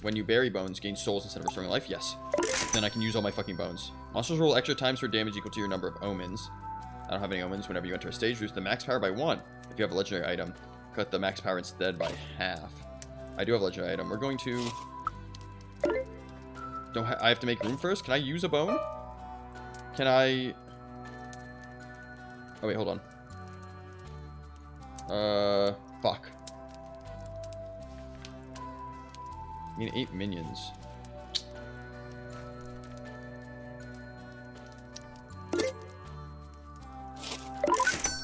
when you bury bones, gain souls instead of restoring life. Yes. Then I can use all my fucking bones. Monsters roll extra times for damage equal to your number of omens. I don't have any omens. Whenever you enter a stage, reduce the max power by 1. If you have a legendary item, cut the max power instead by half. I do have a legendary item. We're going to... I have to make room first? Can I use a bone? Can I... Oh, wait, hold on. Fuck. I need 8 minions.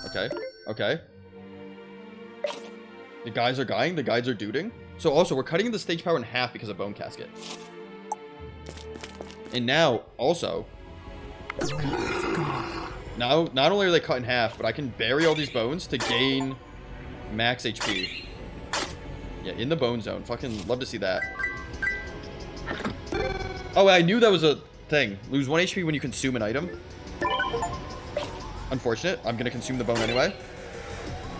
Okay. Okay. The guys are dying. The guys are duding. So also, we're cutting the stage power in half because of Bone Casket. And now, also... Now, not only are they cut in half, but I can bury all these bones to gain max HP. Yeah, in the bone zone. Fucking love to see that. Oh, I knew that was a thing. Lose 1 HP when you consume an item. Unfortunate. I'm gonna consume the bone anyway.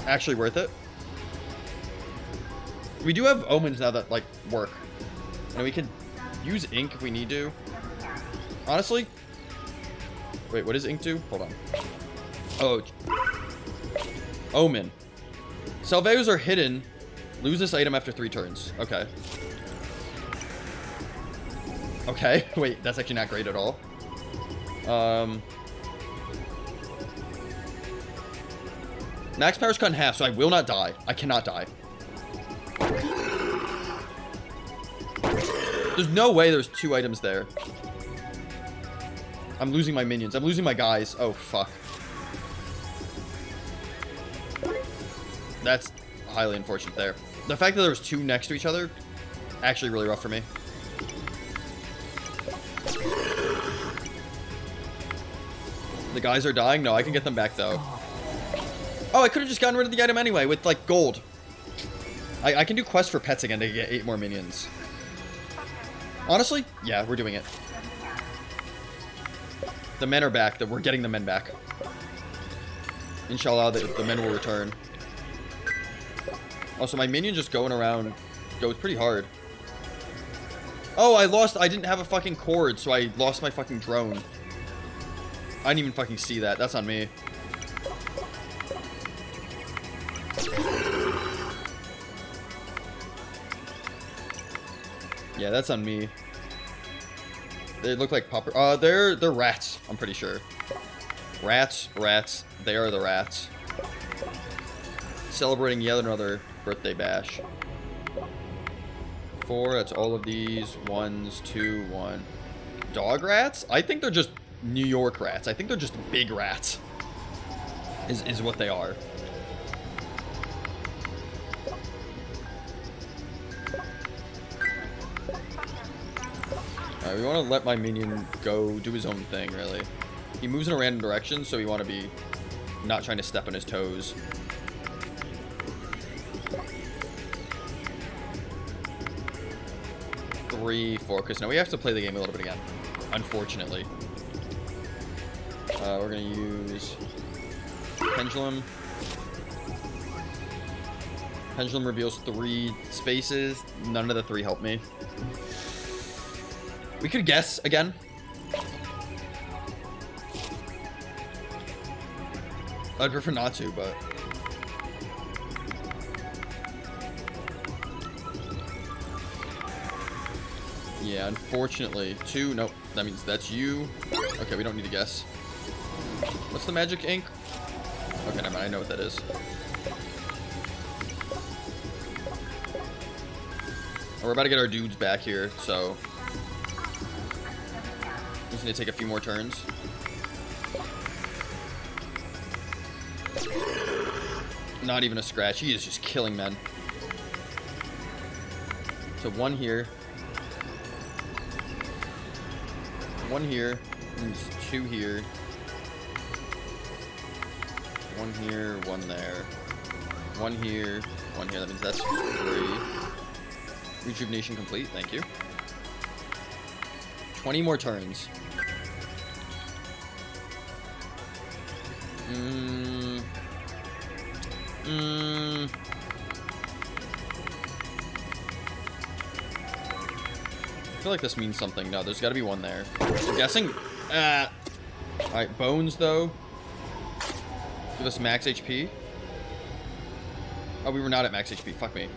Actually worth it. We do have omens now that, like, work. And we can use ink if we need to. Honestly... Wait, what does ink do? Hold on. Oh. Omen. Salveos are hidden. Lose this item after 3 turns. Okay. Okay. Wait, that's actually not great at all. Max power's cut in half, so I will not die. I cannot die. There's no way there's 2 items there. I'm losing my minions. I'm losing my guys. Oh, fuck. That's highly unfortunate there. The fact that there was 2 next to each other, actually really rough for me. The guys are dying? No, I can get them back, though. Oh, I could have just gotten rid of the item anyway with, like, gold. I can do quests for pets again to get 8 more minions. Honestly, yeah, we're doing it. The men are back. We're getting the men back. Inshallah, the men will return. Also, my minion just going around goes pretty hard. Oh, I didn't have a fucking cord, so I lost my fucking drone. I didn't even fucking see that. That's on me. Yeah, that's on me. They look like popper. They're rats, I'm pretty sure. Rats. They are the rats. Celebrating yet another birthday bash. 4, that's all of these. 1s, 2, 1. Dog rats? I think they're just New York rats. I think they're just big rats. Is what they are. Alright, we want to let my minion go do his own thing, really. He moves in a random direction, so we want to be not trying to step on his toes. Three, 4, because now we have to play the game a little bit again, unfortunately. We're going to use Pendulum. Pendulum reveals 3 spaces. None of the 3 help me. We could guess again. I'd prefer not to, but... Yeah, unfortunately. 2, nope. That means that's you. Okay, we don't need to guess. What's the magic ink? Okay, never mind. I know what that is. We're about to get our dudes back here, so... Just need to take a few more turns. Not even a scratch. He is just killing men. So 1 here. 1 here. And just 2 here. 1 here, 1 there. 1 here, 1 here. That means that's 3. Rejuvenation complete. Thank you. 20 more turns. I feel like this means something. No, there's got to be 1 there. I'm guessing. Alright, bones, though. Give us max HP. Oh, we were not at max HP. Fuck me.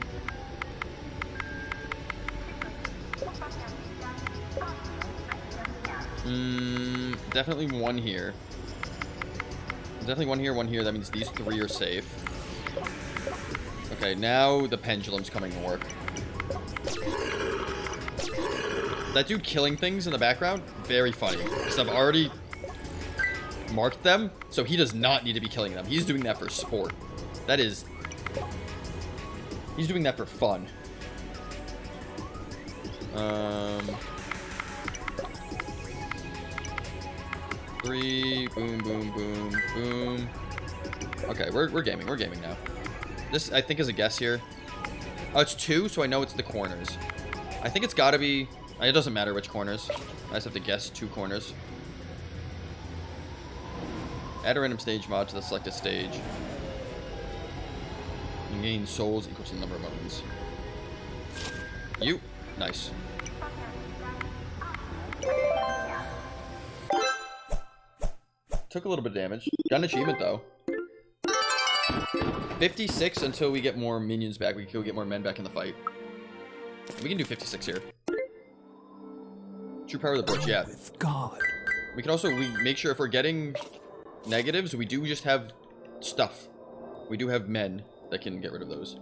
Definitely 1 here. Definitely 1 here, 1 here. That means these 3 are safe. Okay, now the pendulum's coming to work. That dude killing things in the background, very funny. Because I've already marked them, so he does not need to be killing them. He's doing that for sport. That is... He's doing that for fun. 3, boom, boom, boom, boom. Okay, we're gaming. We're gaming now. This, I think, is a guess here. Oh, it's 2, so I know it's the corners. I think it's got to be... It doesn't matter which corners. I just have to guess 2 corners. Add a random stage mod to the selected stage. You gain souls equal to the number of bones. You. Nice. Took a little bit of damage. Got an achievement, though. 56 until we get more minions back. We can get more men back in the fight. We can do 56 here. True power of the Butch, yeah. With God. We can also make sure if we're getting negatives, we do just have stuff. We do have men that can get rid of those.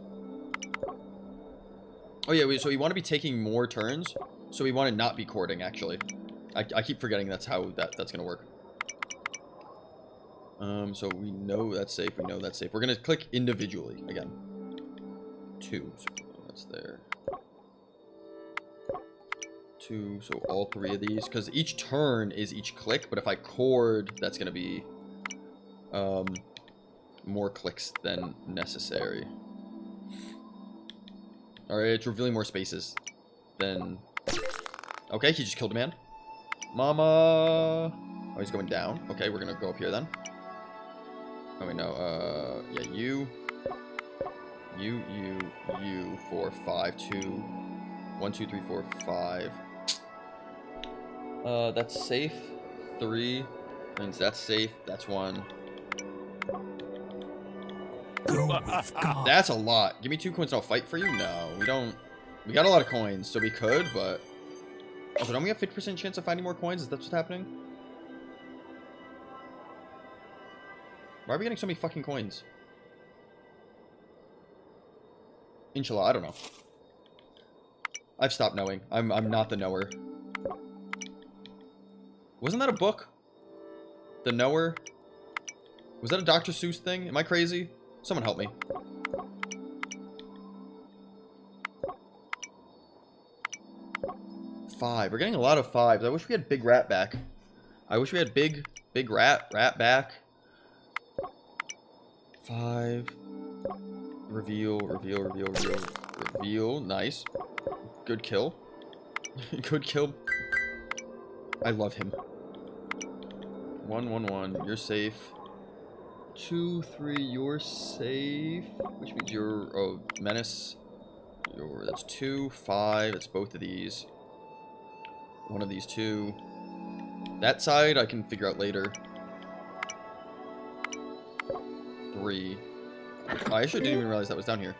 Oh yeah, so we want to be taking more turns. So we want to not be courting, actually. I keep forgetting that's how that's going to work. So we know that's safe. We know that's safe. We're going to click individually again. 2. So that's there. 2. So all 3 of these. Because each turn is each click. But if I cord, that's going to be more clicks than necessary. Alright, it's revealing more spaces than... Okay, he just killed a man. Mama! Oh, he's going down. Okay, we're gonna go up here then. Oh, wait, no. Yeah, you. 4, 5, 2. 1, 2, 3, 4, 5. That's safe. 3. Means that's safe. That's 1. Go with God. That's a lot. Give me 2 coins and I'll fight for you? No, we don't. We got a lot of coins, so we could, but... Also, don't we have 50% chance of finding more coins? Is that what's happening? Why are we getting so many fucking coins? Inshallah, I don't know. I've stopped knowing. I'm not the knower. Wasn't that a book? The Knower? Was that a Dr. Seuss thing? Am I crazy? Someone help me. Five. We're getting a lot of 5s. I wish we had Big Rat back. I wish we had Big Rat back. 5. Reveal. Nice. Good kill. Good kill. I love him. 1, 1, 1. You're safe. 2, 3. You're safe. Which means you're... Oh, Menace. That's 2, 5. It's both of these. One of these 2. That side I can figure out later. 3. I actually didn't even realize that was down here.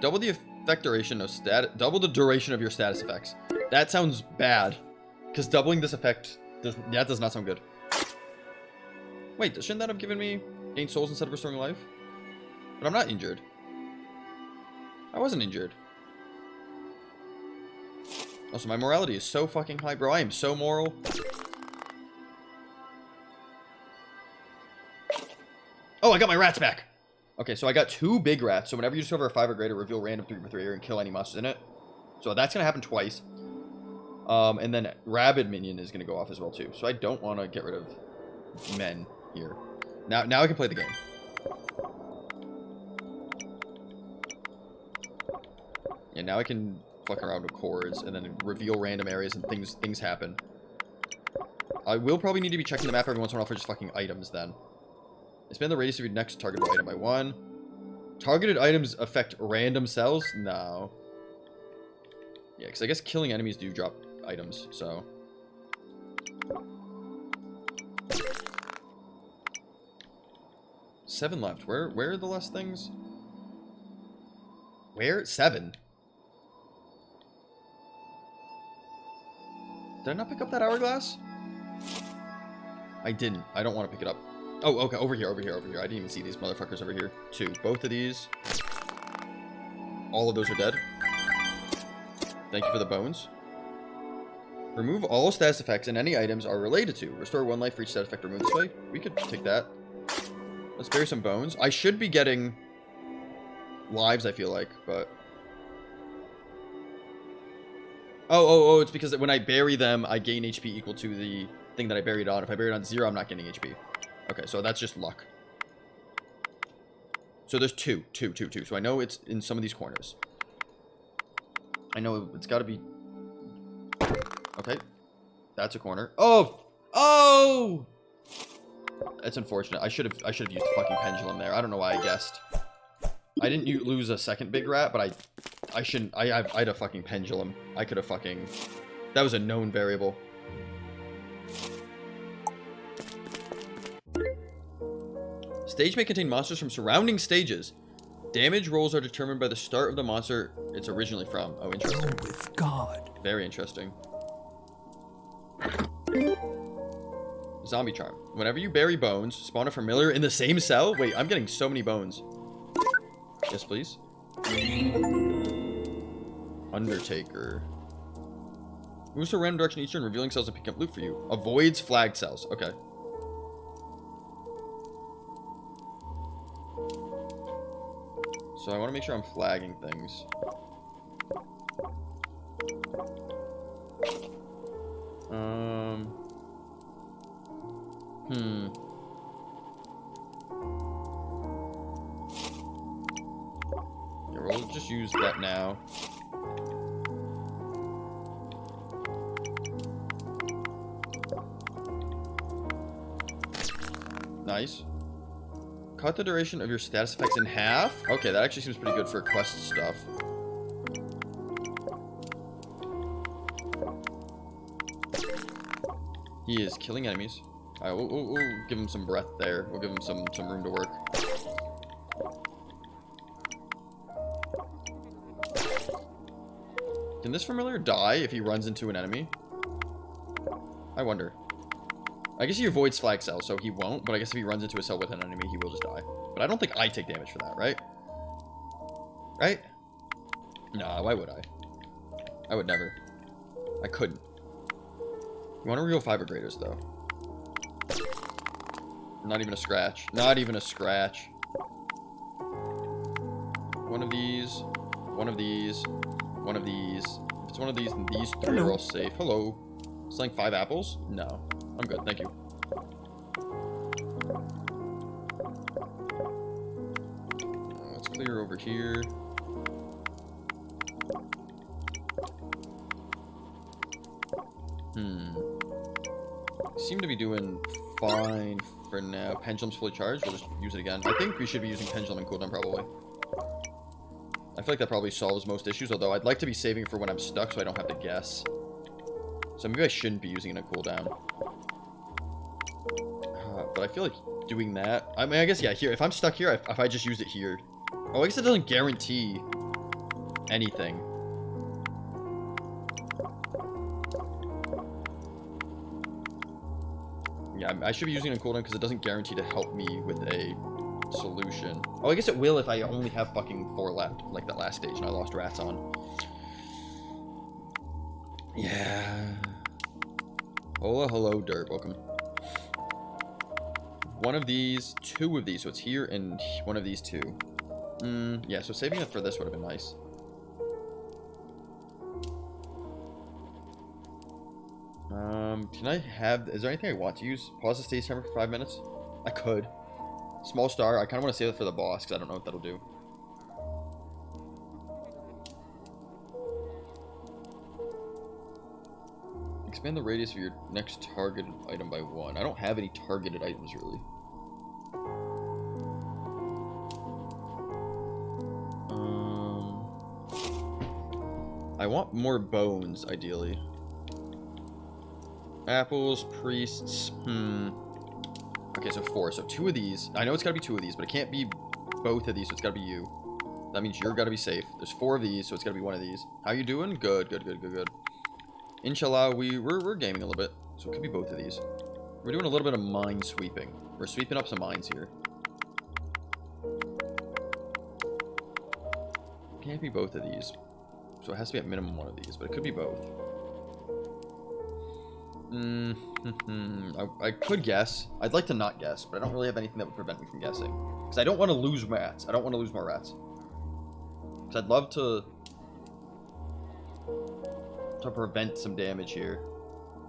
Double the effect duration of double the duration of your status effects. That sounds bad. Because doubling this effect does not sound good. Wait, shouldn't that have given me gain souls instead of restoring life? But I'm not injured. I wasn't injured. Also, my morality is so fucking high, bro. I am so moral. Oh, I got my rats back. Okay, so I got 2 big rats. So whenever you discover a 5 or greater, reveal random 3x3 area and kill any monsters in it. So that's going to happen twice. And then Rabid Minion is going to go off as well, too. So I don't want to get rid of men here. Now I can play the game. Yeah, now I can fuck around with chords and then reveal random areas and things happen. I will probably need to be checking the map every once in a while for just fucking items then. Expand the radius of your next targeted item by 1. Targeted items affect random cells? No. Yeah, because I guess killing enemies do drop items, so... Seven left. Where are the last things? Where? 7. Did I not pick up that hourglass? I didn't. I don't want to pick it up. Oh, okay. Over here. I didn't even see these motherfuckers over here. 2. Both of these. All of those are dead. Thank you for the bones. Remove all status effects and any items are related to. Restore 1 life for each status effect removed this way. We could take that. Let's bury some bones. I should be getting lives, I feel like, but... Oh, it's because when I bury them, I gain HP equal to the thing that I buried on. If I bury it on 0, I'm not getting HP. Okay, so that's just luck. So there's 2. So I know it's in some of these corners. I know it's got to be... Okay. That's a corner. Oh! That's unfortunate. I should have used the fucking pendulum there. I don't know why I guessed. I didn't lose a second big rat, but I shouldn't. I had a fucking pendulum. I could have fucking... That was a known variable. Stage may contain monsters from surrounding stages. Damage rolls are determined by the start of the monster it's originally from. Oh, interesting. Go with God. Very interesting. Zombie charm. Whenever you bury bones, spawn a familiar in the same cell? Wait, I'm getting so many bones. Yes, please. Undertaker. Moves to a random direction each turn, revealing cells and picking up loot for you. Avoids flagged cells. Okay. So I want to make sure I'm flagging things. Yeah, we'll just use that now. Nice. Cut the duration of your status effects in half? Okay, that actually seems pretty good for quest stuff. He is killing enemies. Alright, we'll give him some breath there. We'll give him some room to work. Can this familiar die if he runs into an enemy? I wonder. I guess he avoids flag cells, so he won't. But I guess if he runs into a cell with an enemy, he will just die. But I don't think I take damage for that, right? Right? Nah, why would I? I would never. I couldn't. You want a real 5 or greaters, though. Not even a scratch. Not even a scratch. One of these. One of these. One of these. If it's one of these, then these 3 are all safe. Hello. Selling 5 apples? No. I'm good, thank you. Let's clear over here. Seem to be doing fine for now. Pendulum's fully charged. We'll just use it again. I think we should be using pendulum and cooldown probably. I feel like that probably solves most issues, although I'd like to be saving for when I'm stuck so I don't have to guess. So maybe I shouldn't be using it in a cooldown. But I feel like doing that... I mean, I guess, yeah, here. If I'm stuck here, if I just use it here... Oh, I guess it doesn't guarantee anything. Yeah, I should be using it in cooldown because it doesn't guarantee to help me with a solution. Oh, I guess it will if I only have fucking 4 left, like that last stage and I lost rats on. Yeah. Hola, hello, Dirt. Welcome. One of these, 2 of these. So it's here and one of these 2. Yeah, so saving it for this would have been nice. Can I have... Is there anything I want to use? Pause the stage timer for 5 minutes? I could. Small star. I kind of want to save it for the boss because I don't know what that'll do. Expand the radius of your next targeted item by 1. I don't have any targeted items, really. I want more bones, ideally. Apples, priests, Okay, so 4. So 2 of these. I know it's gotta be 2 of these, but it can't be both of these, so it's gotta be you. That means you're gotta be safe. There's 4 of these, so it's gotta be 1 of these. How you doing? Good, good, good, good, good. Inshallah, we're gaming a little bit, so it could be both of these. We're doing a little bit of mine sweeping. We're sweeping up some mines here. Can't be both of these. So it has to be at minimum 1 of these, but it could be both. I could guess. I'd like to not guess, but I don't really have anything that would prevent me from guessing. Because I don't want to lose rats. I don't want to lose more rats. Because I'd love to prevent some damage here.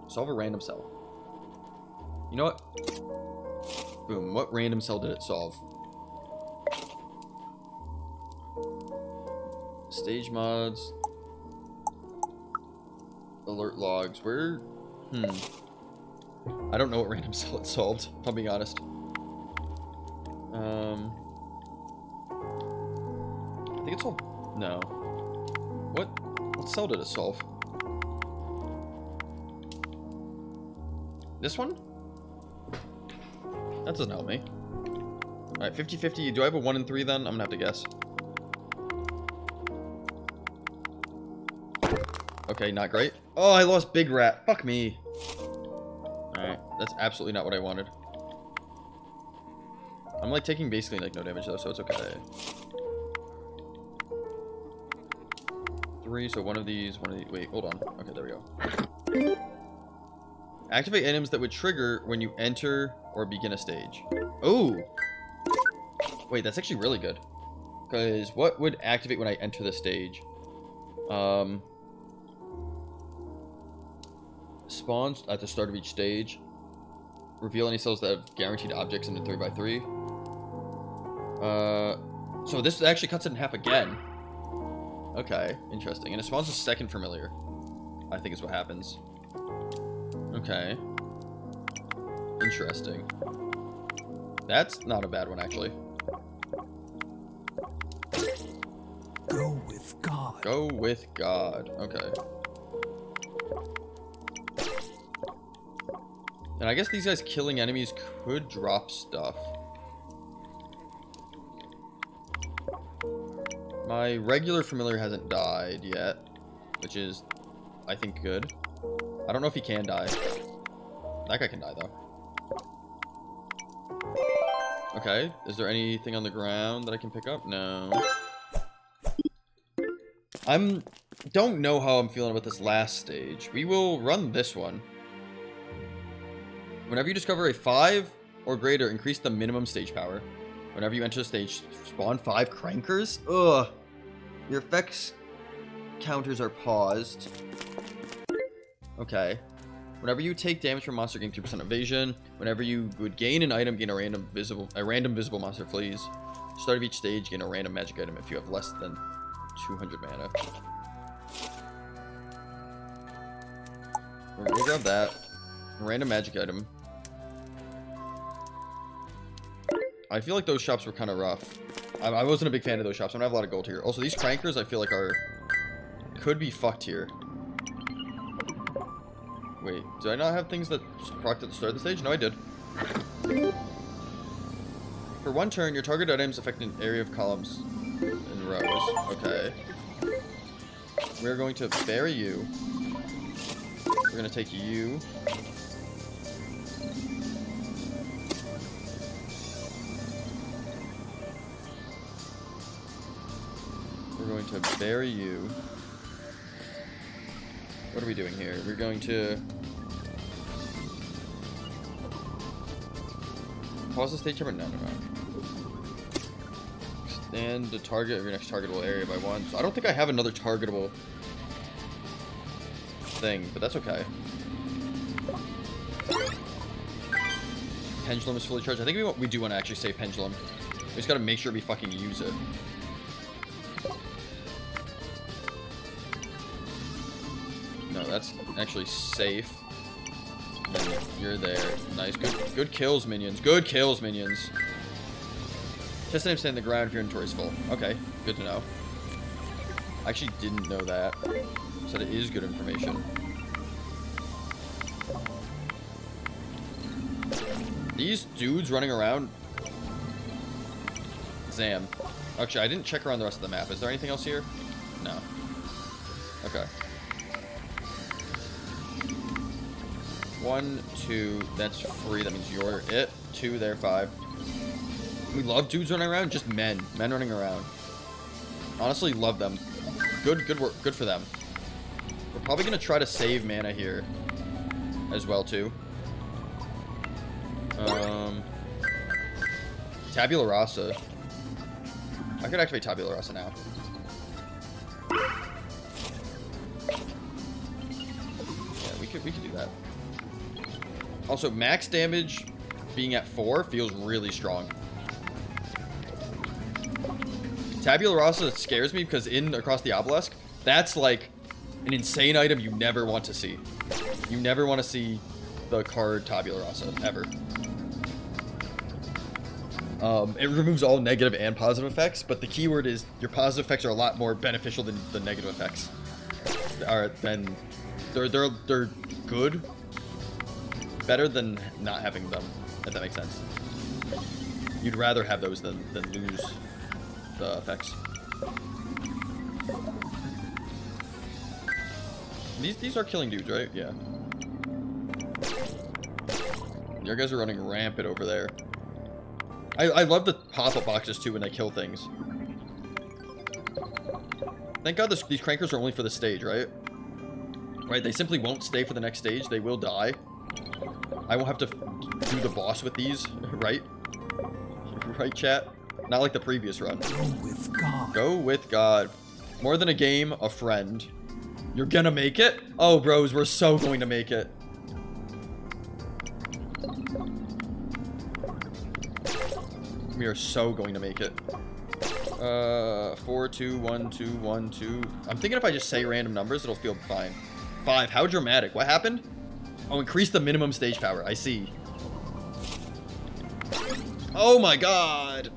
Solve a random cell. You know what? Boom. What random cell did it solve? Stage mods. Alert logs. Where... I don't know what random cell it solved, if I'm being honest. I think it solved... No. What cell did it solve? This one? That doesn't help me. Alright, 50-50. Do I have a 1 and 3 then? I'm gonna have to guess. Okay, not great. Oh, I lost Big Rat. Fuck me. Alright. That's absolutely not what I wanted. I'm like taking basically like no damage though, so it's okay. 3, so one of these, wait, hold on. Okay, there we go. Activate items that would trigger when you enter or begin a stage. Oh! Wait, that's actually really good. Because what would activate when I enter the stage? Spawns at the start of each stage. Reveal any cells that have guaranteed objects in a 3x3. So this actually cuts it in half again. Okay, interesting. And it spawns a second familiar, I think is what happens. Okay. Interesting. That's not a bad one, actually. Go with God. Go with God. Okay. And I guess these guys killing enemies could drop stuff. My regular familiar hasn't died yet, which is, I think, good. I don't know if he can die. That guy can die, though. Okay, is there anything on the ground that I can pick up? No. Don't know how I'm feeling about this last stage. We will run this one. Whenever you discover a 5 or greater, increase the minimum stage power. Whenever you enter the stage, spawn 5 crankers? Ugh. Your effects counters are paused. Okay. Whenever you take damage from monster, gain 2% evasion. Whenever you would gain an item, gain a random visible monster flees. Start of each stage, gain a random magic item if you have less than 200 mana. We'll grab that. Random magic item. I feel like those shops were kind of rough. I wasn't a big fan of those shops. I don't have a lot of gold here. Also, these crankers I feel like could be fucked here. Wait, do I not have things that procced at the start of the stage? No, I did. For 1 turn, your target items affect an area of columns and rows. Okay. We're going to bury you. We're going to take you. We're going to bury you. What are we doing here? We're going to pause the stage timer. No. Extend the target of your next targetable area by 1. So I don't think I have another targetable thing, but that's okay. Pendulum is fully charged. I think we do want to actually save Pendulum. We just got to make sure we fucking use it. No, that's actually safe. You're there. Nice. Good kills, minions. Good kills, minions. Just name stay on the ground if your inventory is full. Okay, good to know. I actually didn't know that. So that is good information. These dudes running around. Zam. Actually, I didn't check around the rest of the map. Is there anything else here? No. Okay. 1, 2, that's free. That means you're it. 2 there, 5. We love dudes running around. Just men running around. Honestly, love them. Good work. Good for them. We're probably gonna try to save mana here, as well too. Tabula Rasa. I could activate Tabula Rasa now. Yeah, we could do that. Also, max damage being at 4 feels really strong. Tabula Rasa scares me because across the obelisk, that's like an insane item you never want to see. You never want to see the card Tabula Rasa, ever. It removes all negative and positive effects, but the keyword is your positive effects are a lot more beneficial than the negative effects. They're good. Better than not having them, if that makes sense. You'd rather have those than lose the effects. These are killing dudes, right? Yeah. Your guys are running rampant over there. I love the pop-up boxes too when they kill things. Thank God these crankers are only for the stage, right? Right, they simply won't stay for the next stage. They will die. I won't have to do the boss with these, right? Right, chat? Not like the previous run. Go with God. Go with God. More than a game, a friend. You're gonna make it? Oh, bros, we're so going to make it. We are so going to make it. 4, 2, 1, 2, 1, 2. I'm thinking if I just say random numbers, it'll feel fine. 5. How dramatic. What happened? Oh, increase the minimum stage power. I see. Oh my god.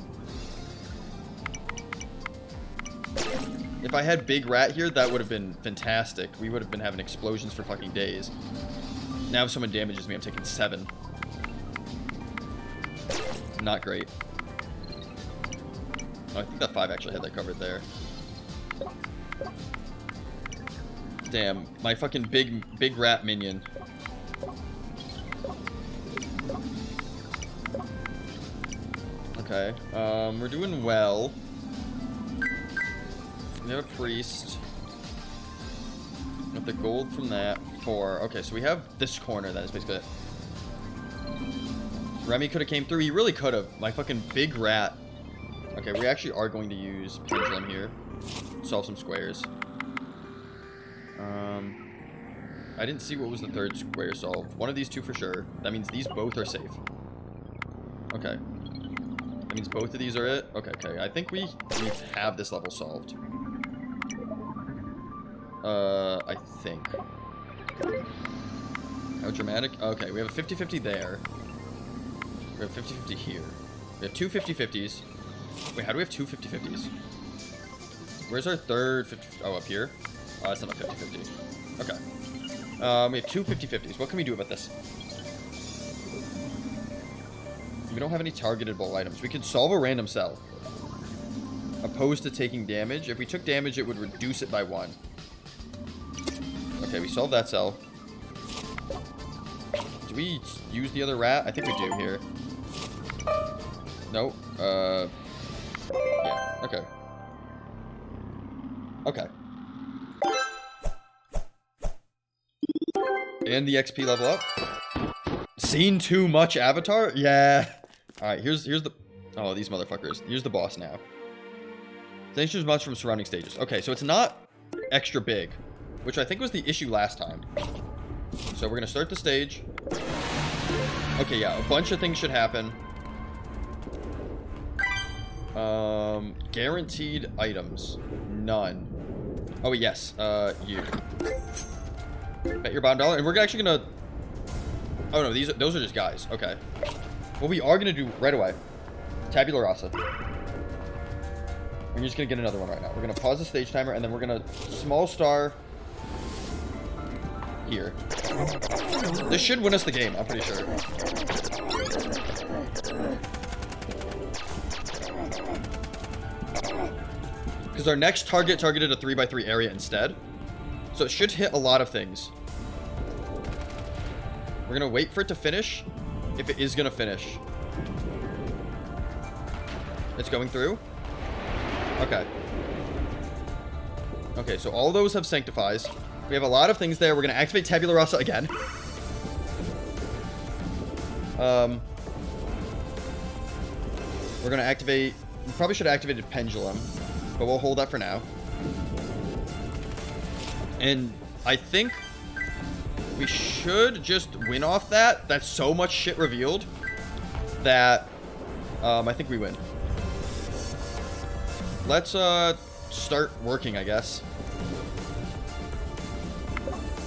If I had Big Rat here, that would have been fantastic. We would have been having explosions for fucking days. Now if someone damages me, I'm taking 7. Not great. Oh, I think that 5 actually had that covered there. Damn, my fucking big rat minion. Okay, we're doing well. We have a priest. With the gold from that, 4. Okay, so we have this corner, that is basically it. Remy could have came through. He really could have. My fucking big rat. Okay, we actually are going to use Pendulum here. Solve some squares. I didn't see what was the third square solved. One of these two for sure. That means these both are safe. Okay. That means both of these are it. Okay, okay. I think we have this level solved. I think. How dramatic? Okay, we have a 50-50 there. We have 50-50 here. We have two 50-50s. Wait, how do we have two 50-50s? Where's our third 50? Oh, up here? Oh, it's not a 50-50. Okay. We have two 50-50s. What can we do about this? We don't have any targetable items. We can solve a random cell. Opposed to taking damage. If we took damage, it would reduce it by 1. Okay, we solved that cell. Do we use the other rat? I think we do here. Nope. Yeah, okay. Okay. And the XP level up. Seen too much Avatar? Yeah. Alright, here's the... Oh, these motherfuckers. Here's the boss now. Dangerous much from surrounding stages. Okay, so it's not extra big, which I think was the issue last time. So we're gonna start the stage. Okay, yeah, a bunch of things should happen. Guaranteed items. None. Oh, yes. You. Bet your bottom dollar. And we're actually gonna... Oh, no, those are just guys. Okay. What we are gonna do right away. Tabula Rasa. We're just gonna get another one right now. We're gonna pause the stage timer, and then we're gonna small star here. This should win us the game, I'm pretty sure. Because our next target targeted a 3x3 area instead. So it should hit a lot of things. We're gonna wait for it to finish. If it is gonna finish. It's going through. Okay. Okay, so all those have sanctifies. We have a lot of things there. We're gonna activate Tabula Rasa again. We're gonna activate... We probably should have activated Pendulum, but we'll hold that for now. And I think we should just win off that. That's so much shit revealed that I think we win. Let's start working, I guess.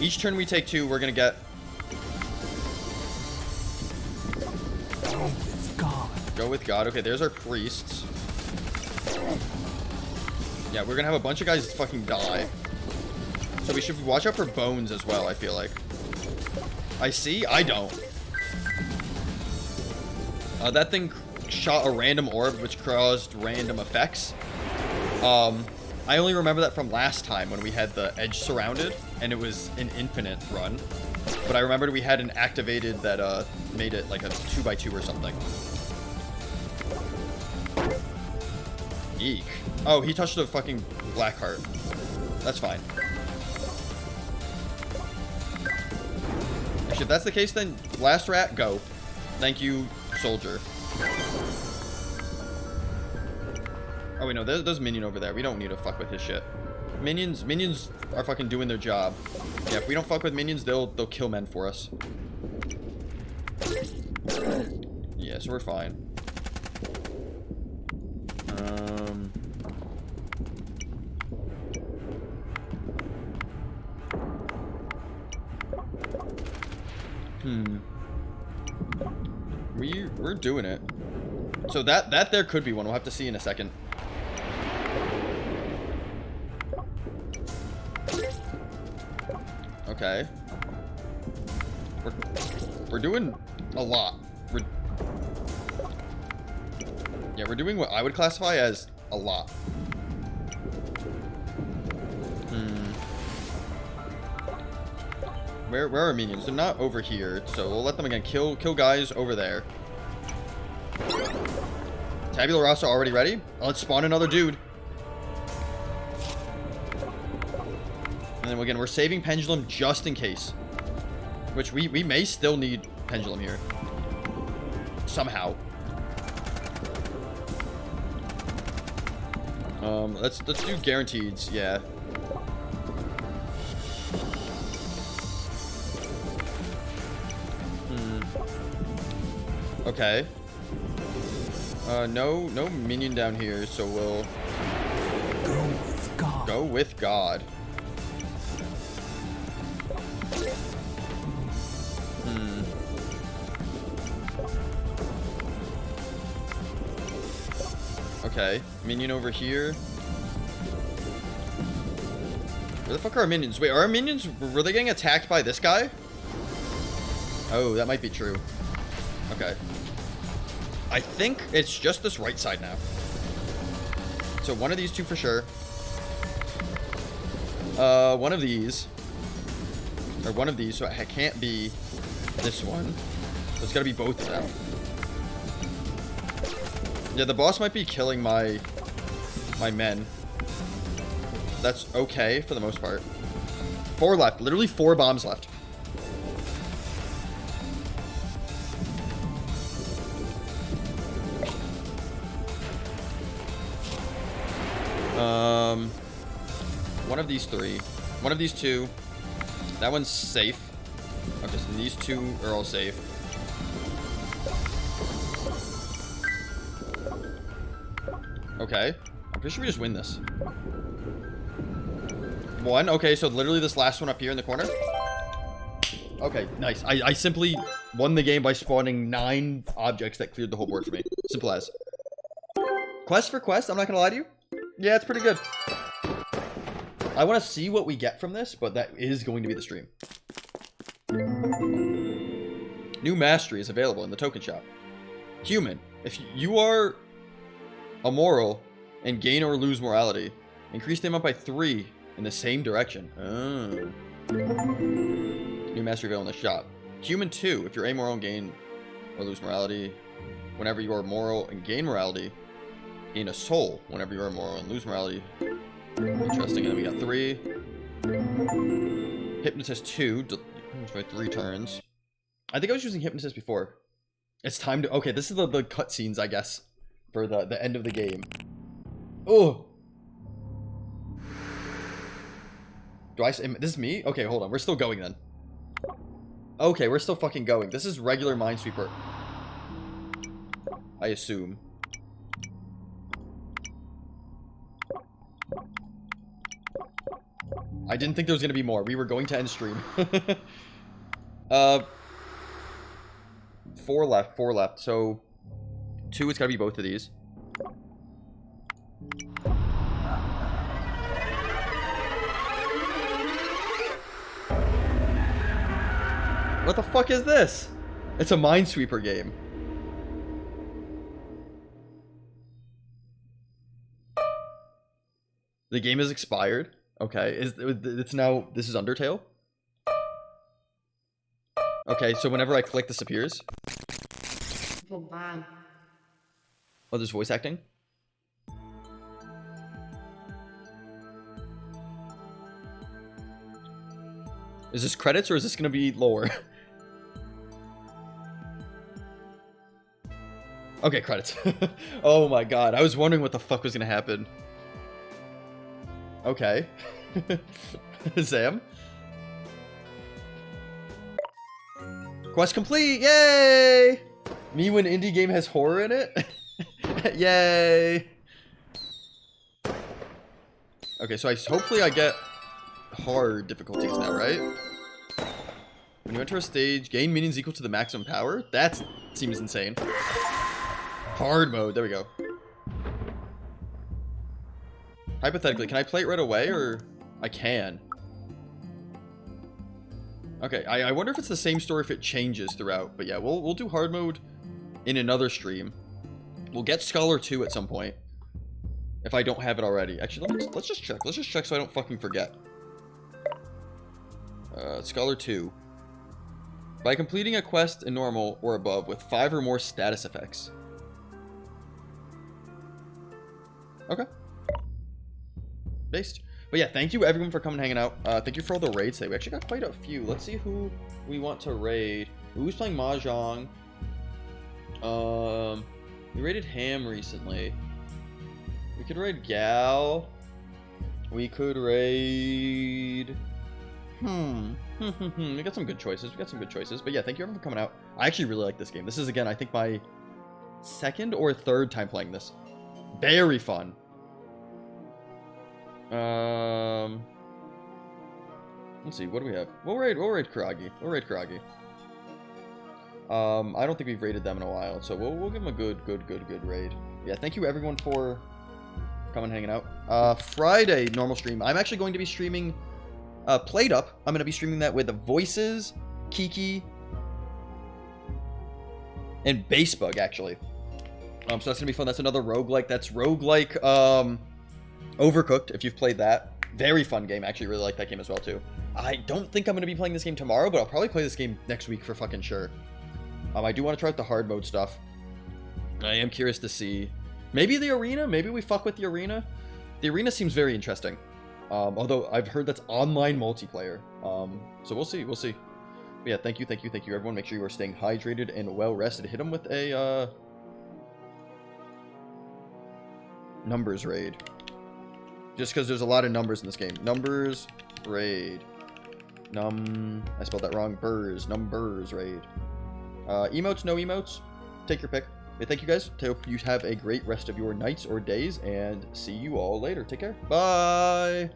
Each turn we take 2, we're gonna get... Go with God. Go with God. Okay, there's our priests. Yeah, we're gonna have a bunch of guys fucking die. So we should watch out for bones as well, I feel like. I see? I don't. That thing shot a random orb, which caused random effects. I only remember that from last time when we had the edge surrounded, and it was an infinite run. But I remembered we had an activated that made it like a 2x2 or something. Eek. Oh, he touched a fucking black heart. That's fine. Actually, if that's the case, then last rat, go. Thank you, soldier. Oh, wait, no, there's a minion over there. We don't need to fuck with his shit. Minions are fucking doing their job. Yeah, if we don't fuck with minions, they'll kill men for us. Yeah, so we're fine. We're doing it. So that there could be one. We'll have to see in a second. Okay. We're doing a lot. We're doing what I would classify as a lot. Where are minions? They're not over here, so we'll let them again kill guys over there. Tabula Rasa already ready? Let's spawn another dude. And then again, we're saving Pendulum just in case. Which we may still need Pendulum here. Somehow. Let's do guaranteeds, yeah. Okay. No minion down here, so we'll Go with God. go with God. Okay, minion over here. Where the fuck are our minions? Wait, are our minions, were they getting attacked by this guy? Oh, that might be true. Okay. I think it's just this right side now. So one of these two for sure. One of these. Or one of these, so it can't be this one. So it's gotta be both of them. Yeah, the boss might be killing my men. That's okay for the most part. 4 left. Literally 4 bombs left. One of these 3. One of these 2. That one's safe. Okay, so these 2 are all safe. Okay. I'm pretty sure we just win this. 1. Okay, so literally this last one up here in the corner. Okay, nice. I simply won the game by spawning 9 objects that cleared the whole board for me. Simple as. Quest for quest, I'm not gonna lie to you. Yeah, it's pretty good. I want to see what we get from this, but that is going to be the stream. New mastery is available in the token shop. Human. If you are immoral and gain or lose morality, increase the amount by 3 in the same direction. Oh. New mastery available in the shop. Human 2. If you're amoral and gain or lose morality, whenever you are moral and gain morality, gain a soul. Whenever you are moral and lose morality. Interesting. And then we got 3. Hypnotist 2. For 3 turns. I think I was using Hypnotist before. It's time to... Okay, this is the cutscenes, I guess. For the end of the game. Oh! Do I say... This is me? Okay, hold on. We're still going then. Okay, we're still fucking going. This is regular Minesweeper. I assume. I didn't think there was going to be more. We were going to end stream. 4 left. 4 left. So, 2, it's got to be both of these. What the fuck is this? It's a Minesweeper game. The game is expired. Okay, it's now, this is Undertale? Okay, so whenever I click, this appears. Oh, there's voice acting? Is this credits or is this gonna be lower? Okay, credits. Oh my god, I was wondering what the fuck was gonna happen. Okay. Sam? Quest complete! Yay! Me when indie game has horror in it? Yay! Okay, so hopefully I get hard difficulties now, right? When you enter a stage, gain minions equal to the maximum power? That seems insane. Hard mode, there we go. Hypothetically, can I play it right away, or I can? Okay, I wonder if it's the same story if it changes throughout, but yeah, we'll do hard mode in another stream. We'll get Scholar 2 at some point, if I don't have it already. Actually, let's just check. Let's just check so I don't fucking forget. Scholar 2. By completing a quest in normal or above with 5 or more status effects. Okay. Based. But yeah, thank you everyone for coming and hanging out. Thank you for all the raids today. We actually got quite a few. Let's see who we want to raid. Who's playing Mahjong? We raided Ham recently. We could raid Gal. We could raid... We got some good choices. But yeah, thank you everyone for coming out. I actually really like this game. This is, again, I think my second or third time playing this. Very fun. Let's see, what do we have? We'll raid Kuragi. I don't think we've raided them in a while, so we'll give them a good raid. Yeah, thank you everyone for coming and hanging out. Friday, normal stream. I'm actually going to be streaming Played Up. I'm going to be streaming that with the Voices, Kiki, and Basebug, actually. So that's going to be fun. That's another roguelike. That's roguelike, Overcooked, if you've played that. Very fun game. I actually really like that game as well, too. I don't think I'm going to be playing this game tomorrow, but I'll probably play this game next week for fucking sure. I do want to try out the hard mode stuff. I am curious to see. Maybe the arena? Maybe we fuck with the arena? The arena seems very interesting. Although I've heard that's online multiplayer. So we'll see. But yeah, thank you, everyone. Make sure you are staying hydrated and well rested. Hit them with a, numbers raid. Just because there's a lot of numbers in this game. Numbers raid. I spelled that wrong. Numbers raid. Emotes, no emotes. Take your pick. Hey, thank you guys. I hope you have a great rest of your nights or days, and see you all later. Take care. Bye.